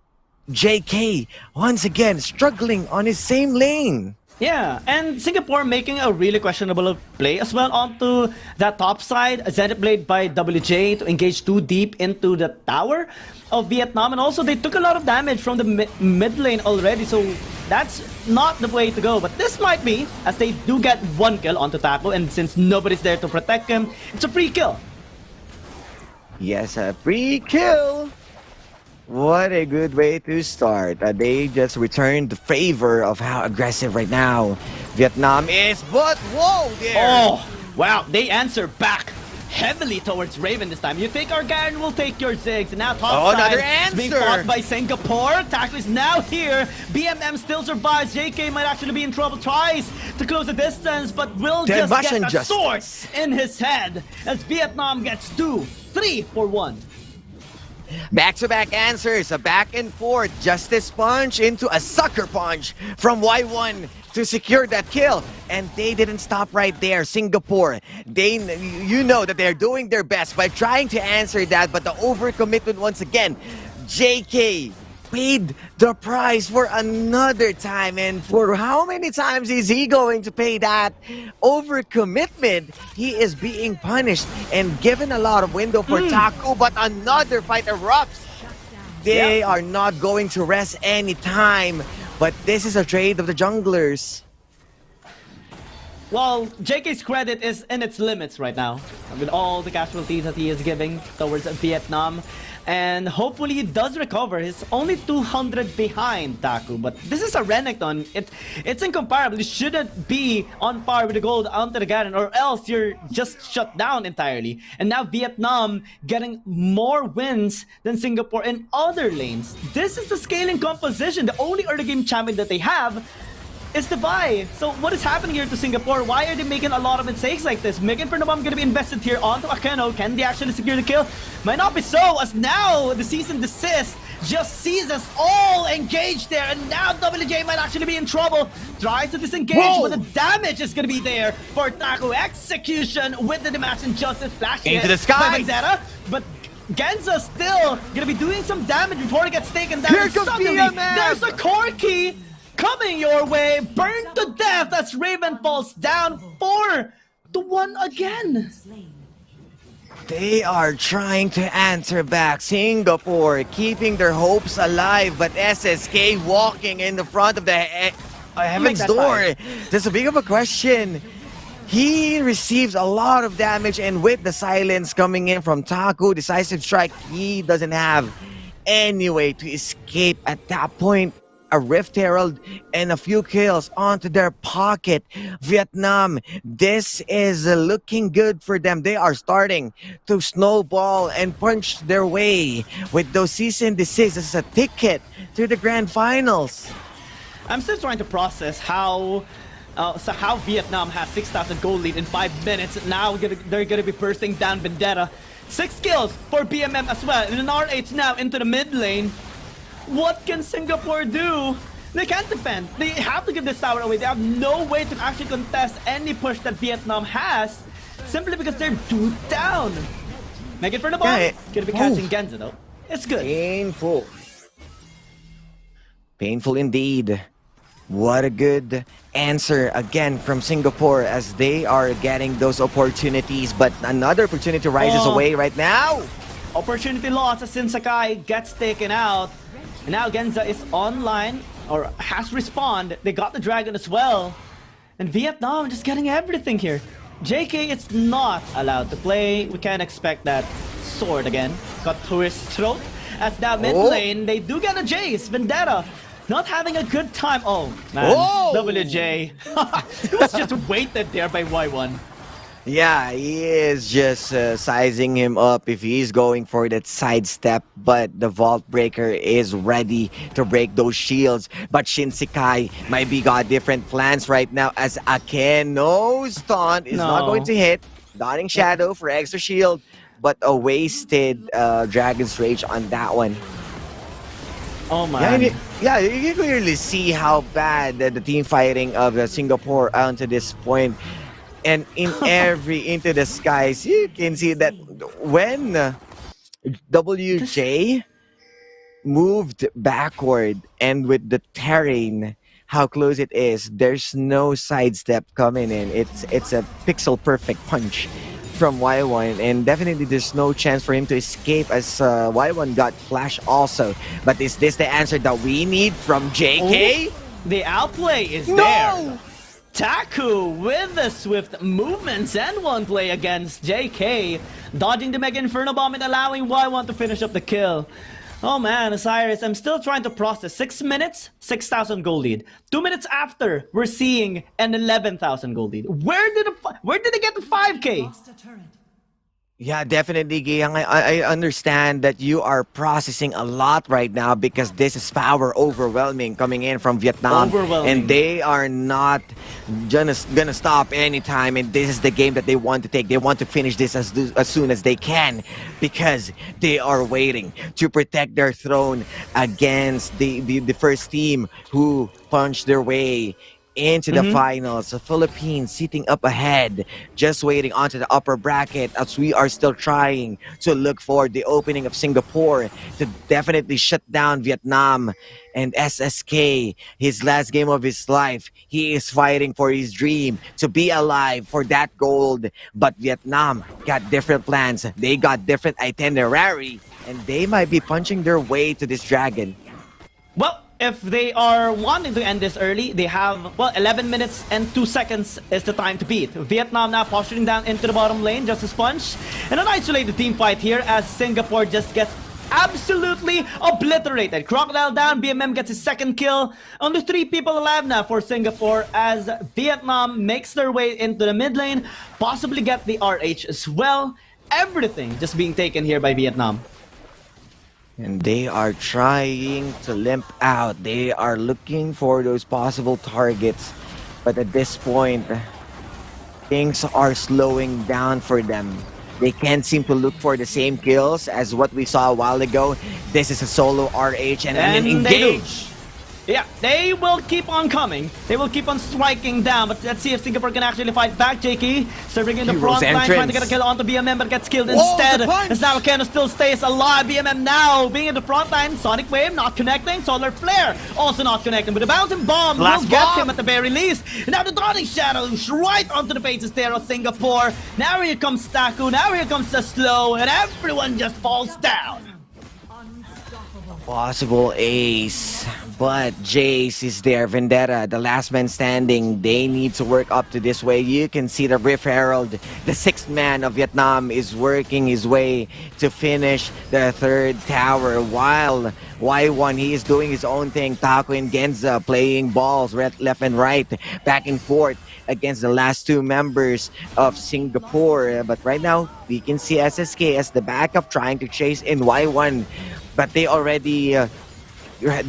JK, once again, struggling on his same lane. Yeah, and Singapore making a really questionable play as well onto that top side. A Zenith Blade by WJ to engage too deep into the tower of Vietnam. And also, they took a lot of damage from the mid lane already. So that's not the way to go. But this might be, as they do get 1 kill onto Taco. And since nobody's there to protect him, it's a free kill. Yes, a free kill. What a good way to start. They just returned the favor of how aggressive right now Vietnam is. But whoa there! Oh, wow. They answer back heavily towards Raven this time. You think our Garen will take your Ziggs. And now top side is being fought by Singapore. Tackle is now here. BMM still survives. JK might actually be in trouble. Tries to close the distance, but will just get a sword in his head as Vietnam gets 2-3 for 1. Back-to-back answers, a back and forth. Justice punch into a sucker punch from Y1 to secure that kill. And they didn't stop right there. Singapore, you know that they're doing their best by trying to answer that, but the overcommitment once again. JK paid the price for another time, and for how many times is he going to pay that overcommitment? He is being punished and given a lot of window for Taku, but another fight erupts. They are not going to rest any time, but this is a trade of the junglers. Well, JK's credit is in its limits right now, with all the casualties that he is giving towards Vietnam. And hopefully he does recover. He's only 200 behind Taku, but this is a Renekton. It's incomparable. It shouldn't be on par with the gold onto the Garen, or else you're just shut down entirely. And now Vietnam getting more wins than Singapore in other lanes. This is the scaling composition. The only early game champion that they have is the VIE. So what is happening here to Singapore? Why are they making a lot of mistakes like this? Megan Pernobam gonna be invested here onto Akeno. Can they actually secure the kill? Might not be so, as now the season desist just sees us all engaged there, and now WJ might actually be in trouble. Tries to disengage, but the damage is gonna be there for Taco. Execution with the Dimash Injustice flash into the sky. Vendetta, but Genza still gonna be doing some damage before he gets taken down. Here comes suddenly, there's a Corki coming your way, burned to death as Raven falls down 4-1 again. They are trying to answer back. Singapore keeping their hopes alive, but SSK walking in the front of the Heaven's that Door. five. That's a big of a question. He receives a lot of damage, and with the silence coming in from Taku, decisive strike, he doesn't have any way to escape at that point. A Rift Herald and a few kills onto their pocket. Vietnam, this is looking good for them. They are starting to snowball and punch their way with those cease and desist as a ticket to the grand finals. I'm still trying to process how Vietnam has 6,000 gold lead in 5 minutes. Now they're gonna be bursting down Vendetta. 6 kills for BMM as well. And an RH now into the mid lane. What can Singapore do? They can't defend. They have to give this tower away. They have no way to actually contest any push that Vietnam has, simply because they're 2 down. Make it for the ball. Yeah, Gonna be catching Genza though. It's good. Painful. Painful indeed. What a good answer again from Singapore as they are getting those opportunities, but another opportunity rises away right now. Opportunity lost as Sin Sakai gets taken out. And now Genza is online, or has respawned. They got the dragon as well. And Vietnam just getting everything here. JK is not allowed to play. We can't expect that sword again. Got to his throat. As now mid lane, they do get a Jace. Vendetta not having a good time. Oh, man. WJ. He was just weighted there by Y1. Yeah, he is just sizing him up if he's going for that sidestep, but the Vault Breaker is ready to break those shields. But Shinsekai might be got different plans right now as Akeno's taunt is not going to hit. Dawning Shadow for extra shield, but a wasted Dragon's Rage on that one. Oh man. Yeah, you can clearly see how bad the team fighting of Singapore onto this point. And in every Into the Skies, you can see that when WJ moved backward and with the terrain, how close it is, there's no sidestep coming in. It's a pixel perfect punch from Y1, and definitely there's no chance for him to escape as Y1 got flash also. But is this the answer that we need from JK? Oh, the outplay is there. Taku with the swift movements and one play against JK, dodging the Mega Inferno Bomb and allowing Y1 to finish up the kill. Oh man, Osiris, I'm still trying to process. 6 minutes, 6,000 gold lead. 2 minutes after, we're seeing an 11,000 gold lead. Where did they get the 5K? Yeah, definitely, Giyang. I understand that you are processing a lot right now because this is power overwhelming coming in from Vietnam. And they are not gonna stop anytime. And this is the game that they want to take. They want to finish this as soon as they can because they are waiting to protect their throne against the first team who punched their way into the finals. The Philippines sitting up ahead, just waiting onto the upper bracket as we are still trying to look for the opening of Singapore to definitely shut down Vietnam. And SSK, his last game of his life, he is fighting for his dream to be alive for that gold. But Vietnam got different plans. They got different itinerary, and they might be punching their way to this dragon. Well, if they are wanting to end this early, they have, well, 11 minutes and 2 seconds is the time to beat. Vietnam now posturing down into the bottom lane, just a sponge. And an isolated team fight here as Singapore just gets absolutely obliterated. Crocodile down, BMM gets his second kill. Only 3 people alive now for Singapore as Vietnam makes their way into the mid lane, possibly get the RH as well. Everything just being taken here by Vietnam. And they are trying to limp out. They are looking for those possible targets. But at this point, things are slowing down for them. They can't seem to look for the same kills as what we saw a while ago. This is a solo RH and an engage. Yeah, they will keep on coming. They will keep on striking down. But let's see if Singapore can actually fight back. JK serving in the front line, trying to get a kill onto BMM, but gets killed instead. As now Keno still stays alive. BMM now being in the front line. Sonic Wave not connecting. Solar Flare also not connecting. But the bouncing bomb will get him at the very least. And now the Dawning Shadows right onto the faces there of Singapore. Now here comes Taku. Now here comes the slow. And everyone just falls down. Possible ace. But Jace is there, Vendetta, the last man standing. They need to work up to this way. You can see the Riff Herald, the sixth man of Vietnam, is working his way to finish the third tower. While Y1, he is doing his own thing. Taco and Genza playing balls left and right, back and forth against the last two members of Singapore. But right now, we can see SSK as the backup trying to chase in Y1. But they already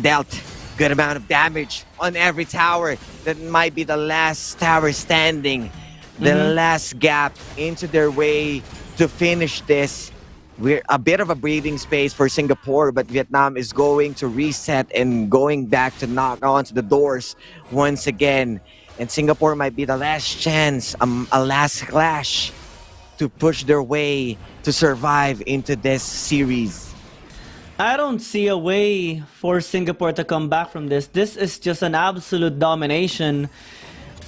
dealt good amount of damage on every tower. That might be the last tower standing, the last gap into their way to finish this. We're a bit of a breathing space for Singapore, but Vietnam is going to reset and going back to knock onto the doors once again. And Singapore might be the last chance, a last clash to push their way to survive into this series. I don't see a way for Singapore to come back from this. This is just an absolute domination.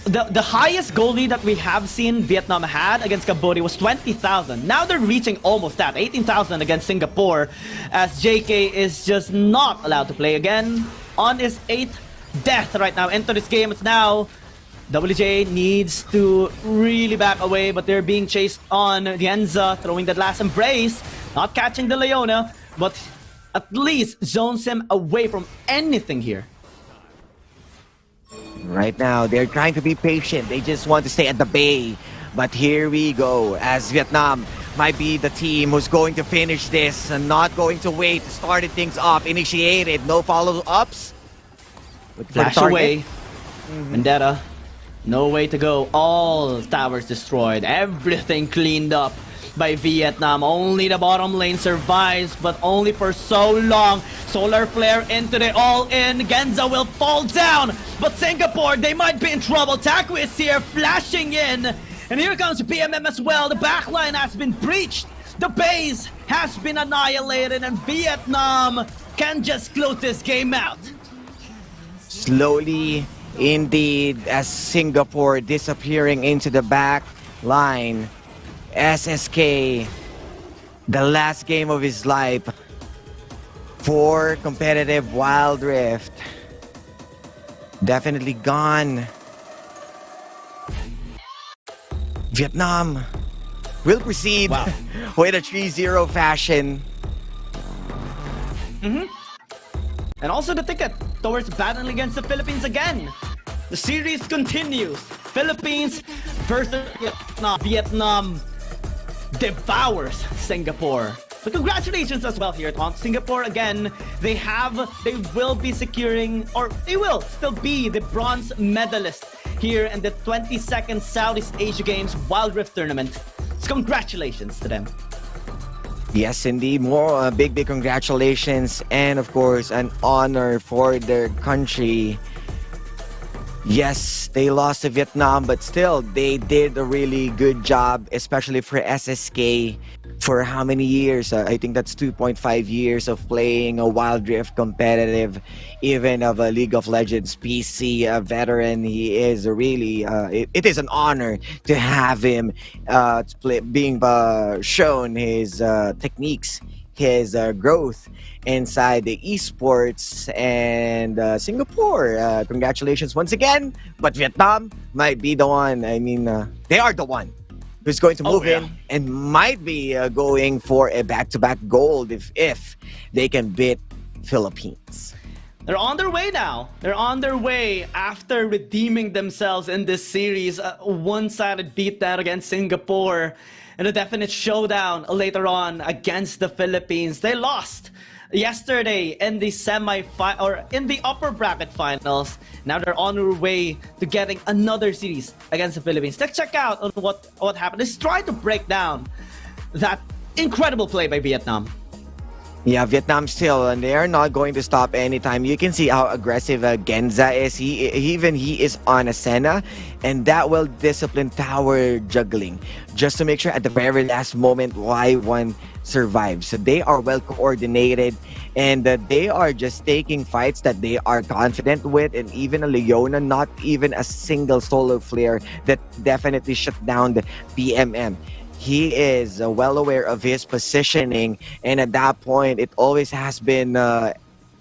The highest goal lead that we have seen Vietnam had against Cambodia was 20,000. Now they're reaching almost that, 18,000 against Singapore, as JK is just not allowed to play again on his 8th death right now into this game. It's now WJ needs to really back away, but they're being chased on. Dienza throwing that last embrace, not catching the Leona, but at least zones him away from anything here. Right now, they're trying to be patient. They just want to stay at the bay. But here we go, as Vietnam might be the team who's going to finish this and not going to wait. Started things off, initiated, no follow-ups. Flash away. Vendetta, no way to go. All towers destroyed, everything cleaned up by Vietnam. Only the bottom lane survives, but only for so long. Solar Flare into the all-in. Genza will fall down, but Singapore, they might be in trouble. Taku is here, flashing in. And here comes BMM as well. The backline has been breached. The base has been annihilated, and Vietnam can just close this game out. Slowly, indeed, as Singapore disappearing into the back line. SSK, the last game of his life for competitive Wild Rift, definitely gone. Vietnam will proceed with a 3-0 fashion. And also the ticket towards battling against the Philippines again. The series continues. Philippines versus Vietnam. Vietnam devours Singapore. So congratulations as well here on Singapore again. They will be securing, or they will still be the bronze medalist here in the 22nd Southeast Asia Games Wild Rift Tournament. So congratulations to them. Yes, indeed. More big congratulations, and of course an honor for their country. Yes, they lost to Vietnam, but still, they did a really good job, especially for SSK. For how many years? I think that's 2.5 years of playing a Wild Rift competitive, even of a League of Legends PC veteran. He is really, it is an honor to have him being shown his techniques, his growth inside the esports. And Singapore, congratulations once again. But Vietnam might be the one. I mean, they are the one who's going to move in and might be going for a back-to-back gold if they can beat Philippines. They're on their way now. They're on their way after redeeming themselves in this series. A one-sided beatdown against Singapore and a definite showdown later on against the Philippines. They lost yesterday in the in the upper bracket finals. Now they're on their way to getting another series against the Philippines. Let's check out on what happened. Let's try to break down that incredible play by Vietnam. Yeah, Vietnam still, and they are not going to stop anytime. You can see how aggressive Genza is. He is on a Senna, and that will discipline tower juggling just to make sure at the very last moment Y1 survives. So they are well coordinated, and they are just taking fights that they are confident with. And even a Leona, not even a single solo flare that definitely shut down the BMM. He is well aware of his positioning, and at that point, it always has been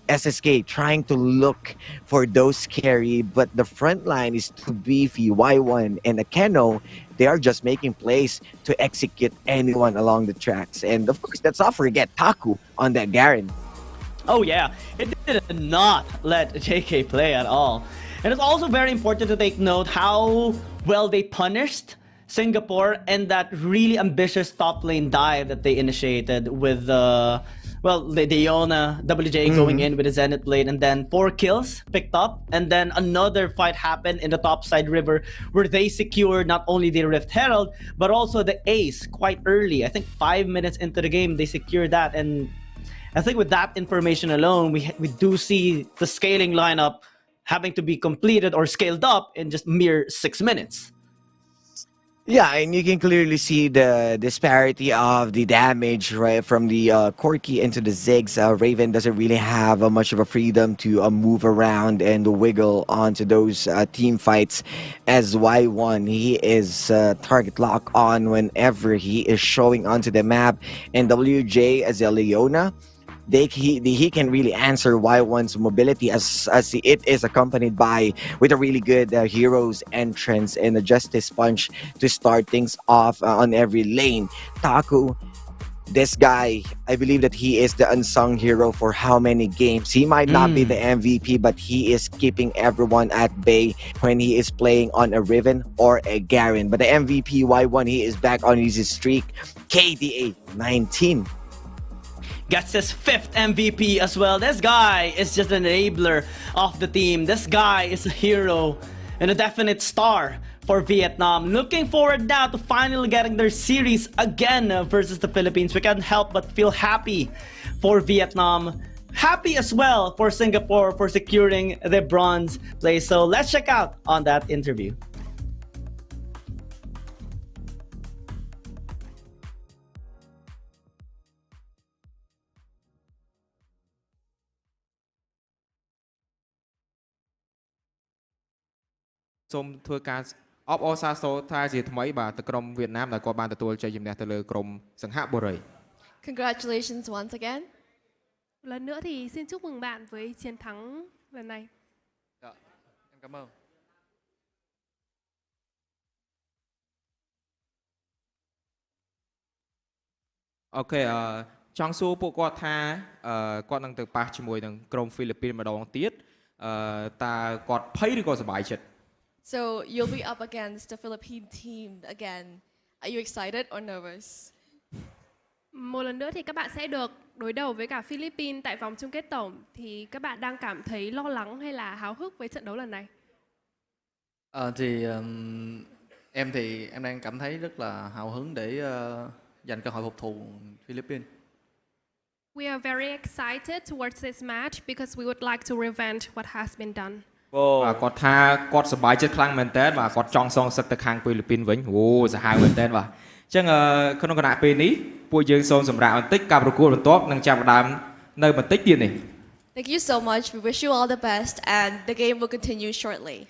SSK trying to look for those carry, but the front line is too beefy. Y1 and Akeno, they are just making plays to execute anyone along the tracks. And of course, let's not forget Taku on that Garen. Oh yeah, it did not let JK play at all. And it's also very important to take note how well they punished Singapore and that really ambitious top lane dive that they initiated with the Iona WJ going in with a Zenith Blade, and then 4 kills picked up, and then another fight happened in the topside river where they secured not only the Rift Herald but also the Ace quite early. I think 5 minutes into the game they secured that, and I think with that information alone, we do see the scaling lineup having to be completed or scaled up in just mere 6 minutes. Yeah, and you can clearly see the disparity of the damage, right? From the Corki into the Ziggs. Raven doesn't really have much of a freedom to move around and wiggle onto those team fights. As Y1, he is target lock on whenever he is showing onto the map. And WJ as a Leona, he can really answer Y1's mobility as it is accompanied by with a really good heroes entrance and a Justice Punch to start things off on every lane. Taku, this guy, I believe that he is the unsung hero for how many games. He might not be the MVP, but he is keeping everyone at bay when he is playing on a Riven or a Garen. But the MVP Y1, he is back on his streak. KDA 19. Gets his 5th MVP as well. This guy is just an enabler of the team. This guy is a hero and a definite star for Vietnam. Looking forward now to finally getting their series again versus the Philippines. We can't help but feel happy for Vietnam. Happy as well for Singapore for securing the bronze place. So let's check out on that interview. Soom ធ្វើការអបអរសាទរថាជាថ្មីបាទទៅក្រុមវៀតណាមដែលគាត់បានទទួលជ័យជំនះទៅលើក្រុមសង្ហបុរី Congratulations once again. Lần nữa thì xin chúc mừng bạn với chiến thắng lần này. Dạ, em cảm ơn. Ok, ចង់សួរពួកគាត់ថាគាត់នឹងទៅប៉ះជាមួយនឹងក្រុមហ្វីលីពីនម្ដងទៀតតើគាត់ភ័យឬក៏សប្បាយចិត្ត So you'll be up against the Philippine team again. Are you excited or nervous? Một lần nữa thì các bạn sẽ được đối đầu với cả Philippines tại vòng chung kết tổng. Thì các bạn đang cảm thấy lo lắng hay là háo hức với trận đấu lần này? Em đang cảm thấy rất là hào hứng để giành cơ hội phục thù Philippines. We are very excited towards this match because we would like to revenge what has been done. បាទគាត់ថាគាត់សប្បាយចិត្តខ្លាំងមែនតើបាទគាត់ចង់សងសឹកទៅខាងហ្វីលីពីនវិញអូសាហាវមែនតើបាទអញ្ចឹងក្នុងគណៈពេលនេះពួកយើងសូមសម្រាប់បន្តិចការប្រកួតបន្ទាប់នឹងចាប់ផ្ដើមនៅបន្តិចទៀតនេះ Thank you so much. We wish you all the best and the game will continue shortly.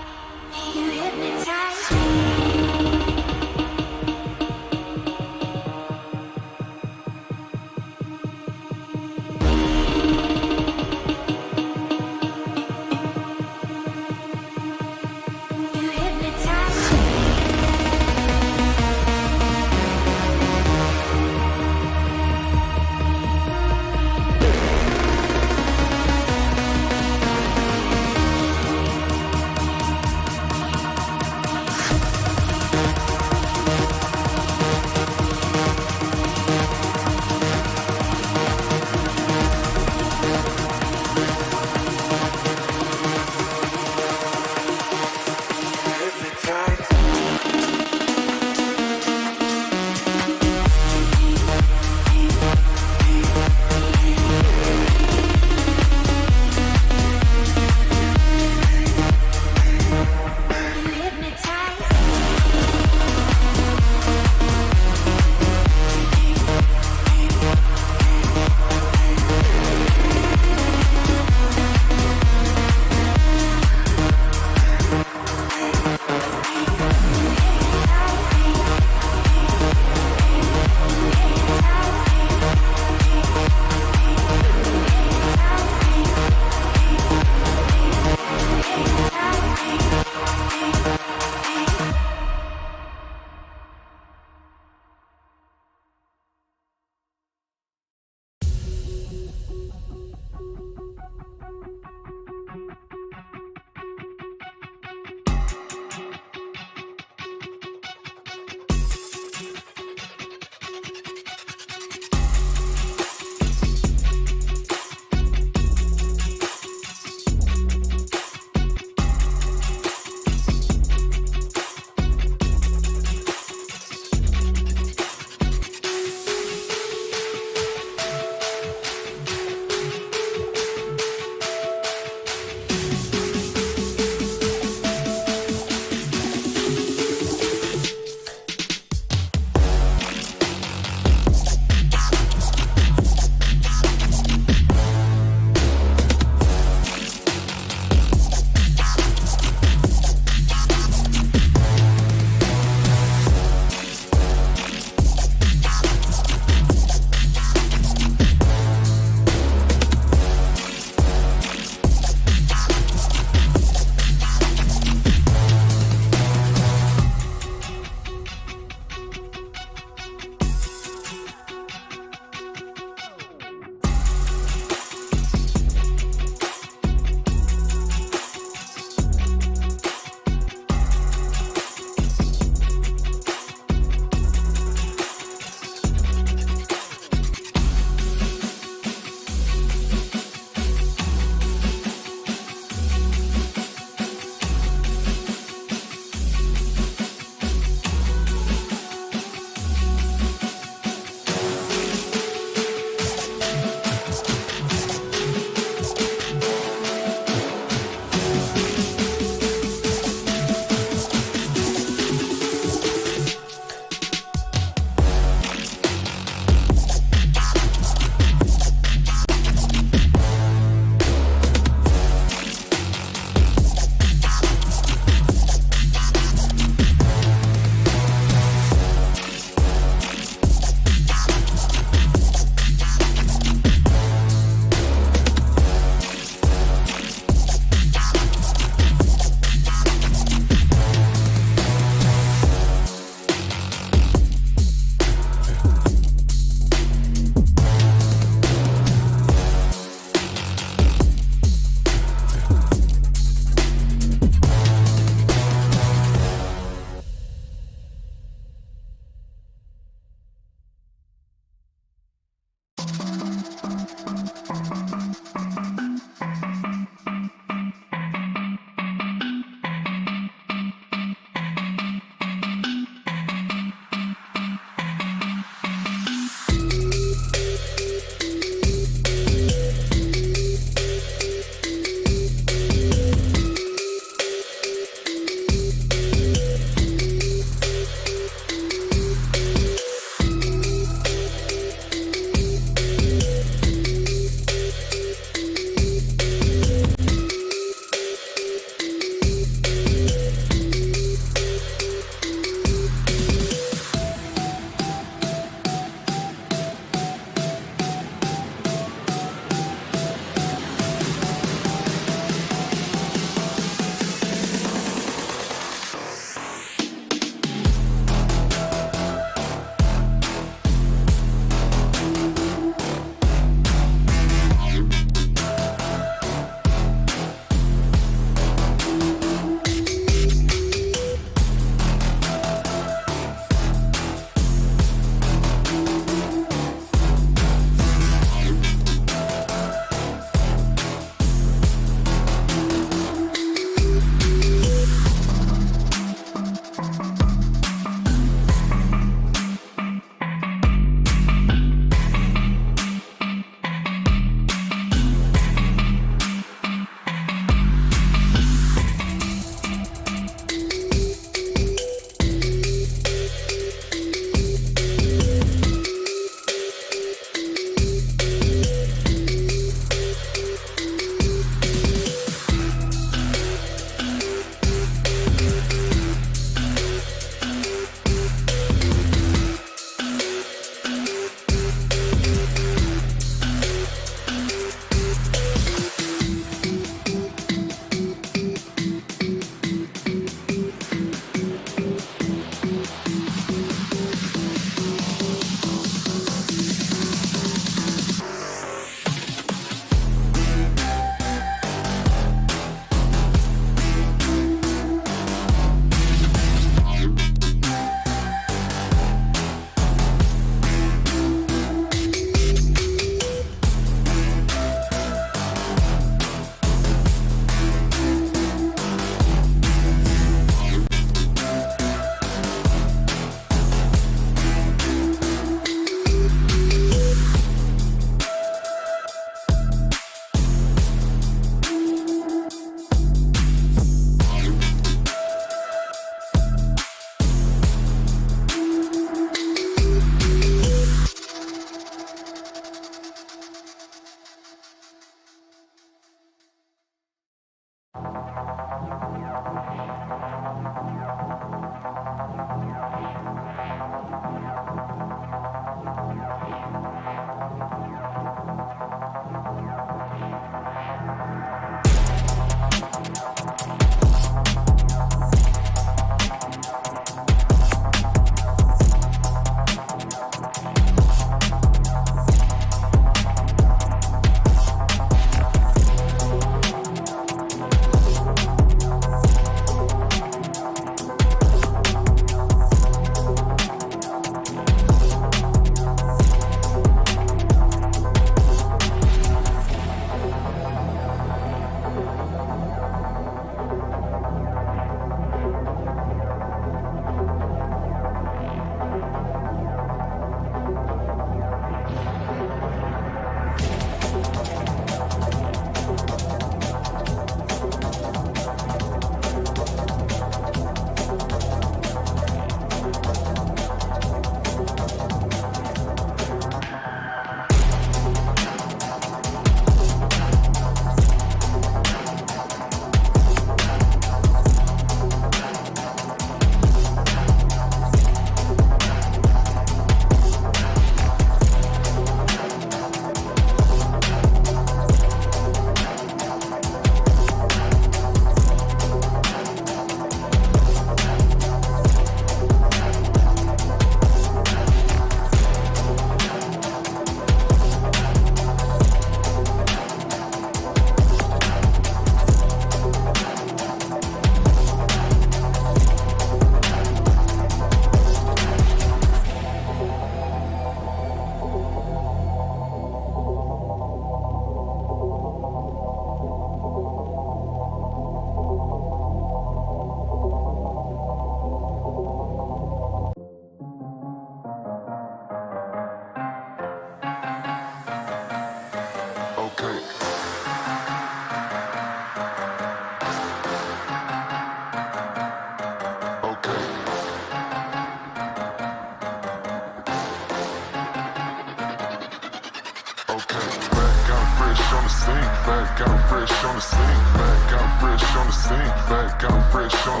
Back out fresh on the scene. Back out fresh on the scene. Back out fresh on the scene. Back out fresh on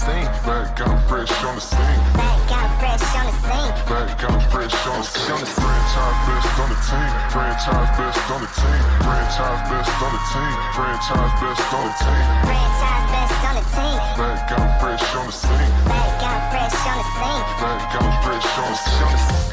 the scene. Back out fresh on the scene. Back out fresh on the scene. Back out fresh on the scene. Franchise best on the team. Franchise best on the team. Franchise best on the team. Franchise best on the team. Franchise best on the team. Back out fresh on the scene. Back out fresh on the scene. Back out fresh on the scene.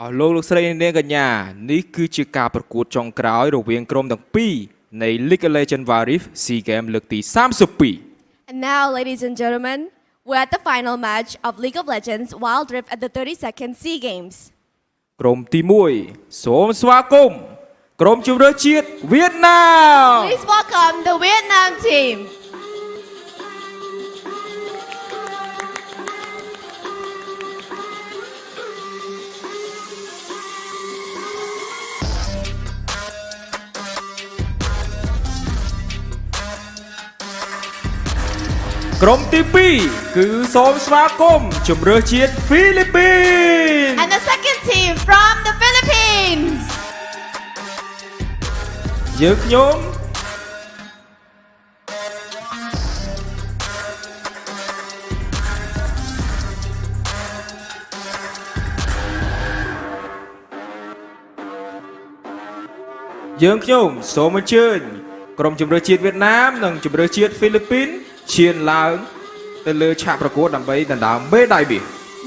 លោកស្រីនាងកញ្ញានេះគឺជាការប្រកួតចុងក្រោយរវាងក្រុមទាំងពីរនៃ League of Legends VIE SEA Games លើកទី32 And now, ladies and gentlemen, we're at the final match of League of Legends Wild Rift at the 32nd SEA Games. ក្រុមទី1សូមស្វាគមន៍ក្រុមជម្រើសជាតិវៀតណាម Please welcome the Vietnam team.ក្រុមទី2គឺសូមស្វាគមន៍ជម្រើសជាតិហ្វីលីពីន And the second team from the Philippines. យើងខ្ញុំសូមអញ្ជើញក្រុមជម្រើសជាតិវៀតណាមនិងជម្រើសជាតិហ្វីលីពីនឈានឡើងទៅលើឆាកប្រកួតដើម្បីដណ្ដើមមេដាយមាស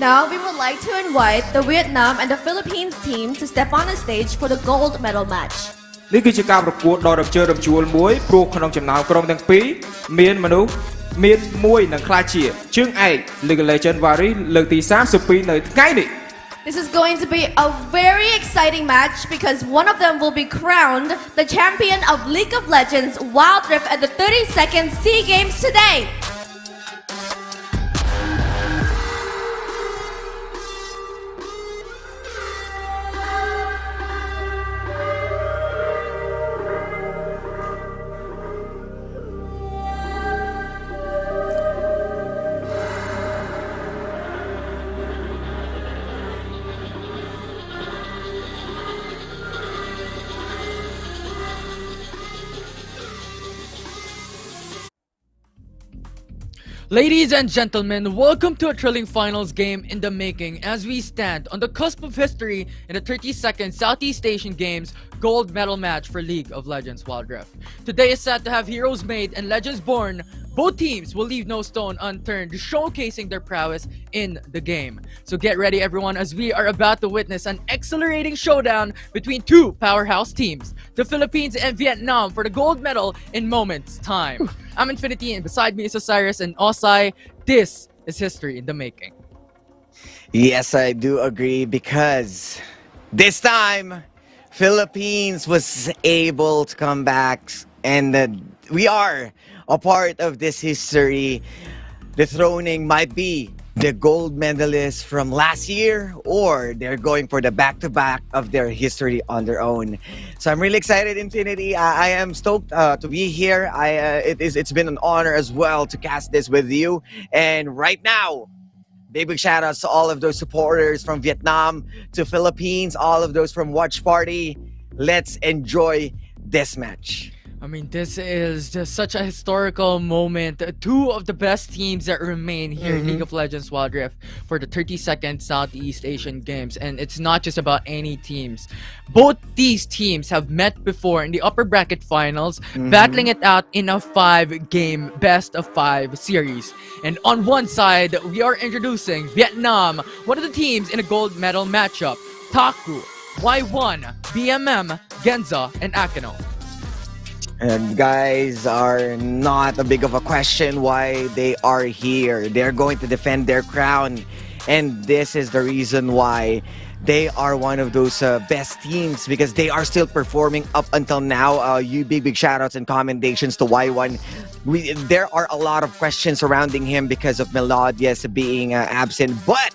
Now we would like to invite the Vietnam and the Philippines team to step on the stage for the gold medal match. នេះគឺជាការប្រកួតដ៏រំជើបរំជួលមួយព្រោះក្នុងចំណោមក្រុមទាំងពីរមានមនុស្សមានមួយនឹងក្លាយជាជើងឯក League of Legends VIE លើកទី32នៅថ្ងៃនេះ This is going to be a very exciting match because one of them will be crowned the champion of League of Legends Wild Rift at the 32nd SEA Games today. Ladies and gentlemen, welcome to a thrilling finals game in the making as we stand on the cusp of history in the 32nd Southeast Asian Games gold medal match for League of Legends Wild Rift. Today is set to have heroes made and legends born. Both teams will leave no stone unturned, showcasing their prowess in the game. So get ready everyone as we are about to witness an exhilarating showdown between two powerhouse teams, the Philippines and Vietnam, for the gold medal in moments time. I'm Infinity and beside me is Osiris and Osai. This is history in the making. Yes, I do agree because this time Philippines was able to come back and we are a part of this history. Dethroning might be the gold medalist from last year, or they're going for the back-to-back of their history on their own. So I'm really excited, Infinity. I am stoked to be here. It's been an honor as well to cast this with you. And right now, big shout outs to all of those supporters from Vietnam to Philippines, all of those from Watch Party. Let's enjoy this match. I mean, this is just such a historical moment. Two of the best teams that remain here in League of Legends Wild Rift for the 32nd Southeast Asian Games. And it's not just about any teams. Both these teams have met before in the upper bracket finals, battling it out in a 5-game best-of-5 series. And on one side, we are introducing Vietnam, one of the teams in a gold medal matchup. Taku, Y1, BMM, Genza, and Akino. And guys are not a big of a question why they are here. They're going to defend their crown. And this is the reason why they are one of those best teams, because they are still performing up until now. Big shout outs and commendations to Y1. There are a lot of questions surrounding him because of Melodious being absent, but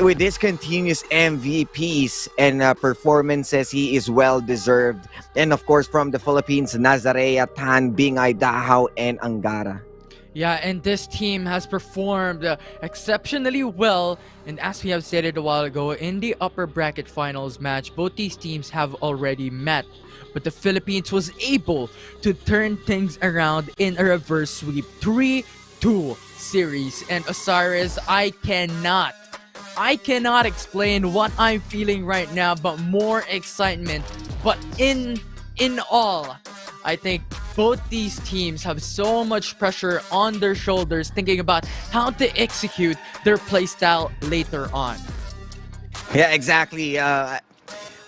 with his continuous MVPs and performances, he is well deserved. And of course, from the Philippines, Nazarea, Tan, Bingay, Dahao, and Angara. Yeah, and this team has performed exceptionally well. And as we have stated a while ago, in the upper bracket finals match, both these teams have already met. But the Philippines was able to turn things around in a reverse sweep 3-2 series. And Osiris, I cannot explain what I'm feeling right now, but more excitement. But in all, I think both these teams have so much pressure on their shoulders, thinking about how to execute their playstyle later on. Yeah, exactly.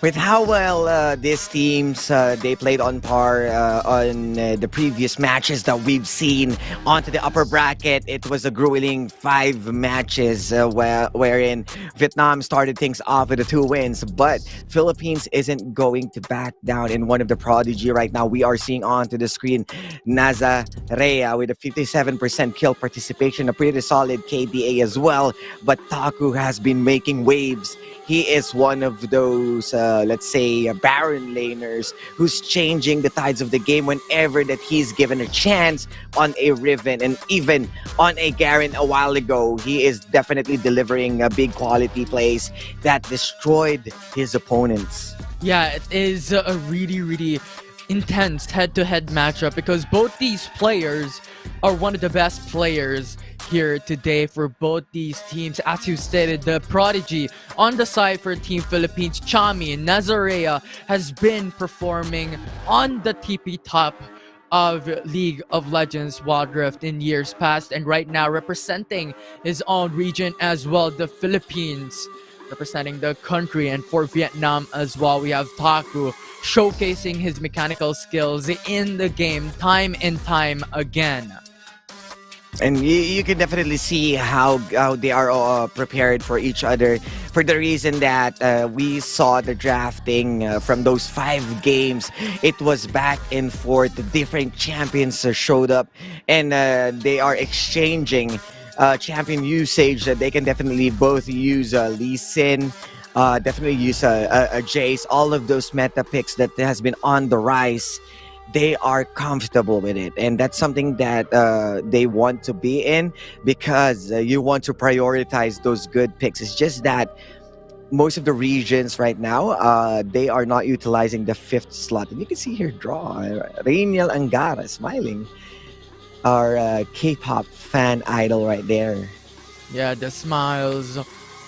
With how well these teams they played on par on the previous matches that we've seen onto the upper bracket, it was a grueling 5 matches wherein Vietnam started things off with the 2 wins, but Philippines isn't going to back down. In one of the prodigy right now, we are seeing onto the screen Nazarea with a 57% kill participation, a pretty solid KDA as well. But Taku has been making waves. He is one of those, let's say, Baron laners who's changing the tides of the game whenever that he's given a chance on a Riven and even on a Garen a while ago. He is definitely delivering big quality plays that destroyed his opponents. Yeah, it is a really intense head-to-head matchup because both these players are one of the best players here today for both these teams. As you stated, the prodigy on the side for Team Philippines, Chami Nazarea, has been performing on the TP top of League of Legends Wild Rift in years past, and right now representing his own region as well, the Philippines, representing the country. And for Vietnam as well, we have Taku showcasing his mechanical skills in the game time and time again. And you can definitely see how they are prepared for each other, for the reason that we saw the drafting from those 5 games. It was back and forth. The different champions showed up, and they are exchanging champion usage. They can definitely both use Lee Sin, definitely use a Jace. All of those meta picks that has been on the rise, they are comfortable with it, and that's something that they want to be in, because you want to prioritize those good picks. It's just that most of the regions right now, they are not utilizing the 5th slot. And you can see here, draw Rainiel Angara smiling, our K-pop fan idol right there. Yeah, the smiles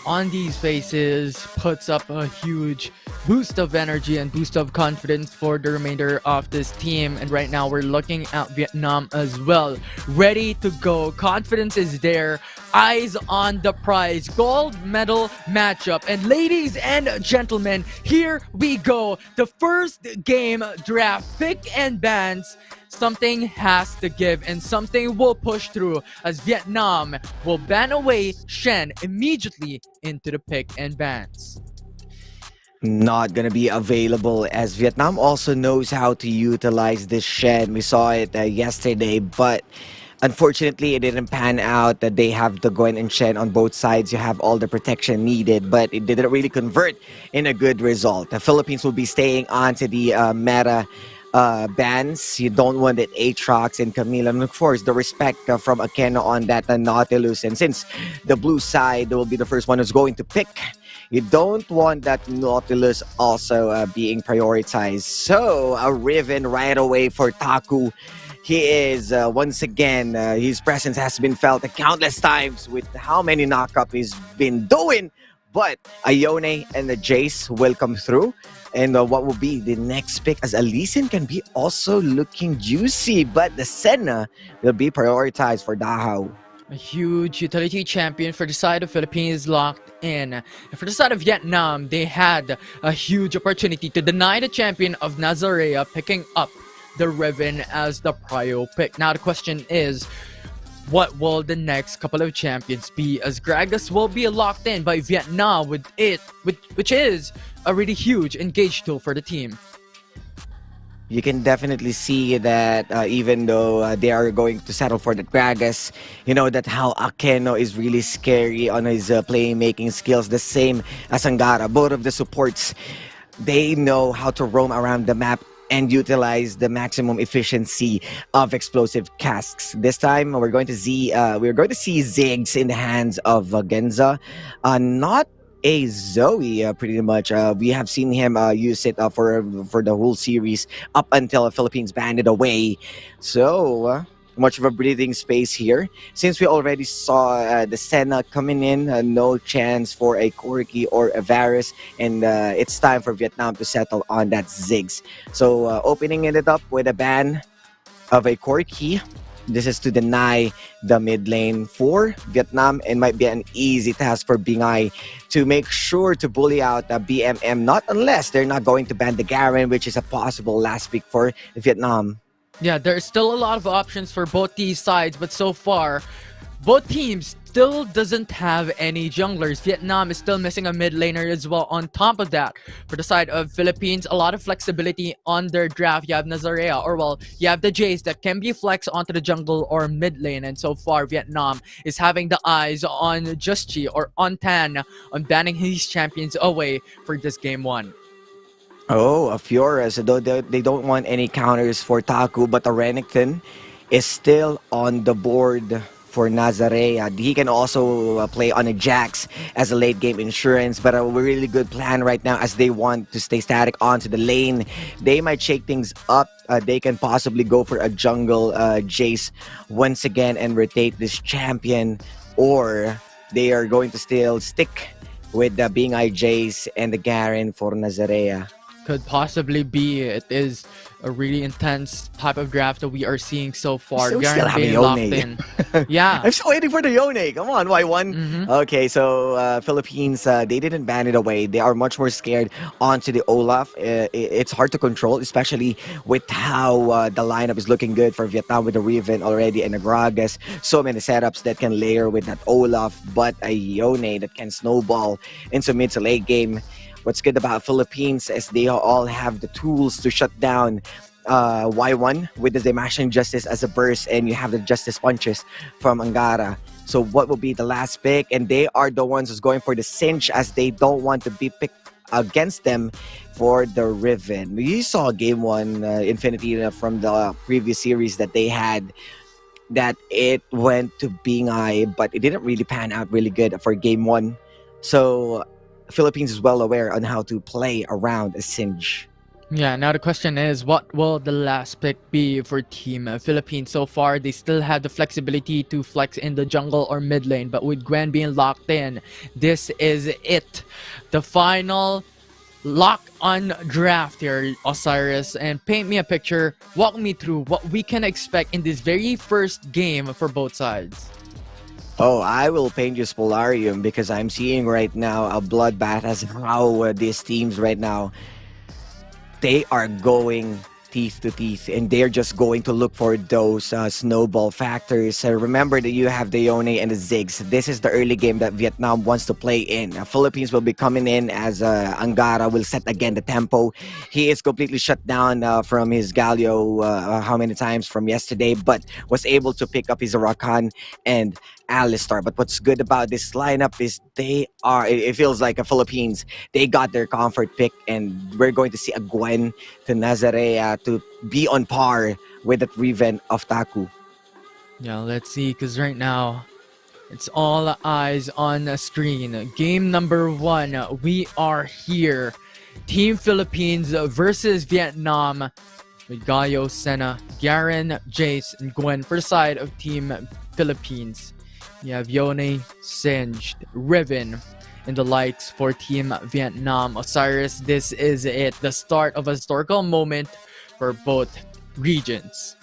on these faces puts up a huge boost of energy and boost of confidence for the remainder of this team. And right now we're looking at Vietnam as well, ready to go. Confidence is there, eyes on the prize, gold medal matchup. And ladies and gentlemen, here we go, the first game draft, pick and bans. Something has to give and something will push through, as Vietnam will ban away Shen immediately into the pick and bans. Not gonna be available, as Vietnam also knows how to utilize this Shen. We saw it yesterday, but unfortunately it didn't pan out. That they have the Gwen and Shen on both sides. You have all the protection needed, but it didn't really convert in a good result. The Philippines will be staying on to the meta bans. You don't want that Aatrox and Camila, and of course the respect from Akeno on that Nautilus. And since the blue side will be the first one who's going to pick, you don't want that Nautilus also being prioritized. So a Riven right away for Taku. He is once again, his presence has been felt countless times with how many knockup he's been doing. But Ione and the Jace will come through. And what will be the next pick, as Alisin can be also looking juicy, but the Senna will be prioritized for Dahao. A huge utility champion for the side of Philippines locked in. And for the side of Vietnam, they had a huge opportunity to deny the champion of Nazarea, picking up the Riven as the prio pick. Now the question is, what will the next couple of champions be, as Gragas will be locked in by Vietnam with it, which is a really huge engage tool for the team. You can definitely see that even though they are going to settle for the Gragas, you know that how Akeno is really scary on his playmaking skills, the same as Angara. Both of the supports, they know how to roam around the map and utilize the maximum efficiency of explosive casks. This time we're going to see Ziggs in the hands of Genza, not a Zoe. Pretty much we have seen him use it for the whole series up until the Philippines banned it away. So much of a breathing space here, since we already saw the Senna coming in. No chance for a Corki or a Varus, and it's time for Vietnam to settle on that Ziggs. So opening it up with a ban of a Corki, This is to deny the mid lane for Vietnam, and might be an easy task for BingEye to make sure to bully out BMM, not unless they're not going to ban the Garen, which is a possible last pick for Vietnam. Yeah, there's still a lot of options for both these sides, but so far, both teams still doesn't have any junglers. Vietnam is still missing a mid laner as well. On top of that, for the side of Philippines, a lot of flexibility on their draft. You have Nazarea, or well, you have the Jace that can be flexed onto the jungle or mid lane. And so far, Vietnam is having the eyes on Justchi or on Tan on banning his champions away for this game 1. Oh, a Fiora. So they don't want any counters for Taku, but the Renekton is still on the board for Nazarea. He can also play on a Jax as a late game insurance, but a really good plan right now as they want to stay static onto the lane. They might shake things up. They can possibly go for a jungle Jace once again and rotate this champion, or they are going to still stick with the BingEye Jace and the Garen for Nazarea. Could possibly be. It is a really intense type of draft that we are seeing so far. So we Garen still have being a locked Yone. in. Yeah. I'm still waiting for the Yone. Come on, Y1. Okay, so Philippines, they didn't ban it away. They are much more scared onto the Olaf. It's hard to control, especially with how the lineup is looking good for Vietnam with the Riven already and the Gragas. So many setups that can layer with that Olaf, but a Yone that can snowball into mid to late game. What's good about Philippines is they all have the tools to shut down Y1 with the Demashing Justice as a burst, and you have the Justice Punches from Angara. So what will be the last pick? And they are the ones who's going for the cinch, as they don't want to be picked against them for the Riven. We saw game 1 Infinity from the previous series that they had, that it went to BingEye, but it didn't really pan out really good for game 1. So Philippines is well aware on how to play around a Singe. Yeah, now the question is, what will the last pick be for Team Philippines? So far, they still have the flexibility to flex in the jungle or mid lane, but with Gwen being locked in, this is it. The final lock-on draft here, Osiris, and paint me a picture, walk me through what we can expect in this very first game for both sides. Oh, I will paint you Spolarium, because I'm seeing right now a bloodbath as how these teams right now, they are going teeth to teeth, and they're just going to look for those snowball factors. Remember that you have the Yone and the Ziggs. This is the early game that Vietnam wants to play in. Philippines will be coming in as Angara will set again the tempo. He is completely shut down from his Galio how many times from yesterday, but was able to pick up his Rakan and Alistar. But what's good about this lineup is it feels like a Philippines, they got their comfort pick, and we're going to see a Gwen to Nazarea to be on par with that Riven of Taku. Yeah, let's see, because right now, it's all eyes on the screen. Game number 1, we are here. Team Philippines versus Vietnam with Gaio, Senna, Garen, Jace, and Gwen for the side of Team Philippines. You have Yone, Singed, Riven, and the likes for Team Vietnam. Osiris, this is it. The start of a historical moment for both regions.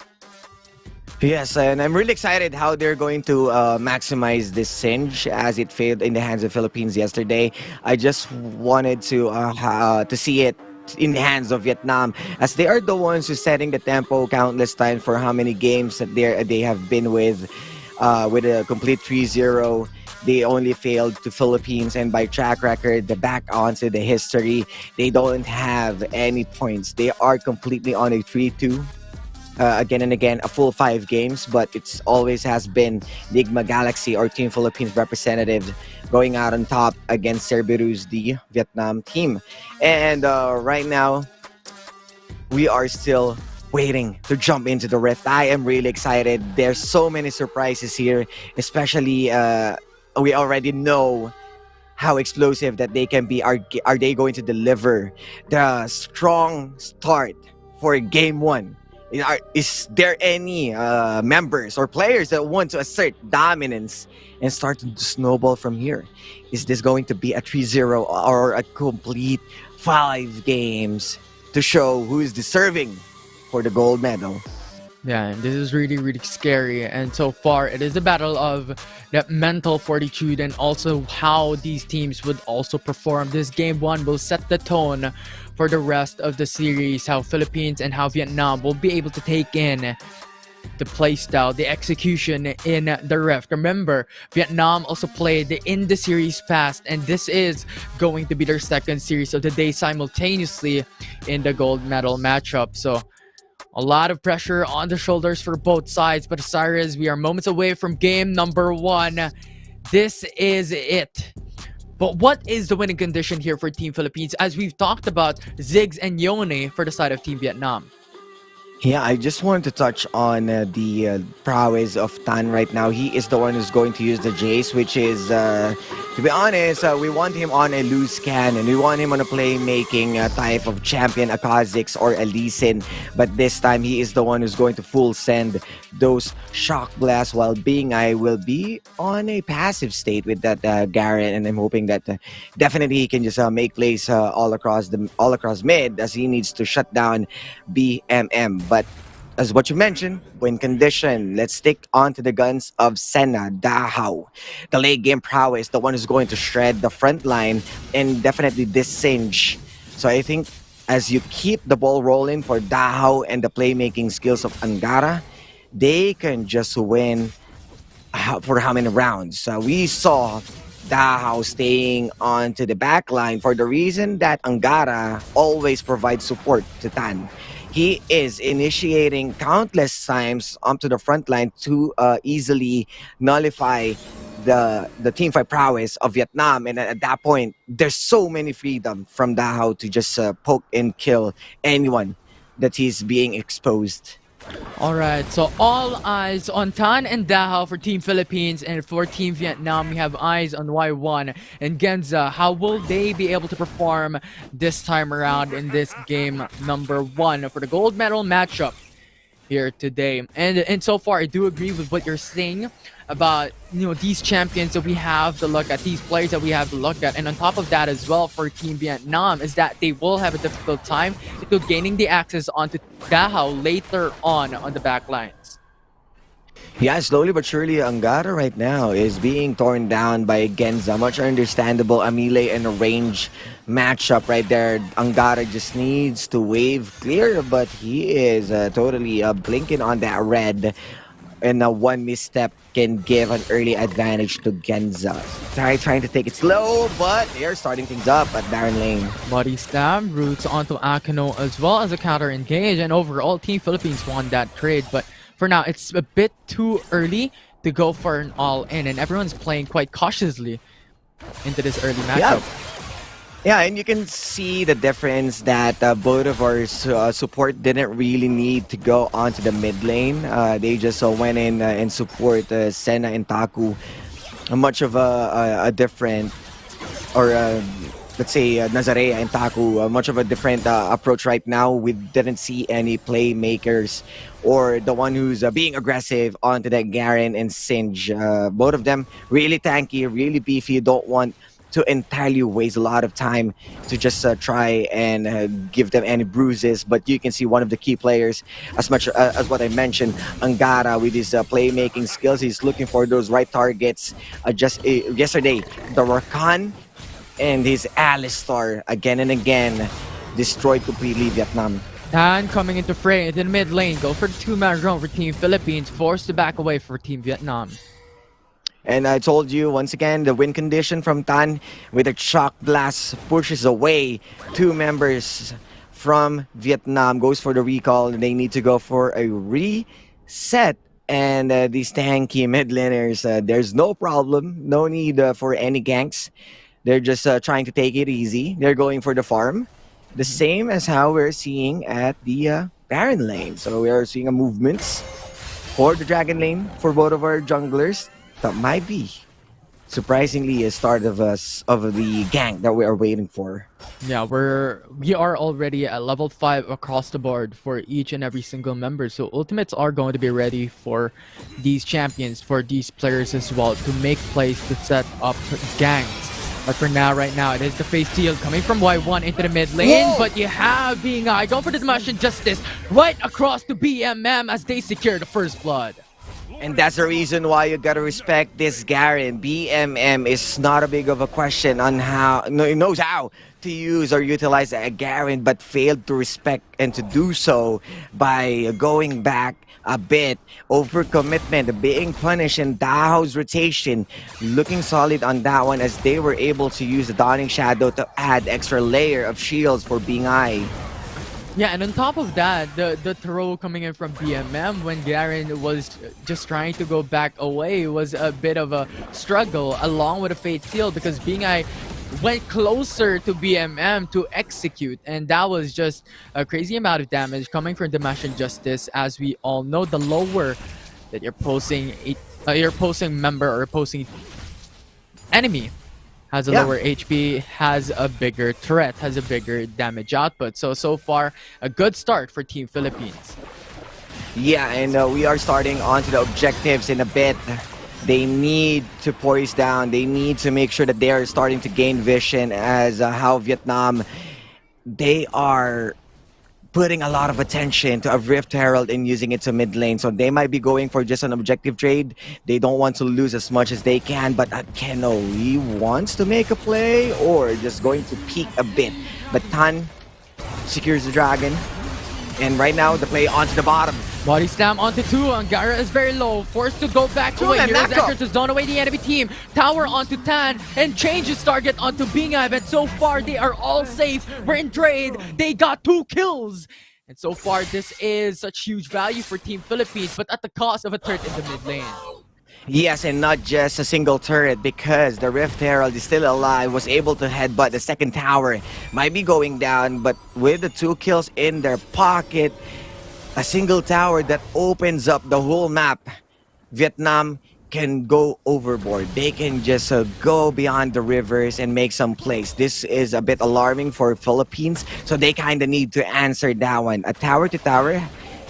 Yes, and I'm really excited how they're going to maximize this Singe, as it failed in the hands of Philippines yesterday. I just wanted to see it in the hands of Vietnam, as they are the ones who setting the tempo countless times for how many games that they have been with a complete 3-0. They only failed to Philippines, and by track record, the back onto the history, they don't have any points. They are completely on a 3-2. Again and again, a full 5 games, but it's always has been Ligma Galaxy or Team Philippines representative going out on top against Cerberus, the Vietnam team. And right now, we are still waiting to jump into the Rift. I am really excited. There's so many surprises here, especially we already know how explosive that they can be. Are they going to deliver the strong start for game 1? Is there any members or players that want to assert dominance and start to snowball from here? Is this going to be a 3-0 or a complete 5 games to show who is deserving for the gold medal? Yeah, and this is really, really scary. And so far, it is a battle of that mental fortitude and also how these teams would also perform. This game one will set the tone for the rest of the series, how Philippines and how Vietnam will be able to take in the playstyle, the execution in the Rift. Remember, Vietnam also played in the series past, and this is going to be their second series of the day simultaneously in the gold medal matchup. So a lot of pressure on the shoulders for both sides, but Osiris, we are moments away from game number one. This is it. But what is the winning condition here for Team Philippines, as we've talked about Ziggs and Yone for the side of Team Vietnam? Yeah, I just wanted to touch on the prowess of Tan right now. He is the one who's going to use the Jace, which is, to be honest, we want him on a loose cannon. We want him on a playmaking type of champion, a Kha'Zix or a Lee Sin. But this time, he is the one who's going to full send those shock blasts, while BingEye will be on a passive state with that Garen. And I'm hoping that definitely he can just make plays all across mid, as he needs to shut down BMM. But as what you mentioned, win condition, let's stick on to the guns of Senna, Dahao. The late game prowess, the one who's going to shred the front line and definitely dissinge. So I think as you keep the ball rolling for Dahao and the playmaking skills of Angara, they can just win for how many rounds? We saw Dahao staying on to the back line for the reason that Angara always provides support to Tan. He is initiating countless times onto the front line to easily nullify the teamfight prowess of Vietnam. And at that point, there's so many freedom from Dahao to just poke and kill anyone that he's being exposed. Alright, so all eyes on Tan and Dahao for Team Philippines, and for Team Vietnam, we have eyes on Y1 and Genza. How will they be able to perform this time around in this game number one for the gold medal matchup here today? And so far, I do agree with what you're saying about, you know, these champions that we have to look at, these players that we have to look at. And on top of that as well, for Team Vietnam, is that they will have a difficult time to gaining the access onto Dahao later on the back lines. Yeah, slowly but surely, Angara right now is being torn down by Genza. Much understandable, a melee and a range matchup right there. Angara just needs to wave clear, but he is totally blinking on that red. And one misstep can give an early advantage to Genza. Trying to take it slow, but they're starting things up at Baron Lane. Body stab, roots onto Akino as well as a counter engage, and overall Team Philippines won that trade. But for now, it's a bit too early to go for an all-in, and everyone's playing quite cautiously into this early matchup. Yeah, and you can see the difference that both of our support didn't really need to go onto the mid lane. They just went in and support Senna and Taku. Much of a different, or let's say Nazarea and Taku, much of a different approach right now. We didn't see any playmakers or the one who's being aggressive onto that Garen and Singe. Both of them really tanky, really beefy. You don't want to entirely waste a lot of time to just try and give them any bruises. But you can see one of the key players, as much as what I mentioned, Angara, with his playmaking skills, he's looking for those right targets. Just yesterday, the Rakan and his Alistar again and again destroyed completely Vietnam. Tan coming into fray into the mid lane, go for the two-man run for Team Philippines, forced to back away for Team Vietnam. And I told you, once again, the win condition from Tan with a shock blast pushes away two members from Vietnam, goes for the recall, and they need to go for a reset. And these tanky mid laners, there's no problem, no need for any ganks. They're just trying to take it easy. They're going for the farm. The same as how we're seeing at the Baron lane. So we are seeing a movements for the Dragon lane for both of our junglers. That might be surprisingly a start of the gank that we are waiting for. Yeah, we are already at level 5 across the board for each and every single member. So ultimates are going to be ready for these champions, for these players as well, to make plays to set up ganks. But for now, right now, it is the face shield coming from Y1 into the mid lane. Whoa! But you have VIE going for the Intermission Justice right across to BMM as they secure the first blood. And that's the reason why you gotta respect this Garen. BMM is not a big of a question on how, no, he knows how to use or utilize a Garen, but failed to respect and to do so by going back a bit. Overcommitment, being punished in Daho's rotation, looking solid on that one as they were able to use the Dawning Shadow to add extra layer of shields for VIE. Yeah, and on top of that, the throw coming in from BMM when Garen was just trying to go back away was a bit of a struggle along with a Fate Seal because VIE went closer to BMM to execute, and that was just a crazy amount of damage coming from the Intermission Justice. As we all know, the lower that you're posing member or opposing enemy has a lower HP, has a bigger turret, has a bigger damage output. So far, a good start for Team Philippines. Yeah, and we are starting onto the objectives in a bit. They need to poise down. They need to make sure that they are starting to gain vision as how Vietnam, they are putting a lot of attention to a Rift Herald and using it to mid lane. So they might be going for just an objective trade. They don't want to lose as much as they can, but Keno, he wants to make a play or just going to peek a bit. But Tan secures the dragon. And right now, the play onto the bottom. Body slam onto 2. Angara is very low. Forced to go back away. Heroes enter to zone away the enemy team. Tower onto Tan. And changes target onto VIE. But so far, they are all safe. We're in trade. They got 2 kills. And so far, this is such huge value for Team Philippines. But at the cost of a turret in the mid lane. Yes, and not just a single turret because the Rift Herald is still alive, was able to headbutt the second tower. Might be going down, but with the 2 kills in their pocket, a single tower that opens up the whole map, Vietnam can go overboard. They can just go beyond the rivers and make some plays. This is a bit alarming for Philippines, so they kind of need to answer that one. A tower to tower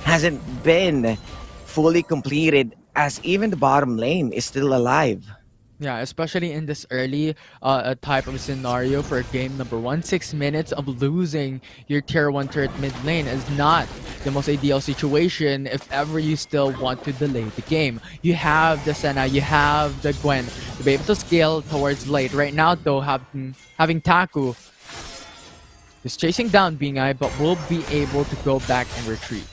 hasn't been fully completed as even the bottom lane is still alive. Yeah, especially in this early type of scenario for game number 1. 6 minutes of losing your tier 1 turret mid lane is not the most ideal situation if ever you still want to delay the game. You have the Senna, you have the Gwen to be able to scale towards late. Right now though, having Taku is chasing down VIE, but will be able to go back and retreat.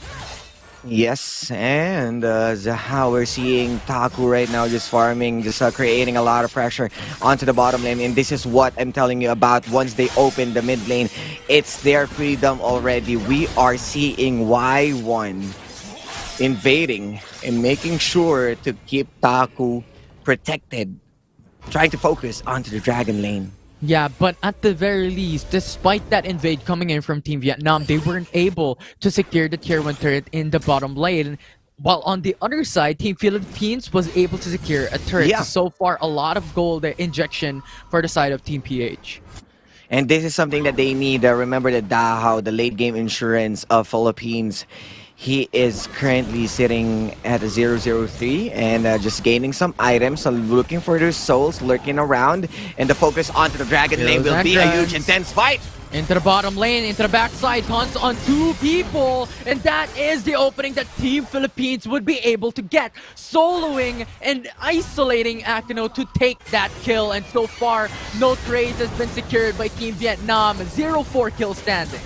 Yes, and how we're seeing Taku right now just farming, just creating a lot of pressure onto the bottom lane. And this is what I'm telling you about. Once they open the mid lane, it's their freedom already. We are seeing Y1 invading and making sure to keep Taku protected, trying to focus onto the dragon lane. Yeah, but at the very least, despite that invade coming in from Team Vietnam, they weren't able to secure the tier 1 turret in the bottom lane. While on the other side, Team Philippines was able to secure a turret. Yeah. So far, a lot of gold injection for the side of Team PH. And this is something that they need. Remember the Dahao, the late game insurance of Philippines. He is currently sitting at a 003 and just gaining some items, so looking for their souls, lurking around, and the focus onto the dragon lane will be a huge, intense fight. Into the bottom lane, into the backside, taunts on 2 people, and that is the opening that Team Philippines would be able to get, soloing and isolating Akino to take that kill. And so far, no trades has been secured by Team Vietnam. 0-4 kill standing.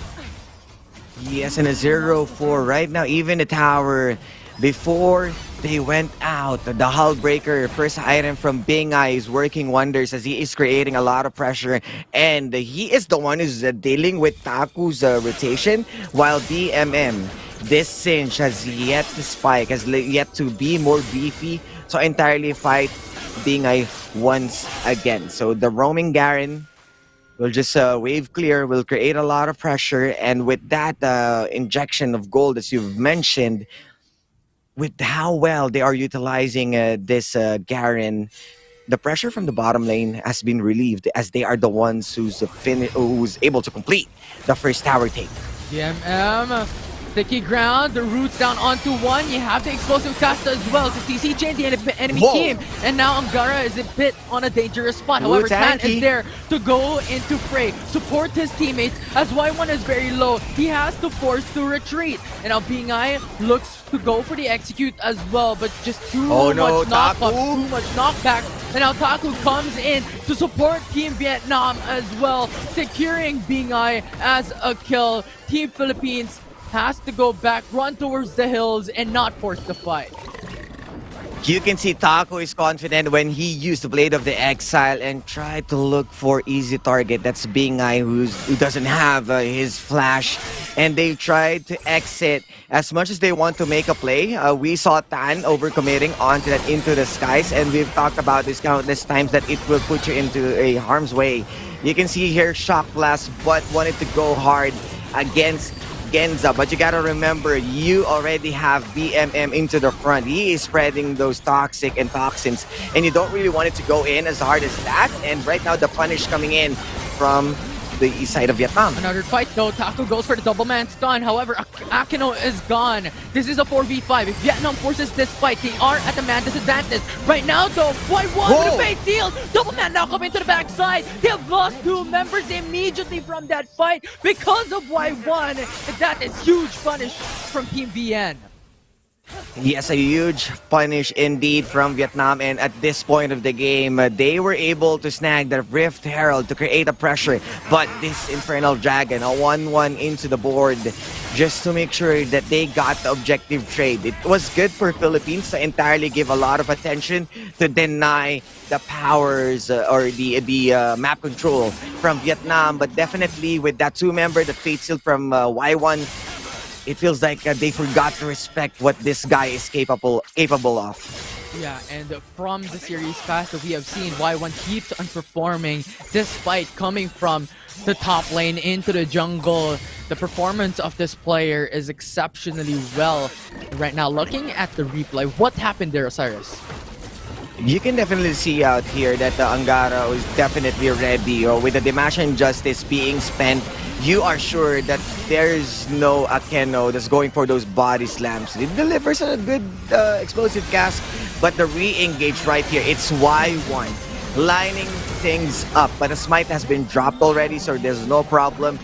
Yes, and a 0-4 right now. Even the tower, before they went out, the hull breaker, first item from VIE is working wonders as he is creating a lot of pressure. And he is the one who's dealing with Taku's rotation, while BMM, this cinch has yet to spike, has yet to be more beefy. So entirely fight VIE once again. So the roaming Garen will just wave clear, will create a lot of pressure, and with that injection of gold, as you've mentioned, with how well they are utilizing this Garen, the pressure from the bottom lane has been relieved as they are the ones who's able to complete the first tower take. BMM Sticky ground, the roots down onto one. You have the explosive cast as well to CC chain the enemy Whoa. team. And now Angara is a bit on a dangerous spot. Ooh, However, Tan tanky. is there to go into fray, support his teammates as Y1 is very low. He has to force to retreat. And now BI looks to go for the execute as well, but just too much knockback, too much knockback. And now Taku comes in to support Team Vietnam as well, securing BI as a kill. Team Philippines has to go back, run towards the hills, and not force the fight. You can see Taco is confident when he used the Blade of the Exile and tried to look for easy target. That's BI who doesn't have his flash. And they tried to exit as much as they want to make a play. We saw Tan overcommitting onto that Into the Skies, and we've talked about this countless times that it will put you into a harm's way. You can see here Shock Blast, but wanted to go hard against Genza, but you gotta remember, you already have BMM into the front. He is spreading those toxic and toxins, and you don't really want it to go in as hard as that. And right now, the punish coming in from the east side of Vietnam. Another fight though. Taco goes for the double man stun. However, Akino is gone. This is a 4v5. If Vietnam forces this fight, they are at a man disadvantage. Right now though, Y1 with a fake seal. Double man now coming to the backside. They have lost 2 members immediately from that fight because of Y1. And that is huge punish from Team VN. Yes, a huge punish indeed from Vietnam, and at this point of the game, they were able to snag the Rift Herald to create a pressure, but this Infernal Dragon, a 1-1 into the board, just to make sure that they got the objective trade. It was good for Philippines to entirely give a lot of attention to deny the powers or the map control from Vietnam, but definitely with that 2-member, the Fate Seal from Y1, it feels like they forgot to respect what this guy is capable of. Yeah, and from the series past that we have seen, Y1 keeps on performing despite coming from the top lane into the jungle. The performance of this player is exceptionally well. Right now, looking at the replay, what happened there, Osiris? You can definitely see out here that the Angara is definitely ready. With the Dimension Justice being spent, you are sure that there's no Akeno that's going for those body slams. It delivers a good explosive cast, but the re-engage right here, it's Y1 lining things up. But the smite has been dropped already, so there's no problem.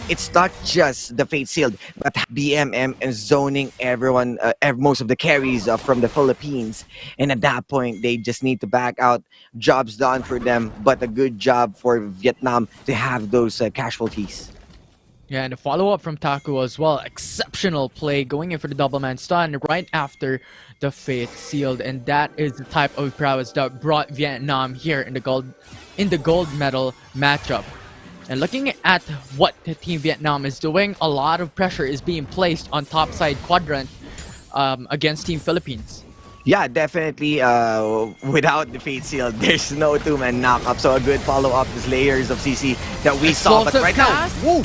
It's not just the Fate Sealed, but BMM and zoning everyone, most of the carries from the Philippines. And at that point, they just need to back out. Jobs done for them, but a good job for Vietnam to have those casualties. Yeah, and a follow-up from Taku as well. Exceptional play, going in for the double man stun right after the Fate Sealed. And that is the type of prowess that brought Vietnam here in the gold medal matchup. And looking at what the Team Vietnam is doing, a lot of pressure is being placed on top side quadrant against Team Philippines. Yeah, definitely. Without the Fate Seal, there's no 2-man knock-up. So a good follow-up is layers of CC that we saw. But right now, woo!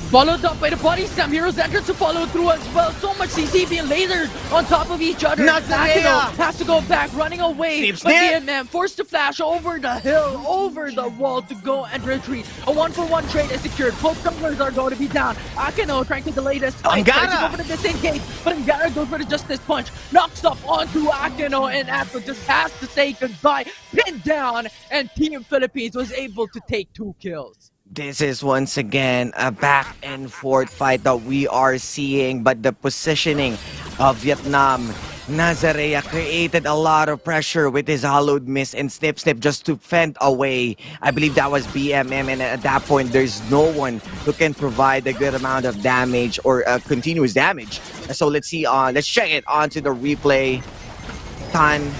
Followed up by the body slam. Heroes entrance to follow through as well. So much CC being lasered on top of each other. Akino has to go back, running away. But BMM forced to flash over the hill, over the wall to go and retreat. A 1-for-1 trade is secured. Both tumblers are going to be down. Akino trying to delay this fight. Tries to go for the disengage, but Angara goes for the Justice Punch. Knocks up onto Akino, and Akino just has to say goodbye. Pinned down, and Team Philippines was able to take 2 kills. This is once again a back and forth fight that we are seeing, but the positioning of Vietnam, Nazarea created a lot of pressure with his hollowed mist and snip just to fend away. I believe that was BMM, and at that point there's no one who can provide a good amount of damage or continuous damage. So let's see let's check it onto the replay. Tan,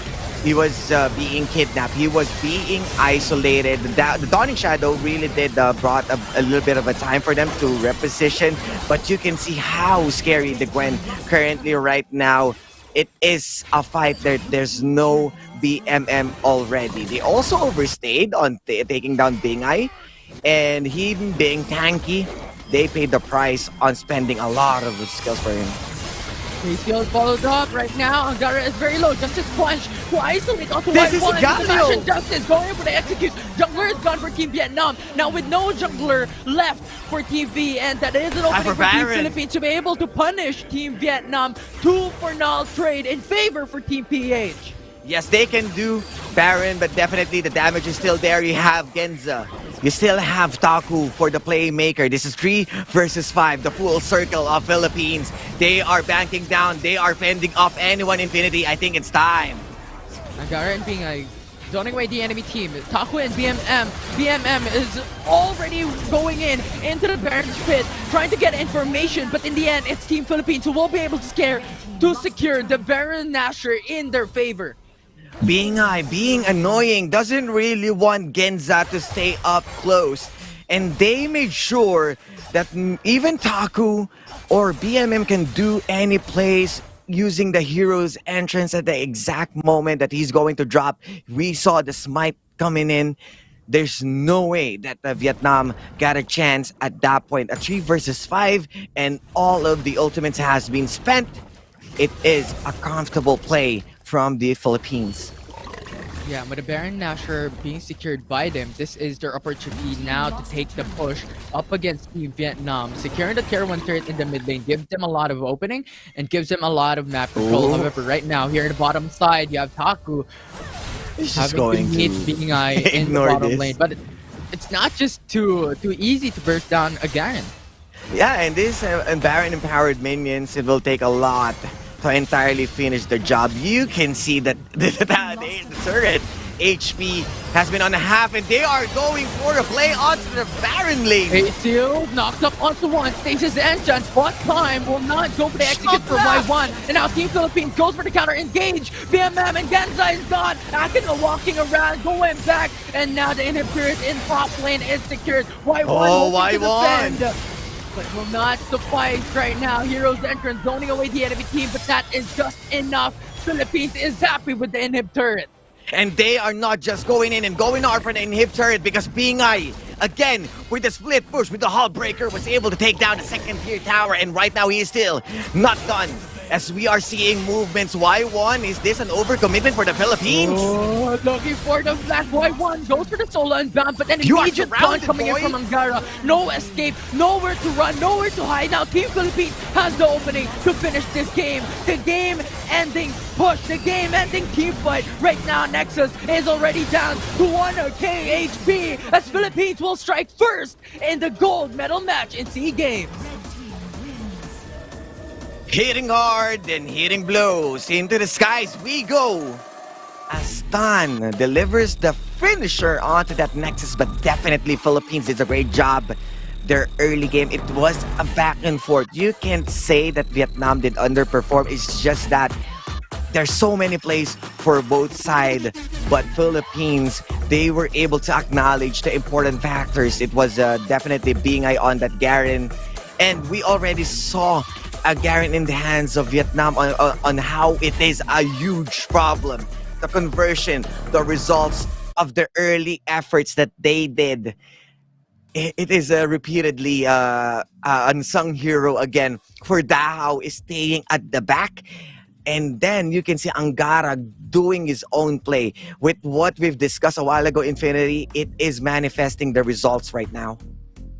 he was being kidnapped. He was being isolated. The Dawning Shadow really did brought a little bit of a time for them to reposition. But you can see how scary the Gwen currently right now. It is a fight. There's no BMM already. They also overstayed on taking down BI. And him being tanky, they paid the price on spending a lot of skills for him. Maciel followed up right now. Angara is very low. Justice plunge to isolate onto This is Y1. Galio. Sebastian Justice going for the execute. Jungler is gone for Team Vietnam. Now with no jungler left for Team V, and that is an opening for Team Philippines to be able to punish Team Vietnam. 2 for null trade in favor for Team PH. Yes, they can do Baron, but definitely the damage is still there. You have Genza. You still have Taku for the playmaker. This is 3 versus 5, the full circle of Philippines. They are banking down. They are fending off anyone Infinity. I think it's time. Angara and being zoning away the enemy team. Taku and BMM. BMM is already going into the Baron's pit, trying to get information, but in the end, it's Team Philippines who will be able to secure the Baron Nashor in their favor. Being annoying, doesn't really want Genza to stay up close. And they made sure that even Taku or BMM can do any plays using the hero's entrance at the exact moment that he's going to drop. We saw the smite coming in. There's no way that Vietnam got a chance at that point. A 3 versus 5 and all of the ultimates has been spent. It is a comfortable play from the Philippines. Yeah, with the Baron Nashor being secured by them, this is their opportunity now to take the push up against Team Vietnam. Securing the tier 1 turret in the mid lane gives them a lot of opening and gives them a lot of map control. However, right now, here in the bottom side, you have Taku Just going to meet BI in the bottom lane. But it's not just too easy to burst down a Garen. Yeah, and this Baron empowered minions, it will take a lot to entirely finish the job. You can see that the turret HP has been on half, and they are going for a play onto the Baron lane. Maciel knocks up onto one, stages enchant, but time will not go for the execute for Y1. And now Team Philippines goes for the counter engage. BMM and Genza is gone. Akino walking around, going back, and now the inhibitor in top lane is secured. Y1 hoping to defend, but will not suffice right now. Heroes entrance zoning away the enemy team, but that is just enough. Philippines is happy with the inhib turret. And they are not just going in and going hard for the inhib turret, because PHI, again, with the split push with the Hull Breaker, was able to take down the second tier tower, and right now he is still not done. As we are seeing movements, Y1, is this an overcommitment for the Philippines? Oh, looking for the flash. Y1 goes for the solo unbound, but then immediate punch coming in from Angara. No escape, nowhere to run, nowhere to hide. Now Team Philippines has the opening to finish this game. The game-ending push, the game-ending team fight. Right now, Nexus is already down to 1k HP as Philippines will strike first in the gold medal match in SEA Games. Hitting hard and hitting blows into the skies we go. Astan delivers the finisher onto that Nexus, but definitely Philippines did a great job. Their early game, it was a back and forth. You can't say that Vietnam did underperform. It's just that there's so many plays for both sides, but Philippines, they were able to acknowledge the important factors. It was definitely being on that Garen, and we already saw a Garen in the hands of Vietnam on how it is a huge problem. The conversion, the results of the early efforts that they did. It is repeatedly unsung hero again for Dahao is staying at the back. And then you can see Angara doing his own play. With what we've discussed a while ago, Infinity, it is manifesting the results right now.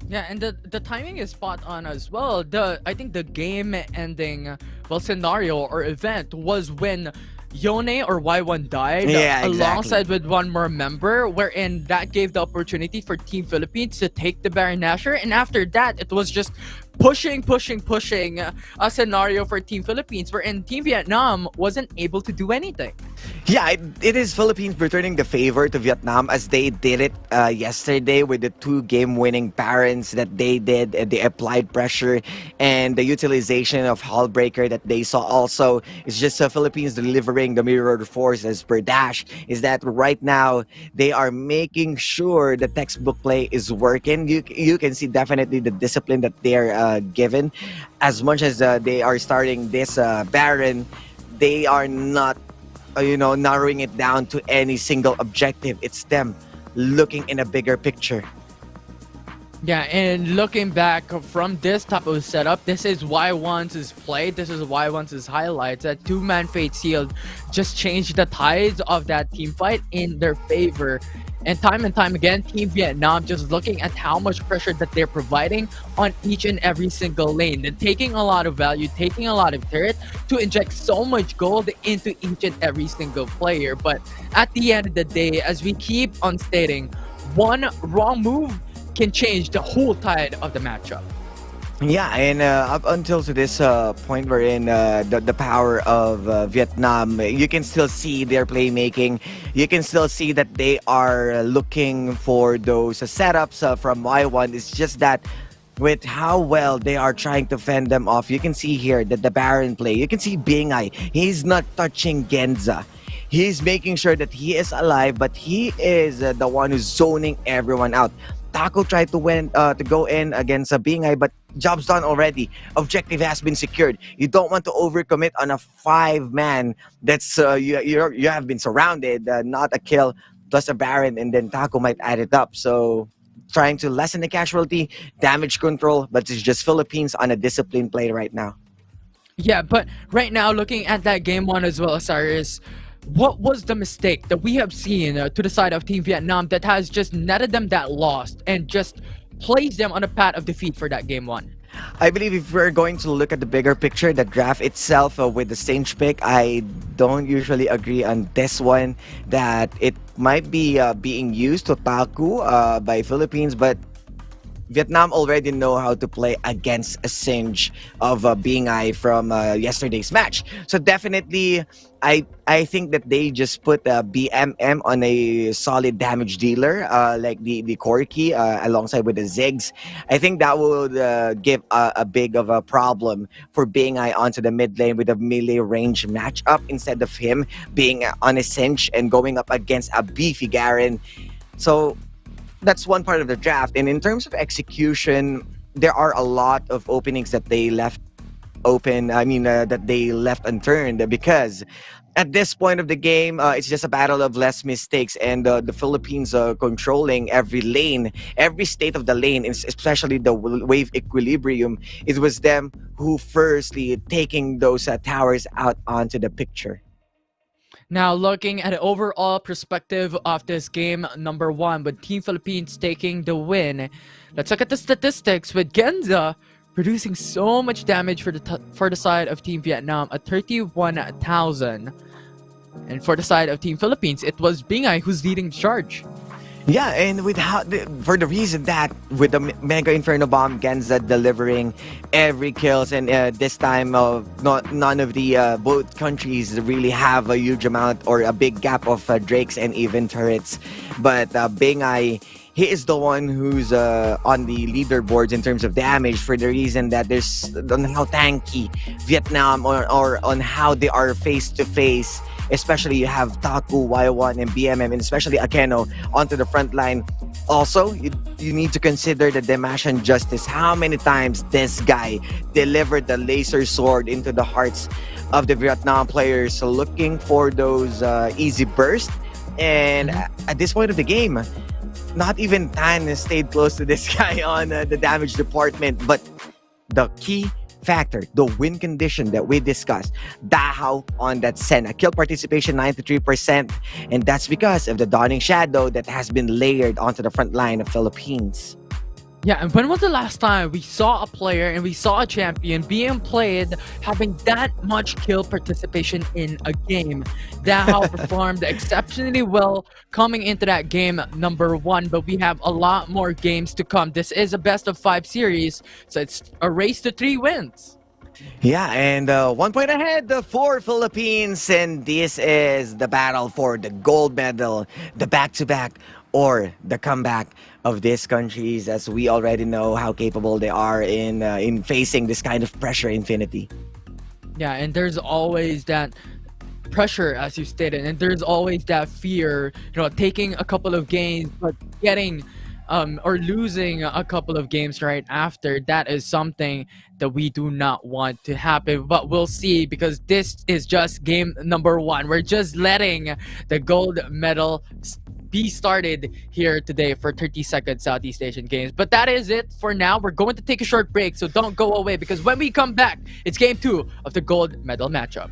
Yeah, and the timing is spot on as well. I think the game-ending scenario or event was when Yone or Y1 died alongside with one more member, wherein that gave the opportunity for Team Philippines to take the Baron Nashor, and after that it was just pushing a scenario for Team Philippines, wherein Team Vietnam wasn't able to do anything. Yeah, it is Philippines returning the favor to Vietnam as they did it yesterday with the 2 game-winning Barons that they did. They applied pressure, and the utilization of Hullbreaker that they saw also is just Philippines delivering the mirror force as per Dash. Is that right now they are making sure the textbook play is working. You can see definitely the discipline that they're given. As much as they are starting this Baron, they are not narrowing it down to any single objective. It's them looking in a bigger picture. Yeah, and looking back from this type of setup, this is Y1's play, this is Y1's highlights. That two-man fate sealed just changed the tides of that team fight in their favor. And time again, Team Vietnam just looking at how much pressure that they're providing on each and every single lane. They're taking a lot of value, taking a lot of turret to inject so much gold into each and every single player. But at the end of the day, as we keep on stating, one wrong move can change the whole tide of the matchup. Yeah, and up until to this point wherein the power of Vietnam, you can still see their playmaking. You can still see that they are looking for those setups from Y1. It's just that with how well they are trying to fend them off, you can see here that the Baron play. You can see Bingai. He's not touching Genza. He's making sure that he is alive, but he is the one who's zoning everyone out. Taco tried to go in against Bingai, but job's done already. Objective has been secured. You don't want to overcommit on a 5-man. That's you have been surrounded, not a kill plus a Baron, and then Taco might add it up. So trying to lessen the casualty, damage control, but it's just Philippines on a disciplined play right now. Yeah, but right now, looking at that game one as well, Cyrus, what was the mistake that we have seen to the side of Team Vietnam that has just netted them that loss and just placed them on a path of defeat for that game one? I believe if we're going to look at the bigger picture, the draft itself with the Sage pick, I don't usually agree on this one, that it might be being used to Taku by Philippines, but Vietnam already know how to play against a Singe of Bingai from yesterday's match. So definitely, I think that they just put BMM on a solid damage dealer like the Corki alongside with the Ziggs. I think that would give a big of a problem for Bingai onto the mid lane with a melee range matchup instead of him being on a Singe and going up against a beefy Garen. So that's one part of the draft. And in terms of execution, there are a lot of openings that they left open. I mean, that they left unturned, because at this point of the game, it's just a battle of less mistakes, and the Philippines controlling every lane, every state of the lane, especially the wave equilibrium. It was them who firstly taking those towers out onto the picture. Now, looking at the overall perspective of this game number one, with Team Philippines taking the win, let's look at the statistics with Genza producing so much damage for the side of Team Vietnam at 31,000. And for the side of Team Philippines, it was Bingai who's leading the charge. Yeah, and with for the reason that with the Mega Inferno Bomb, Genza delivering every kills, and this time none of the both countries really have a huge amount or a big gap of Drakes and even turrets. But Bingai, he is the one who's on the leaderboards in terms of damage, for the reason that there's on how tanky Vietnam or on how they are face to face. Especially you have Taku, Y1, and BMM, and especially Akeno onto the front line. Also, you need to consider the Damashan Justice. How many times this guy delivered the laser sword into the hearts of the Vietnam players, looking for those easy bursts. And at this point of the game, not even Tan stayed close to this guy on the damage department. But the key factor, the win condition that we discussed, Dahao on that Senna. Kill participation 93%, and that's because of the Dawning Shadow that has been layered onto the front line of Philippines. Yeah, and when was the last time we saw a player and we saw a champion being played having that much kill participation in a game? Dahao performed exceptionally well coming into that game number one, but we have a lot more games to come. This is a best of 5 series, so it's a race to 3 wins. Yeah, and 1 point ahead for Philippines, and this is the battle for the gold medal, the back-to-back or the comeback of these countries, as we already know how capable they are in facing this kind of pressure, Infinity. Yeah, and there's always that pressure, as you stated, and there's always that fear, taking a couple of games but getting or losing a couple of games right after. That is something that we do not want to happen, but we'll see, because this is just game number one. We're just letting the gold medal be started here today for 32nd Southeast Asian Games. But that is it for now. We're going to take a short break, so don't go away, because when we come back, it's game 2 of the gold medal matchup.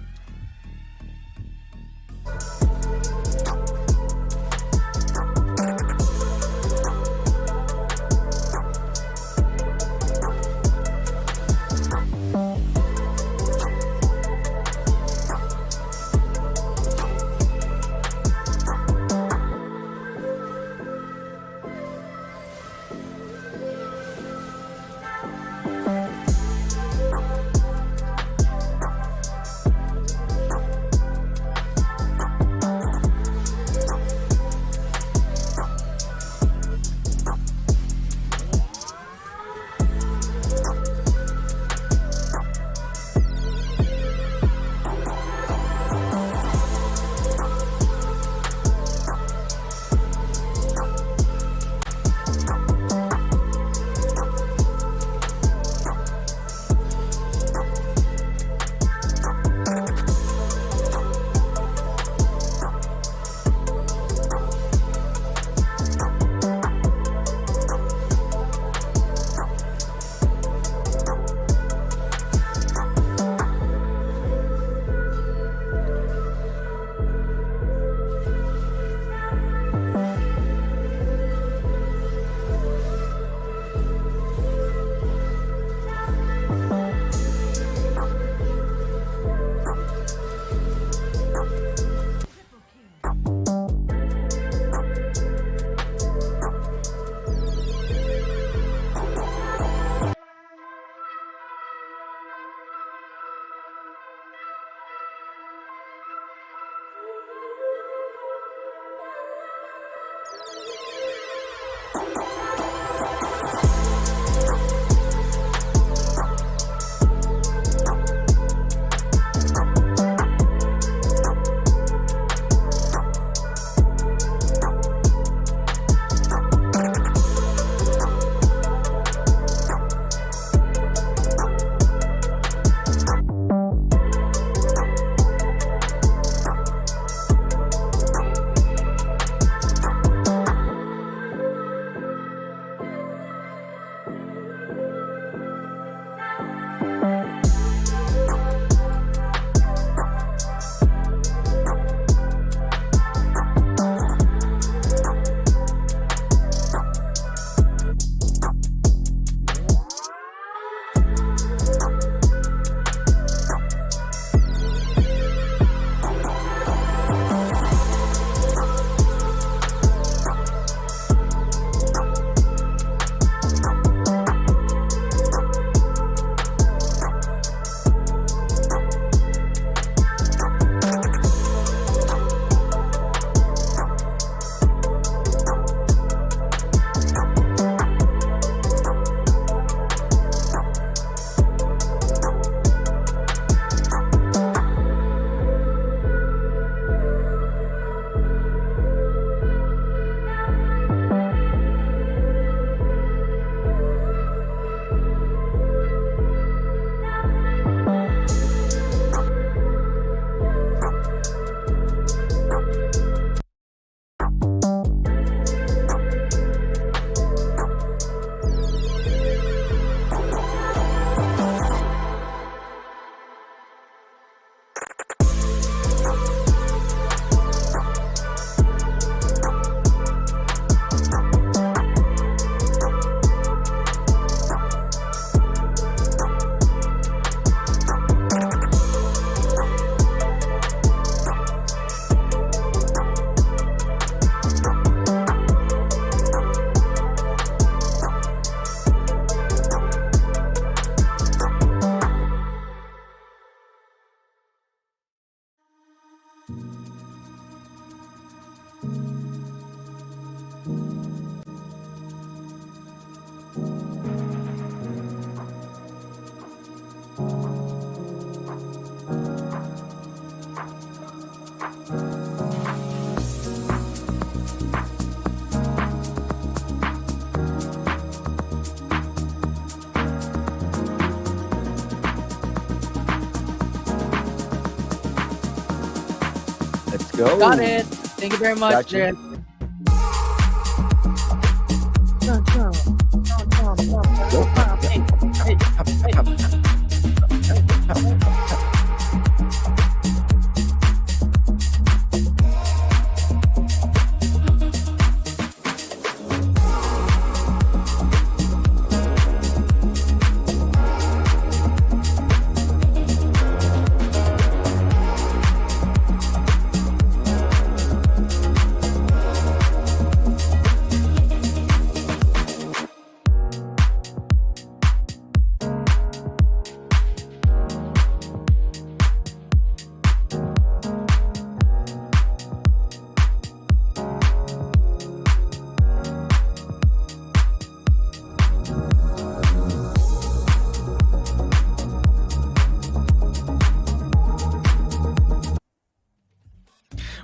Go. Got it. Thank you very much, Gotcha. Jared.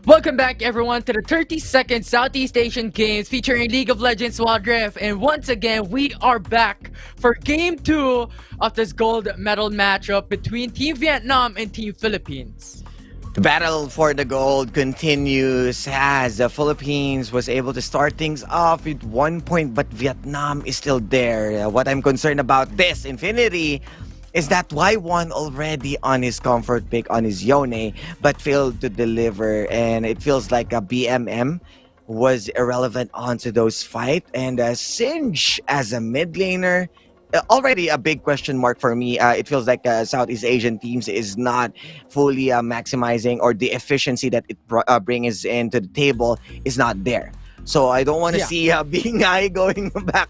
Welcome back, everyone, to the 32nd Southeast Asian Games featuring League of Legends Wild Rift. And once again, we are back for Game 2 of this gold medal matchup between Team Vietnam and Team Philippines. The battle for the gold continues as the Philippines was able to start things off with 1 point, but Vietnam is still there. What I'm concerned about this Infinity is that Y1 already on his comfort pick on his Yone, but failed to deliver, and it feels like a BMM was irrelevant onto those fight. And Singe as a mid laner, already a big question mark for me. It feels like Southeast Asian teams is not fully maximizing, or the efficiency that it brings into the table is not there. So I don't want to see VIE going back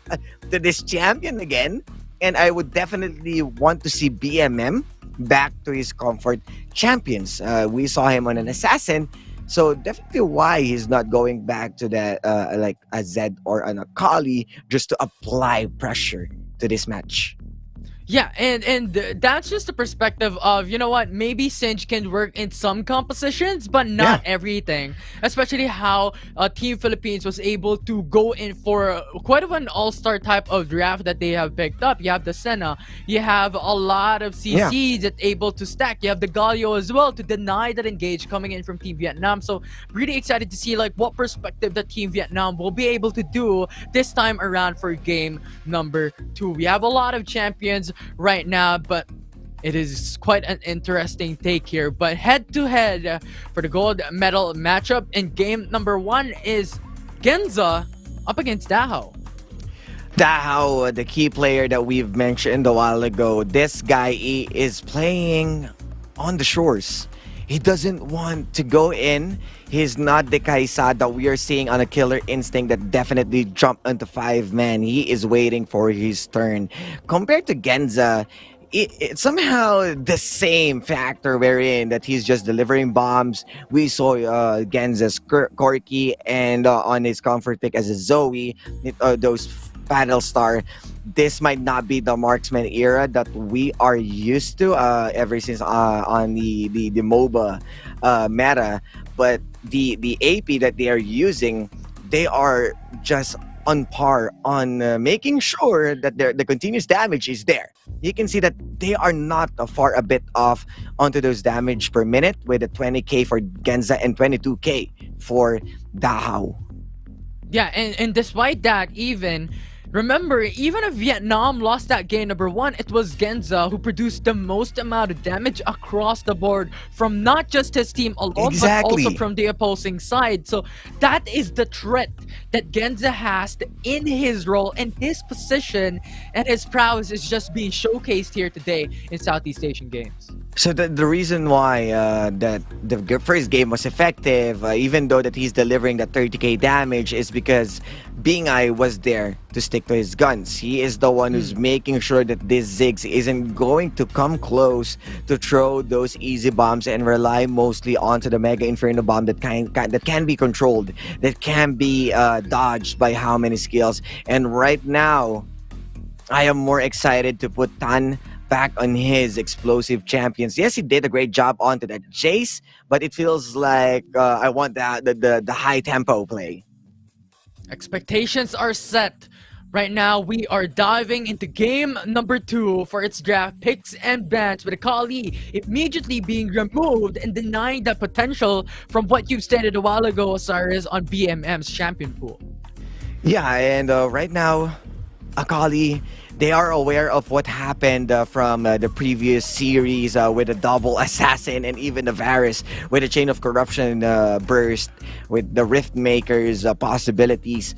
to this champion again. And I would definitely want to see BMM back to his comfort champions. We saw him on an assassin, so definitely why he's not going back to that like a Zed or an Akali just to apply pressure to this match. Yeah, and that's just the perspective of, you know what, maybe Singe can work in some compositions, but not everything. Especially how Team Philippines was able to go in for quite of an all-star type of draft that they have picked up. You have the Senna, you have a lot of CCs that able to stack. You have the Galio as well to deny that engage coming in from Team Vietnam. So really excited to see like what perspective that Team Vietnam will be able to do this time around for game number 2. We have a lot of champions right now, but it is quite an interesting take here. But head-to-head for the gold medal matchup in game number 1 is Genza up against Dahao. Dahao, the key player that we've mentioned a while ago, this guy is playing on the shores. He doesn't want to go in. He's not the Kaisa that we are seeing on a killer instinct that definitely jumped onto 5-man. He is waiting for his turn. Compared to Genza, it's somehow the same factor wherein that he's just delivering bombs. We saw Genza's Corki and on his comfort pick as a Zoe, those Battle Star. This might not be the marksman era that we are used to ever since on the MOBA meta, but the AP that they are using, they are just on par on making sure that the continuous damage is there. You can see that they are not far a bit off onto those damage per minute with a 20k for Genza and 22k for Dahao. Yeah, and despite that, remember, even if Vietnam lost that game number 1, it was Genza who produced the most amount of damage across the board from not just his team alone, but also from the opposing side. So that is the threat that Genza has in his role, and his position, and his prowess is just being showcased here today in Southeast Asian Games. So the reason why that the first game was effective, even though that he's delivering that 30k damage, is because BIE was there to stick to his guns. He is the one who's making sure that this Ziggs isn't going to come close to throw those easy bombs and rely mostly onto the Mega Inferno Bomb that can be controlled, that can be dodged by how many skills. And right now, I am more excited to put Tan back on his explosive champions. Yes, he did a great job onto that Jace, but it feels like I want the high tempo play. Expectations are set. Right now, we are diving into game number 2 for its draft picks and bans, with Akali immediately being removed and denying the potential from what you've stated a while ago, Osiris, on BMM's champion pool. Yeah, and right now, Akali, they are aware of what happened from the previous series with the double assassin and even the Varus with the chain of corruption burst with the Rift Makers possibilities.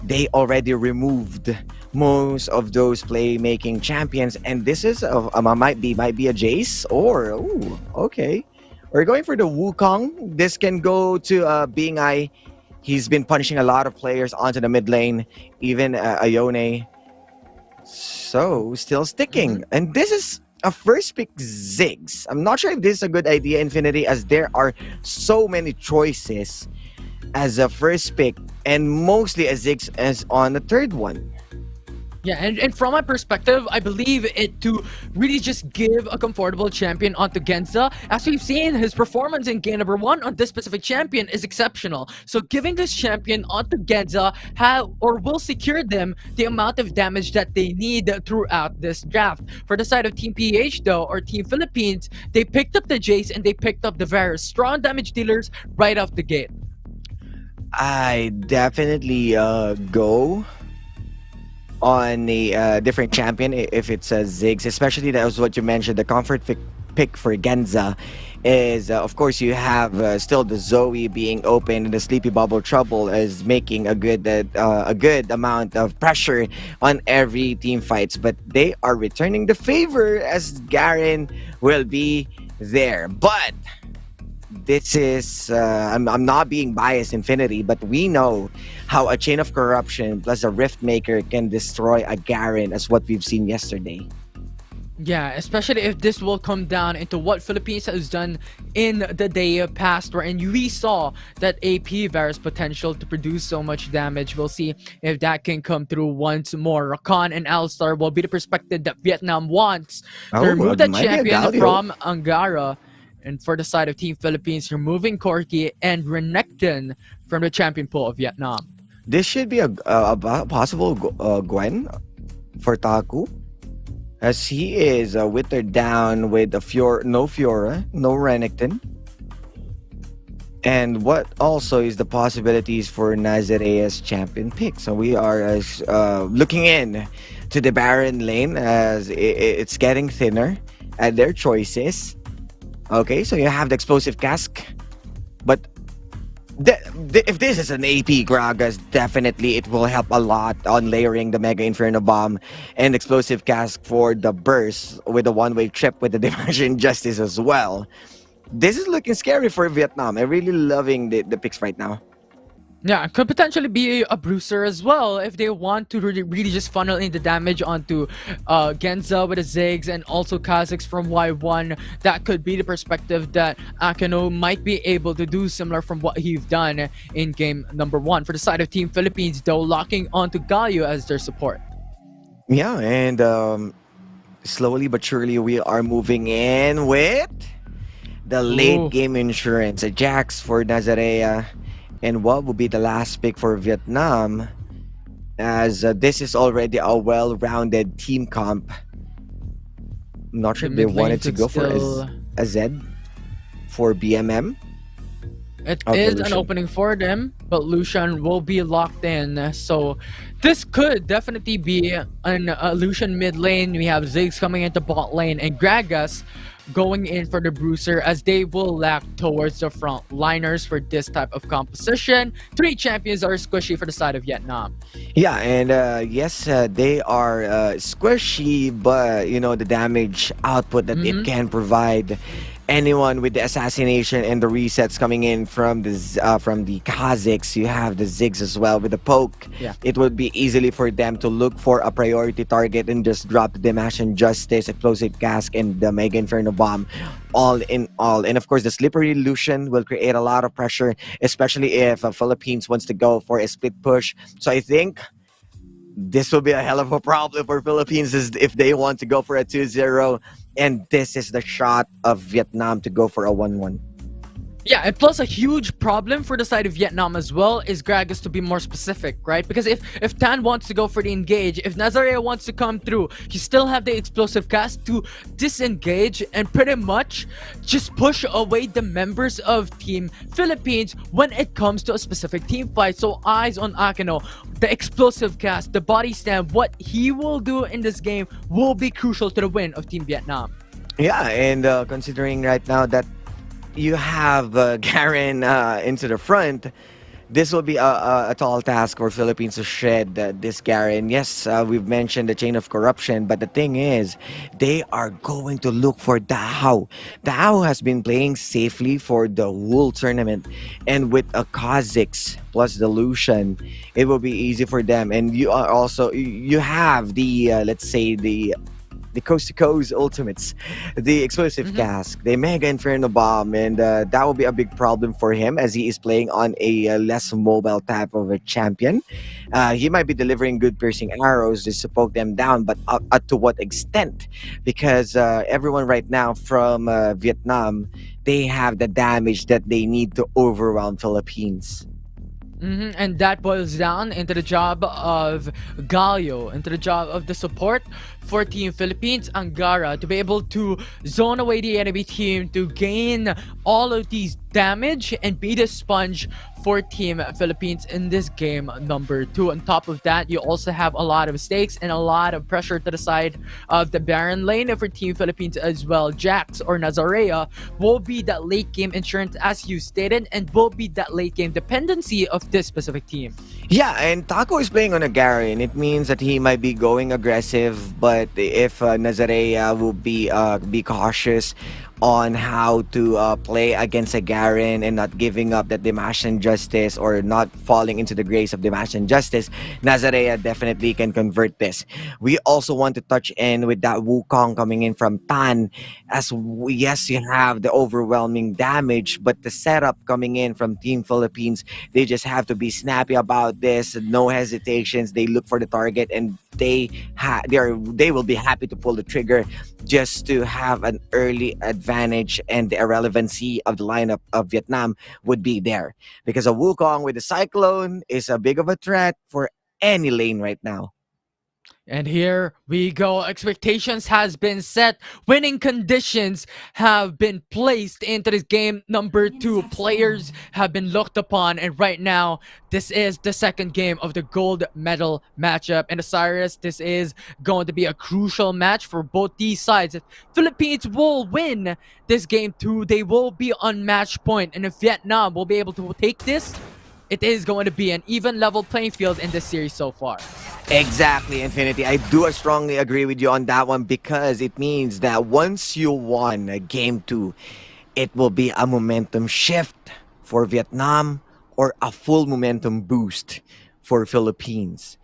They already removed most of those playmaking champions, and this is might be a Jace or ooh, okay. We're going for the Wukong. This can go to Bing Ai. He's been punishing a lot of players onto the mid lane, even Ione. So, still sticking. And this is a first pick Ziggs. I'm not sure if this is a good idea, Infinity, as there are so many choices as a first pick, and mostly a Ziggs as on the third one. Yeah, and from my perspective, I believe it to really just give a comfortable champion onto Genza. As we've seen, his performance in game number 1 on this specific champion is exceptional. So giving this champion onto Genza will secure them the amount of damage that they need throughout this draft. For the side of Team PH though, or Team Philippines, they picked up the Jace and they picked up the Varus. Strong damage dealers right off the gate. I definitely go on a different champion if it's a Ziggs, especially that was what you mentioned. The comfort pick for Genza is, of course, you have still the Zoe being open, and the Sleepy Bubble Trouble is making a good amount of pressure on every team fights. But they are returning the favor as Garen will be there. But this is I'm not being biased, Infinity, but we know how a chain of corruption plus a rift maker can destroy a Garen, as what we've seen yesterday. Yeah, especially if this will come down into what Philippines has done in the day past, wherein we saw that AP Varus potential to produce so much damage. We'll see if that can come through once more. Rakan and Alistar will be the perspective that Vietnam wants to remove that champion from Angara. And for the side of Team Philippines, removing Corki and Renekton from the champion pool of Vietnam. This should be a possible Gwen for Taku, as he is withered down with no Fiora, no Renekton. And what also is the possibilities for Nazarea's champion pick? So we are looking in to the Baron lane as it's getting thinner at their choices. Okay, so you have the explosive cask, but if this is an AP Gragas, definitely it will help a lot on layering the Mega Inferno Bomb and explosive cask for the burst with the one-way trip with the Dimension Justice as well. This is looking scary for Vietnam. I'm really loving the picks right now. Yeah, could potentially be a bruiser as well if they want to really just funnel in the damage onto Genza with the Ziggs and also Kha'Zix from Y1. That could be the perspective that Akeno might be able to do, similar from what he's done in game number 1. For the side of Team Philippines though, locking onto Galio as their support. Yeah, and slowly but surely we are moving in with the late game insurance. A Jax for Nazarea. And what will be the last pick for Vietnam, as this is already a well-rounded team comp. I'm not sure if they wanted to go for a Z for BMM. It is an opening for them, but Lucian will be locked in. So this could definitely be an Lucian mid lane. We have Ziggs coming into bot lane and Gragas going in for the bruiser, as they will lack towards the front liners for this type of composition. 3 champions are squishy for the side of Vietnam. Yeah, and yes, they are squishy, but you know the damage output that it can provide. Anyone with the assassination and the resets coming in from the Kha'Zix, you have the Ziggs as well with the poke. Yeah. It would be easily for them to look for a priority target and just drop the Dimension Justice, Explosive Cask, and the Mega Inferno Bomb all in all. And of course, the Slippery Lucian will create a lot of pressure, especially if Philippines wants to go for a split push. So I think this will be a hell of a problem for Philippines if they want to go for a 2-0. And this is the shot of Vietnam to go for a 1-1. Yeah, and plus a huge problem for the side of Vietnam as well is Gragas to be more specific, right? Because if Tan wants to go for the engage, if Nazarea wants to come through, you still have the explosive cast to disengage and pretty much just push away the members of Team Philippines when it comes to a specific team fight. So eyes on Akino, the explosive cast, the body stand, what he will do in this game will be crucial to the win of Team Vietnam. Yeah, and considering right now that you have Garen into the front, this will be a tall task for Philippines to shed this Garen. Yes, we've mentioned the chain of corruption, but the thing is, they are going to look for Dao. Dao has been playing safely for the whole tournament, and with a Kha'Zix plus the Lucian, it will be easy for them. And you are also you have the let's say the coast to coast ultimates, the explosive cask, the mega inferno bomb, and that will be a big problem for him as he is playing on a less mobile type of a champion. He might be delivering good piercing arrows just to poke them down, but to what extent? Because everyone right now from Vietnam, they have the damage that they need to overwhelm Philippines. And that boils down into the job of Galio, into the job of the support for Team Philippines, Angara, to be able to zone away the enemy team, to gain all of these damage and be the sponge for Team Philippines in this game number 2. On top of that, you also have a lot of stakes and a lot of pressure to the side of the Baron lane for Team Philippines as well. Jax or Nazarea will be that late game insurance, as you stated, and will be that late game dependency of this specific team. Yeah, and Taco is playing on a Garen. It means that he might be going aggressive, but if Nazarea will be cautious on how to play against a Garen and not giving up that Damascene Justice or not falling into the grace of Damascene Justice, Nazarea definitely can convert this. We also want to touch in with that Wukong coming in from Tan, as yes, you have the overwhelming damage, but the setup coming in from Team Philippines, they just have to be snappy about this, no hesitations. They look for the target and they will be happy to pull the trigger just to have an early advantage, and the irrelevancy of the lineup of Vietnam would be there because a Wukong with the Cyclone is a big of a threat for any lane right now. And here we go. Expectations has been set. Winning conditions have been placed into this game number 2. Players have been looked upon. And right now, this is the second game of the gold medal matchup. And Osiris, this is going to be a crucial match for both these sides. If Philippines will win this game 2, they will be on match point. And if Vietnam will be able to take this, it is going to be an even level playing field in this series so far. Exactly, Infinity. I do strongly agree with you on that one because it means that once you won game 2, it will be a momentum shift for Vietnam or a full momentum boost for Philippines.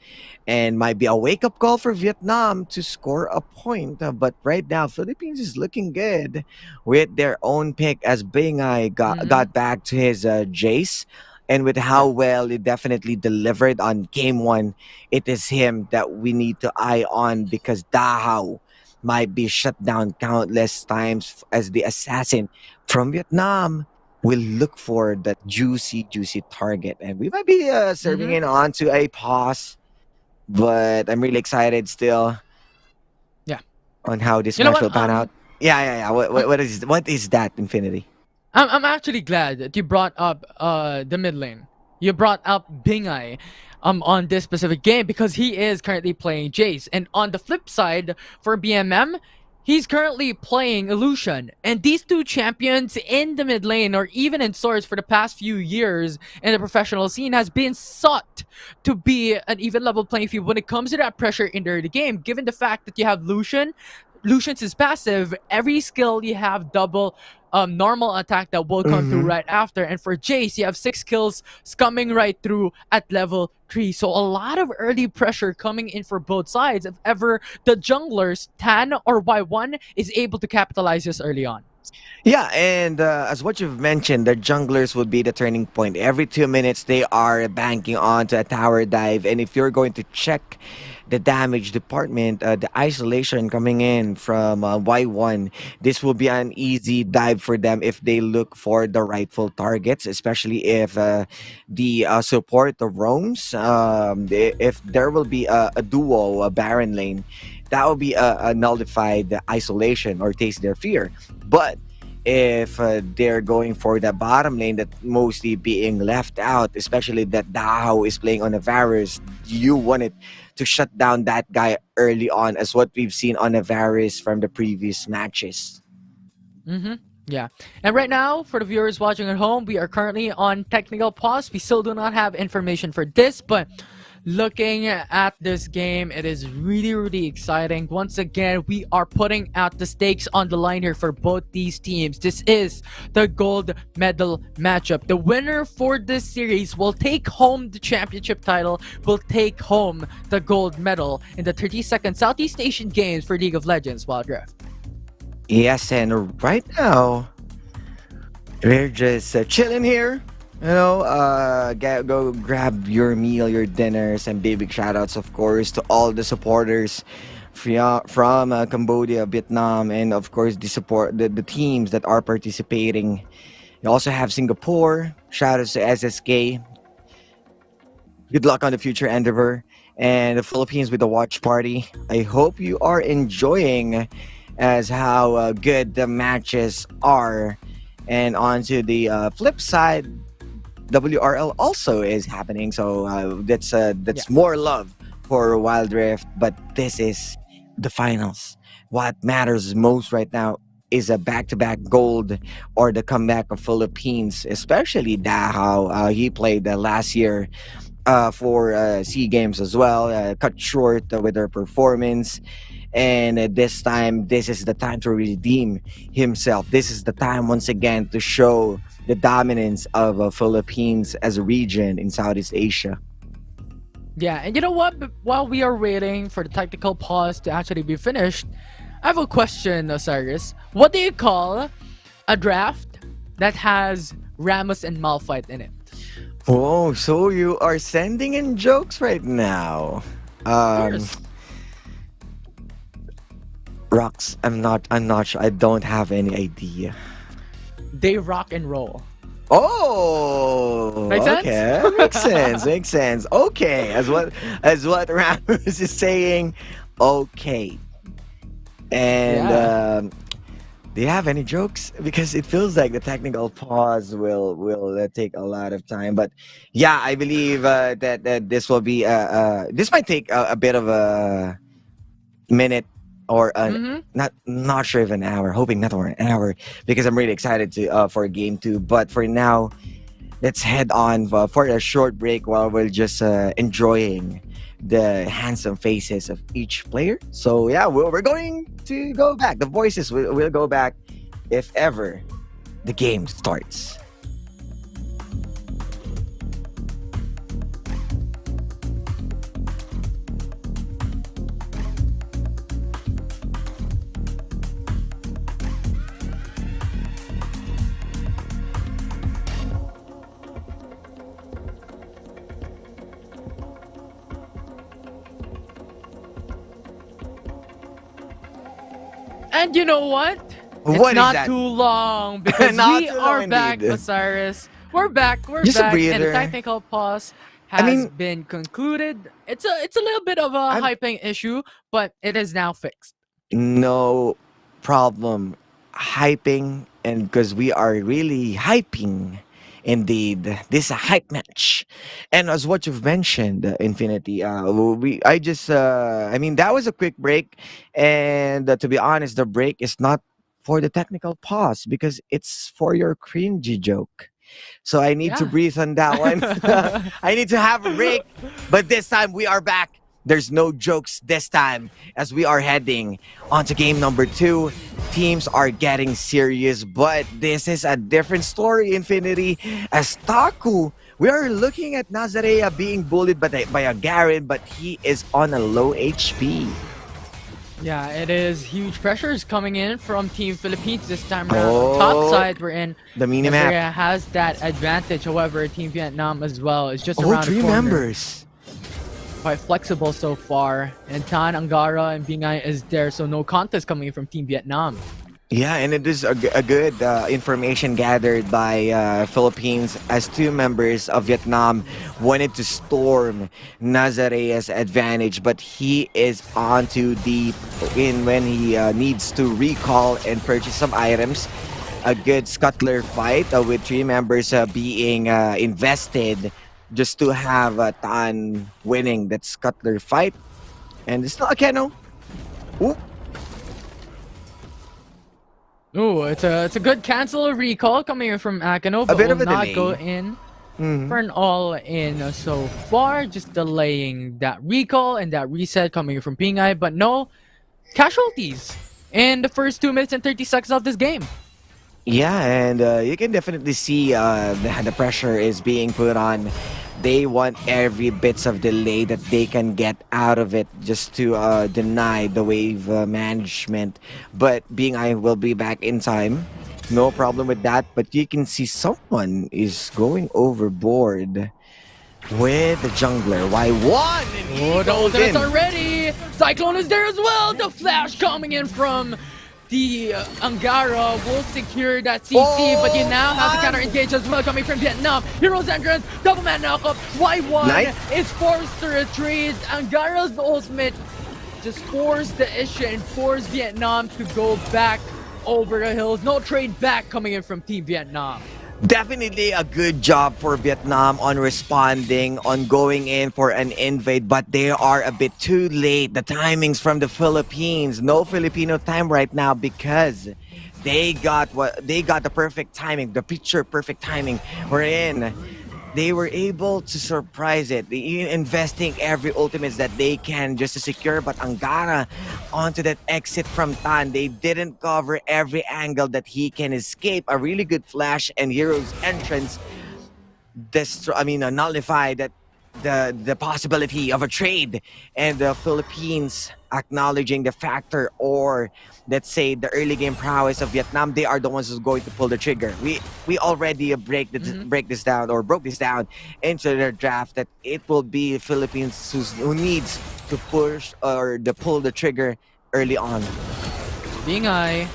And might be a wake-up call for Vietnam to score a point. But right now, Philippines is looking good with their own pick as BI got back to his Jace. And with how well he definitely delivered on game 1, it is him that we need to eye on because Dahao might be shut down countless times as the assassin from Vietnam will look for that juicy target. And we might be serving in on to a pause, but I'm really excited still. Yeah. On how this match will pan out. Yeah. What is that, Infinity? I'm actually glad that you brought up the mid lane. You brought up Bingai on this specific game because he is currently playing Jace. And on the flip side, for BMM, he's currently playing Illusion. And these two champions in the mid lane or even in Swords for the past few years in the professional scene has been sought to be an even level playing field when it comes to that pressure in the game, given the fact that you have Lucian. Lucian's is passive. Every skill you have double normal attack that will come through right after. And for Jace, you have 6 kills coming right through at level 3. So a lot of early pressure coming in for both sides if ever the junglers, Tan or Y1, is able to capitalize this early on. Yeah, and as what you've mentioned, the junglers would be the turning point. Every 2 minutes, they are banking onto a tower dive. And if you're going to check the damage department, the isolation coming in from Y1. This will be an easy dive for them if they look for the rightful targets, especially if the support of roams. If there will be a duo, a Baron lane, that will be a nullified isolation or taste their fear. But if they're going for the bottom lane that mostly being left out, especially that Dao is playing on a Varus, you wanted to shut down that guy early on, as what we've seen on a Varus from the previous matches. Yeah. And right now, for the viewers watching at home, we are currently on technical pause. We still do not have information for this, but looking at this game, it is really, really exciting. Once again, we are putting out the stakes on the line here for both these teams. This is the gold medal matchup. The winner for this series will take home the championship title, will take home the gold medal in the 32nd Southeast Asian Games for League of Legends Wild Rift. Yes, and right now, we're just chilling here. Go grab your meal, your dinners, and big shout outs, of course, to all the supporters from Cambodia, Vietnam, and of course the teams that are participating. You also have Singapore. Shout outs to SSK. Good luck on the future endeavor. And the Philippines with the watch party. I hope you are enjoying as how good the matches are. And on to the flip side, WRL also is happening, so that's more love for Wild Rift. But this is the finals. What matters most right now is a back-to-back gold or the comeback of Philippines, especially Dahao. He played last year for SEA Games as well, cut short with their performance. And this time, this is the time to redeem himself. This is the time once again to show the dominance of Philippines as a region in Southeast Asia. Yeah, and you know what? While we are waiting for the technical pause to actually be finished, I have a question, Osiris. What do you call a draft that has Ramos and Malphite in it? Oh, so you are sending in jokes right now. Rocks, I'm not sure. I don't have any idea. They rock and roll. Oh, Make sense? Okay, makes sense. Okay, as what Ramos is saying. Okay, and do you have any jokes? Because it feels like the technical pause will take a lot of time. But yeah, I believe that this will be this might take a bit of a minute. Or not sure if an hour, hoping not an hour, because I'm really excited for game 2. But for now, let's head on for a short break while we're just enjoying the handsome faces of each player. So yeah, we're going to go back. The voices will go back if ever the game starts. And you know what? What It's not is that? too long because Not we too long are back, indeed. Osiris. We're back. Just a And the breather. technical pause has been concluded. It's a little bit of a hyping issue, but it is now fixed. No problem. Hyping, and because we are really hyping. Indeed, this is a hype match, and as what you've mentioned, Infinity. That was a quick break, and to be honest, the break is not for the technical pause because it's for your cringy joke. So I need to breathe on that one. I need to have a break, but this time we are back. There's no jokes this time as we are heading onto game number 2. Teams are getting serious, but this is a different story, Infinity. As Taku, we are looking at Nazarea being bullied by a Garen, but he is on a low HP. Yeah, it is huge pressures coming in from Team Philippines this time around. On top side, we're in. The minimap. Nazarea has that advantage. However, Team Vietnam as well is just Oh, around the 3 corner. members. quite flexible so far. And Tan, Angara, and Bingai is there, so no contest coming from Team Vietnam. Yeah, and it is a good information gathered by Philippines as two members of Vietnam wanted to storm Nazarea's advantage, but he is on too deep in when he needs to recall and purchase some items. A good scuttler fight with three members being invested just to have Tan winning that scuttler fight. And it's not a Keno. Ooh. Ooh, it's a good cancel recall coming in from Akano, but bit will of a not delay. go in for an all-in so far, just delaying that recall and that reset coming from Pingai, but no casualties in the first 2 minutes and 30 seconds of this game. Yeah, and you can definitely see the pressure is being put on. They want every bits of delay that they can get out of it just to deny the wave management. But being I will be back in time. No problem with that. But you can see someone is going overboard with the jungler. Why one? Oh, the ultimates are ready! Cyclone is there as well! The flash coming in from the Angara will secure that CC, but you now have the counter engage as well coming from Vietnam. Heroes entrance, double man knockup. Y1 is forced to retreat. Angara's ultimate just forced the issue and forced Vietnam to go back over the hills. No trade back coming in from Team Vietnam. Definitely a good job for Vietnam on responding, on going in for an invade, but they are a bit too late. The timings from the Philippines, no Filipino time right now because they got the perfect timing, the picture perfect timing. We're in. They were able to surprise it, investing every ultimates that they can just to secure. But Angara onto that exit from Tan, they didn't cover every angle that he can escape. A really good flash and Hero's entrance nullify that the possibility of a trade, and the Philippines acknowledging the factor, or let's say the early game prowess of Vietnam. They are the ones who's going to pull the trigger. We already broke this down into the draft that it will be Philippines who needs to push or to pull the trigger early on. Bingai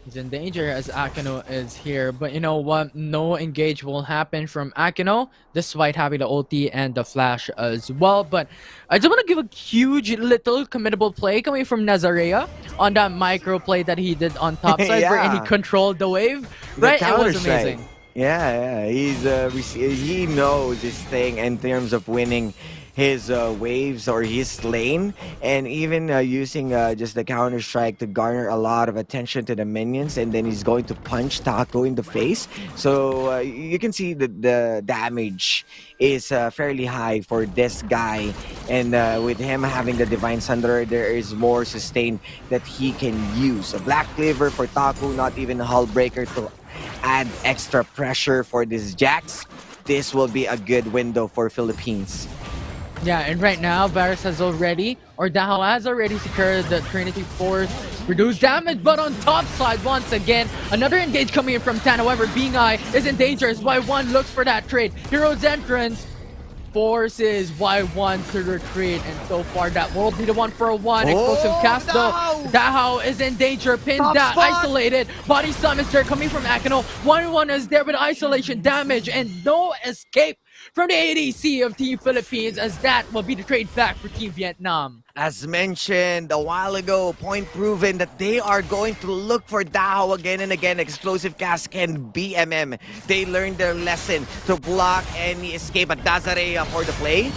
is in danger as Akino is here, but you know what? No engage will happen from Akino despite having the ulti and the flash as well. But I just want to give a huge little committable play coming from Nazarea on that micro play that he did on top side where he controlled the wave. Right? It was amazing. Yeah, he knows his thing in terms of winning his waves or his lane, and even using just the counter strike to garner a lot of attention to the minions, and then he's going to punch Taco in the face. So you can see that the damage is fairly high for this guy, and with him having the Divine Sunderer, there is more sustain that he can use. A Black Cleaver for Taco, not even a Hull Breaker to add extra pressure for this Jax. This will be a good window for Philippines. Yeah, and right now, Varus has already, or Dahao has already secured the Trinity Force, reduced damage, but on top side, once again, another engage coming in from Tan. However, Bingai is in danger as Y1 looks for that trade. Hero's entrance forces Y1 to retreat, and so far that will be the one for a one. Explosive cast though. Dahao is in danger, pinned down, isolated. Body slam is there coming from Akino. 1-1 is there with isolation damage and no escape from the ADC of Team Philippines, as that will be the trade back for Team Vietnam. As mentioned a while ago, point proven that they are going to look for Dahao again and again. Explosive cast can BMM. They learned their lesson to block any escape at Nazarea for the play.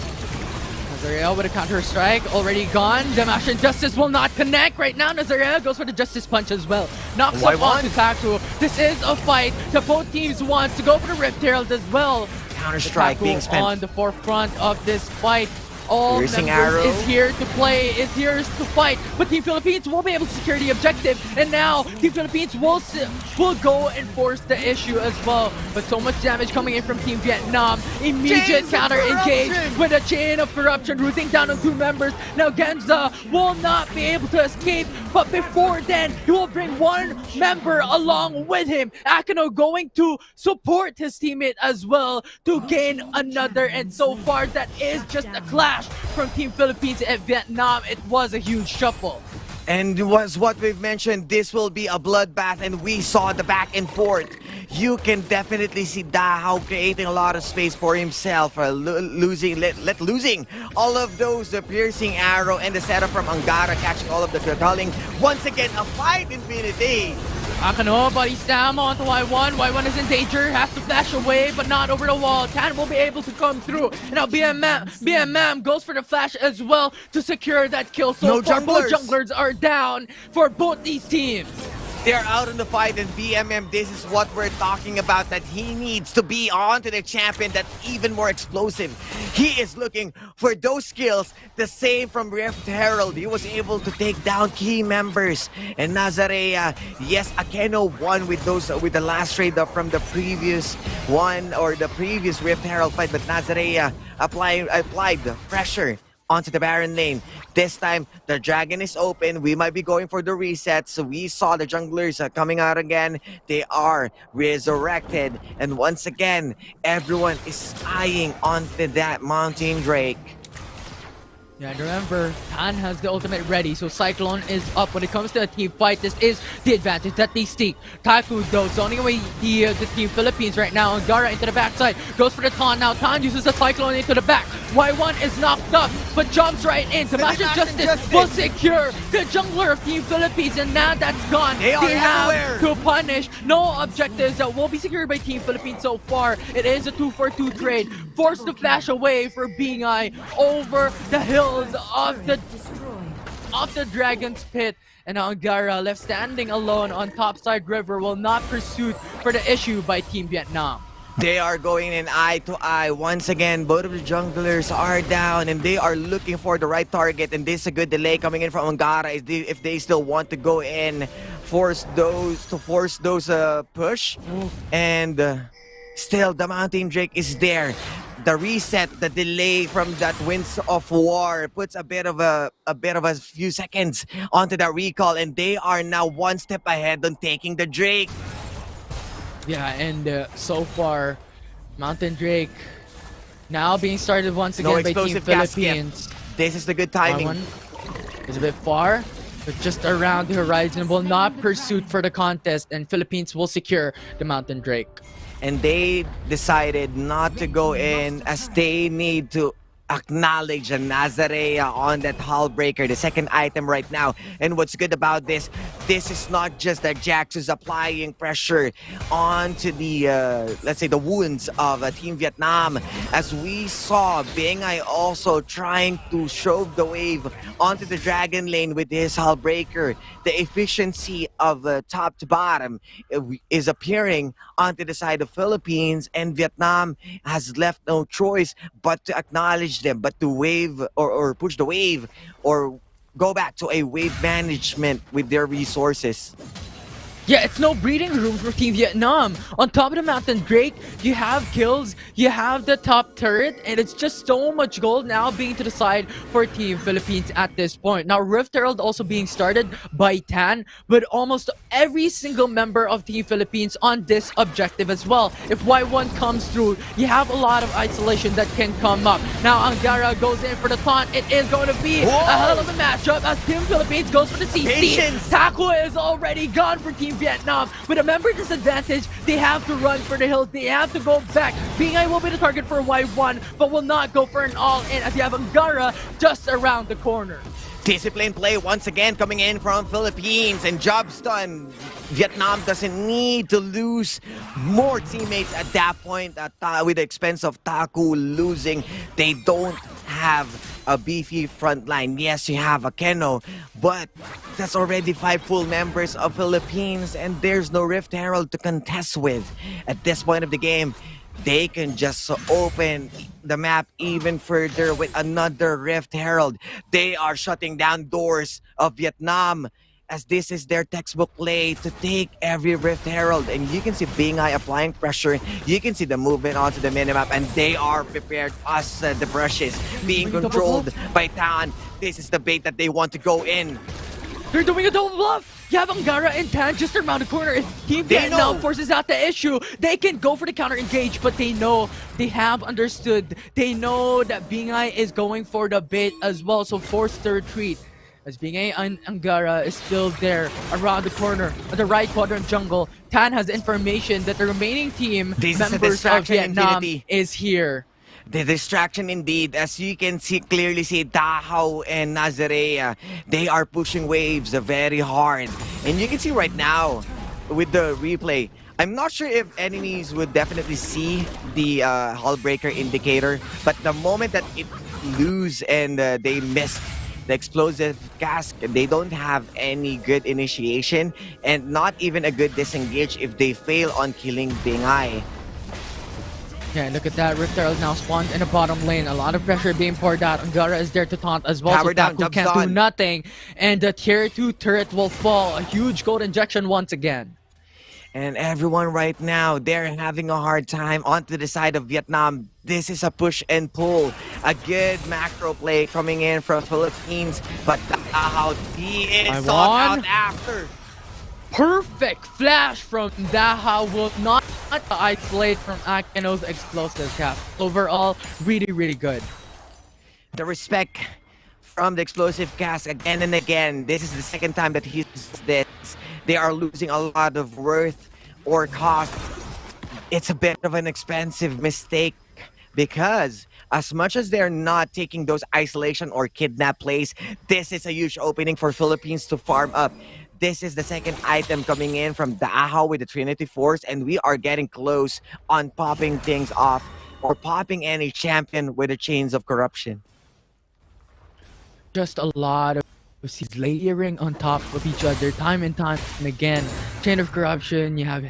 Nazarea with a counter strike already gone. Damash and Justice will not connect right now. Nazarea goes for the Justice Punch as well. Knocks up onto Taku. This is a fight that both teams want to go for the Rift Herald as well. Counter strike being spent on the forefront of this fight. All Piercing members arrow is here to play, is here to fight, but Team Philippines will be able to secure the objective, and now Team Philippines will go and force the issue as well. But so much damage coming in from Team Vietnam. Immediate counter engage with a chain of corruption rooting down on two members. Now Genza will not be able to escape, but before then, he will bring one member along with him. Akino going to support his teammate as well to gain another, and so far that is just a clash flash from Team Philippines and Vietnam. It was a huge shuffle. And was what we've mentioned, this will be a bloodbath, and we saw the back and forth. You can definitely see Dahao creating a lot of space for himself, losing all of those, the piercing arrow and the setup from Angara, catching all of the culling. Once again, a fight infinity. Akano, body slam onto Y1. Y1 is in danger, has to flash away, but not over the wall. Tan will be able to come through. And now BMM goes for the flash as well to secure that kill. So No far, both junglers. junglers are down for both these teams. They're out in the fight, and BMM, this is what we're talking about, that he needs to be onto the champion that's even more explosive. He is looking for those skills, the same from Rift Herald. He was able to take down key members. And Nazarea, yes, Akeno won with the last trade up from the previous one, or the previous Rift Herald fight, but Nazarea applied the pressure onto the Baron lane. This time, the Dragon is open. We might be going for the reset. So we saw the junglers coming out again. They are resurrected. And once again, everyone is eyeing onto that Mountain Drake. Yeah, and remember, Tan has the ultimate ready, so Cyclone is up. When it comes to a team fight, this is the advantage that they seek. Taku, though, zoning away the Team Philippines right now. Angara into the backside, goes for the taunt now. Tan uses the Cyclone into the back. Y1 is knocked up, but jumps right in. Sebastian Justice will secure the jungler of Team Philippines, and now that's gone. They are have everywhere. to punish. No objectives that will be secured by Team Philippines so far. It is a 2-for-2 trade. Forced to flash away for BI over the hill of the Dragon's Pit, and Angara left standing alone on topside river will not pursue for the issue by Team Vietnam. They are going in eye to eye. Once again, both of the junglers are down, and they are looking for the right target, and this is a good delay coming in from Angara if they still want to go in, force those push. And still the Mountain Drake is there. The reset, the delay from that Winds of War puts a bit of a few seconds onto that recall, and they are now one step ahead on taking the Drake. Yeah, and so far, Mountain Drake now being started once again by Team explosive gas Philippines. This is the good timing. Y1 is a bit far, but just around the horizon, will not pursue for the contest, and Philippines will secure the Mountain Drake. And they decided not to go in, as they need to acknowledge a Nazarea on that hull breaker, the second item right now. And what's good about this is not just that Jax is applying pressure onto the, let's say, the wounds of Team Vietnam. As we saw, BI also trying to shove the wave onto the Dragon lane with his hull breaker. The efficiency of top to bottom is appearing onto the side of Philippines, and Vietnam has left no choice but to acknowledge them, but to wave or push the wave, or go back to a wave management with their resources. Yeah, it's no breathing room for Team Vietnam. On top of the Mountain Drake, you have kills, you have the top turret, and it's just so much gold now being to the side for Team Philippines at this point. Now, Rift Herald also being started by Tan, but almost every single member of Team Philippines on this objective as well. If Y1 comes through, you have a lot of isolation that can come up. Now, Angara goes in for the taunt. It is going to be a hell of a matchup as Team Philippines goes for the CC. Patience. Taku is already gone for Team Vietnam. But remember this advantage, they have to run for the hills, they have to go back. BI will be the target for Y1, but will not go for an all-in as you have Angara just around the corner. Discipline play once again coming in from Philippines, and job's done. Vietnam doesn't need to lose more teammates at that point with the expense of Taku losing. They don't have a beefy front line. Yes, you have a Keno, but that's already 5 full members of Philippines, and there's no Rift Herald to contest with. At this point of the game, they can just open the map even further with another Rift Herald. They are shutting down doors of Vietnam, as this is their textbook play to take every Rift Herald. And you can see BI applying pressure. You can see the movement onto the minimap, and they are prepared as the brushes being controlled by Tan. This is the bait that they want to go in. They're doing a double bluff. You have Angara and Tan just around the corner. If Team Vietnam forces out the issue, they can go for the counter engage, but they know, they have understood. They know that BI is going for the bait as well, so force the retreat. As BI and Angara is still there around the corner of the right quadrant jungle. Tan has information that the remaining team members of Vietnam is here. The distraction indeed, as you can clearly see, Dahao and Nazarea, they are pushing waves very hard. And you can see right now with the replay, I'm not sure if enemies would definitely see the hull breaker indicator, but the moment that it lose and they missed the explosive cask, they don't have any good initiation and not even a good disengage if they fail on killing Bingay. Yeah, look at that. Rift Herald now spawned in the bottom lane. A lot of pressure being poured out. Angara is there to taunt as well. Power so down, Taku can't do nothing. And the tier 2 turret will fall. A huge gold injection once again. And everyone right now, they're having a hard time onto the side of Vietnam. This is a push and pull. A good macro play coming in from Philippines. But Dahao, he is sought out after. Perfect flash from Dahao will not isolate from Akino's explosive cap. Overall, really, really good. The respect from the explosive cast again and again. This is the second time that he uses this. They are losing a lot of worth or cost. It's a bit of an expensive mistake because as much as they're not taking those isolation or kidnap plays, this is a huge opening for Philippines to farm up. This is the second item coming in from Dahao with the Trinity Force, and we are getting close on popping things off or popping any champion with the chains of corruption. Just a lot of layering on top of each other time and time and again. Chain of corruption, you have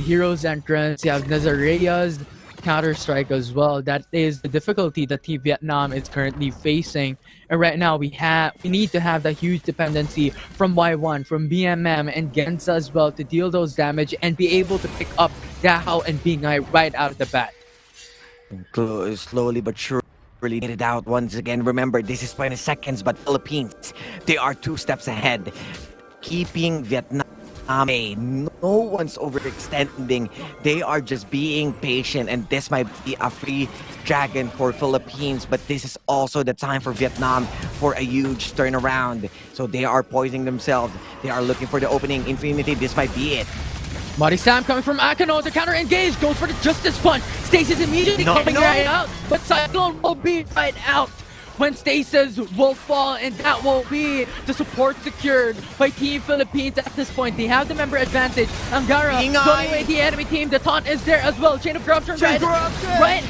Heroes Entrance, you have Nazarea's counter-strike as well. That is the difficulty that Team Vietnam is currently facing. And right now we need to have that huge dependency from Y1, from BMM and Gensa as well to deal those damage and be able to pick up Dahao and Bingay right out of the bat. Slowly but surely get it out once again. Remember, this is 20 seconds, but Philippines, they are 2 steps ahead. Keeping Vietnam, no one's overextending. They are just being patient, and this might be a free dragon for Philippines, but this is also the time for Vietnam for a huge turnaround. So they are poising themselves. They are looking for the opening. Infinity, this might be it. Body slam coming from Akino. The counter engage goes for the Justice Punch. Stasis immediately coming right out, but Cyclone will be right out when Stasis will fall, and that will be the support secured by Team Philippines at this point. They have the member advantage. Angara going away the enemy team. The taunt is there as well. Chain of corruption right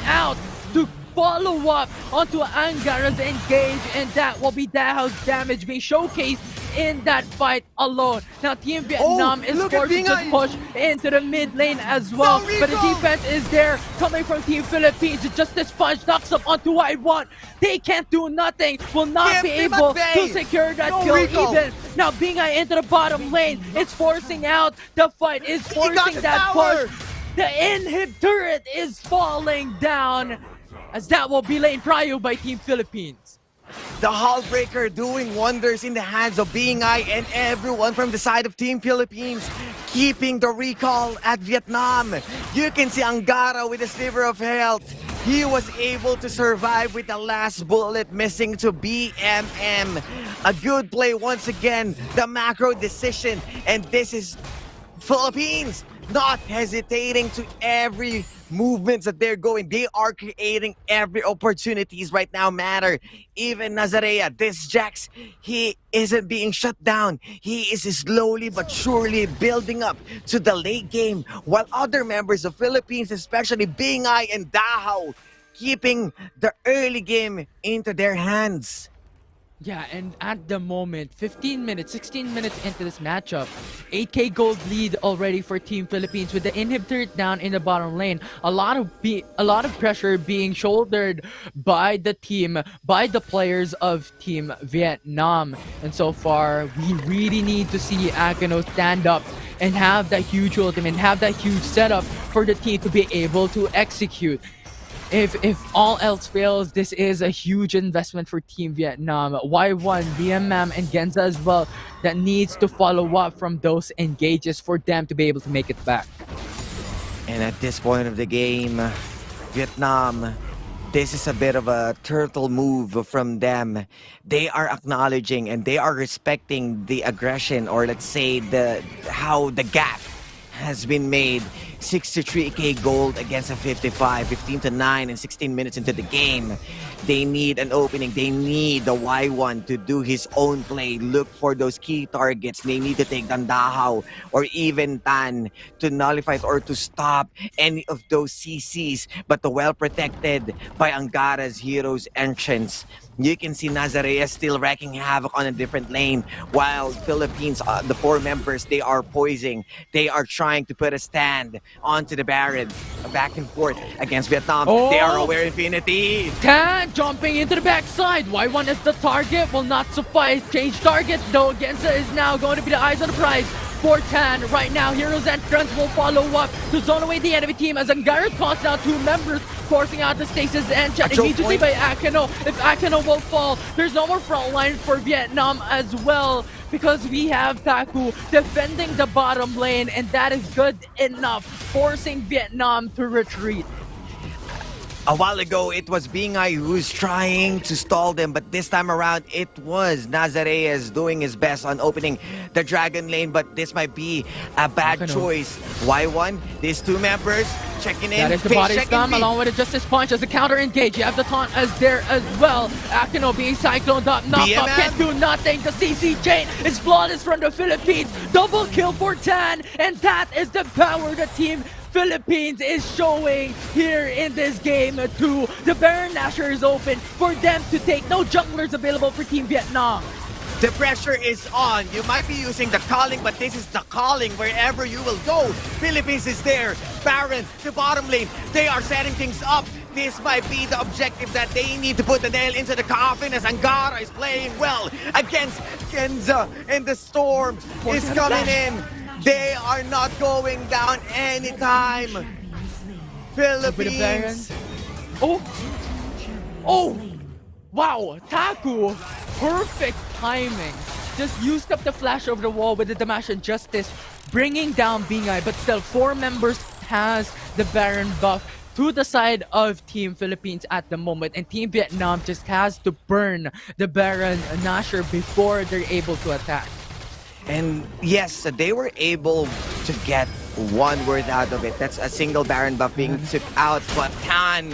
out to follow up onto Angara's engage, and that will be Dahao's damage being showcased in that fight alone. Now Team Vietnam is forced to just push into the mid lane as well, but the defense is there coming from Team Philippines. Justice Punch knocks up onto Y1. They can't do nothing, will not be able to secure that kill even. Now Bingay into the bottom lane, it's forcing out the fight, is forcing that push. The inhib turret is falling down as that will be lane prio by Team Philippines. The Hull Breaker doing wonders in the hands of Bingay and everyone from the side of Team Philippines, keeping the recall at Vietnam. You can see Angara with a sliver of health. He was able to survive with the last bullet missing to BMM. A good play once again, the macro decision, and this is Philippines not hesitating to every movements that they're going. They are creating every opportunities right now matter. Even Nazarea, this Jax, he isn't being shut down. He is slowly but surely building up to the late game, while other members of Philippines, especially Bingay and Dahao, keeping the early game into their hands. Yeah, and at the moment, 15 minutes, 16 minutes into this matchup, 8k gold lead already for Team Philippines with the inhibitor down in the bottom lane. A lot of pressure being shouldered by the team, by the players of Team Vietnam. And so far, we really need to see Akino stand up and have that huge ultimate, and have that huge setup for the team to be able to execute. if all else fails, this is a huge investment for Team Vietnam. Y1, BMM, and Genza as well that needs to follow up from those engages for them to be able to make it back. And at this point of the game, Vietnam, this is a bit of a turtle move from them. They are acknowledging and they are respecting the aggression, or let's say how the gap has been made. 63k gold against a 55, 15-9 and 16 minutes into the game. They need an opening. They need the Y1 to do his own play. Look for those key targets. They need to take down Dahao or even Tan to nullify or to stop any of those CCs. But the well protected by Angara's hero's entrance. You can see Nazarea still wreaking havoc on a different lane, while Philippines, the 4 members, they are poising. They are trying to put a stand onto the Baron, back and forth against Vietnam. They are aware Infinity. Tan jumping into the backside. Y1 is the target, will not suffice. Change target though. Genza is now going to be the eyes on the prize for Tan. Right now, Hero's Entrance will follow up to zone away the enemy team as Angara calls down 2 members, forcing out the stasis and check immediately by Akino. If Akino will fall, there's no more front line for Vietnam as well, because we have Taku defending the bottom lane, and that is good enough, forcing Vietnam to retreat. A while ago, it was VIE who's trying to stall them, but this time around, it was Nazareas doing his best on opening the Dragon lane, but this might be a bad choice. Y1, these 2 members checking in. That is the body slam along with a Justice Punch as a counter engage. You have the taunt as there as well. Akino being cycloned up, knocked up, can't do nothing. The CC chain is flawless from the Philippines. Double kill for Tan, and that is the power the Team Philippines is showing here in this game too. The Baron Nashor is open for them to take. No junglers available for Team Vietnam. The pressure is on. You might be using the calling, but this is the calling wherever you will go. Philippines is there. Baron, the bottom lane. They are setting things up. This might be the objective that they need to put the nail into the coffin, as Angara is playing well against Genza, and the storm is coming in. They are not going down anytime. Philippines. Oh! Wow, Taku, perfect timing. Just used up the flash over the wall with the Damash and Justice, bringing down VIE, but still 4 members has the Baron buff to the side of Team Philippines at the moment, and Team Vietnam just has to burn the Baron Nashor before they're able to attack. And yes, they were able to get 1 word out of it. That's a single Baron buff being took out, but Tan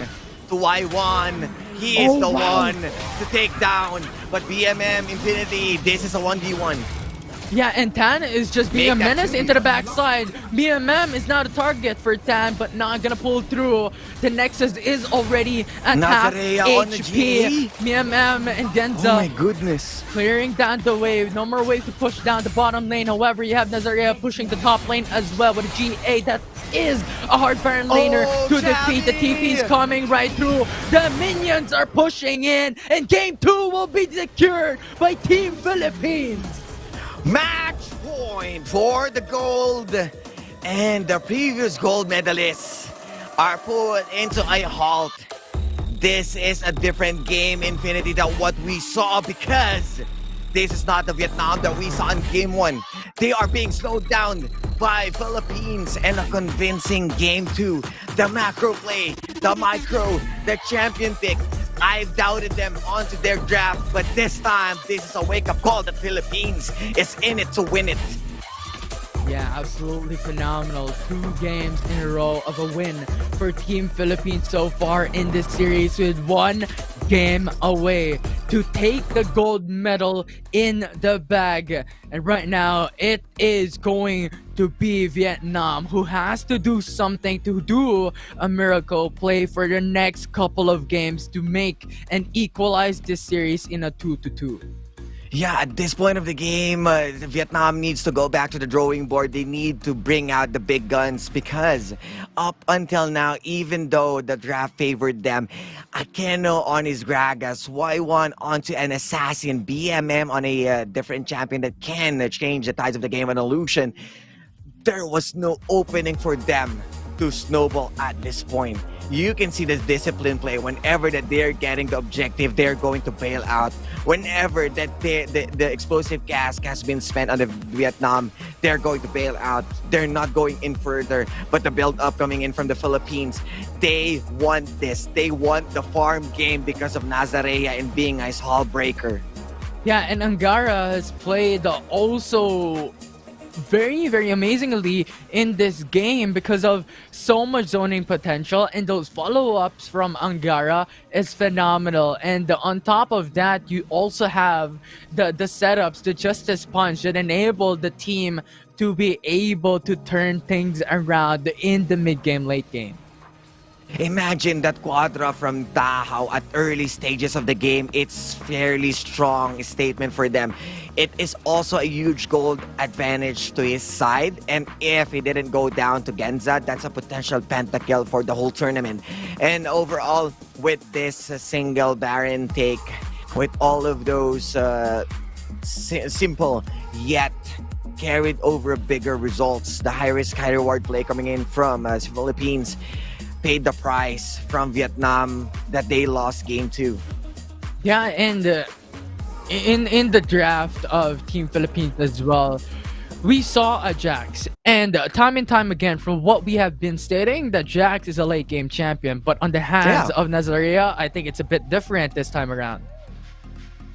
to Y1. He is the one to take down. But BMM Infinity, this is a 1v1. Yeah, and Tan is just being a menace into the backside. BMM is not a target for Tan, but not gonna pull through. The Nexus is already at half HP. BMM and Genza. Oh my goodness. Clearing down the wave. No more wave to push down the bottom lane. However, you have Nazarea pushing the top lane as well with a GA. That is a hard Baron laner to defeat. The TP is coming right through. The minions are pushing in, and game 2 will be secured by Team Philippines. Match point for the gold, and the previous gold medalists are put into a halt. This is a different game, Infinity, than what we saw, because this is not the Vietnam that we saw in game 1. They are being slowed down by Philippines, and a convincing game 2. The macro play, the micro, the champion pick. I've doubted them onto their draft, but this time, this is a wake-up call. The Philippines is in it to win it. Yeah, absolutely phenomenal. 2 games in a row of a win for Team Philippines so far in this series, with 1 game away to take the gold medal in the bag. And right now, it is going to be Vietnam who has to do something, to do a miracle play for the next couple of games to make and equalize this series in a 2-2. Yeah, at this point of the game, Vietnam needs to go back to the drawing board. They need to bring out the big guns, because up until now, even though the draft favored them, Akeno on his Gragas, Y1 onto an assassin, BMM on a different champion that can change the tides of the game, an illusion, there was no opening for them to snowball at this point. you can see this discipline play. Whenever that they're getting the objective, they're going to bail out. Whenever that the explosive gas has been spent on the Vietnam, they're going to bail out. They're not going in further. But the build-up coming in from the Philippines, they want this. They want the farm game because of Nazarea and being Ice Hall Breaker. Yeah, and Angara has played also very, very amazingly in this game because of so much zoning potential, and those follow-ups from Angara is phenomenal. And on top of that, you also have the setups, the Justice Punch that enable the team to be able to turn things around in the mid-game, late game. Imagine that quadra from Tahaw at early stages of the game. It's fairly strong statement for them. It is also a huge gold advantage to his side. And if he didn't go down to Genza, that's a potential pentakill for the whole tournament. And overall, with this single Baron take, with all of those simple yet carried over bigger results, the high-risk, high-reward play coming in from Philippines paid the price from Vietnam that they lost game 2. Yeah, and in the draft of Team Philippines as well, we saw a Jax, and time and time again, from what we have been stating, that Jax is a late game champion. But on the hands of Nazarea, I think it's a bit different this time around.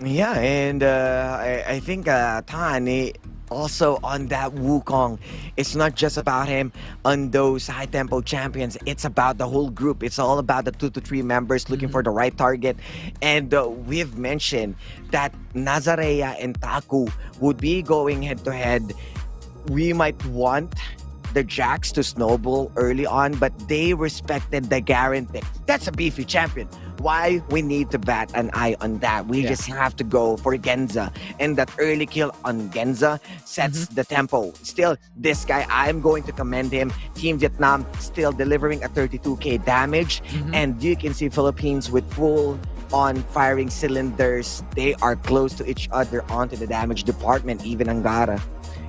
Yeah, and I think Tan also on that Wukong, it's not just about him on those high tempo champions, it's about the whole group. It's all about the 2 to 3 members looking for the right target. And we've mentioned that Nazarea and Taku would be going head to head. We might want the Jax to snowball early on, but they respected the guarantee. That's a beefy champion. Why? We need to bat an eye on that. We just have to go for Genza. And that early kill on Genza sets the tempo. Still, this guy, I'm going to commend him. Team Vietnam still delivering a 32k damage. And you can see Philippines with full on firing cylinders. They are close to each other onto the damage department, even Angara.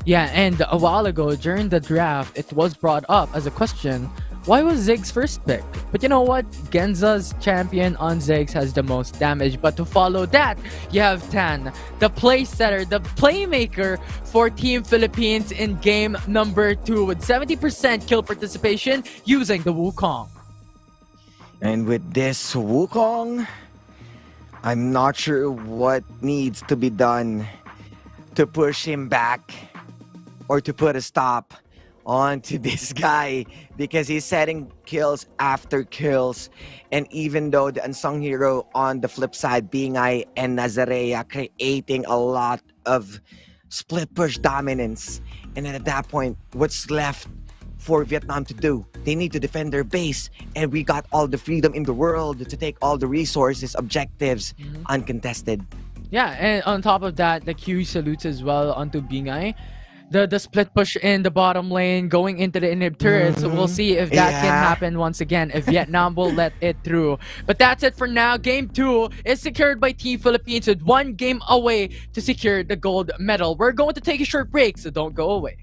Yeah, and a while ago during the draft, it was brought up as a question, why was Ziggs first pick? But you know what? Genza's champion on Ziggs has the most damage. But to follow that, you have Tan, the play setter, the playmaker for Team Philippines in game number 2 with 70% kill participation using the Wukong. And with this Wukong, I'm not sure what needs to be done to push him back or to put a stop onto this guy, because he's setting kills after kills. And even though the unsung hero on the flip side, BI and Nazarea, creating a lot of split push dominance. And then at that point, what's left for Vietnam to do? They need to defend their base, and we got all the freedom in the world to take all the resources, objectives, uncontested. Yeah, and on top of that, the Q salutes as well onto BI. The split push in the bottom lane going into the inhib turret. So we'll see if that can happen once again, if Vietnam will let it through. But that's it for now. Game 2 is secured by Team Philippines with 1 game away to secure the gold medal. We're going to take a short break, so don't go away.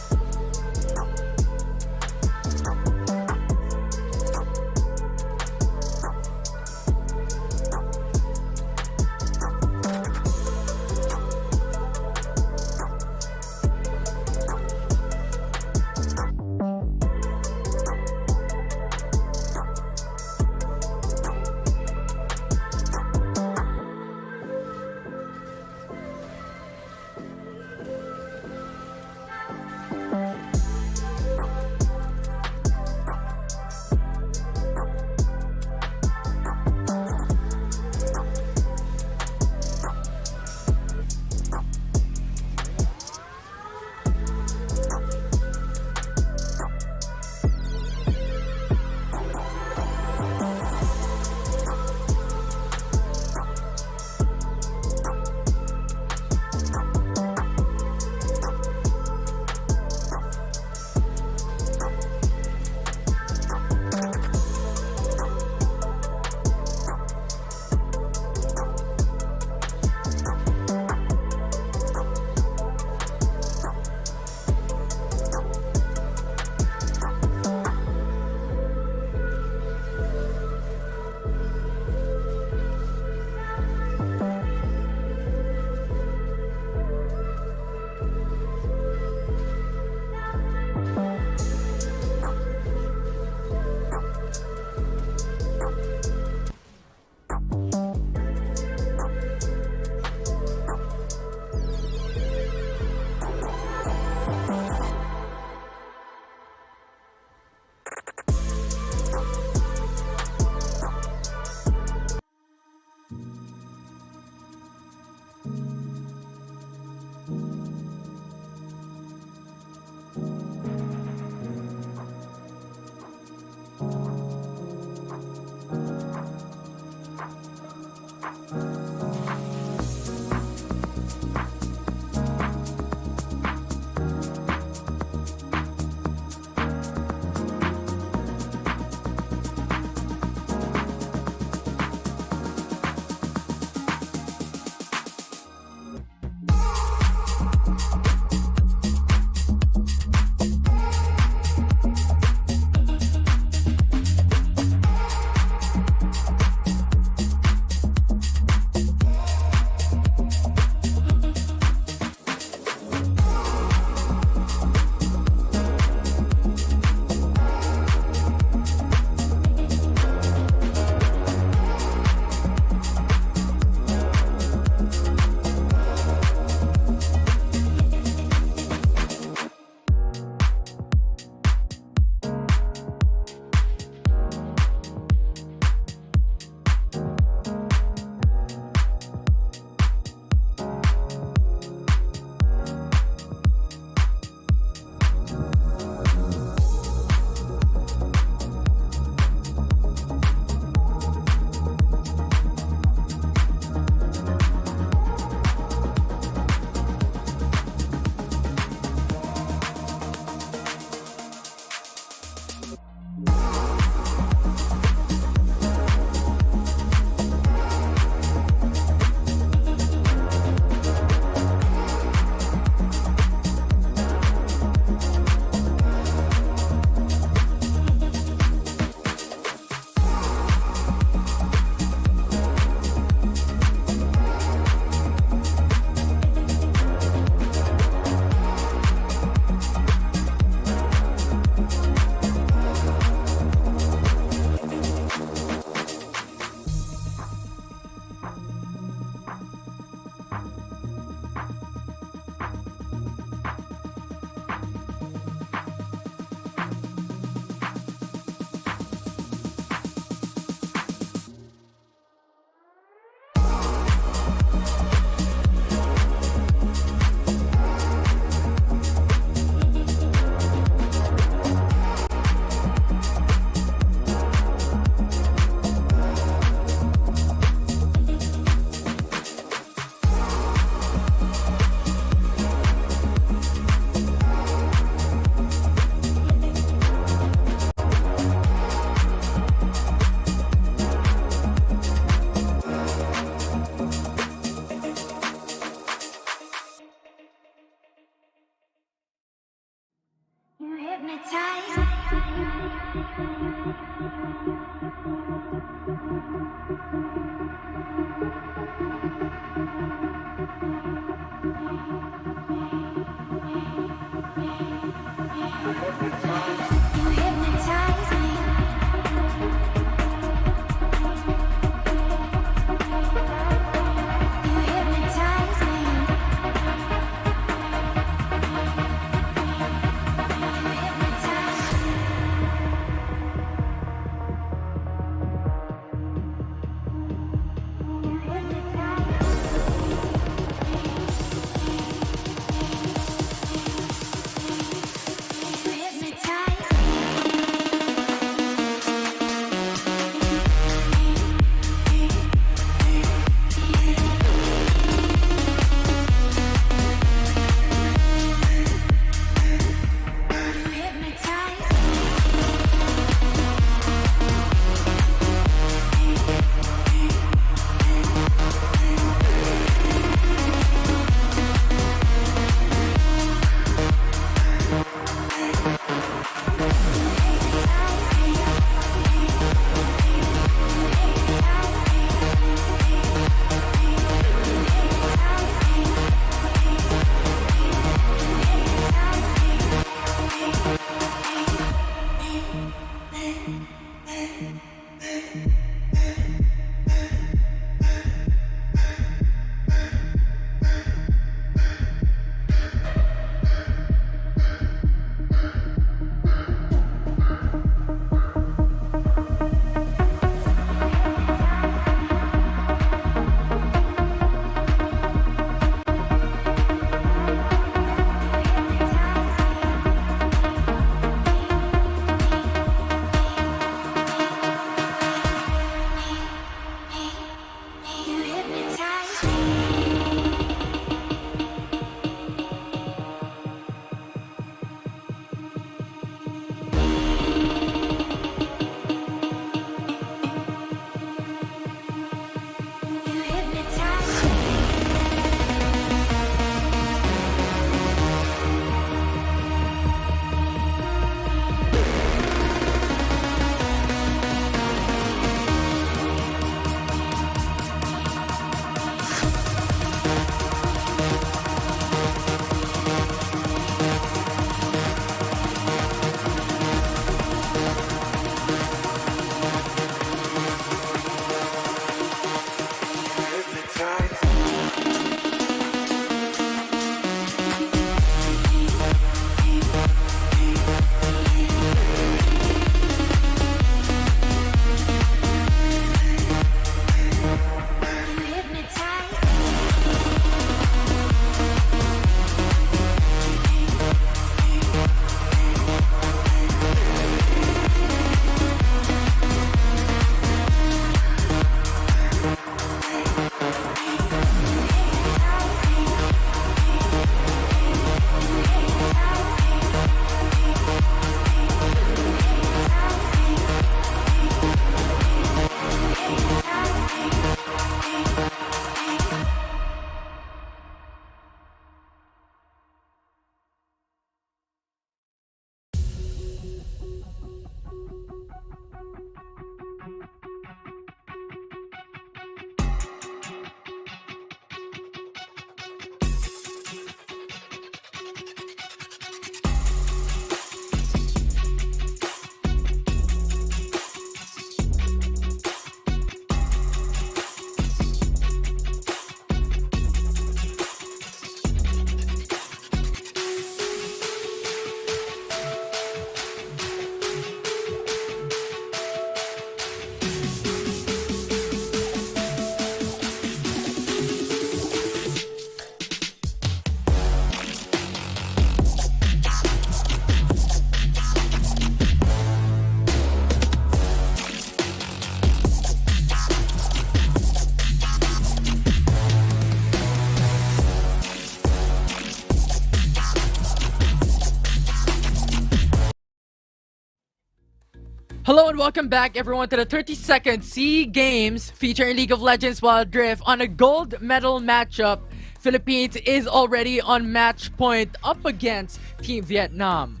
Hello and welcome back everyone to the 32nd SEA Games featuring League of Legends Wild Rift on a gold medal matchup. Philippines is already on match point up against Team Vietnam.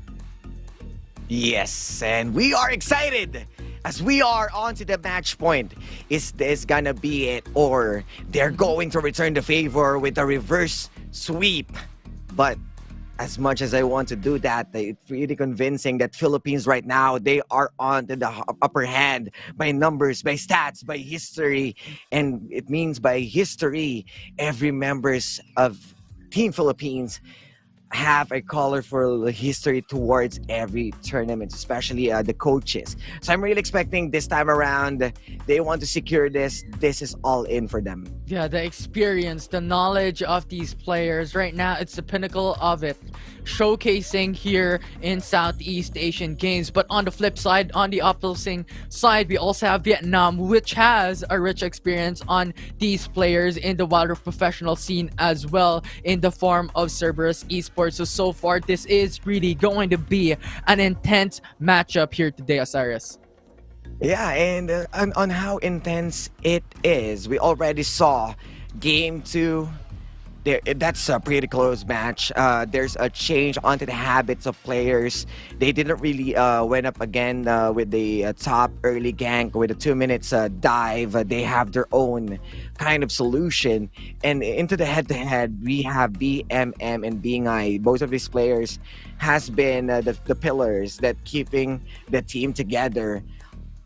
Yes, and we are excited as we are on to the match point. Is this gonna be it, or they're going to return the favor with a reverse sweep? But as much as I want to do that, it's really convincing that Philippines right now, they are on to the upper hand by numbers, by stats, by history. And it means by history, every members of Team Philippines have a colorful history towards every tournament, especially the coaches. So I'm really expecting this time around, they want to secure this. This is all in for them. Yeah, the experience, the knowledge of these players right now, it's the pinnacle of it, showcasing here in Southeast Asian Games. But on the flip side, on the opposing side, we also have Vietnam, which has a rich experience on these players in the wider professional scene as well, in the form of Cerberus Esports. So far, this is really going to be an intense matchup here today, Osiris. Yeah, and on how intense it is, we already saw game 2. That's a pretty close match. There's a change onto the habits of players. They didn't really went up again with the top early gank with a 2 minutes dive. They have their own kind of solution. And into the head-to-head, we have BMM and BIE. Both of these players has been the pillars that keeping the team together.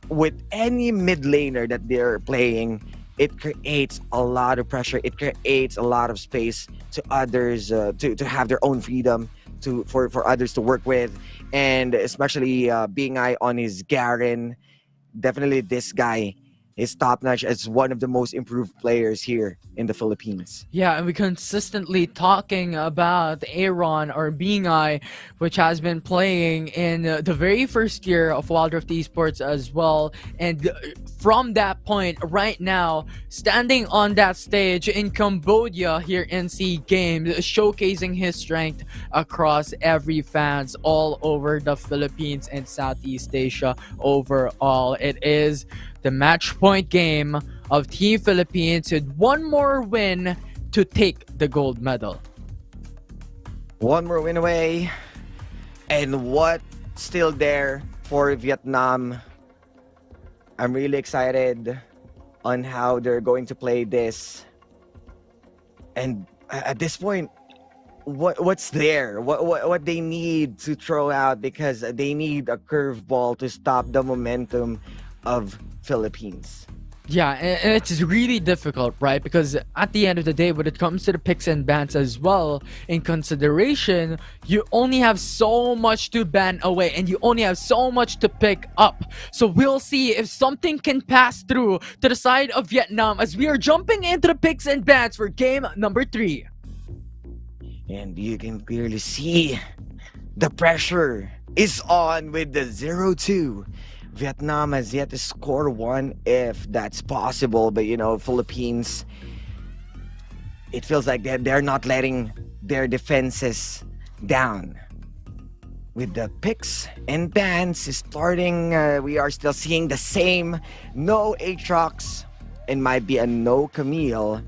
With any mid laner that they're playing, it creates a lot of pressure. It creates a lot of space to others to have their own freedom for others to work with, and especially BIE on his Garen. Definitely, this guy is top notch as one of the most improved players here in the Philippines. Yeah, and we consistently talking about Aaron or BIE, which has been playing in the very first year of Wild Rift Esports as well. And from that point, right now, standing on that stage in Cambodia here in SEA Games, showcasing his strength across every fans all over the Philippines and Southeast Asia overall. It is the match point game of Team Philippines with one more win to take the gold medal. One more win away. And what's still there for Vietnam? I'm really excited on how they're going to play this. And at this point, what's there? What they need to throw out, because they need a curveball to stop the momentum of Philippines. Yeah, and it's really difficult, right? Because at the end of the day, when it comes to the picks and bans as well, in consideration, you only have so much to ban away and you only have so much to pick up. So we'll see if something can pass through to the side of Vietnam as we are jumping into the picks and bans for game number 3. And you can clearly see the pressure is on with the 0-2. Vietnam has yet to score one, if that's possible, but Philippines, it feels like they're not letting their defenses down. With the picks and bans starting, we are still seeing the same. No Aatrox, and might be a no Camille.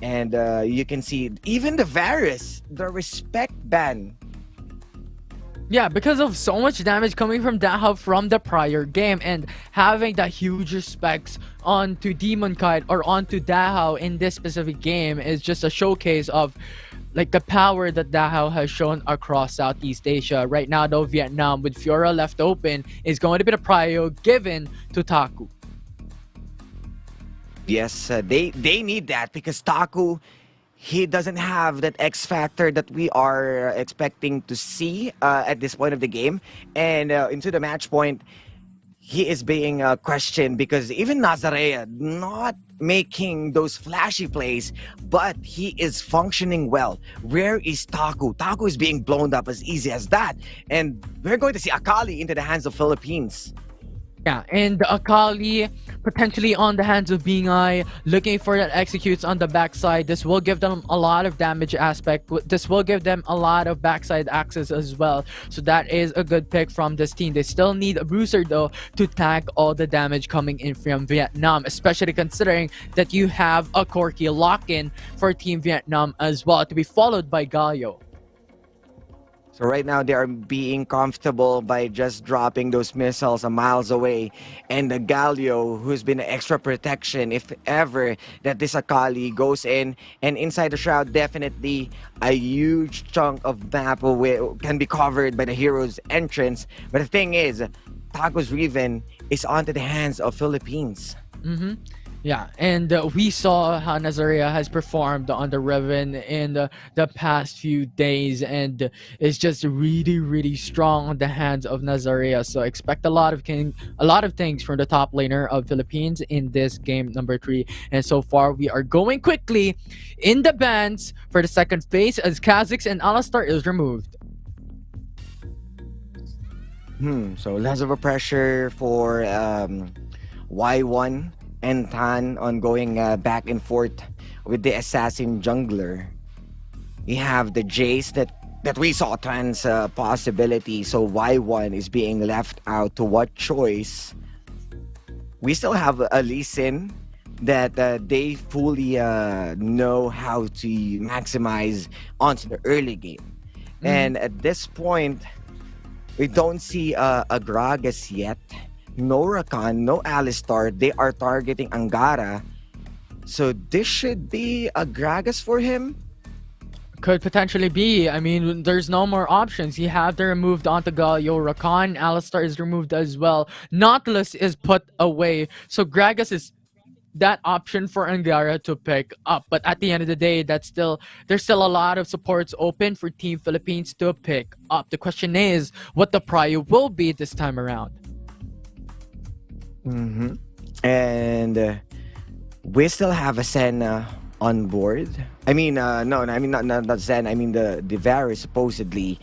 And you can see even the Varus, the respect ban. Yeah, because of so much damage coming from Dahao from the prior game, and having that huge respects onto Demon Kite or onto Dahao in this specific game is just a showcase of like the power that Dahao has shown across Southeast Asia. Right now though, Vietnam with Fiora left open is going to be the prio given to Taku. Yes, they need that, because Taku, he doesn't have that X factor that we are expecting to see at this point of the game. And into the match point, he is being questioned, because even Nazarea not making those flashy plays, but he is functioning well. Where is Taku? Taku is being blown up as easy as that. And we're going to see Akali into the hands of Philippines. Yeah, and Akali potentially on the hands of BIE, looking for that executes on the backside. This will give them a lot of damage aspect. This will give them a lot of backside access as well. So that is a good pick from this team. They still need a bruiser though to tank all the damage coming in from Vietnam, especially considering that you have a Corki lock-in for Team Vietnam as well, to be followed by Galio. So right now they are being comfortable by just dropping those missiles a miles away. And the Galio, who's been extra protection if ever that this Akali goes in. And inside the shroud, definitely a huge chunk of map can be covered by the hero's entrance. But the thing is, Taco's Riven is onto the hands of Philippines. Mm-hmm. Yeah, and we saw how Nazaria has performed on the Riven in the past few days, and it's just really, really strong on the hands of Nazaria. So expect a lot of things from the top laner of Philippines in this game number 3. And so far, we are going quickly in the bans for the second phase as Kha'Zix and Alistar is removed. So less of a pressure for Y1 and Tan on going back and forth with the assassin jungler. We have the Jace that we saw Tan's possibility, so Y1 is being left out. To what choice? We still have a Lee Sin that they fully know how to maximize onto the early game. And at this point, we don't see a Gragas yet. No Rakan, no Alistar. They are targeting Angara. So this should be a Gragas for him? Could potentially be. I mean, there's no more options. You have to removed onto Galio. Rakan, Alistar is removed as well. Nautilus is put away. So Gragas is that option for Angara to pick up. But at the end of the day, there's still a lot of supports open for Team Philippines to pick up. The question is what the prio will be this time around. And we still have a Senna on board. I mean, not Zen. I mean the Varus supposedly.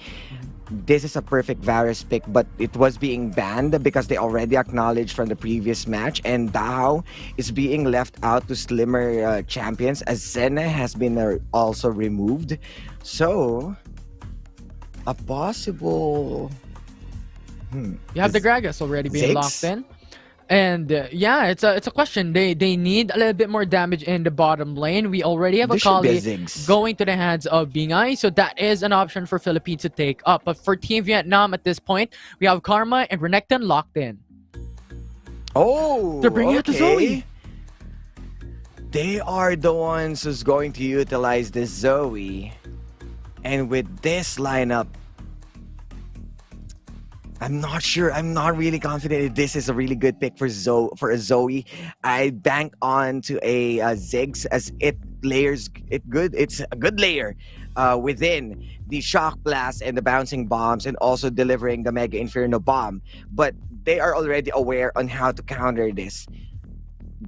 This is a perfect Varus pick, but it was being banned because they already acknowledged from the previous match, and Dao is being left out to slimmer champions as Senna has been also removed. So, a possible. You have the Gragas already being locked in. And yeah, it's a question. They need a little bit more damage in the bottom lane. We already have a Kali going to the hands of VIE, so that is an option for Philippines to take up. But for Team Vietnam at this point, we have Karma and Renekton locked in. Oh, they're bringing out the Zoe. They are the ones who's going to utilize the Zoe, and with this lineup, I'm not sure. I'm not really confident if this is a really good pick for a Zoe. I bank on to a Ziggs as it layers it good. It's a good layer within the shock blast and the bouncing bombs, and also delivering the Mega Inferno bomb. But they are already aware on how to counter this.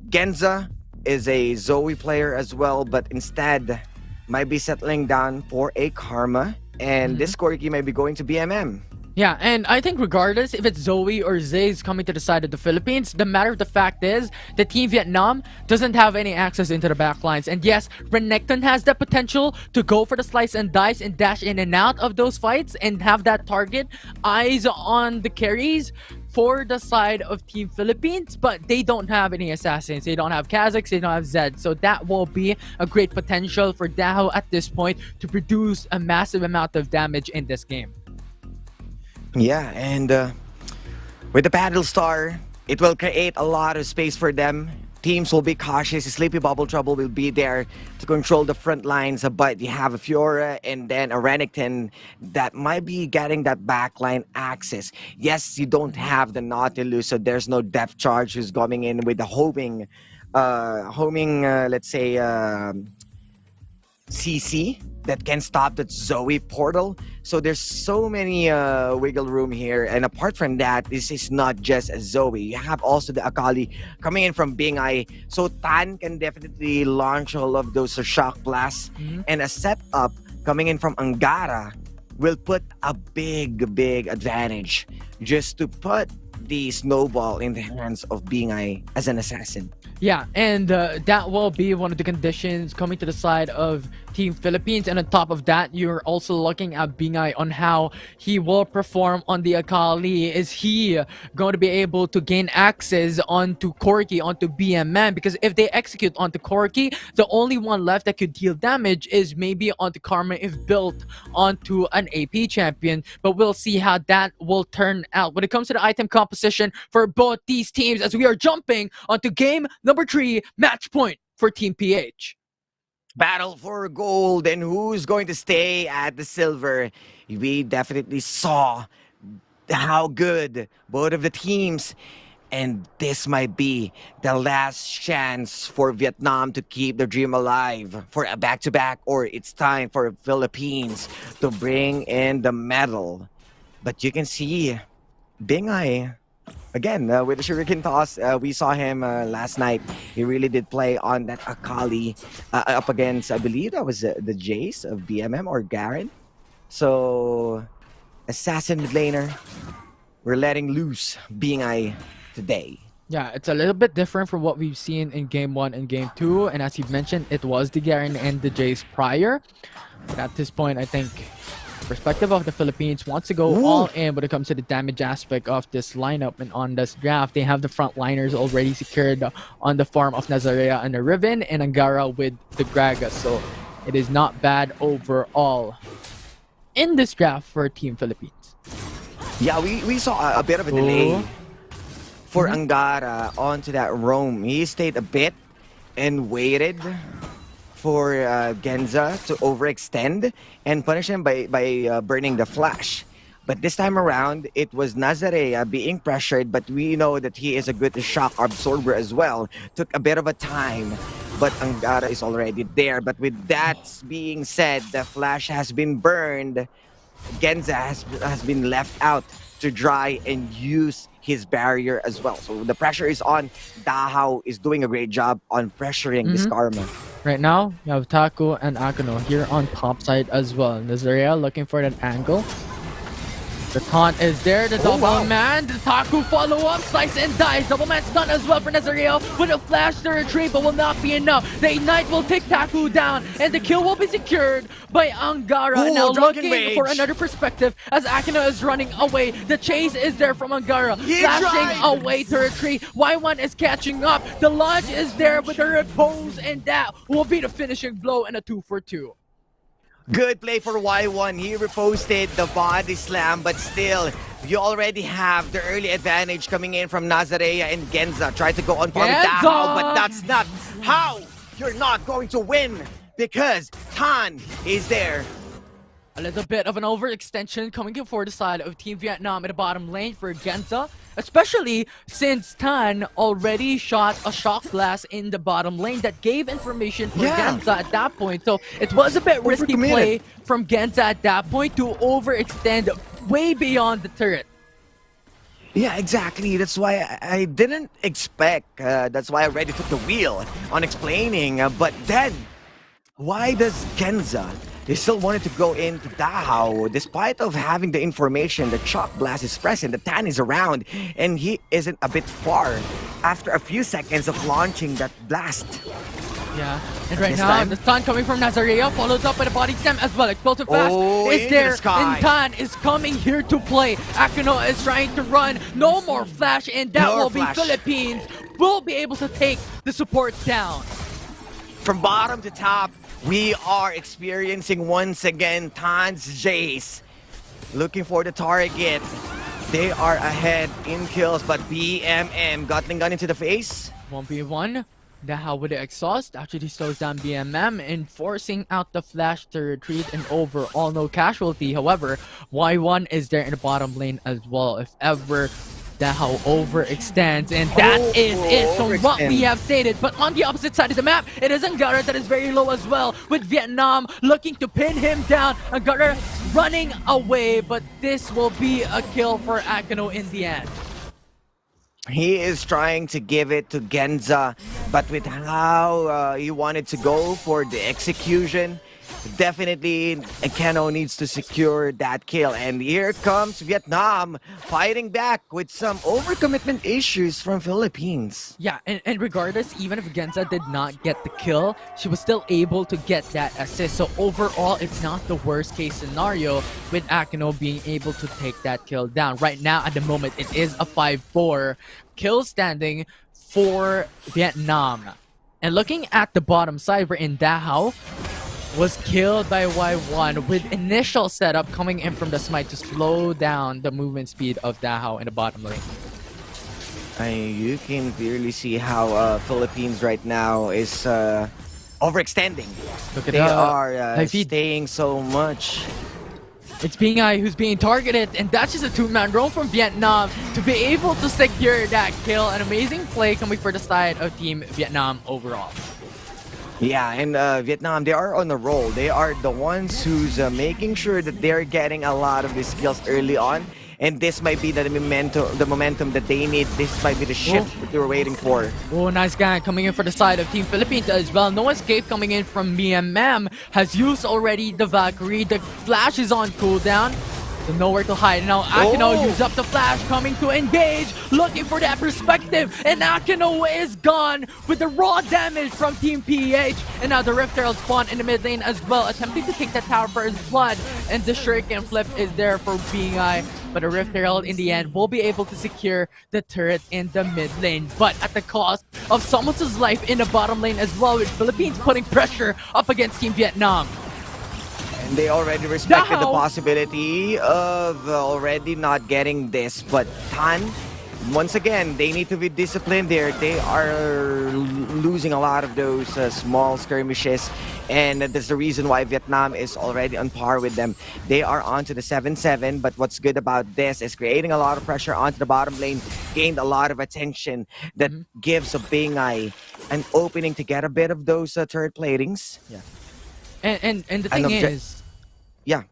Genza is a Zoe player as well, but instead might be settling down for a Karma, and this Corki might be going to BMM. Yeah, and I think regardless if it's Zoe or Ziggs coming to the side of the Philippines, the matter of the fact is that Team Vietnam doesn't have any access into the backlines. And yes, Renekton has the potential to go for the slice and dice and dash in and out of those fights and have that target eyes on the carries for the side of Team Philippines, but they don't have any assassins. They don't have Kha'Zix, they don't have Zed. So that will be a great potential for Dao at this point to produce a massive amount of damage in this game. Yeah, and with the Battle Star, it will create a lot of space for them. Teams will be cautious. Sleepy Bubble Trouble will be there to control the front lines, but you have a Fiora and then a Renekton that might be getting that backline access. Yes, you don't have the Nautilus, so there's no depth charge who's coming in with the homing, let's say, CC that can stop that Zoe portal. So there's so many wiggle room here, and apart from that, this is not just a Zoe. You have also the Akali coming in from BIE, so Tan can definitely launch all of those shock blasts, and a setup coming in from Angara will put a big advantage just to put the snowball in the hands of BIE as an assassin. Yeah, and that will be one of the conditions coming to the side of Team Philippines. And on top of that, you're also looking at BI on how he will perform on the Akali. Is he going to be able to gain access onto Corki, onto BMM? Because if they execute onto Corki, the only one left that could deal damage is maybe onto Karma if built onto an AP champion. But we'll see how that will turn out when it comes to the item composition for both these teams, as we are jumping onto game number 3, match point for Team PH. Battle for gold, and who's going to stay at the silver? We definitely saw how good both of the teams, and this might be the last chance for Vietnam to keep the dream alive for a back-to-back, or it's time for Philippines to bring in the medal. But you can see Bingai again with the shuriken toss. We saw him last night. He really did play on that Akali up against, I believe that was the Jace of BMM or Garen. So assassin mid laner, we're letting loose Bingai today. Yeah, it's a little bit different from what we've seen in Game 1 and Game 2. And as you mentioned, it was the Garen and the Jace prior. But at this point, I think perspective of the Philippines wants to go all in when it comes to the damage aspect of this lineup. And on this draft, they have the frontliners already secured on the farm of Nazarea and the Riven, and Angara with the Gragas. So it is not bad overall in this draft for Team Philippines. Yeah, we saw a bit of a delay for Angara onto that roam. He stayed a bit and waited for Genza to overextend and punish him by burning the flash. But this time around, it was Nazarea being pressured, but we know that he is a good shock absorber as well. Took a bit of a time, but Angara is already there. But with that being said, the flash has been burned. Genza has been left out to dry and use his barrier as well. So the pressure is on. Dahao is doing a great job on pressuring this Karma. Right now, you have Taku and Akuno here on top side as well. Nazarea looking for that angle. The taunt is there, the double man, the Taku follow up, slice and dice. Double man stun as well for Nazarea with a flash to retreat, but will not be enough. The ignite will take Taku down, and the kill will be secured by Angara. Now looking for another perspective as Akuno is running away. The chase is there from Angara, flashing away to retreat. Y1 is catching up. The launch is there with the repose, and that will be the finishing blow and a 2-for-2. Good play for Y1. He reposted the body slam, but still, you already have the early advantage coming in from Nazarea and Genza. Try to go on par with Dahao, but that's not how you're not going to win, because Tan is there. A little bit of an overextension coming in for the side of Team Vietnam in the bottom lane for Genza, especially since Tan already shot a shock blast in the bottom lane that gave information for Genza at that point. So it was a bit risky play from Genza at that point to overextend way beyond the turret. Yeah, exactly. That's why I didn't expect. That's why I already took the wheel on explaining. But then, why does Genza? They still wanted to go into Dahao, despite of having the information that Shock Blast is present, the Tan is around, and he isn't a bit far after a few seconds of launching that blast. Yeah, and right now, the stun coming from Nazarea, followed up by the body slam as well. Explosive Fast is there, and Tan is coming here to play. Akuno is trying to run, no more flash, and that will be Philippines. Will be able to take the support down. From bottom to top, we are experiencing once again Tan's Jace. Looking for the target. They are ahead in kills, but BMM Gatling gun into the face. 1v1. Dahao with the exhaust actually slows down BMM and forcing out the flash to retreat, and overall no casualty. However, Y1 is there in the bottom lane as well. If ever Dahao overextends, and that is it from what we have stated. But on the opposite side of the map, it is Angara that is very low as well, with Vietnam looking to pin him down. Angara running away, but this will be a kill for Akuno in the end. He is trying to give it to Genza, but with how he wanted to go for the execution, Definitely, Keno needs to secure that kill. And here comes Vietnam fighting back with some overcommitment issues from Philippines. Yeah, and regardless, even if Genza did not get the kill, she was still able to get that assist. So overall, it's not the worst case scenario with Akino being able to take that kill down. Right now, at the moment, it is a 5-4 kill standing for Vietnam. And looking at the bottom side, we're in Dahao was killed by Y1 with initial setup coming in from the smite to slow down the movement speed of Dahao in the bottom lane. You can clearly see how Philippines right now is overextending. Look at they are staying so much. It's BI who's being targeted, and that's just a two-man roam from Vietnam to be able to secure that kill. An amazing play coming for the side of Team Vietnam overall. Yeah, and Vietnam, they are on a roll. They are the ones who's making sure that they're getting a lot of these skills early on. And this might be the momentum that they need. This might be the shift that they were waiting for. Oh, nice guy coming in for the side of Team Philippines as well. No escape coming in from BMM. Has used already the Valkyrie. The flash is on cooldown. So nowhere to hide. Now Akino use up the flash, coming to engage, looking for that perspective, and Akino is gone with the raw damage from Team PH. And now the Rift Herald spawn in the mid lane as well, attempting to take that tower for his blood, and the Shuriken flip is there for BI. But the Rift Herald in the end will be able to secure the turret in the mid lane, but at the cost of someone's life in the bottom lane as well, with Philippines putting pressure up against Team Vietnam. And they already respected the possibility of already not getting this, but Tan, once again, they need to be disciplined there. They are losing a lot of those small skirmishes, and that's the reason why Vietnam is already on par with them. They are onto the 7-7, but what's good about this is creating a lot of pressure onto the bottom lane, gained a lot of attention that gives a Bingai an opening to get a bit of those turret platings. Yeah. And the thing is, yeah,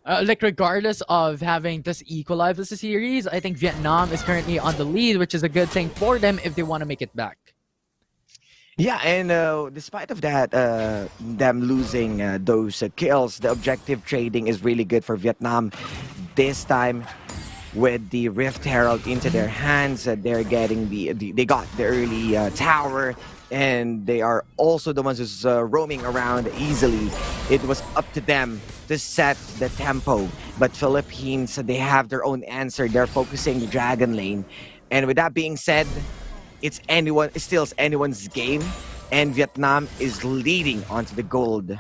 like regardless of having this equalize the series, I think Vietnam is currently on the lead, which is a good thing for them if they want to make it back. Yeah, and despite of that, them losing those kills, the objective trading is really good for Vietnam. This time, with the Rift Herald into their hands, they're getting they got the early tower, and they are also the ones who's roaming around easily. It was up to them to set the tempo, but Philippines, they have their own answer. They're focusing the Dragon lane, and with that being said, it's still anyone's game, and Vietnam is leading onto the gold.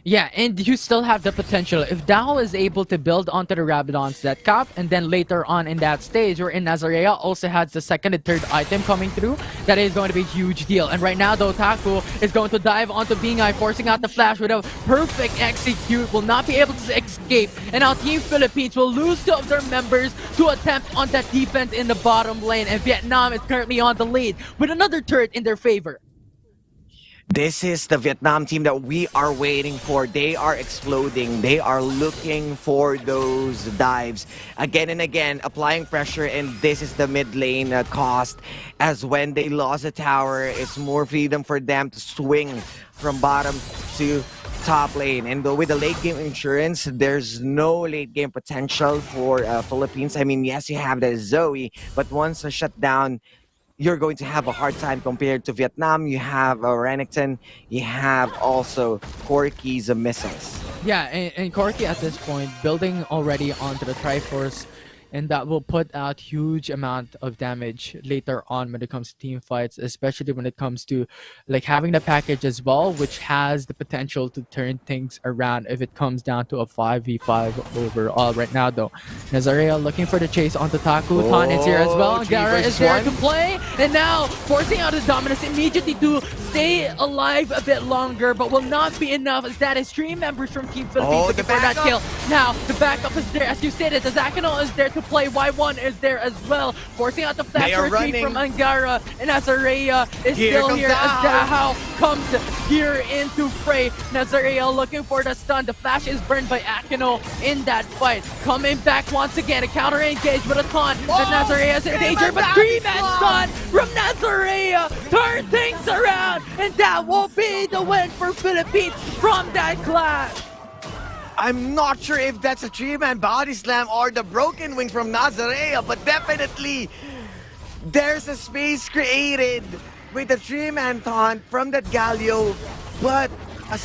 Yeah, and you still have the potential. If Dao is able to build onto the Rabadon's Death Cap, and then later on in that stage, where in Nazarea also has the second and third item coming through, that is going to be a huge deal. And right now, the Otaku is going to dive onto Bingai, forcing out the flash with a perfect execute, will not be able to escape. And now Team Philippines will lose 2 of their members to attempt on that defense in the bottom lane, and Vietnam is currently on the lead with another turret in their favor. This is the Vietnam team that we are waiting for. They are exploding. They are looking for those dives again and again, applying pressure, and this is the mid lane cost, as when they lost a tower, it's more freedom for them to swing from bottom to top lane. And with the late game insurance, there's no late game potential for Philippines. I mean, yes, you have the Zoe, but once a shutdown, you're going to have a hard time compared to Vietnam. You have Renekton, you have also Corki's missiles. Yeah, and Corki at this point building already onto the Triforce, and that will put out huge amount of damage later on when it comes to team fights, especially when it comes to like having the package as well, which has the potential to turn things around if it comes down to a 5v5 overall. Right now though, Nazarea looking for the chase onto Taku. Tan is here as well. Gara is there to play, and now forcing out his dominance immediately to stay alive a bit longer, but will not be enough, as that is 3 members from Team Philippines looking for that kill. Now the backup is there, as you stated. The Zakano is there to play. Y1 is there as well, forcing out the flash retreat from Angara, and Nazarea is still here as Dahao comes here into fray. Nazarea looking for the stun. The flash is burned by Akino in that fight. Coming back once again, a counter engage with a taunt. Nazarea is in danger, but 3-man stun from Nazarea. turn things around, and that will be the win for Philippines from that clash. I'm not sure if that's a 3-man body slam or the broken wings from Nazarea, but definitely there's a space created with the 3-man taunt from that Galio, but a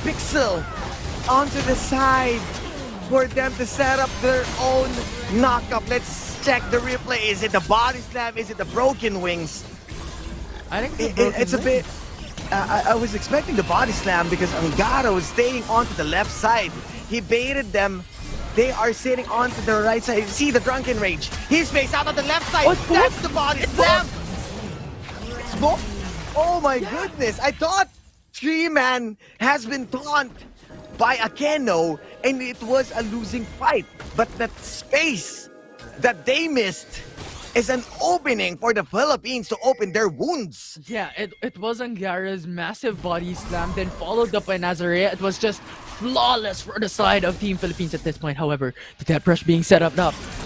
pixel onto the side for them to set up their own knockup. Let's check the replay. Is it the body slam? Is it the broken wings? I think it's a bit... I was expecting the body slam because Angara was staying onto the left side. He baited them. They are sitting onto the right side. See the drunken rage. He's faced out on the left side. That's the body slam. It's both. Oh my goodness. I thought 3-man has been taunt by Akeno and it was a losing fight. But that space that they missed is an opening for the Philippines to open their wounds. Yeah, it was Angara's massive body slam, then followed up by Nazarea. It was just flawless for the side of Team Philippines at this point. However, the death rush being set up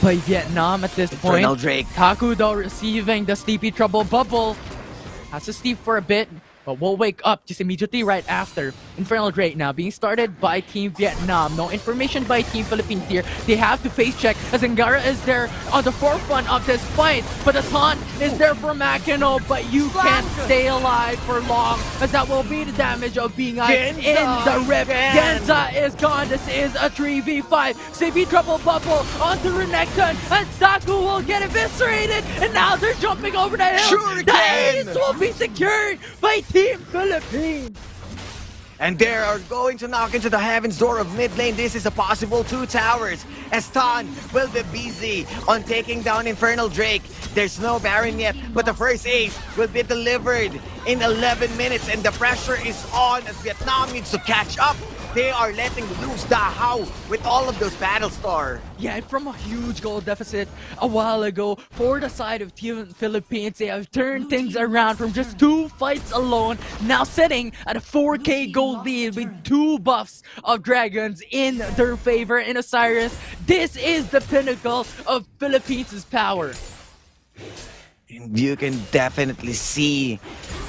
by Vietnam at this point. Infernal Drake. Taku though receiving the Sleepy Trouble bubble. Has to sleep for a bit, but will wake up just immediately right after. Infernal Drake now being started by Team Vietnam. No information by Team Philippines here. They have to face check as Angara is there on the forefront of this fight. But the taunt is there for Makino, but you can't stay alive for long as that will be the damage of being in the rip. Genza is gone. This is a 3v5. CB Trouble Bubble onto Renekton, and Saku will get eviscerated. And now they're jumping over the hill. The ace will be secured by Team Philippines. And they are going to knock into the heaven's door of mid lane. This is a possible 2 towers. Estan will be busy on taking down Infernal Drake. There's no Baron yet, but the first ace will be delivered in 11 minutes. And the pressure is on as Vietnam needs to catch up. They are letting loose the How with all of those Battle Star. Yeah, from a huge goal deficit a while ago for the side of Team Philippines, they have turned things around from just 2 fights alone, now sitting at a 4k gold lead with 2 buffs of dragons in their favor in Osiris. This is the pinnacle of Philippines' power. You can definitely see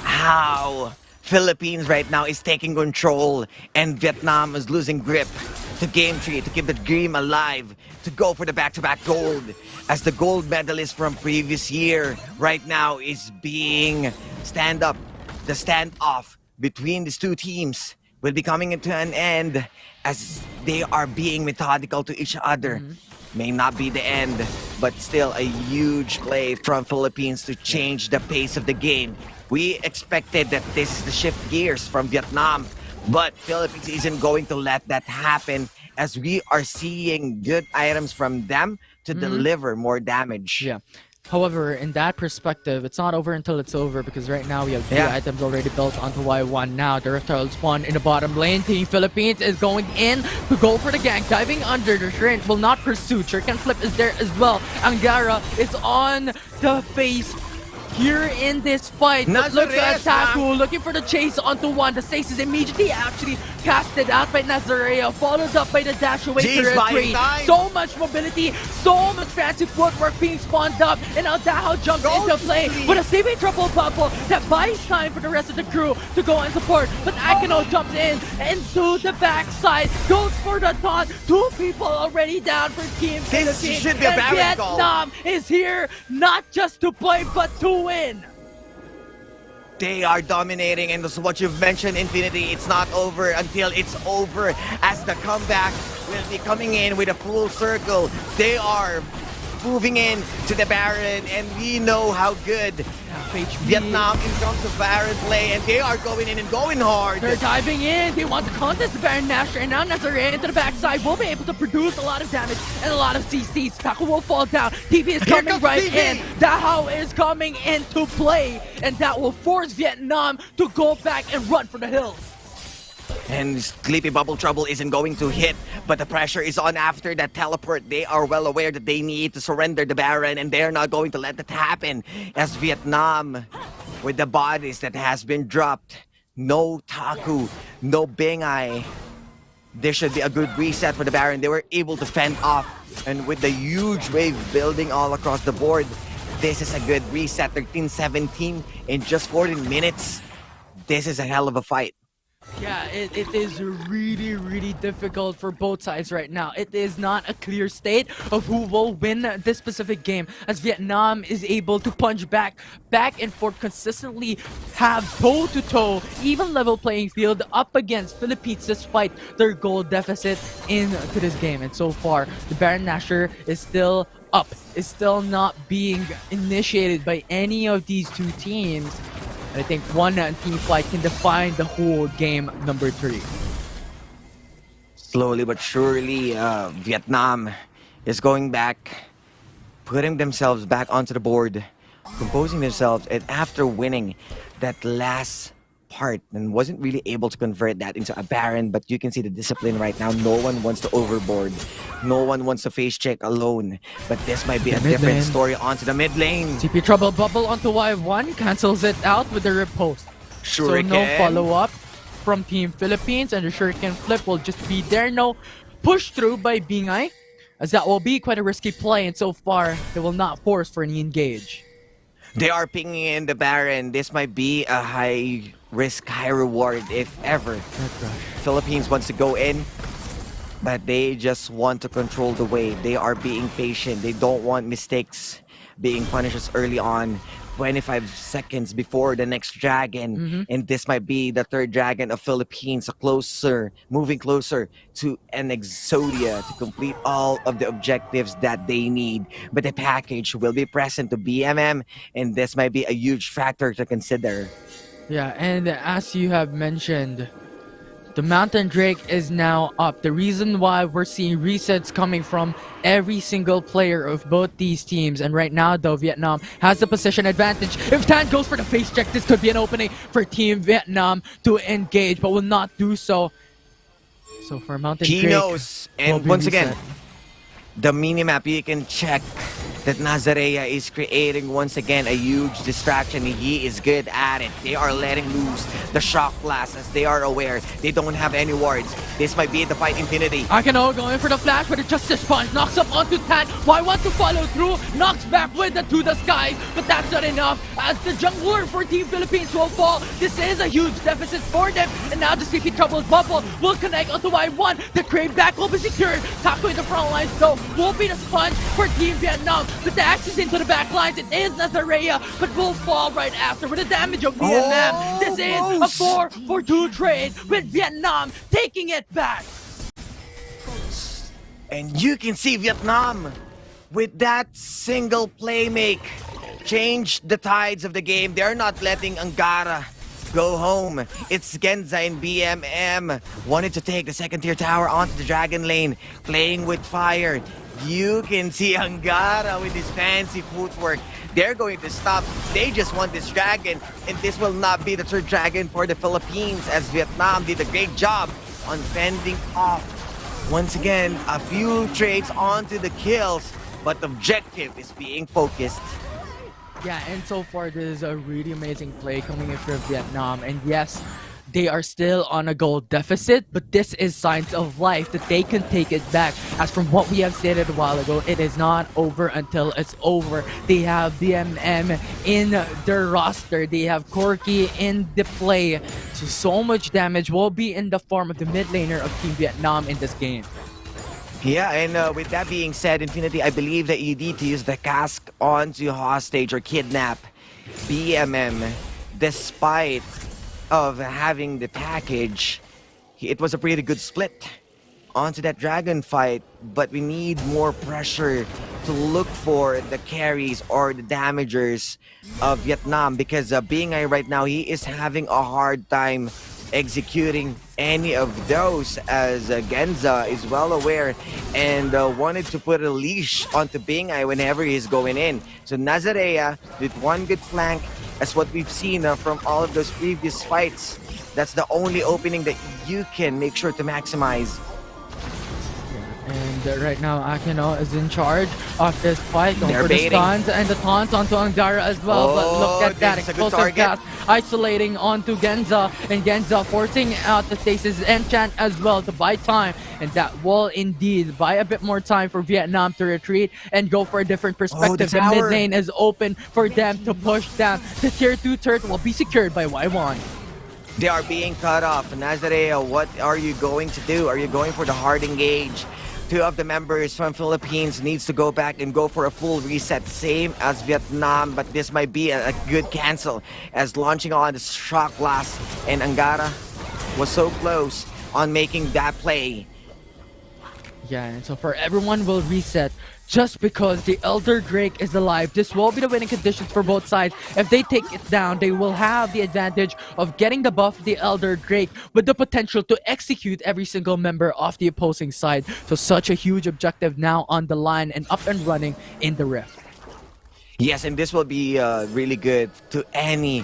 how Philippines right now is taking control and Vietnam is losing grip to Game Tree to keep the dream alive, to go for the back-to-back gold, as the gold medalist from previous year right now is being stand-up. The standoff between these two teams will be coming into an end as they are being methodical to each other. May not be the end, but still a huge play from Philippines to change the pace of the game. We expected that this is the shift gears from Vietnam, but Philippines isn't going to let that happen as we are seeing good items from them to deliver more damage. Yeah. However, in that perspective, it's not over until it's over because right now we have 3 items already built onto Y1 now. The Reptile spawn in the bottom lane. Team Philippines is going in to go for the gank. Diving under, the Shrint will not pursue. Shuriken Flip is there as well. Angara is on the face here in this fight. Look at Taku looking for the chase onto one. The Stace is immediately actually casted out by Nazarea, followed up by the dash away to retreat. So much mobility, so much fancy footwork being spawned up, and now Dahao jumps into play with a saving trouble bubble that buys time for the rest of the crew to go and support. But Akino jumps in into the backside, goes for the taunt. 2 people already down for Team Philippines. This should be a Baron goal. Vietnam is here not just to play but to win. They are dominating, and this is what you've mentioned, Infinity. It's not over until it's over, as the comeback will be coming in with a full circle. They are moving in to the Baron, and we know how good Vietnam in terms of Baron play, and they are going in and going hard. They're diving in. They want to contest the Baron Nashor, and now Nazarea into the backside will be able to produce a lot of damage and a lot of CCs. Taku will fall down. TV is coming right in. Dahao is coming into play, and that will force Vietnam to go back and run for the hills. And Sleepy Bubble Trouble isn't going to hit, but the pressure is on after that teleport. They are well aware that they need to surrender the Baron, and they're not going to let that happen. As Vietnam, with the bodies that has been dropped, no Taku, no Bingay, there should be a good reset for the Baron. They were able to fend off, and with the huge wave building all across the board, this is a good reset. 13-17 in just 14 minutes. This is a hell of a fight. Yeah, it is really, really difficult for both sides right now. It is not a clear state of who will win this specific game, as Vietnam is able to punch back and forth consistently, have toe-to-toe, even level playing field up against Philippines despite their goal deficit into this game. And so far, the Baron Nashor is still up, is still not being initiated by any of these two teams. I think one team fight can define the whole game number 3. Slowly but surely, Vietnam is going back, putting themselves back onto the board, composing themselves, and after winning that last part and wasn't really able to convert that into a Baron, but you can see the discipline right now. No one wants to overboard. No one wants to face check alone. But this might be a different story onto the mid lane. TP Trouble bubble onto Y1, cancels it out with the riposte. So no follow-up from Team Philippines, and the Shuriken flip will just be there. No push through by BI, as that will be quite a risky play, and so far they will not force for any engage. They are pinging in the Baron. This might be a high risk, high reward if ever. Philippines wants to go in, but they just want to control the wave. They are being patient. They don't want mistakes being punished early on. 25 seconds before the next dragon, and this might be the third dragon of Philippines, moving closer to an Exodia to complete all of the objectives that they need. But the package will be present to BMM, and this might be a huge factor to consider. Yeah, and as you have mentioned, the Mountain Drake is now up. The reason why we're seeing resets coming from every single player of both these teams, and right now though Vietnam has the position advantage. If Tan goes for the face check, this could be an opening for Team Vietnam to engage, but will not do so. So for Mountain Drake, he knows, and once again, the minimap, you can check that Nazarea is creating once again a huge distraction. He is good at it. They are letting loose the shock blast as they are aware they don't have any wards. This might be the fight infinity. Akino going for the flash, but it just sponge knocks up onto Tan. Why want to follow through? Knocks back with it to the skies, but that's not enough as the jungler for Team Philippines will fall. This is a huge deficit for them, and now the CP Trouble's bubble will connect onto Y1. The crane back will be secured. Taco in the front lines though will be the sponge for Team Vietnam. But the access into the back lines, it is Nazarea, but will fall right after with the damage of Vietnam. This is a 4-for-2 trade with Vietnam taking it back. And you can see Vietnam with that single play make change the tides of the game. They're not letting Angara go home. It's Genza and BMM wanted to take the second tier tower onto the dragon lane, playing with fire. You can see Angara with his fancy footwork. They're going to stop. They just want this dragon, and this will not be the third dragon for the Philippines, as Vietnam did a great job on fending off. Once again, a few trades onto the kills, but the objective is being focused. Yeah, and so far this is a really amazing play coming in from Vietnam, and yes, they are still on a goal deficit, but this is signs of life that they can take it back. As from what we have stated a while ago, it is not over until it's over. They have BMM in their roster. They have Corky in the play. So much damage will be in the form of the mid laner of Team Vietnam in this game. Yeah, and with that being said, Infinity, I believe that you need to use the cask onto hostage or kidnap BMM, despite of having the package. It was a pretty good split onto that dragon fight, but we need more pressure to look for the carries or the damagers of Vietnam, because BI right now, he is having a hard time executing any of those, as Genza is well aware and wanted to put a leash onto BI whenever he's going in. So Nazarea with one good flank, as what we've seen from all of those previous fights, that's the only opening that you can make sure to maximize. And right now, Akino is in charge of this fight. Going They're for the baiting. stuns and the taunts onto Angara as well. But look at that this is a good explosive target. gas isolating onto Genza. And Genza forcing out the stasis enchant as well to buy time. And that will indeed buy a bit more time for Vietnam to retreat and go for a different perspective. The mid tower. lane is open for them to push down. The tier 2 turret will be secured by Y1. They are being cut off. Nazarea, what are you going to do? Are you going for the hard engage? Two of the members from Philippines needs to go back and go for a full reset, same as Vietnam, but this might be a good cancel as launching on the shock blast, and Angara was so close on making that play. Yeah, and so for everyone will reset just because the Elder Drake is alive. This will be the winning conditions for both sides. If they take it down, they will have the advantage of getting the buff of the Elder Drake with the potential to execute every single member of the opposing side. So such a huge objective now on the line and up and running in the Rift. Yes, and this will be really good to any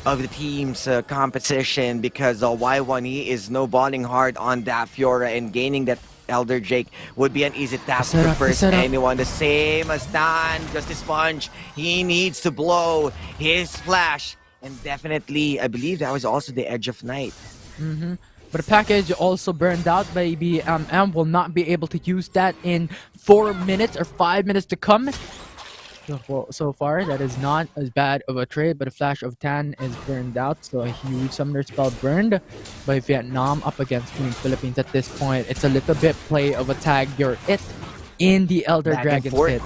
of the team's competition because Y1E is snowballing hard on that Fiora, and gaining that Elder Drake would be an easy task Set to up, first set up. anyone. The same as Dan, just a sponge. He needs to blow his flash. And definitely, I believe that was also the Edge of Night. But the package also burned out by BMM. Will not be able to use that in 4 minutes or 5 minutes to come. So far, that is not as bad of a trade, but a flash of Tan is burned out. So a huge summoner spell burned by Vietnam up against Team Philippines at this point. It's a little bit play of a tag your it in the Elder Back and Dragon's forth. pit.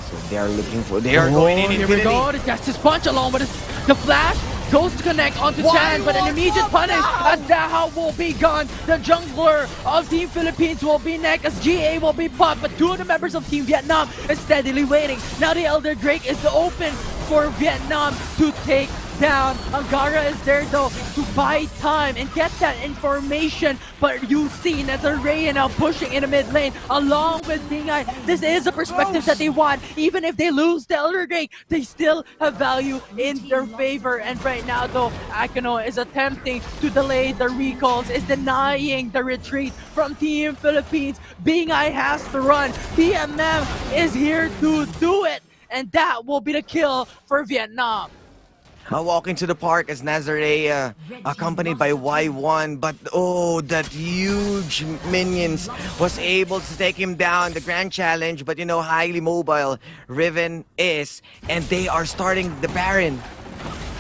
So they are looking for, they are going in Here we infinity. go. The Justice Punch along with the flash goes to connect onto Chan, but an immediate punish as Daha will be gone. The jungler of Team Philippines will be next as GA will be popped, but two of the members of Team Vietnam is steadily waiting. Now the Elder Drake is open for Vietnam to take down. Angara is there though to buy time and get that information, but you've seen as Array now pushing in the mid lane along with Dingai. This is a perspective that they want. Even if they lose the Elder Drake, they still have value in their favor. And right now though, Akino is attempting to delay the recalls, is denying the retreat from Team Philippines. Dingai has to run. BMM is here to do it, and that will be the kill for Vietnam. A walk into the park as Nazarea, accompanied by Y1, but oh, that huge minions was able to take him down. The grand challenge, but you know, highly mobile Riven is, and they are starting the Baron.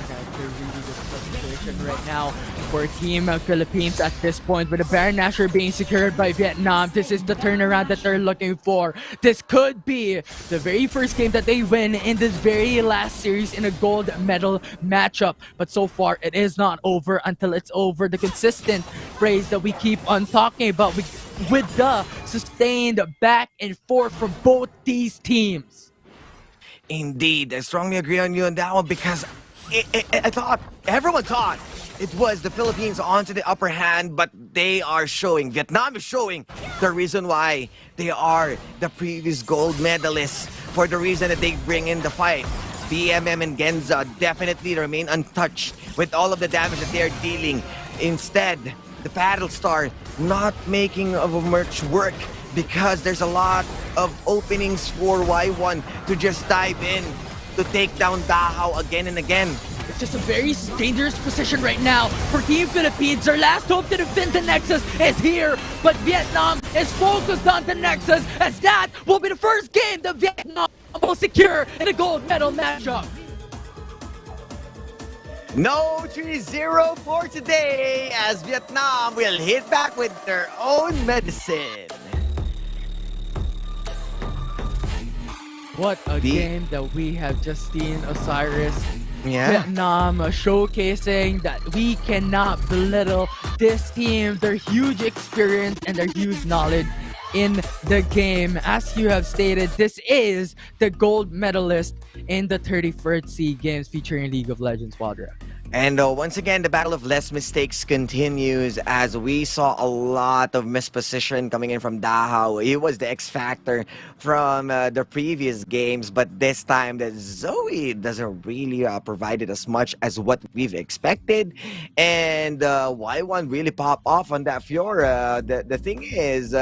That's a really good situation right now for Team Philippines at this point, with the Baron Nashor being secured by Vietnam. This is the turnaround that they're looking for. This could be the very first game that they win in this very last series in a gold medal matchup. But so far, it is not over until it's over. The consistent phrase that we keep on talking about with the sustained back and forth from both these teams. Indeed, I strongly agree on you on that one because I thought, everyone thought it was the Philippines onto the upper hand, but they are showing, Vietnam is showing the reason why they are the previous gold medalists, for the reason that they bring in the fight. BMM and Genza definitely remain untouched with all of the damage that they are dealing. Instead, the Paddle Star not making of much work because there's a lot of openings for Y1 to just dive in to take down Dahao again and again. It's just a very dangerous position right now for Team Philippines. Their last hope to defend the Nexus is here, but Vietnam is focused on the Nexus, as that will be the first game that Vietnam will secure in a gold medal matchup. No 3-0 for today, as Vietnam will hit back with their own medicine. What a game that we have just seen, Osiris. Yeah. Vietnam showcasing that we cannot belittle this team, their huge experience and their huge knowledge in the game. As you have stated, this is the gold medalist in the 31st SEA Games featuring League of Legends Wild Rift. And once again, the battle of less mistakes continues as we saw a lot of misposition coming in from Dahao. He was the X factor from the previous games, but this time that Zoe doesn't really provide it as much as what we've expected. And Y1 really popped off on that Fiora. The thing is,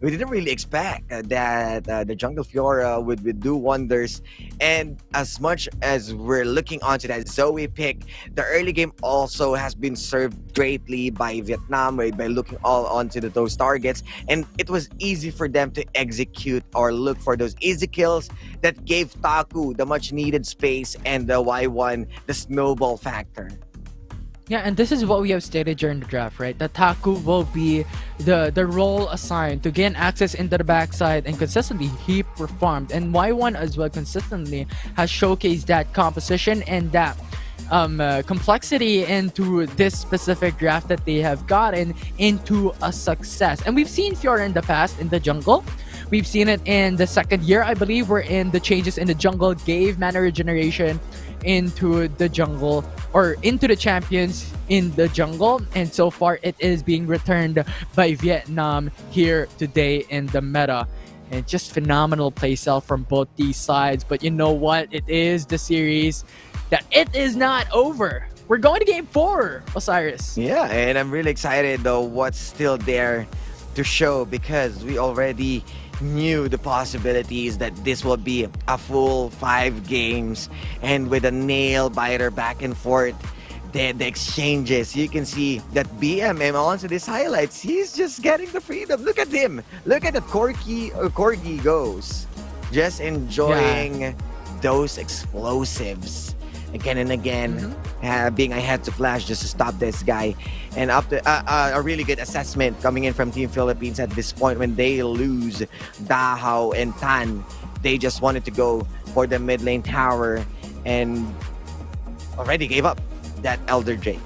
we didn't really expect that the Jungle Fiora would do wonders. And as much as we're looking onto that Zoe pick, the early game also has been served greatly by Vietnam by looking all onto those targets, and it was easy for them to execute or look for those easy kills that gave Taku the much needed space and the Y1 the snowball factor. Yeah, and this is what we have stated during the draft, right? That Taku will be the role assigned to gain access into the backside, and consistently he performed. And Y1 as well consistently has showcased that composition and that complexity into this specific draft that they have gotten into a success. And we've seen Fiora in the past in the jungle. We've seen it in the second year, I believe, wherein the changes in the jungle gave mana regeneration into the jungle or into the champions in the jungle, and so far it is being returned by Vietnam here today in the meta. And just phenomenal playstyle from both these sides. But you know what? It is the series that it is not over. We're going to game 4, Osiris. Yeah, and I'm really excited though what's still there to show, because we already knew the possibilities that this will be a full 5 games, and with a nail biter back and forth, the exchanges, you can see that BMM onto these highlights, he's just getting the freedom. Look at him, look at the Corgi goes, just enjoying those explosives again and again, being ahead to flash just to stop this guy. And up to a really good assessment coming in from Team Philippines at this point when they lose Dahao and Tan. They just wanted to go for the mid lane tower and already gave up that Elder Drake.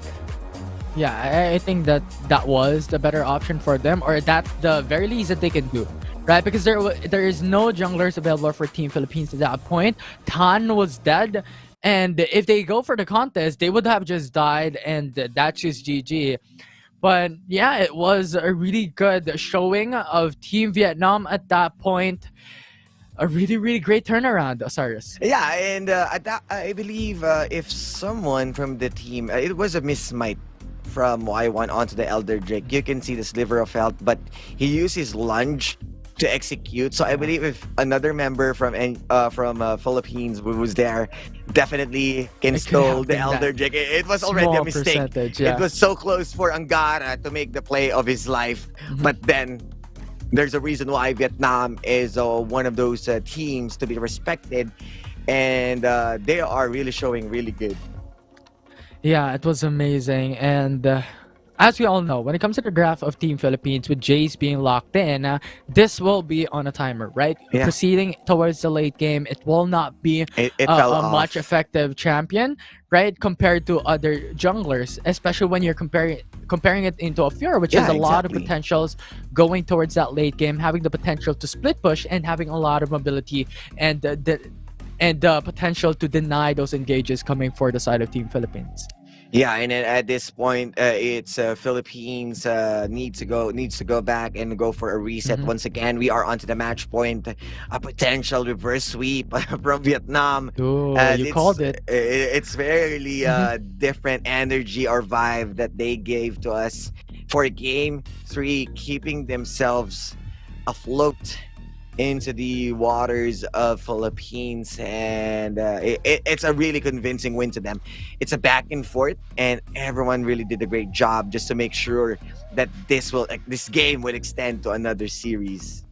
Yeah, I think that was the better option for them, or that's the very least that they can do, right? Because there is no junglers available for Team Philippines at that point. Tan was dead, and if they go for the contest, they would have just died, and that's just GG. But yeah, it was a really good showing of Team Vietnam at that point. A really, really great turnaround, Osiris. Yeah, and I believe if someone from the team, it was a mismite from Y1 onto the Elder Drake. You can see the sliver of health, but he used his lunge to execute. So I believe if another member from Philippines was there, definitely can stole the Elder Drake. It was already a mistake. It was so close for Angara to make the play of his life, but then there's a reason why Vietnam is one of those teams to be respected, and they are really showing really good. Yeah, it was amazing. And as we all know, when it comes to the draft of Team Philippines with Jace being locked in, this will be on a timer, right? Yeah. Proceeding towards the late game, it will not be a much effective champion, right? Compared to other junglers, especially when you're comparing it into a Fiora, which has a lot of potentials going towards that late game, having the potential to split push and having a lot of mobility and the potential to deny those engages coming for the side of Team Philippines. Yeah, and at this point, it's Philippines needs to go back and go for a reset once again. We are onto the match point, a potential reverse sweep from Vietnam. Ooh, you called it. It's very different energy or vibe that they gave to us for game 3, keeping themselves afloat into the waters of Philippines, and it's a really convincing win to them. It's a back and forth, and everyone really did a great job just to make sure that this game would extend to another series.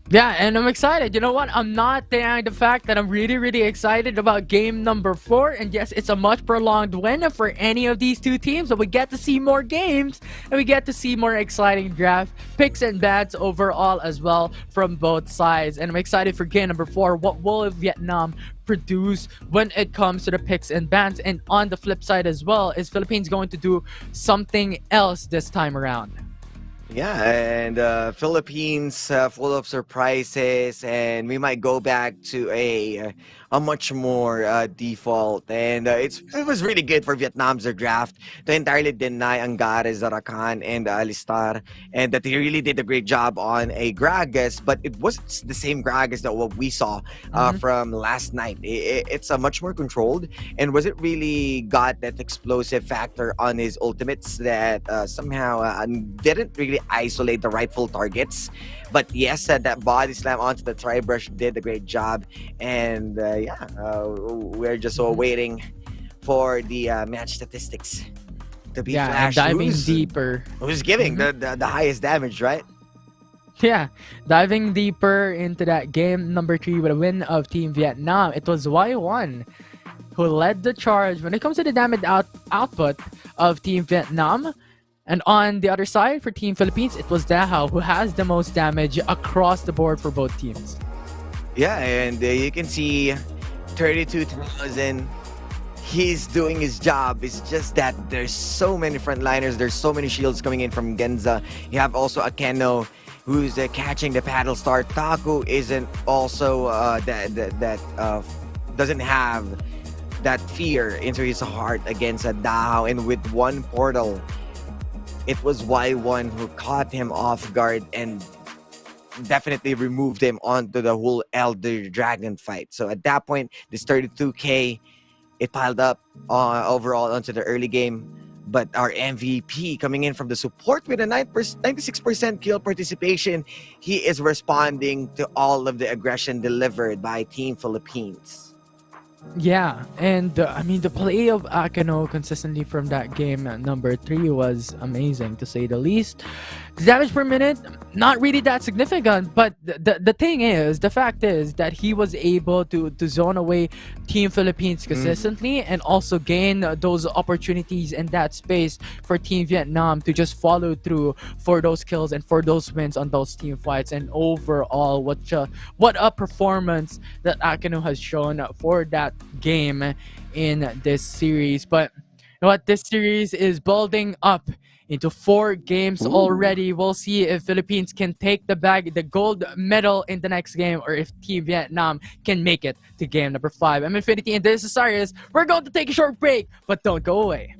Yeah, and I'm excited. You know what? I'm not denying the fact that I'm really, really excited about game number 4. And yes, it's a much prolonged win for any of these two teams. So we get to see more games and we get to see more exciting draft picks and bats overall as well from both sides. And I'm excited for game number 4. What will Vietnam produce when it comes to the picks and bans? And on the flip side as well, is Philippines going to do something else this time around? Yeah, and Philippines full of surprises, and we might go back to a much more default. And it was really good for Vietnam's draft to entirely deny Angares, Zarakan, and Alistar, and that they really did a great job on a Gragas, but it wasn't the same Gragas that what we saw from last night. It's a much more controlled, and was it really got that explosive factor on his ultimates that somehow didn't really isolate the rightful targets. But yes, that body slam onto the tri-brush did a great job. And we're just waiting for the match statistics to be and flashed. diving deeper. Who's giving the highest damage, right? Yeah, diving deeper into that game number 3 with a win of Team Vietnam. It was Y1 who led the charge when it comes to the damage output of Team Vietnam. And on the other side, for Team Philippines, it was Dahao who has the most damage across the board for both teams. Yeah, and you can see 32,000. He's doing his job. It's just that there's so many frontliners. There's so many shields coming in from Genza. You have also Akeno who's catching the paddle star. Taku isn't also doesn't have that fear into his heart against Dahao. And with one portal, it was Y1 who caught him off guard and definitely removed him onto the whole Elder Dragon fight. So at that point, this 32k, it piled up overall onto the early game. But our MVP coming in from the support with a 96% kill participation, he is responding to all of the aggression delivered by Team Philippines. Yeah, and I mean, the play of Akeno consistently from that game number 3 was amazing, to say the least. The damage per minute, not really that significant, but the fact is that he was able to zone away Team Philippines consistently and also gain those opportunities and that space for Team Vietnam to just follow through for those kills and for those wins on those team fights. And overall, what a performance that Akeno has shown for that game in this series. But you know what, this series is building up into 4 games already. We'll see if Philippines can take the gold medal in the next game, or if Team Vietnam can make it to game number 5. I'm Infinity and this is Cyrus. We're going to take a short break, but don't go away.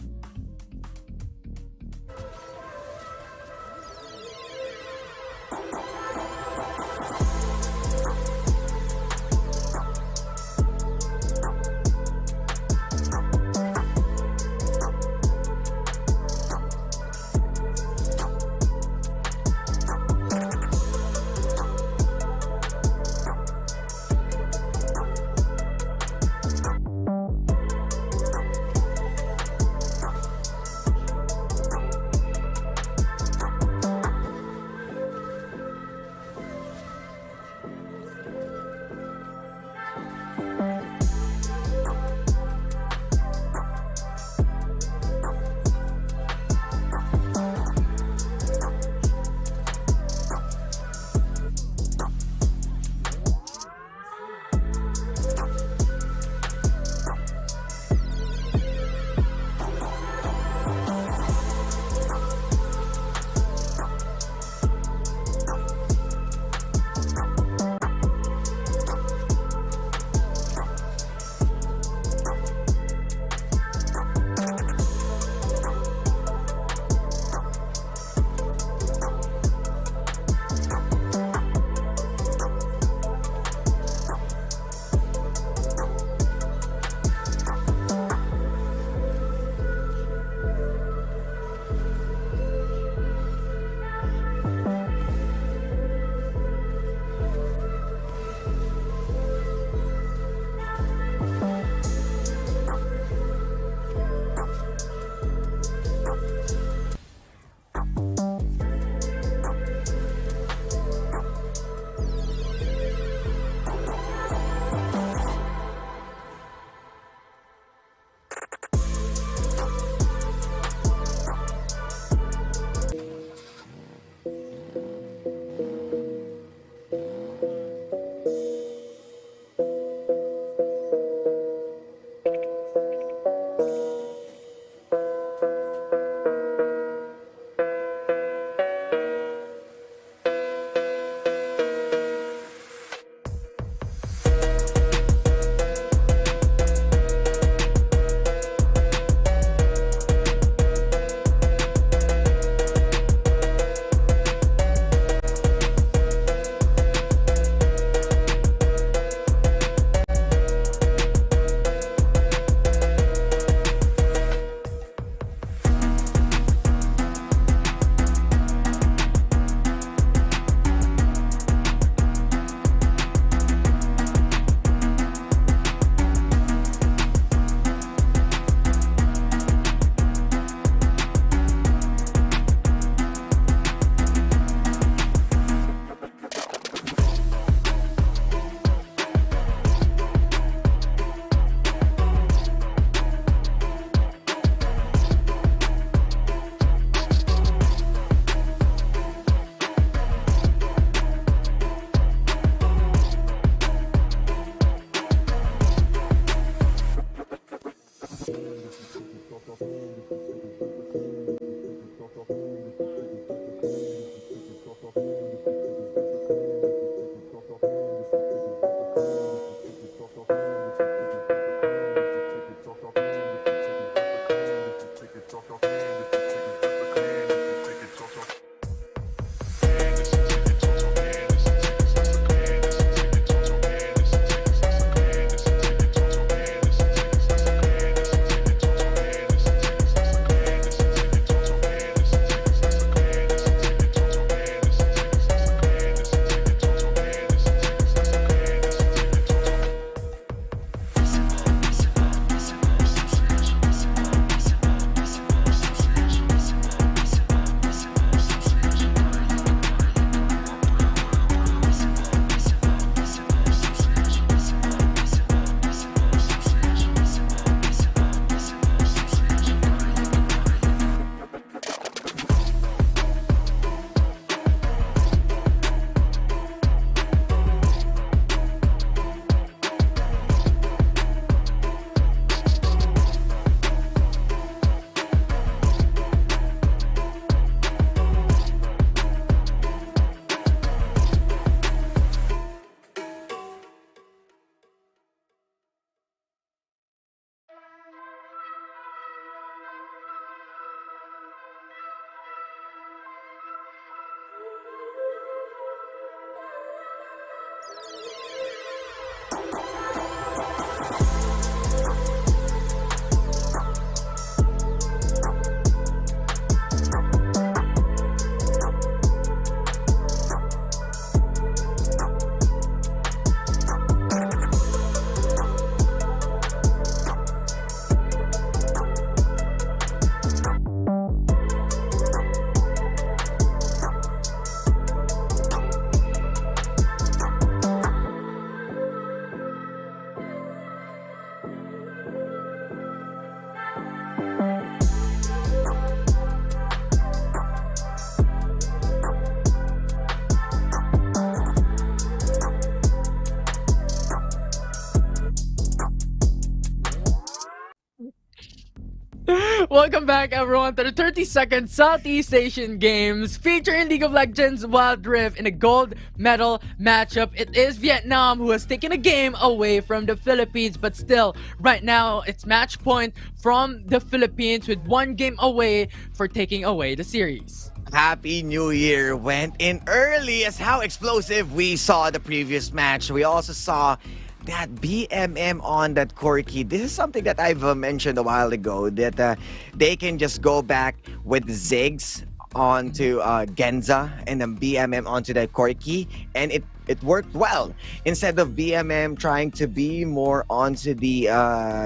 Welcome back, everyone, to the 32nd Southeast Asian Games featuring League of Legends Wild Rift in a gold medal matchup. It is Vietnam who has taken a game away from the Philippines, but still, right now, it's match point from the Philippines with 1 game away for taking away the series. Happy New Year went in early as how explosive we saw the previous match. We also saw that BMM on that Corki. This is something that I've mentioned a while ago, that they can just go back with Ziggs onto Genza and then BMM onto that Corki, and it worked well. Instead of BMM trying to be more onto the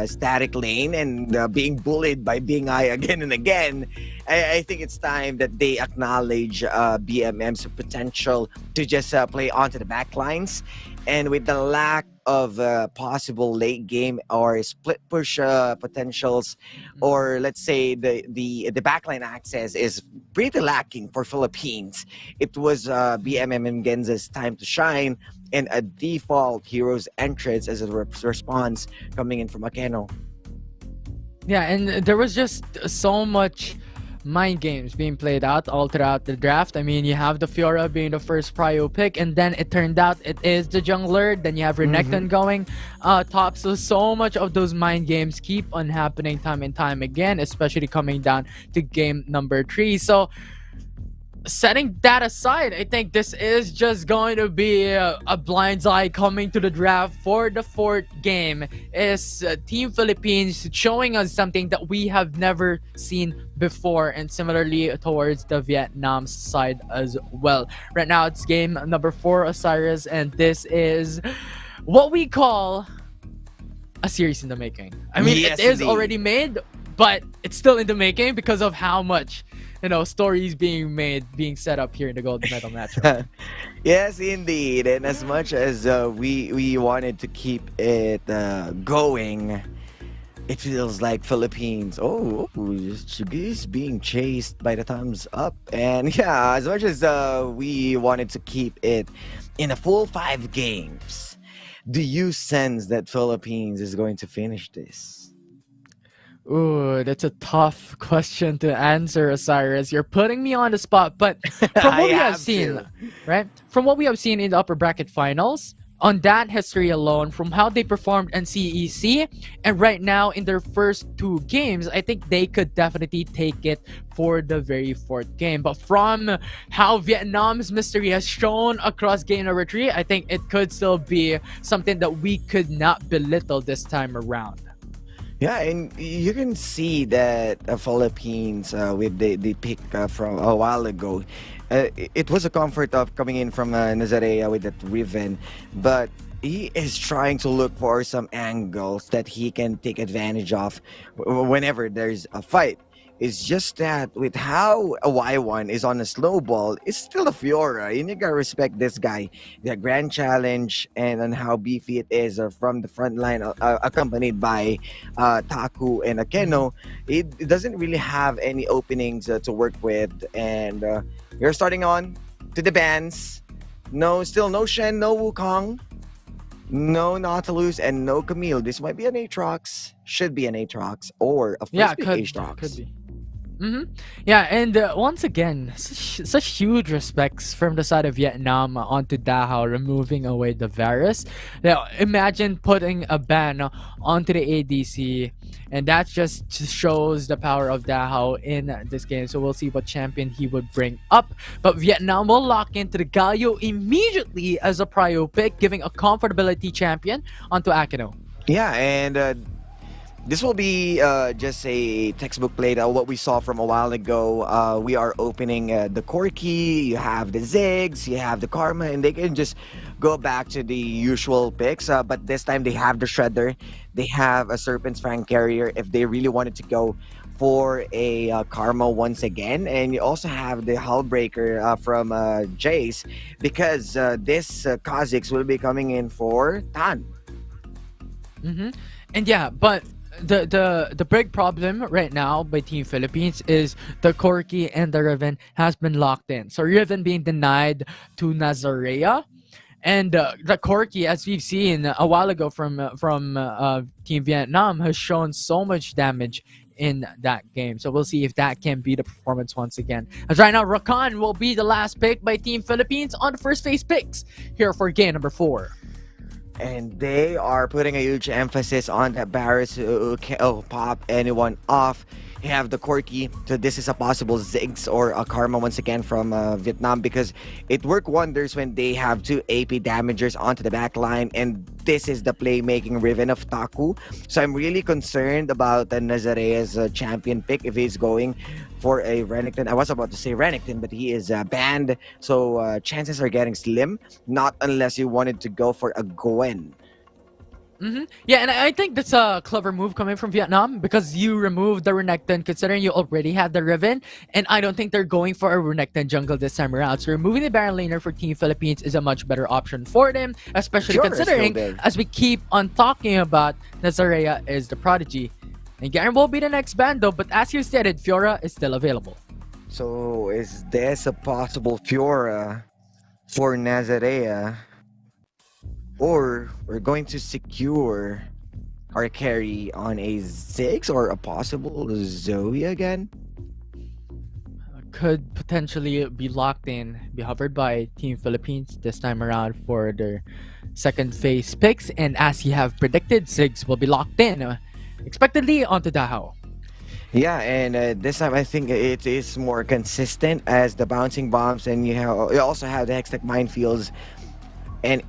static lane and being bullied by Bing Ai again and again, I think it's time that they acknowledge BMM's potential to just play onto the back lines. And with the lack of possible late game or split push potentials, or let's say the backline access is pretty lacking for Philippines, it was BMM and Genza's time to shine, and a default hero's entrance as a response coming in from Akeno. Yeah, and there was just so much mind games being played out all throughout the draft. I mean, you have the Fiora being the first prio pick, and then it turned out it is the jungler. Then you have Renekton going top. So much of those mind games keep on happening time and time again, especially coming down to game number 3. So setting that aside, I think this is just going to be a blindside coming to the draft for the 4th game. Is Team Philippines showing us something that we have never seen before, and similarly towards the Vietnam side as well. Right now it's game number 4, Osiris, and this is what we call a series in the making. I mean, Yes, it is indeed. already made, but it's still in the making because of how much stories being set up here in the gold medal match. Yes, indeed. And as much as we wanted to keep it going, it feels like Philippines. Is being chased by the thumbs up. And yeah, as much as we wanted to keep it in a full 5 games, do you sense that Philippines is going to finish this? Ooh, that's a tough question to answer, Osiris. You're putting me on the spot, but from what we have seen, right? From what we have seen in the upper bracket finals, on that history alone, from how they performed in CEC, and right now in their first 2 games, I think they could definitely take it for the very 4th game. But from how Vietnam's mystery has shown across game number 3, I think it could still be something that we could not belittle this time around. Yeah, and you can see that Philippines with the pick from a while ago, it was a comfort of coming in from Nazarea with that Riven, but he is trying to look for some angles that he can take advantage of whenever there's a fight. It's just that with how a Y1 is on a snowball, it's still a Fiora. You need to respect this guy. The grand challenge and on how beefy it is from the front line, accompanied by Taku and Akeno. It doesn't really have any openings to work with. And you're starting on to the bans. Still no Shen, no Wukong, no Nautilus, and no Camille. This might be an Aatrox. Should be an Aatrox or a first pick Aatrox. Could be. Yeah, and once again, such huge respects from the side of Vietnam onto Dahao, removing away the virus. Now, imagine putting a ban onto the ADC, and that just shows the power of Dahao in this game. So we'll see what champion he would bring up. But Vietnam will lock into the Galio immediately as a prio pick, giving a comfortability champion onto Akeno. Yeah, and this will be just a textbook play. What we saw from a while ago. We are opening the Corki, you have the Ziggs, you have the Karma, and they can just go back to the usual picks. But this time they have the Shredder, they have a Serpent's Fang Carrier if they really wanted to go for a Karma once again. And you also have the Hullbreaker from Jace, because this Kha'Zix will be coming in for Tan. And yeah, but the big problem right now by Team Philippines is the Corki and the Riven has been locked in. So Riven being denied to Nazarea, and the Corki, as we've seen a while ago from Team Vietnam, has shown so much damage in that game. So we'll see if that can be the performance once again. As right now, Rakan will be the last pick by Team Philippines on the first phase picks here for game number 4. And they are putting a huge emphasis on that Barris who can pop anyone off. You have the Corky, so this is a possible Ziggs or a Karma once again from Vietnam, because it worked wonders when they have 2 AP damagers onto the back line, and this is the playmaking Riven of Taku. So I'm really concerned about Nazarea's champion pick if he's going for a Renekton. I was about to say Renekton, but he is banned, so chances are getting slim, not unless you wanted to go for a Gwen. Yeah, and I think that's a clever move coming from Vietnam, because you remove the Renekton considering you already have the Riven, and I don't think they're going for a Renekton jungle this time around. So removing the Baron laner for Team Philippines is a much better option for them, especially Sure, considering, still there. as we keep on talking about, Nazarea is the prodigy. And Garen will be the next ban though, but as you stated, Fiora is still available. So is this a possible Fiora for Nazarea? Or we're going to secure our carry on a Ziggs or a possible Zoe again? Could potentially be locked in, be hovered by Team Philippines this time around for their second phase picks. And as you have predicted, Ziggs will be locked in, expectedly onto Dahao. Yeah, and this time I think it is more consistent as the bouncing bombs, and you also have the Hextech minefields. And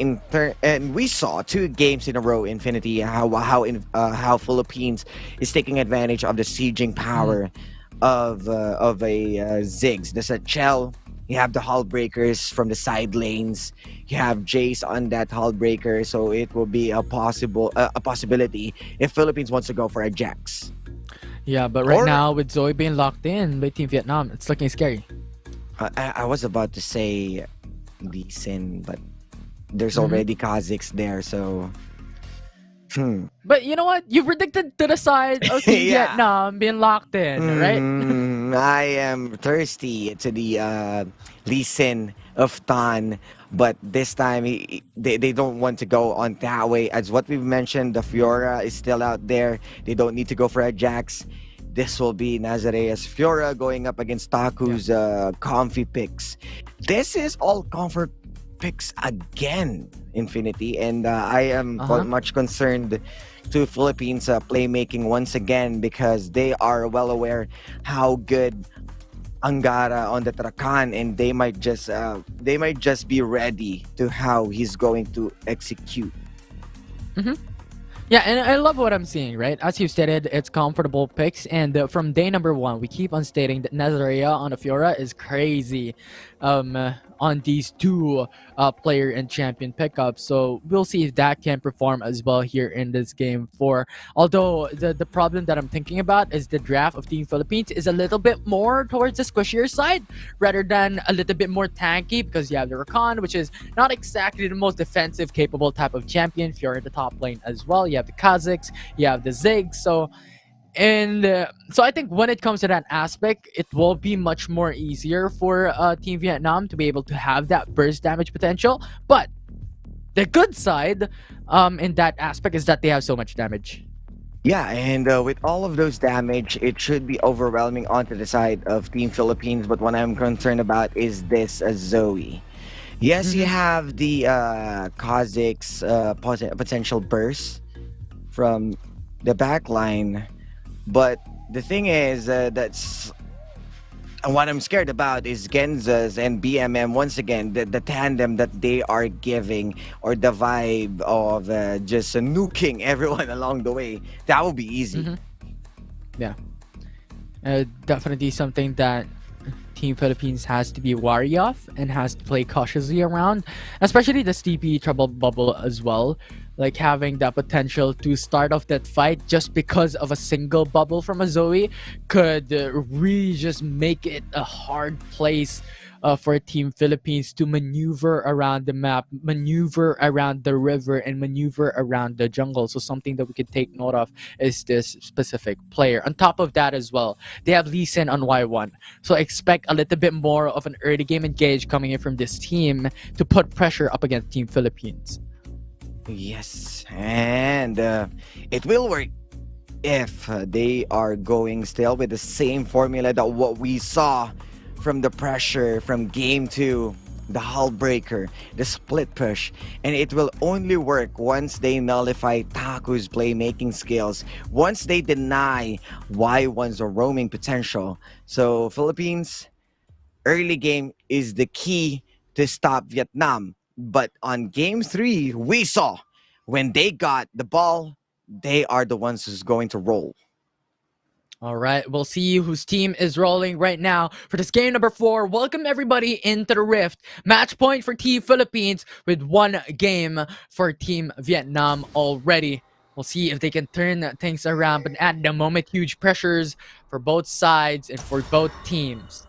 and we saw 2 games in a row, Infinity, how Philippines is taking advantage of the sieging power of a Ziggs. There's a Chell. You have the hull breakers from the side lanes. You have Jace on that hull breaker, so it will be a possibility if Philippines wants to go for a Jax. Yeah, but right now with Zoe being locked in by Team Vietnam, it's looking scary. I was about to say Lee Sin, but there's already Kha'Zix there, so But you know what? You predicted to the side of Team Yeah. Vietnam being locked in, right? I am thirsty to the Lee Sin of Tan, but this time they don't want to go on that way. As what we've mentioned, the Fiora is still out there. They don't need to go for a Jax. This will be Nazarea's Fiora going up against Taku's comfy picks. This is all comfort picks again, Infinity, and I am much concerned to Philippines playmaking once again, because they are well aware how good Angara on the Trakan, and they might just be ready to how he's going to execute. Yeah, and I love what I'm seeing, right? As you stated, it's comfortable picks, and from day number 1, we keep on stating that Nazarea on the Fiora is crazy on these 2 player and champion pickups. So we'll see if that can perform as well here in this game 4. Although the problem that I'm thinking about is the draft of Team Philippines is a little bit more towards the squishier side rather than a little bit more tanky, because you have the Rakan, which is not exactly the most defensive capable type of champion. Fiora in the top lane as well. You have the Kha'Zix, you have the Ziggs. So I think when it comes to that aspect, it will be much more easier for Team Vietnam to be able to have that burst damage potential. But the good side in that aspect is that they have so much damage. Yeah, and with all of those damage, it should be overwhelming onto the side of Team Philippines. But what I'm concerned about is this Zoe. Yes, you have the Kha'Zix potential burst from the back line. But the thing is, that's what I'm scared about is Genza's and BMM once again, the tandem that they are giving, or the vibe of just nuking everyone along the way. That will be easy. Yeah. Definitely something that Team Philippines has to be wary of and has to play cautiously around, especially the Steepy trouble bubble as well. Like having the potential to start off that fight just because of a single bubble from a Zoe could really just make it a hard place for Team Philippines to maneuver around the map, maneuver around the river, and maneuver around the jungle. So something that we could take note of is this specific player. On top of that as well, they have Lee Sin on Y1. So expect a little bit more of an early game engage coming in from this team to put pressure up against Team Philippines. Yes, and it will work if they are going still with the same formula that what we saw from the pressure from game 2, the hull breaker, the split push, and it will only work once they nullify Taku's playmaking skills, once they deny Y1's roaming potential. So Philippines, early game is the key to stop Vietnam. But on game 3, we saw when they got the ball, they are the ones who's going to roll. All right, we'll see whose team is rolling right now for this game number 4. Welcome everybody into the Rift. Match point for Team Philippines with 1 game for Team Vietnam already. We'll see if they can turn things around, but at the moment, huge pressures for both sides and for both teams.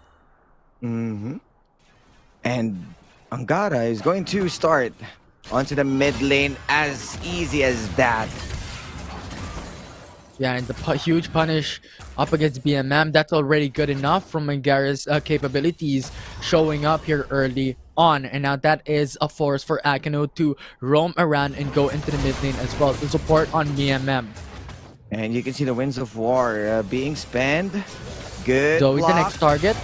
And Angara is going to start onto the mid lane as easy as that. Yeah, and the huge punish up against BMM, that's already good enough from Angara's capabilities showing up here early on. And now that is a force for Akino to roam around and go into the mid lane as well to support on BMM. And you can see the Winds of War being spent. Good Zoe, block. the next target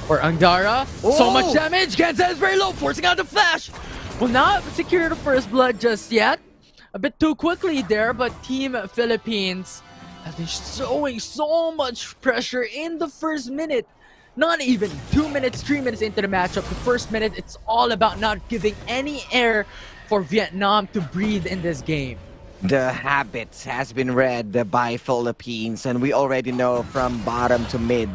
for Angara. So much damage. Genza is very low, forcing out the flash. Will not secure the first blood just yet. A bit too quickly there, but Team Philippines has been showing so much pressure in the first minute. Not even 2 minutes, 3 minutes into the matchup. The first minute, it's all about not giving any air for Vietnam to breathe in this game. The habits has been read by Philippines, and we already know from bottom to mid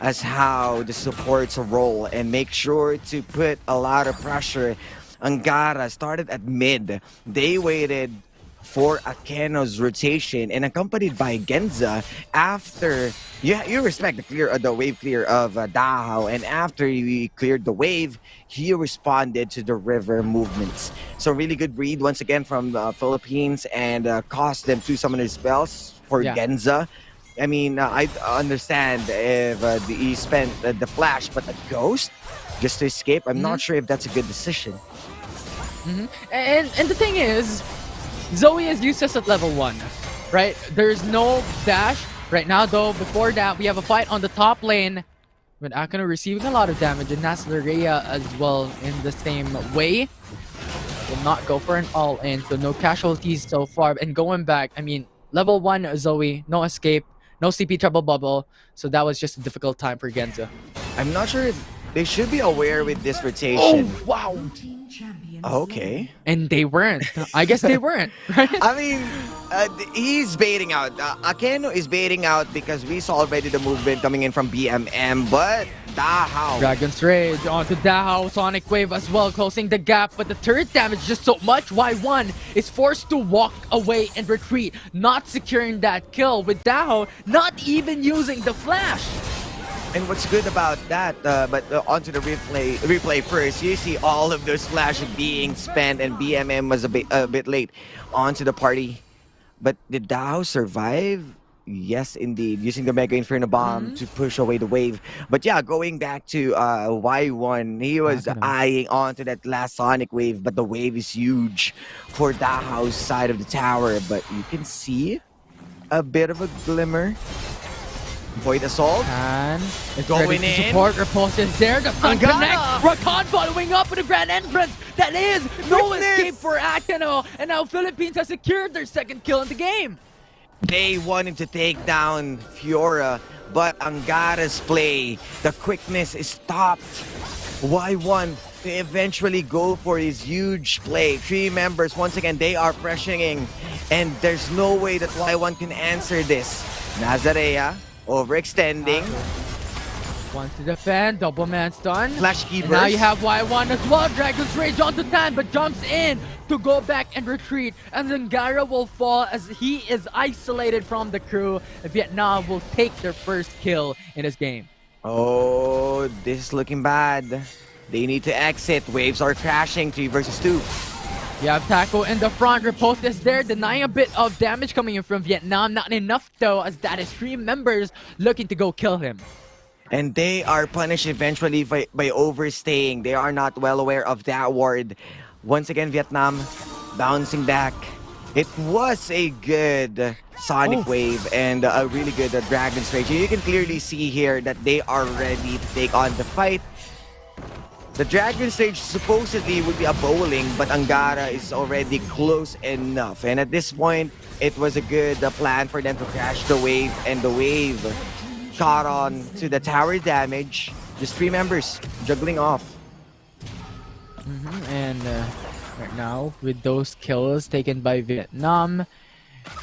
as how the supports roll and make sure to put a lot of pressure. Angara started at mid. They waited for Akeno's rotation and accompanied by Genza after you respect the wave clear of Dahao, and after he cleared the wave, he responded to the river movements. So really good read once again from the Philippines, and cost them 2 summoner spells for Genza. I mean, I understand if he spent the flash, but a ghost just to escape, I'm not sure if that's a good decision. And the thing is, Zoe is useless at level 1, right? There's no dash right now, though. Before that, we have a fight on the top lane with Akano receiving a lot of damage, and Naslaria as well in the same way. Will not go for an all-in, so no casualties so far. And going back, I mean, level 1 Zoe, no escape, no CP trouble bubble, so that was just a difficult time for Genza. I'm not sure if they should be aware with this rotation. Oh, wow! Okay. And they weren't. I guess they weren't, right? I mean, he's baiting out. Akeno is baiting out because we saw already the movement coming in from BMM, but Dahao. Dragon's Rage onto Dahao, Sonic Wave as well, closing the gap, but the turret damage just so much. Y1 is forced to walk away and retreat, not securing that kill with Dahao, not even using the flash. And what's good about that, but onto the replay first, you see all of those flashes being spent, and BMM was a bit late onto the party. But did Dao survive? Yes, indeed, using the Mega Inferno Bomb to push away the wave. But yeah, going back to Y1, he was eyeing onto that last Sonic Wave, but the wave is huge for Dahao's side of the tower. But you can see a bit of a glimmer. Void Assault. And it's going ready to in. support. Repulse is there. The Sun Connect. Rakan following up with a grand entrance. That is no escape for Akino. And now Philippines has secured their 2nd kill in the game. They wanted to take down Fiora, but Angara's play, the quickness is stopped. Y1 to eventually go for his huge play. 3 members, once again, they are pressuring, and there's no way that Y1 can answer this. Nazarea overextending. Wants to defend, double man stun. Flash key And now burst. you have Y1 as well. Dragon's Rage onto Tan, but jumps in to go back and retreat. And Angara will fall as he is isolated from the crew. Vietnam will take their first kill in this game. Oh, this is looking bad. They need to exit. Waves are crashing. 3 versus 2. You have Taco in the front. Riposte is there, denying a bit of damage coming in from Vietnam. Not enough though, as that is 3 members looking to go kill him. And they are punished eventually by overstaying. They are not well aware of that ward. Once again, Vietnam bouncing back. It was a good Sonic Wave and a really good Dragon's Rage. You can clearly see here that they are ready to take on the fight. The Dragon's Rage supposedly would be a bowling, but Angara is already close enough. And at this point, it was a good plan for them to crash the wave, and the wave caught on to the tower damage. Just 3 members juggling off. And right now, with those kills taken by Vietnam,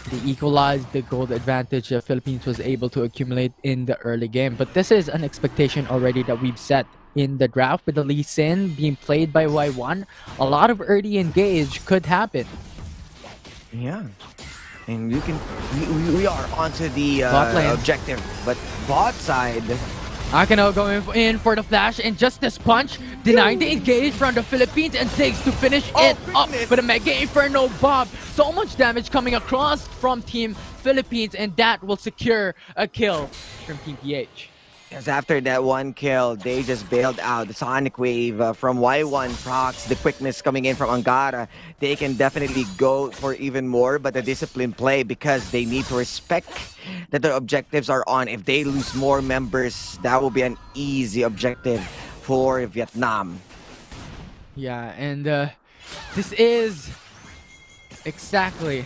they equalized the gold advantage the Philippines was able to accumulate in the early game. But this is an expectation already that we've set in the draft with the Lee Sin being played by Y1. A lot of early engage could happen. Yeah. And you can we are onto the objective, but bot side. Akino going in for the flash and Justice Punch, denying the engage from the Philippines, and Ziggs to finish it up with a Mega Inferno Bomb. So much damage coming across from Team Philippines, and that will secure a kill from Team PH. Because after that one kill, they just bailed out the Sonic Wave from Y1 procs, the quickness coming in from Angara. They can definitely go for even more, but the disciplined play, because they need to respect that their objectives are on. If they lose more members, that will be an easy objective for Vietnam. Yeah, and this is exactly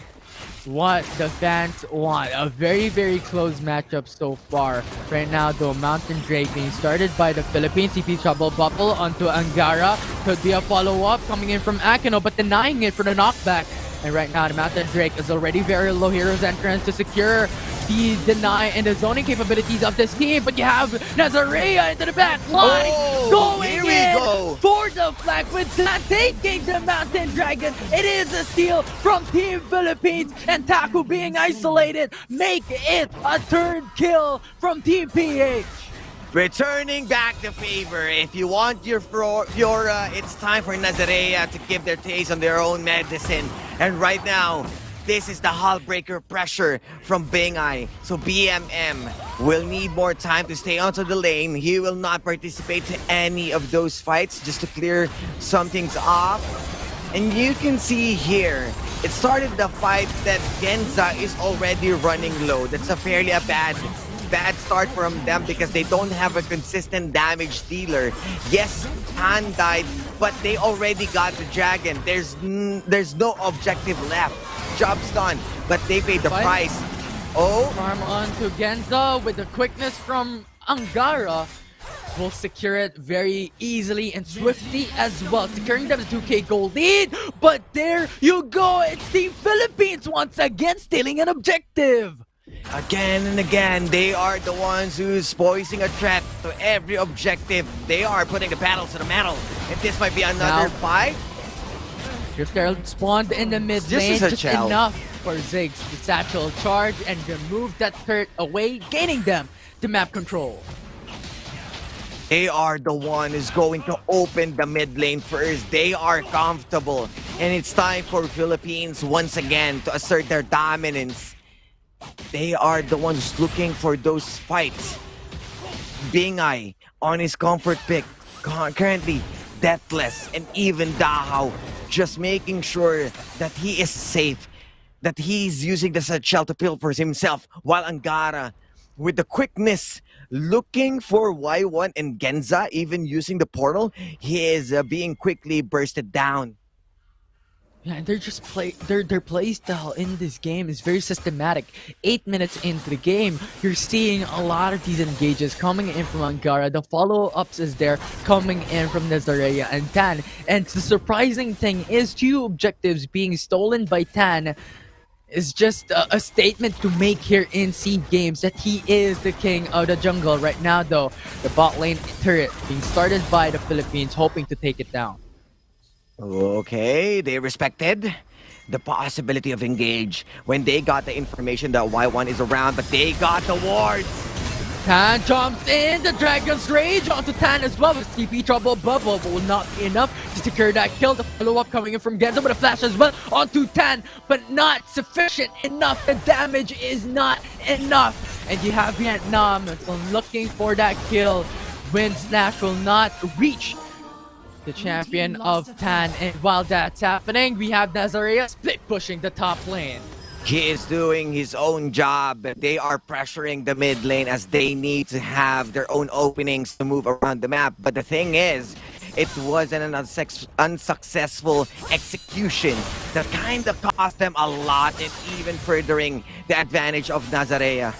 what the fans want. A very, very close matchup so far. Right now, though, Mountain Drake being started by the Philippines. CP Trouble Bubble onto Angara. Could be a follow-up coming in from Akino, but denying it for the knockback. And right now, the Mountain Drake is already very low. Hero's entrance to secure the deny and the zoning capabilities of this team. But you have Nazarea into the back line. Going in for the flag with that, taking the Mountain Dragon. It is a steal from Team Philippines. And Taku being isolated. Make it a third kill from Team PH. Returning back the favor. If you want your Fiora, it's time for Nazarea to give their taste on their own medicine. And right now, this is the hull breaker pressure from BingEye. So BMM will need more time to stay onto the lane. He will not participate to any of those fights just to clear some things off. And you can see here, it started the fight that Genza is already running low. That's a fairly bad start from them because they don't have a consistent damage dealer. Yes, Han died, but they already got the dragon. There's no objective left. Job's done, but they paid the price. Farm on to Genza with the quickness from Angara. Will secure it very easily and swiftly as well, securing them the 2k gold lead. But there you go, it's Team Philippines once again stealing an objective. Again and again, they are the ones who's posing a threat to every objective. They are putting the pedal to the metal. And this might be another fight. Drift Herald spawned in the mid lane, just enough for Ziggs to satchel charge and remove that turret away, gaining them the map control. They are the one who's going to open the mid lane first. They are comfortable. And it's time for Philippines once again to assert their dominance. They are the ones looking for those fights. BingEye on his comfort pick, currently deathless, and even Dahao just making sure that he is safe, that he's using the shell to pilfer himself, while Angara with the quickness looking for Y1 and Genza, even using the portal, he is being quickly bursted down. Yeah, and they're just their play style in this game is very systematic. 8 minutes into the game, you're seeing a lot of these engages coming in from Angara. The follow-ups is there coming in from Nazarea and Tan. And the surprising thing is 2 objectives being stolen by Tan is just a statement to make here in SEED Games that he is the king of the jungle. Right now though, the bot lane turret being started by the Philippines, hoping to take it down. Okay, they respected the possibility of engage when they got the information that Y1 is around, but they got the wards. Tan jumps in, the Dragon's Rage onto Tan as well with TP Trouble Bubble, but will not be enough to secure that kill. The follow-up coming in from Genza with a flash as well onto Tan, but not sufficient enough. The damage is not enough. And you have Vietnam looking for that kill. Wind Slash will not reach the champion of Tan. And while that's happening, we have Nazarea split pushing the top lane. He is doing his own job. They are pressuring the mid lane as they need to have their own openings to move around the map. But the thing is, it wasn't an unsuccessful execution that kind of cost them a lot and even furthering the advantage of Nazarea.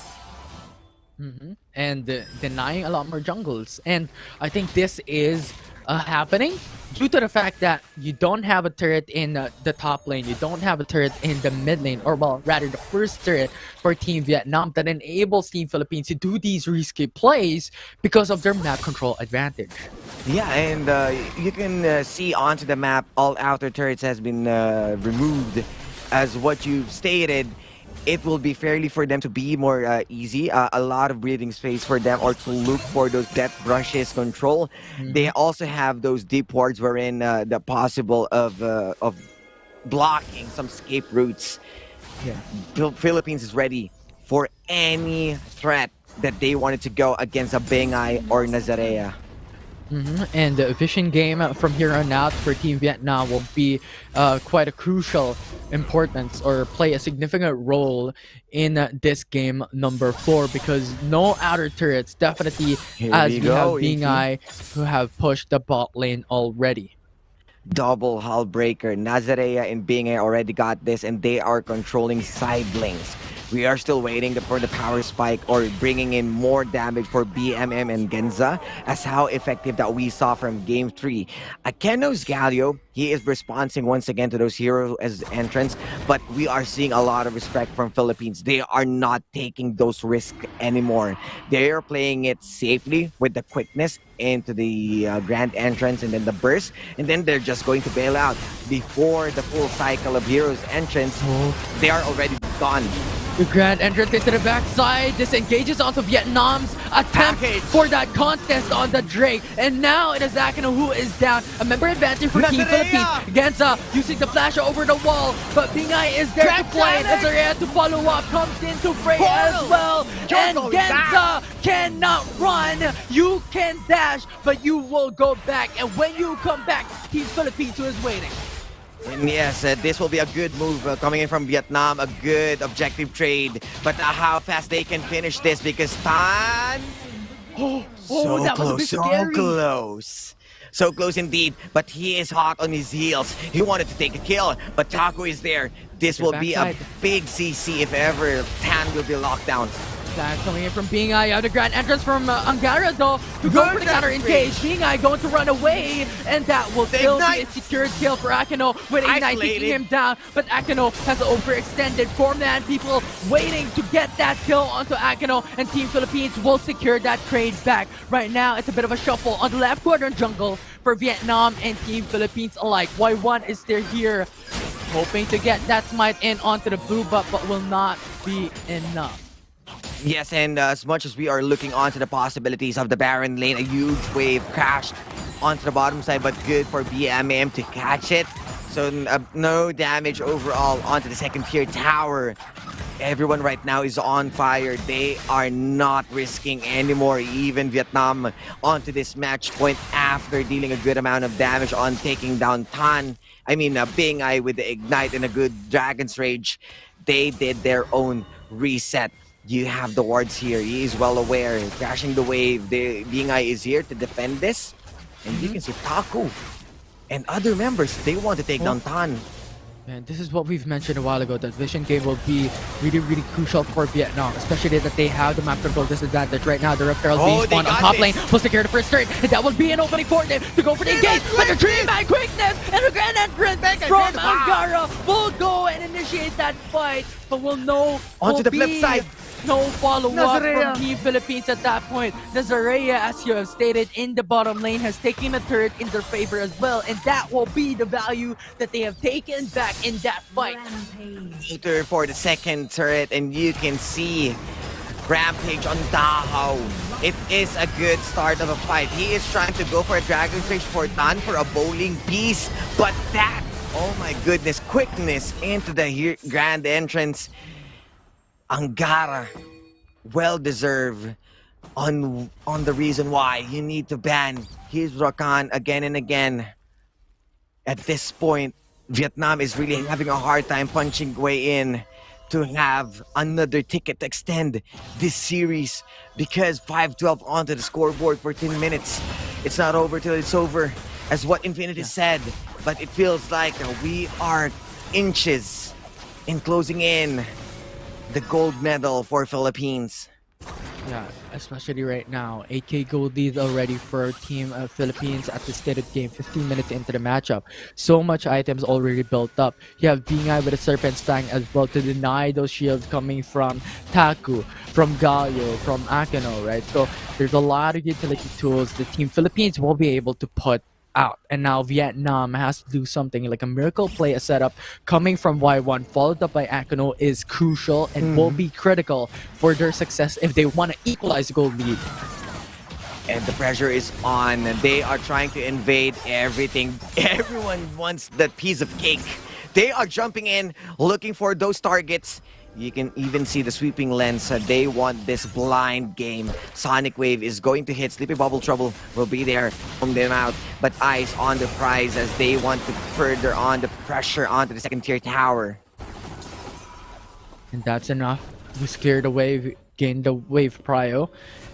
And denying a lot more jungles. And I think this is happening due to the fact that you don't have a turret in the top lane, you don't have a turret in the mid lane, or well, rather the first turret for Team Vietnam that enables Team Philippines to do these risky plays because of their map control advantage. Yeah, and you can see onto the map, all outer turrets has been removed. As what you've stated, it will be fairly for them to be more easy, a lot of breathing space for them, or to look for those death brushes control. They also have those deep wards wherein the possible of blocking some escape routes. The Philippines is ready for any threat that they wanted to go against a BINGAI or Nazarea. And the vision game from here on out for Team Vietnam will be quite a crucial importance, or play a significant role in this game number 4, because no outer turrets, definitely, as we have BINGAI who have pushed the bot lane already. Double hull breaker. Nazarea and BINGAI already got this, and they are controlling side lanes. We are still waiting for the power spike or bringing in more damage for BMM and Genza, as how effective that we saw from Game 3. Akeno's Galio, he is responding once again to those heroes as entrants, but we are seeing a lot of respect from Philippines. They are not taking those risks anymore. They are playing it safely with the quickness into the grand entrance and then the burst, and then they're just going to bail out before the full cycle of heroes entrance. They are already gone. The grand entrance into the backside disengages onto Vietnam's attempt for that contest on the Drake. And now it is Akeno who is down. A member advantage for Team Philippines. Genza using the flash over the wall, but BINGAI is there to play. Nazarea to follow up, comes into fray as well. And Genza cannot run. You can dash, but you will go back. And when you come back, Team Philippines who is waiting. And yes, this will be a good move coming in from Vietnam, a good objective trade. But how fast they can finish this, because Tan... so that close, was a bit so scary. close. So close indeed, but he is hot on his heels. He wanted to take a kill, but Taco is there. This will be a big CC if ever Tan will be locked down. Flash coming in from BINGAI. You have the grand entrance from Angara though to go for the counter engage. BINGAI going to run away, and that will still be a secured kill for Akeno with Ignite taking him down. But Akeno has overextended. 4-man people waiting to get that kill onto Akeno, and Team Philippines will secure that trade back. Right now, it's a bit of a shuffle on the left quadrant jungle for Vietnam and Team Philippines alike. Y1 is still here, hoping to get that smite in onto the blue buff, but will not be enough. Yes, and as much as we are looking onto the possibilities of the Baron lane, a huge wave crashed onto the bottom side, but good for BMM to catch it. So no damage overall onto the second tier tower. Everyone right now is on fire. They are not risking anymore, even Vietnam, onto this match point after dealing a good amount of damage on taking down BINGAI with the Ignite and a good Dragon's Rage. They did their own reset. You have the wards here. He is well aware. Crashing the wave. The BINGAI is here to defend this. And you can see Taku and other members, they want to take down Tan. Man, this is what we've mentioned a while ago, that vision game will be really, really crucial for Vietnam, especially that they have the map control disadvantage right now. The Rift Herald being spawned on top lane will secure the first turn, and that will be an opening for them to go for the engage. But the 3-man quickness and the grand entrance from Angara will go and initiate that fight, but we'll know onto the flip side. No follow-up from Team Philippines at that point. Nazarea, as you have stated, in the bottom lane has taken a turret in their favor as well, and that will be the value that they have taken back in that fight. For the second turret, and you can see Rampage on Tahoe. It is a good start of a fight. He is trying to go for a Dragon's Rage for Tan for a bowling piece, but that, oh my goodness, quickness into the grand entrance. Angara, well deserved on the reason why you need to ban his Rakan again and again. at this point, Vietnam is really having a hard time punching way in to have another ticket to extend this series because 5-12 onto the scoreboard for 10 minutes. It's not over till it's over, as what Infinity said, but it feels like we are inches in closing in the gold medal for Philippines. Yeah, especially right now. 8K gold lead already for Team Philippines at the stated game, 15 minutes into the matchup. So much items already built up. You have VIE with a Serpent's Fang as well to deny those shields coming from Taku, from Galio, from Akino, right? So there's a lot of utility tools the Team Philippines will be able to put out. And now Vietnam has to do something like a miracle play, a setup coming from Y1 followed up by Akino is crucial and will be critical for their success if they want to equalize the gold lead. And the pressure is on. They are trying to invade everything. Everyone wants that piece of cake. They are jumping in, looking for those targets. You can even see the sweeping lens. They want this blind game. Sonic Wave is going to hit. Sleepy Bubble Trouble will be there from them out. But eyes on the prize as they want to further on the pressure onto the second tier tower. And that's enough to scare the wave, gain the wave prio.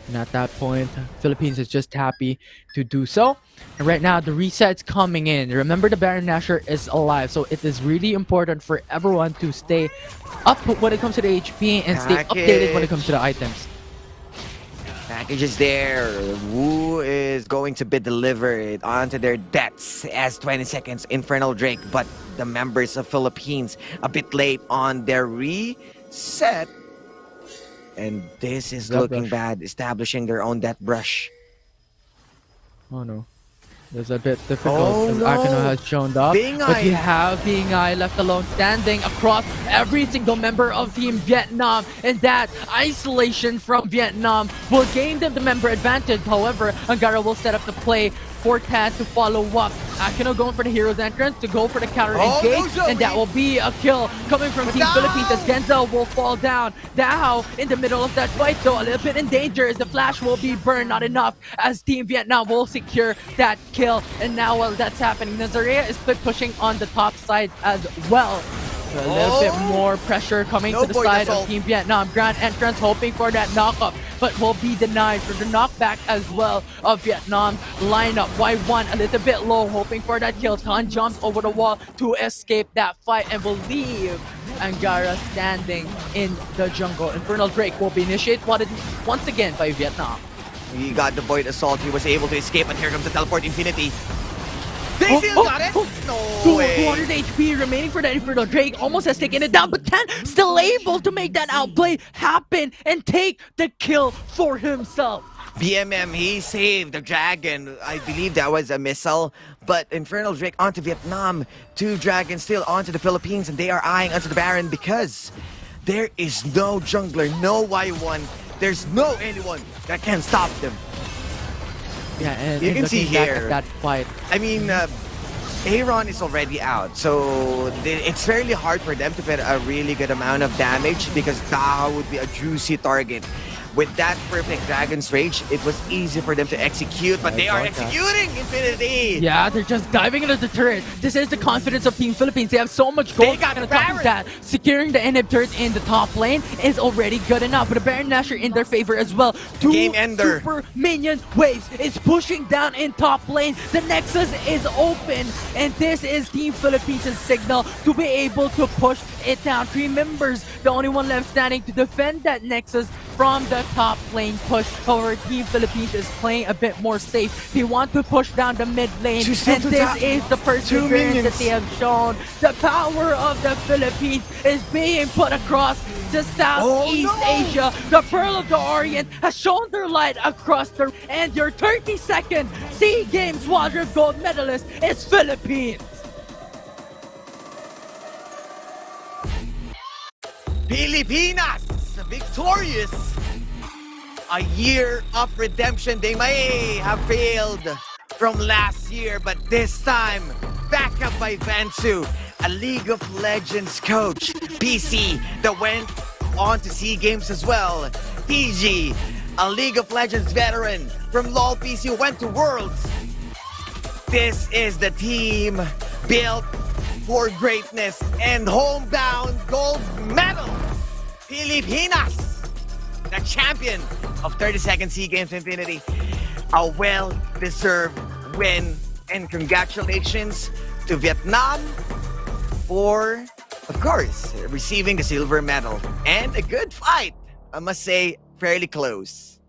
And at that point, Philippines is just happy to do so. And right now, the reset's coming in. Remember, the Baron Nashor is alive, so it is really important for everyone to stay up when it comes to the HP and stay updated when it comes to the items. Package is there. Wu is going to be delivered onto their deaths as 20 seconds Infernal Drake, but the members of Philippines a bit late on their reset. And this is looking bad, establishing their own death brush. Oh no. It's a bit difficult as Akino has shown up. But you have VIE left alone standing across every single member of Team Vietnam. And that isolation from Vietnam will gain them the member advantage. However, Angara will set up the play for Tad to follow up. Akino going for the hero's entrance to go for the counter engage. And that will be a kill coming from Team Philippines as Genzo will fall down. Now, in the middle of that fight though, a little bit in danger as the flash will be burned. Not enough as Team Vietnam will secure that kill. And now while that's happening, Nazarea is split pushing on the top side as well. So a little bit more pressure coming to the side of Team Vietnam. Grand entrance hoping for that knockup, but will be denied for the knockback as well of Vietnam lineup. Y1 a little bit low, hoping for that kill. Tan jumps over the wall to escape that fight and will leave Angara standing in the jungle. Infernal Drake will be initiated once again by Vietnam. He got the Void Assault. He was able to escape, and here comes the Teleport Infinity. They still got it! No way! 200 HP remaining for the Infernal Drake. Almost has taken it down, but Tan still able to make that outplay happen and take the kill for himself. BMM, he saved the dragon. I believe that was a missile. But Infernal Drake onto Vietnam. 2 dragons still onto the Philippines, and they are eyeing onto the Baron because there is no jungler, no Y1. There's no anyone that can stop them. Yeah, and you can see here that fight. I mean, Aaron is already out, so it's fairly hard for them to put a really good amount of damage because Taha would be a juicy target. With that perfect Dragon's Rage, it was easy for them to execute, but they are executing Infinity! Yeah, they're just diving into the turret. This is the confidence of Team Philippines. They have so much gold. They got the top of that. Securing the inhib turret in the top lane is already good enough. But the Baron Nashor in their favor as well. 2 Game ender. super minion waves is pushing down in top lane. The Nexus is open. And this is Team Philippines' signal to be able to push it down. 3 members, the only one left standing to defend that Nexus from the top lane push. However, Team Philippines is playing a bit more safe. They want to push down the mid lane, and this is the perseverance that they have shown. The power of the Philippines is being put across to Southeast Asia. The Pearl of the Orient has shown their light across the... And your 32nd SEA Games Wildrift gold medalist is Philippines. Pilipinas victorious. A year of redemption. They may have failed from last year, but this time back up by Vansu, a League of Legends coach. PC that went on to SEA Games as well. PG, a League of Legends veteran from LoL PC, went to Worlds. This is the team built for greatness and homebound gold medal. Pilipinas, the champion of 32nd SEA Games Infinity. A well-deserved win, and congratulations to Vietnam for, of course, receiving the silver medal. And a good fight, I must say, fairly close.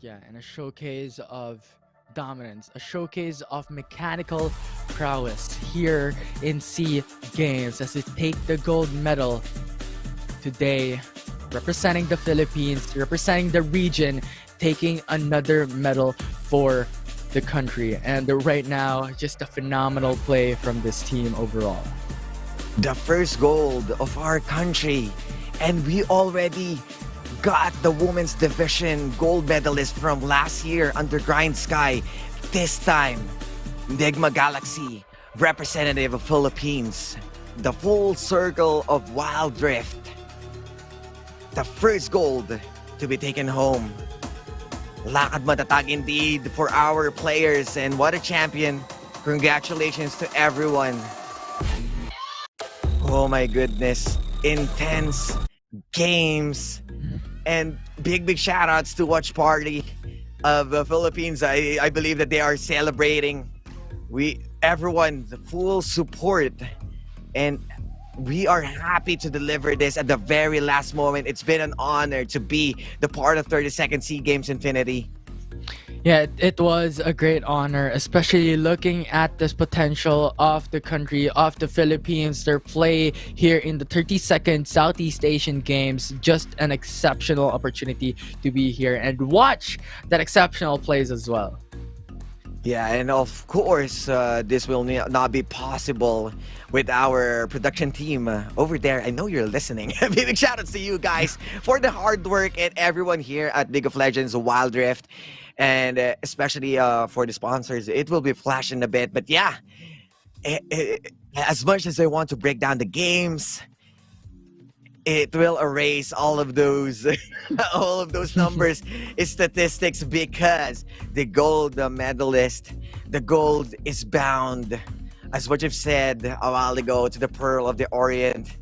Yeah, and a showcase of dominance, a showcase of mechanical prowess here in SEA Games as they take the gold medal today, representing the Philippines, representing the region, taking another medal for the country. And right now, just a phenomenal play from this team overall. The first gold of our country, and we already got the women's division gold medalist from last year under Grind Sky. This time, Nigma Galaxy, representative of Philippines, the full circle of Wild Rift. The first gold to be taken home. Lakad matatag indeed for our players, and what a champion. Congratulations to everyone. Oh my goodness, intense games, and big shout outs to Watch Party of the Philippines. I believe that they are celebrating. Everyone, the full support, and we are happy to deliver this at the very last moment. It's been an honor to be the part of 32nd SEA Games Infinity. Yeah, it was a great honor, especially looking at this potential of the country, of the Philippines, their play here in the 32nd Southeast Asian Games. Just an exceptional opportunity to be here and watch that exceptional plays as well. Yeah, and of course, this will not be possible with our production team over there. I know you're listening. Big shout outs to you guys for the hard work, and everyone here at League of Legends Wild Rift, and especially for the sponsors. It will be flashing a bit, but yeah, as much as I want to break down the games, it will erase all of those all of those numbers, statistics, because the gold medalist, the gold is bound, as what you've said a while ago, to the Pearl of the Orient.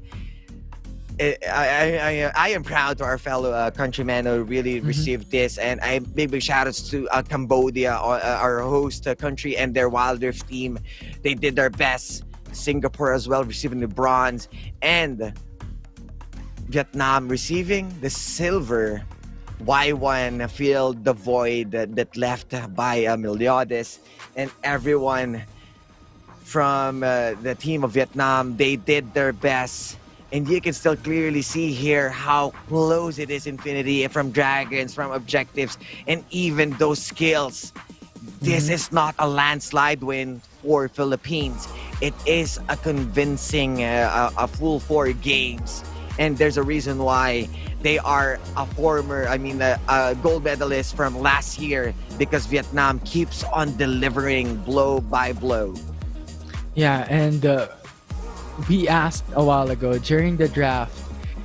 I am proud to our fellow countrymen who really received this, and big shout outs to Cambodia, our host country, and their Wild Rift team. They did their best. Singapore as well, receiving the bronze, and Vietnam receiving the silver. Y1 filled the void that left by Meliodas, and everyone from the team of Vietnam, they did their best. And you can still clearly see here how close it is, Infinity, from Dragons, from objectives, and even those skills. This is not a landslide win for Philippines. It is a convincing a full 4 games. And there's a reason why they are a gold medalist from last year, because Vietnam keeps on delivering blow by blow. Yeah, and we asked a while ago during the draft,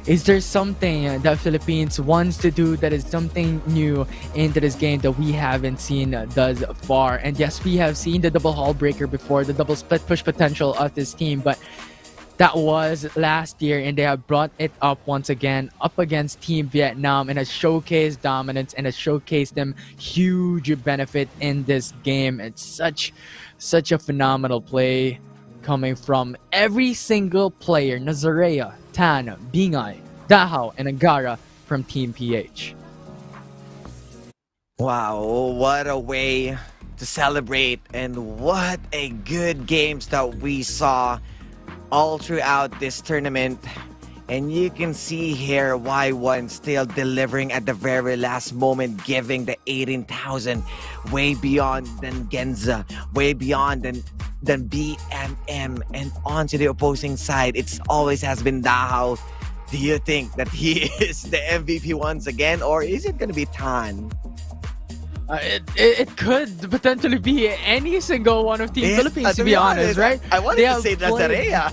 is there something that Philippines wants to do that is something new into this game that we haven't seen thus far? And yes, we have seen the double hull breaker before, the double split push potential of this team, but that was last year, and they have brought it up once again up against Team Vietnam, and has showcased dominance and has showcased them huge benefit in this game. It's such a phenomenal play coming from every single player: Nazarea, Tan, Bingay, Dahao, and Angara from Team PH. Wow, what a way to celebrate, and what a good games that we saw all throughout this tournament. And you can see here Y1 still delivering at the very last moment, giving the 18,000, way beyond than Genza, way beyond than BMM, and onto the opposing side. It's always has been Dahao. Do you think that he is the MVP once again, or is it gonna be Tan? It could potentially be any single one of Team Philippines, to be honest, right? I wanted to say Nazarea.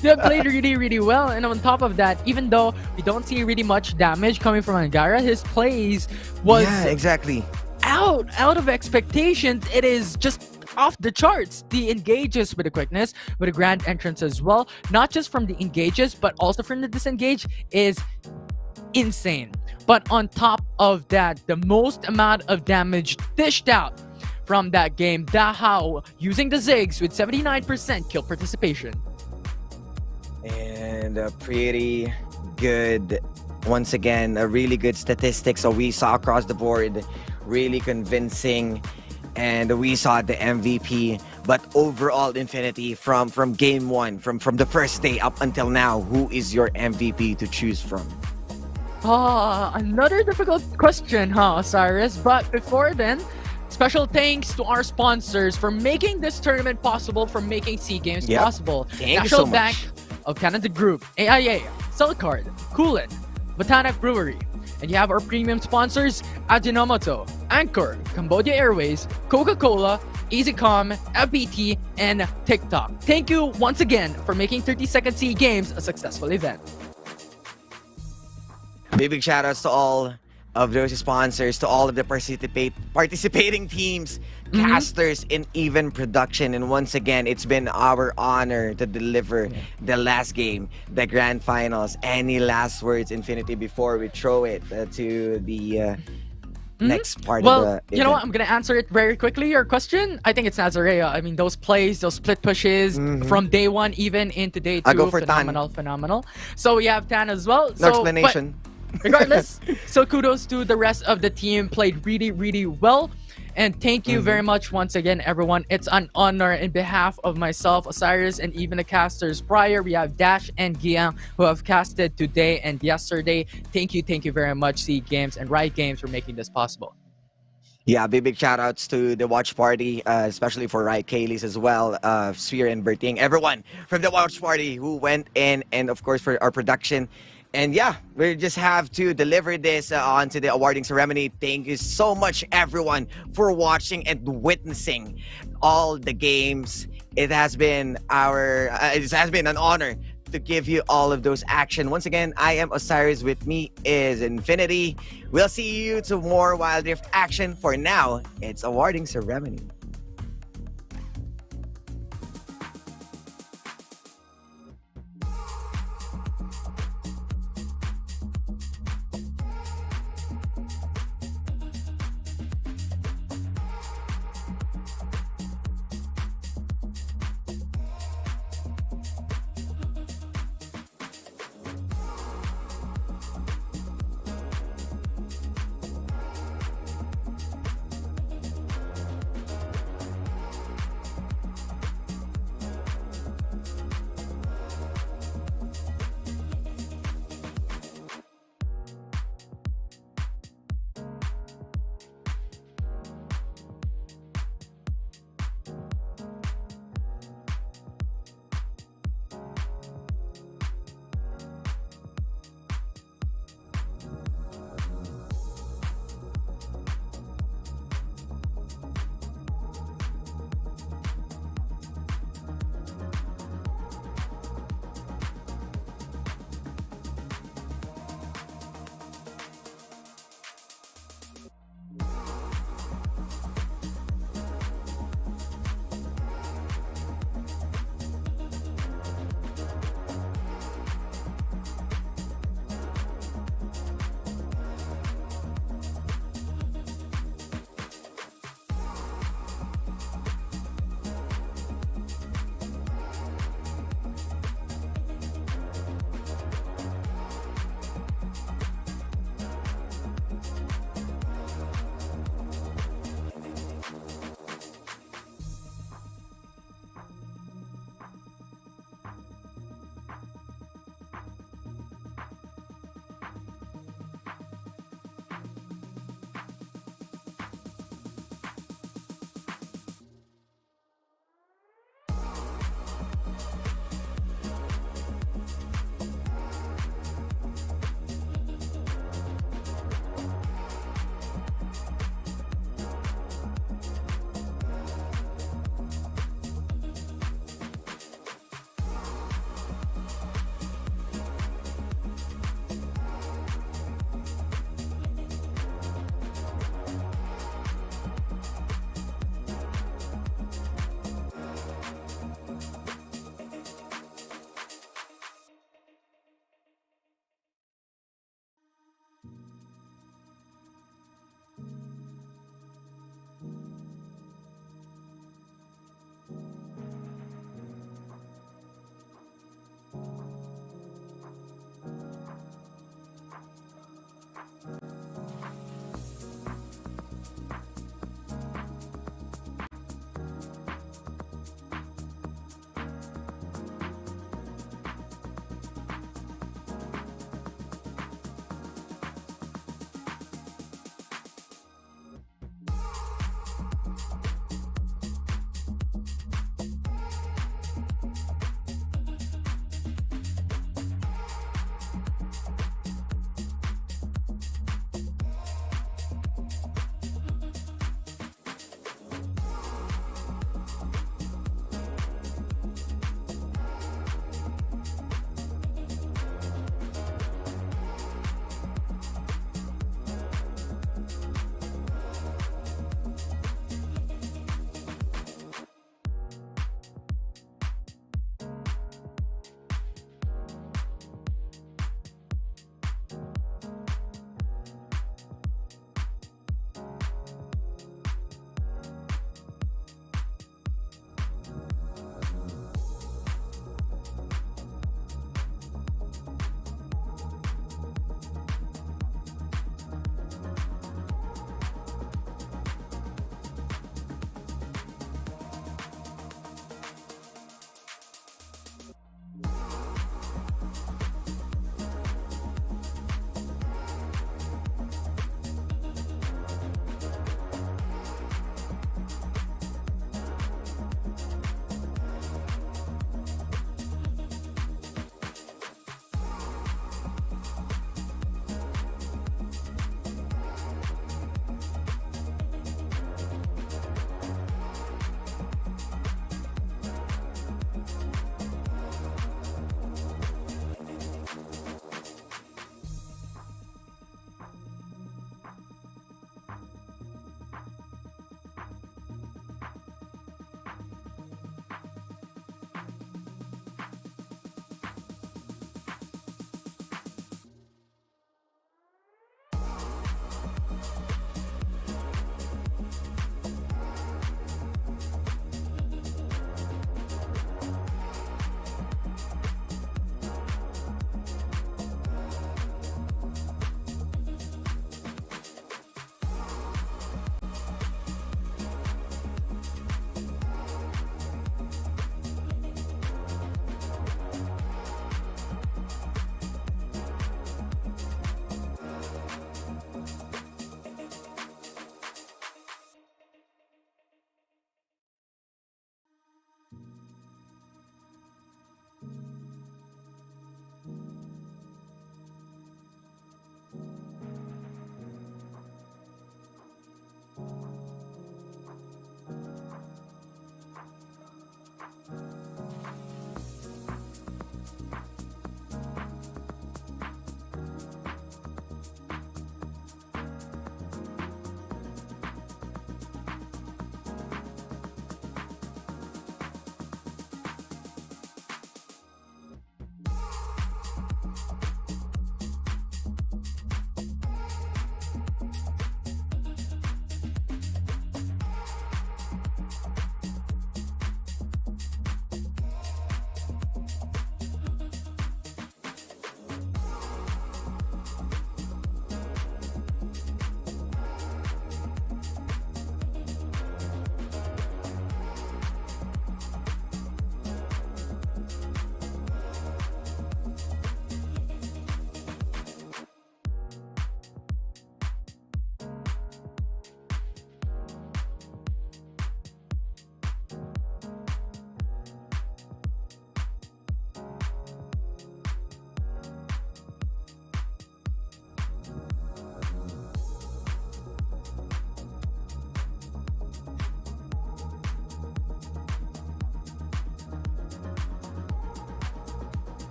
They have played really well, and on top of that, even though we don't see really much damage coming from Angara, his plays was exactly out of expectations. It is just off the charts. The engages with the quickness, with the grand entrance as well. Not just from the engages, but also from the disengage is insane. But on top of that, the most amount of damage dished out from that game, Dahao using the Ziggs with 79% kill participation. And pretty good, once again, a really good statistic. So we saw across the board, really convincing, and we saw the MVP. But overall, Infinity, from game one, from the first day up until now, who is your MVP to choose from? Another difficult question, huh, Cyrus? But before then, special thanks to our sponsors for making this tournament possible, for making SEA Games possible. Thank you National so Bank much. of Canada Group, AIA, Cellcard, Coolin, Botanic Brewery. And you have our premium sponsors, Ajinomoto, Anchor, Cambodia Airways, Coca-Cola, EasyCom, FBT, and TikTok. Thank you once again for making 30-second SEA Games a successful event. Big shout outs to all of those sponsors, to all of the participating teams, casters, and even production. And once again, it's been our honor to deliver the last game, the grand finals. Any last words, Infinity, before we throw it to the next part of the event? You know what? I'm going to answer it very quickly. Your question, I think it's Nazarea. I mean, those plays, those split pushes from day one, even into day two, I go for phenomenal. So we have Tan as well. No explanation. Regardless, so kudos to the rest of the team. Played really well. And thank you very much once again, everyone. It's an honor in behalf of myself, Osiris, and even the casters prior. We have Dash and Gian who have casted today and yesterday. Thank you very much, SEA Games and Riot Games, for making this possible. Yeah, big shout outs to the watch party, especially for Riot Kaylee's as well, Sphere and Berting, everyone from the watch party who went in, and of course for our production. And yeah, we just have to deliver this onto the awarding ceremony. Thank you so much, everyone, for watching and witnessing all the games. It has been an honor to give you all of those action. Once again, I am Osiris. With me is Infinity. We'll see you to more Wild Rift action. For now, it's awarding ceremony.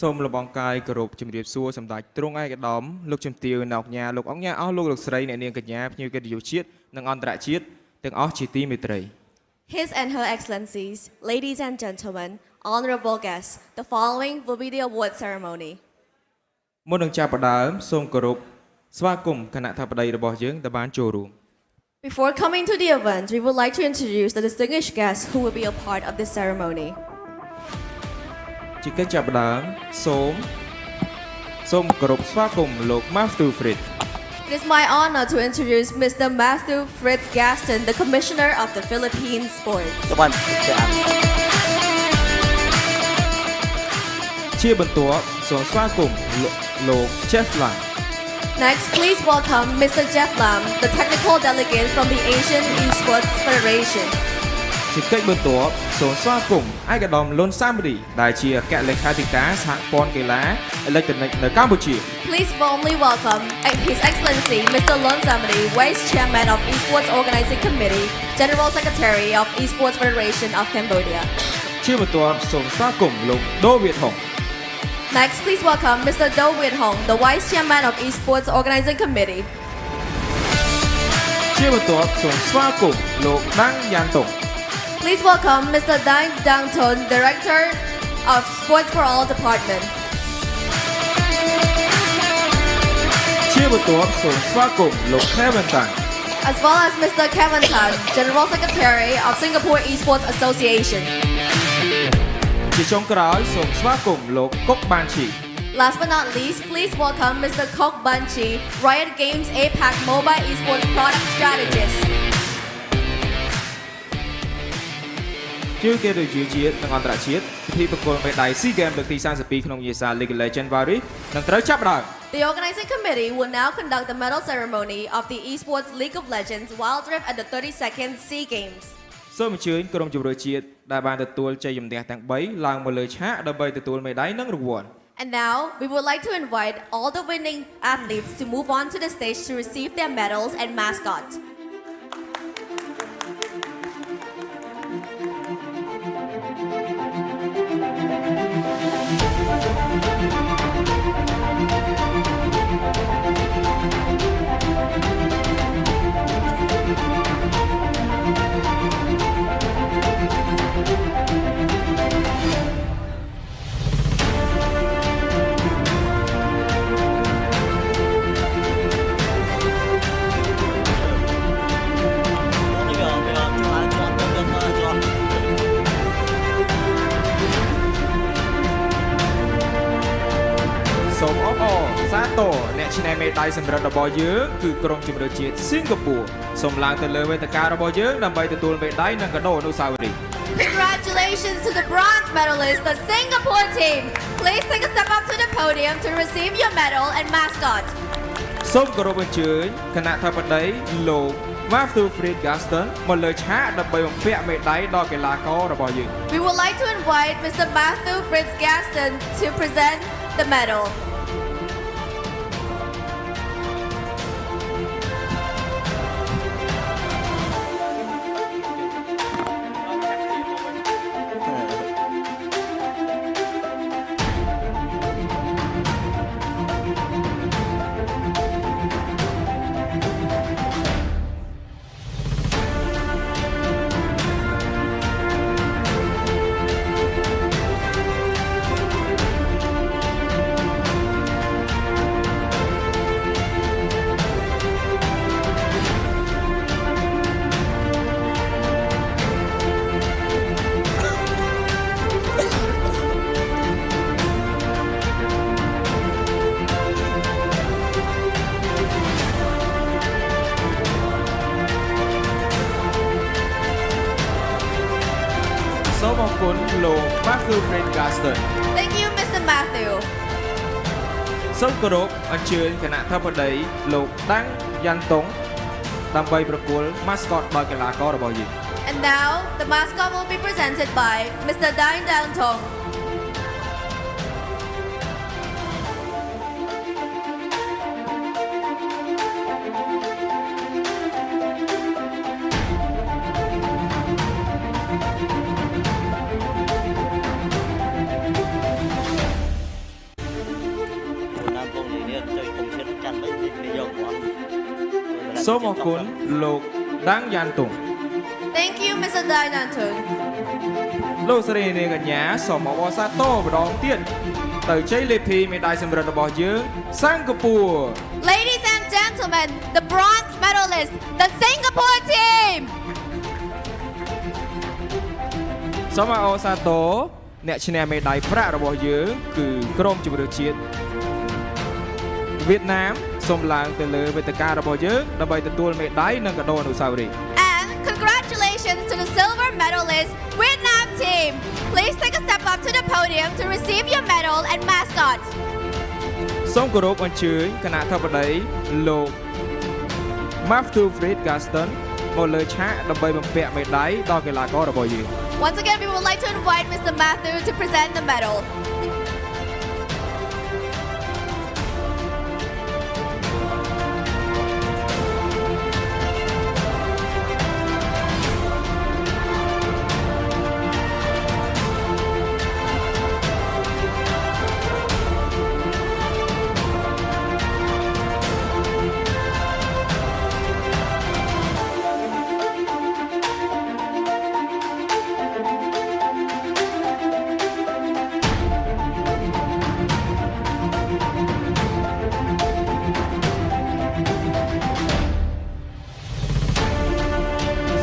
សូមលបងកាយគោរពជំរាបសួរសម្ដេចទ្រង់ឯកឧត្តមលោកជំទាវនៅកញ្ញាលោកអង្គញាអស់លោកស្រីអ្នកនាងកញ្ញាភ្ញៀវកិត្តិយសជាតិនិងអន្តរជាតិទាំងអស់ជាទីមេត្រី His and Her Excellencies, ladies and gentlemen, honorable guests, the following will be the award ceremony. មុននឹងចាប់ផ្ដើមសូមគោរពស្វាគមន៍គណៈអធិបតីរបស់យើងដែលបានចូលរួម Before coming to the event, we would like to introduce the distinguished guests who will be a part of this ceremony. ជាកិច្ចចាប់ផ្ដើមសូមគោរពស្វាគមន៍លោក Matthew Fritz It is my honor to introduce Mr. Matthew Fritz Gaston, the Commissioner of the Philippine Sports. ជាបន្ទាប់សូមស្វាគមន៍លោក Jeff Lam Next, please welcome Mr. Jeff Lam, the technical delegate from the Asian Esports Federation. ជាកិច្ចបន្ទាប់សូមស្វាគមន៍ឯកឧត្តមលុនសាមរីដែលជាអគ្គលេខាធិការសហព័ន្ធកីឡាអេឡិចត្រូនិកនៅកម្ពុជា Please warmly welcome His Excellency Mr. Lon Samadi, Vice Chairman of Esports Organizing Committee, General Secretary of Esports Federation of Cambodia. ជាបន្ទាប់សូមស្វាគមន៍លោកដូវៀតហុង Next, please welcome Mr. Do Win Hong, the Vice Chairman of Esports Organizing Committee. ជាបន្ទាប់សូមស្វាគមន៍លោកដាំងយ៉ាន់តុង Please welcome Mr. Dang Dang Ton, Director of Sports for All Department. ជាបន្ទាប់សូមស្វាគមន៍លោក Kevin Tan As well as Mr. Kevin Tan, General Secretary of Singapore Esports Association. ជាចុងក្រោយសូមស្វាគមន៍លោកកុកបានឈី Last but not least, please welcome Mr. Kok Banchi, Riot Games APAC Mobile Esports Product Strategist. ជាកិត្តិយសជាតិនិងអន្តរជាតិពិធីប្រគល់មេដាយ SEA Games លើកទី32ក្នុងយេសា League of Legends VIE នឹងត្រូវចាប់ផ្ដើម The organizing committee will now conduct the medal ceremony of the Esports League of Legends Wild Rift at the 32nd SEA Games. សូមអញ្ជើញក្រុមជម្រើសជាតិដែលបានទទួលជ័យជំនះទាំង3ឡើងមកលើឆាកដើម្បីទទួលមេដាយនិងរង្វាន់ And now, we would like to invite all the winning athletes to move on to the stage to receive their medals and mascot.សូមអបអរសាទរអ្នកឈ្នះមេដាយសម្រិទ្ធរបស់យើងគឺក្រុមជម្រើសជាតិសិង្ហបុរីសូមឡើងទៅលើវេទិការបស់យើងដើម្បីទទួលមេដាយនិងកាដូអនុស្សាវរីយ៍ Congratulations to the bronze medalist, the Singapore team. Please take a step up to the podium to receive your medal and mascot. សូមគោរពអញ្ជើញគណៈអធិបតីលោក Matthew Fritz Gaston មកលើឆាកដើម្បីបំពាក់មេដាយដល់កីឡាកររបស់យើង We would like to invite Mr. Matthew Fritz Gaston to present the medal.សូមអរគុណលោក Matthew Fritz Gaston Thank you, Mr. Matthew. សូមគោរពអញ្ជើញគណៈអធិបតីលោកដាំងយ៉ាន់តុងដើម្បីប្រគល់ mascot ដល់កីឡាកររបស់យើង And now, the mascot will be presented by Mr. Dang Dang Tong. សូមអរគុណលោកដាំងយ៉ាន់តុង Thank you, Mr. Dainantun. លោកស្រីនាងកញ្ញាសូមអបអរសាទរម្ដងទៀតទៅជ័យលាភីមេដាយសំរិទ្ធរបស់យើងសិង្ហបុរី Ladies and gentlemen, the bronze medalist, the Singapore team. សូមអបអរសាទរអ្នកឈ្នះមេដាយប្រាក់របស់យើងគឺក្រុមជម្រើសជាតិវៀតណាមសូមឡើងទៅលើវេទិការបស់យើងដើម្បីទទួលមេដាយនិងកាដូអនុស្សាវរីយ៍ And congratulations to the silver medalist, Vietnam team. Please take a step up to the podium to receive your medal and mascot. សូមគោរពអញ្ជើញគណៈធិបតីលោក Matthew Fred Gaston មកលើឆាកដើម្បីបំពាក់មេដាយដល់កីឡាកររបស់យើង Once again, we would like to invite Mr. Matthew to present the medal.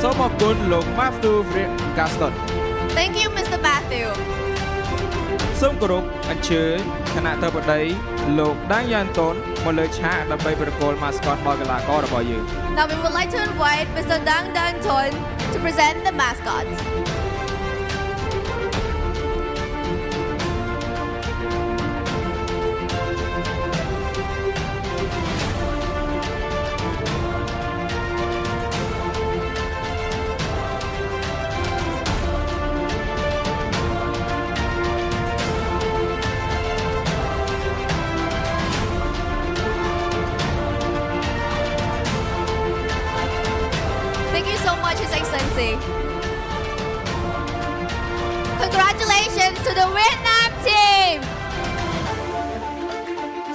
សូមអរគុណលោក Matthew Fred Gaston Thank you, Mr. Matthew. សូមគោរពអញ្ជើញគណៈធិបតីលោកដាំងយ៉ាន់តុនមកលើឆាកដើម្បីប្រគល់ mascot ដល់កីឡាកររបស់យើង Now we would like to invite Mr. Dang Dan Ton to present the mascot. Thank you so much, His Excellency. Congratulations to the Vietnam team.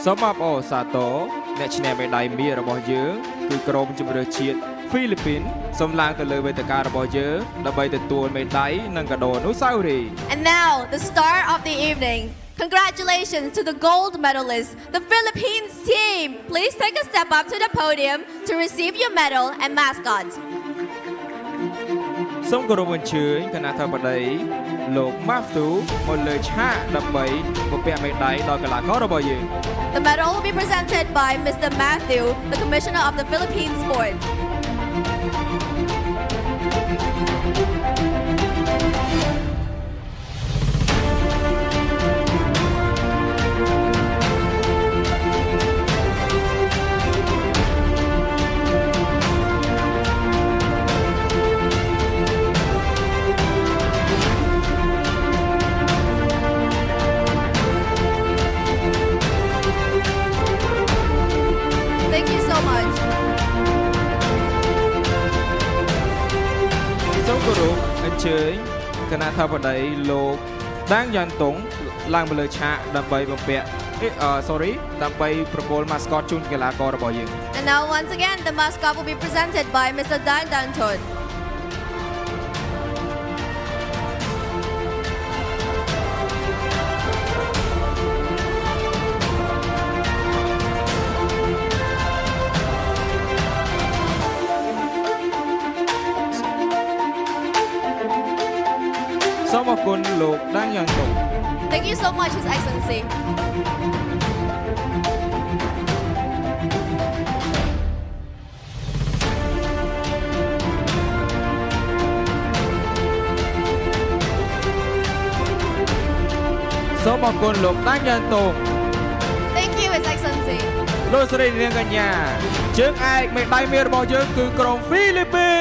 សូមអបអរសាទរអ្នកឈ្នះមេដាយមាសរបស់យើងគឺក្រុមជម្រើសជាតិហ្វីលីពីនសូមឡើងទៅលើវេទិការបស់យើងដើម្បីទទួលមេដាយនិងកាដូអនុស្សាវរីយ៍ And now, the star of the evening. Congratulations to the gold medalist, the Philippines team. Please take a step up to the podium to receive your medal and mascot. សូមគោរពអញ្ជើញគណៈធិបតីលោក Matthew មកលើឆាកដើម្បីបំពាក់មេដាយដល់កីឡាកររបស់យើង The medal will be presented by Mr. Matthew, the Commissioner of the Philippine Sport. Thank you so much. សូមគោរពអញ្ជើញគណៈធិបតីលោកដាំងយ៉ាន់តុងឡើងមកលើឆាកដើម្បីបំពាក់ដើម្បីប្រគល់ mascot ជូនកីឡាកររបស់យើង And now once again, the mascot will be presented by Mr. Dan Dan Ton. សូមអរគុណលោកដាំងយ៉ាន់តុង Thank you so much, His Excellency. សូមអរគុណលោកដាំងយ៉ាន់តុង Thank you, His Excellency. លោកស្រីនាងកញ្ញាជើងឯកមេដាយមាសរបស់យើងគឺក្រុមហ្វីលីពី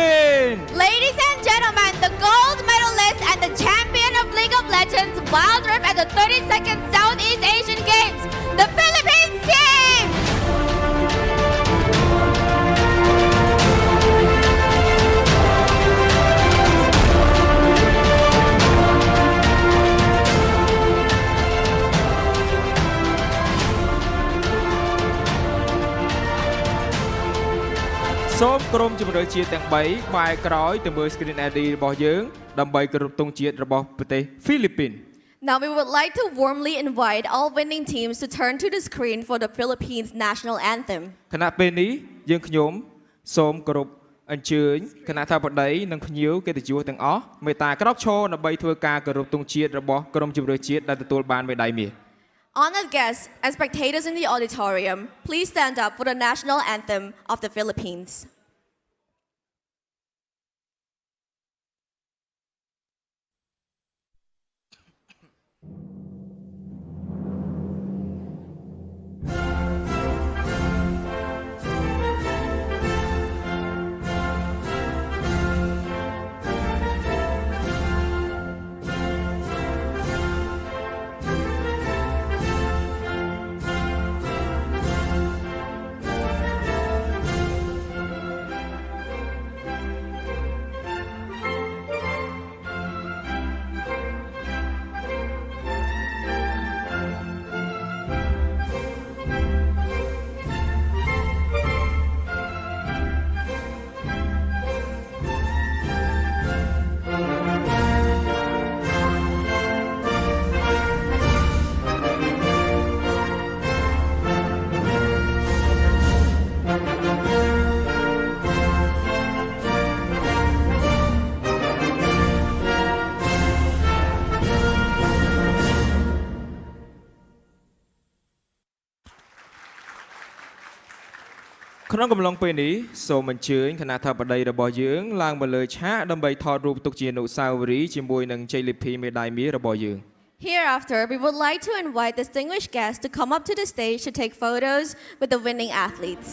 ន Ladies and gentlemen, the gold medalist and the champion of League of Legends Wild Rift at the 32nd Southeast Asian Games, the Philippines team! សូ ក្រុមជម្រើសជាតិទាំង3បែរក្រោយទៅមើល screen ID របស់យើងដើម្បីគោរពទង់ជាតិរបស់ប្រទេសហ្វីលីពីន Now we would like to warmly invite all winning teams to turn to the screen for the Philippines national anthem. ខណៈពេលនេះយើងខ្ញុំសូមគោរពអញ្ជើញគណៈថាបតីនិងភ្ញៀវកិត្តិយសទាំងអស់មេត្តាក្រោកឈរដើម្បីធ្វើការគោរពទង់ជាតិរបស់ក្រុមជម្រើសជាតិដែលទទួលបានមេដាយមាស Honored guests and spectators in the auditorium, please stand up for the national anthem of the Philippines. ក្នុងកំឡុងពេលនេះសូមអញ្ជើញគណៈថាបតីរបស់យើងឡើងមកលើឆាកដើម្បីថតរូបទុកជាអនុស្សាវរីយ៍ជាមួយនឹងជ័យលាភីមេដាយមាសរបស់យើង Hereafter, we would like to invite distinguished guests to come up to the stage to take photos with the winning athletes.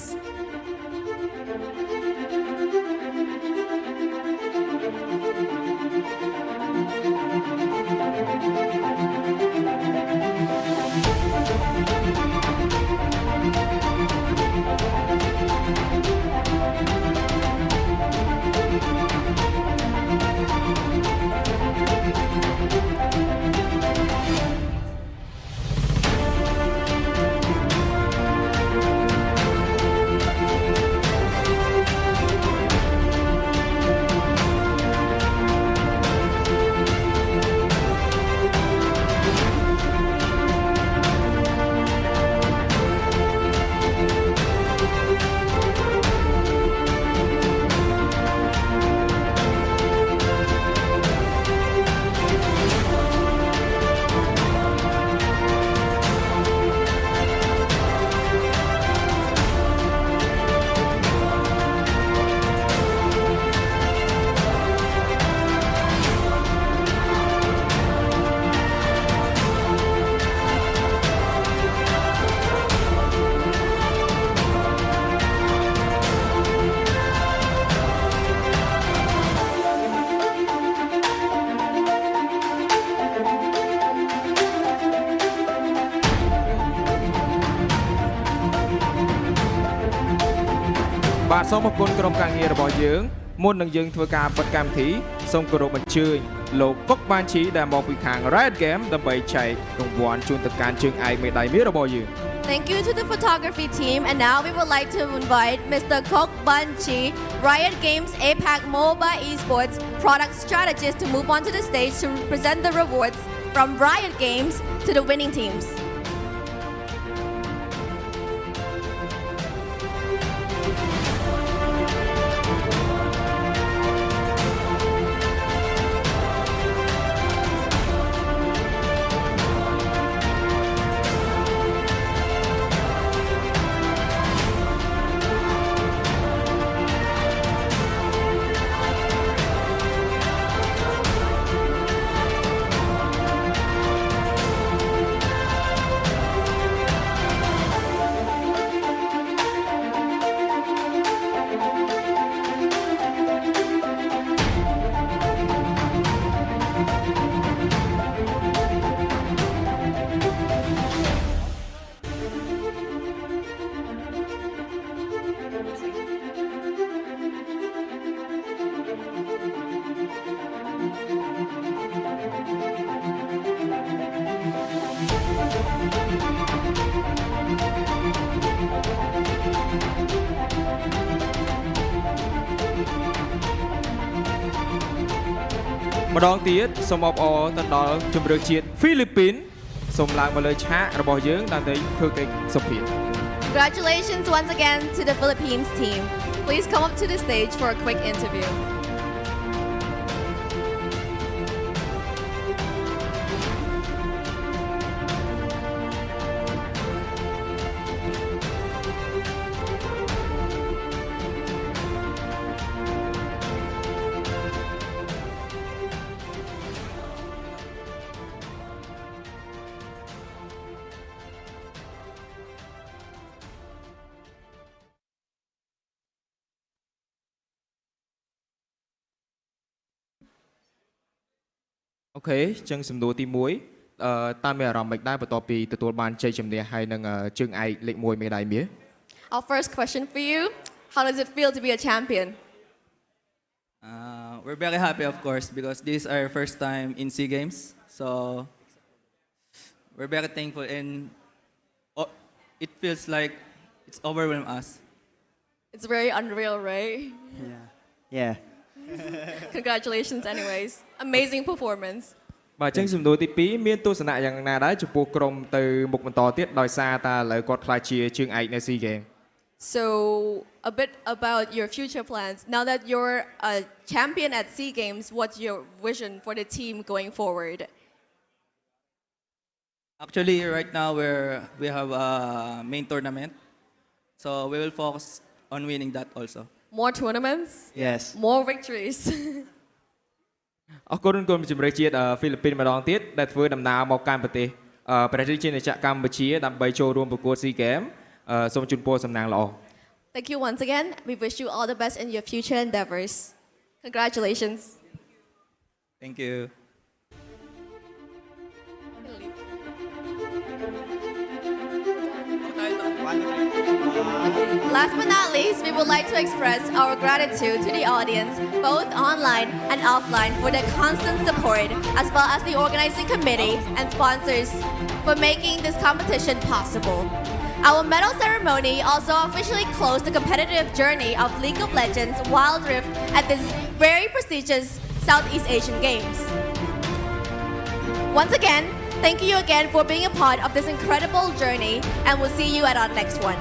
បាទសូមអរគុណក្រុមការងាររបស់យើងមុននឹងយើងធ្វើការបិទកម្មវិធីសូមគោរពអញ្ជើញលោកកុកបានឈីដែលមកពីខាង Riot Game ដើម្បីចែករង្វាន់ជូនទៅកាន់ជើងឯកមេដាយមាសរបស់យើង Thank you to the photography team, and now we would like to invite Mr. Kok Banchi, Riot Games APAC Mobile Esports product strategist, to move on to the stage to present the rewards from Riot Games to the winning teams. ម្ដងទៀតសូមអបអរទៅដល់ជម្រើសជាតិហ្វីលីពីនសូមឡើងមកលើឆាករបស់យើងដើម្បីធ្វើកិច្ចសម្ភាសន៍ Congratulations once again to the Philippines team. Please come up to the stage for a quick interview.អូខេចឹងសំណួរទី1តើមានអារម្មណ៍មិនដែរបន្ទាប់ពីទទួលបានជ័យជំនះហើយនឹងជើងឯកលេខ1មេដាយមាស Our first question for you, how does it feel to be a champion? We're very happy, of course, because this is our first time in SEA Games. So we're very thankful, and it feels like it's overwhelmed us. It's very unreal, right? Yeah. Congratulations anyways. Amazing performance. បាទចឹងសំណួរទី2មានទស្សនៈយ៉ាងណាដែរចំពោះក្រុមទៅមុខបន្តទៀតដោយសារតែឥឡូវគាត់ខ្លាចជាជើងឯកនៅ SEA Games. So a bit about your future plans. Now that you're a champion at SEA Games, what's your vision for the team going forward? Actually, right now we have a main tournament, so we will focus on winning that also. More tournaments? Yes. More victories. អរគុណគុណជំរឿជាតិហ្វីលីពីនម្ដងទៀតដែលធ្វើដំណើរមកកាន់ប្រទេសប្រទេសជាអ្នកកម្ពុជាដើម្បីចូលរួមប្រកួត SEA Games សូមជូនពរសំណាងល្អ Thank you once again. We wish you all the best in your future endeavors. Congratulations. Thank you. Last but not least, we would like to express our gratitude to the audience, both online and offline, for their constant support, as well as the organizing committee and sponsors for making this competition possible. Our medal ceremony also officially closed the competitive journey of League of Legends Wild Rift at this very prestigious Southeast Asian Games. Once again, thank you again for being a part of this incredible journey, and we'll see you at our next one.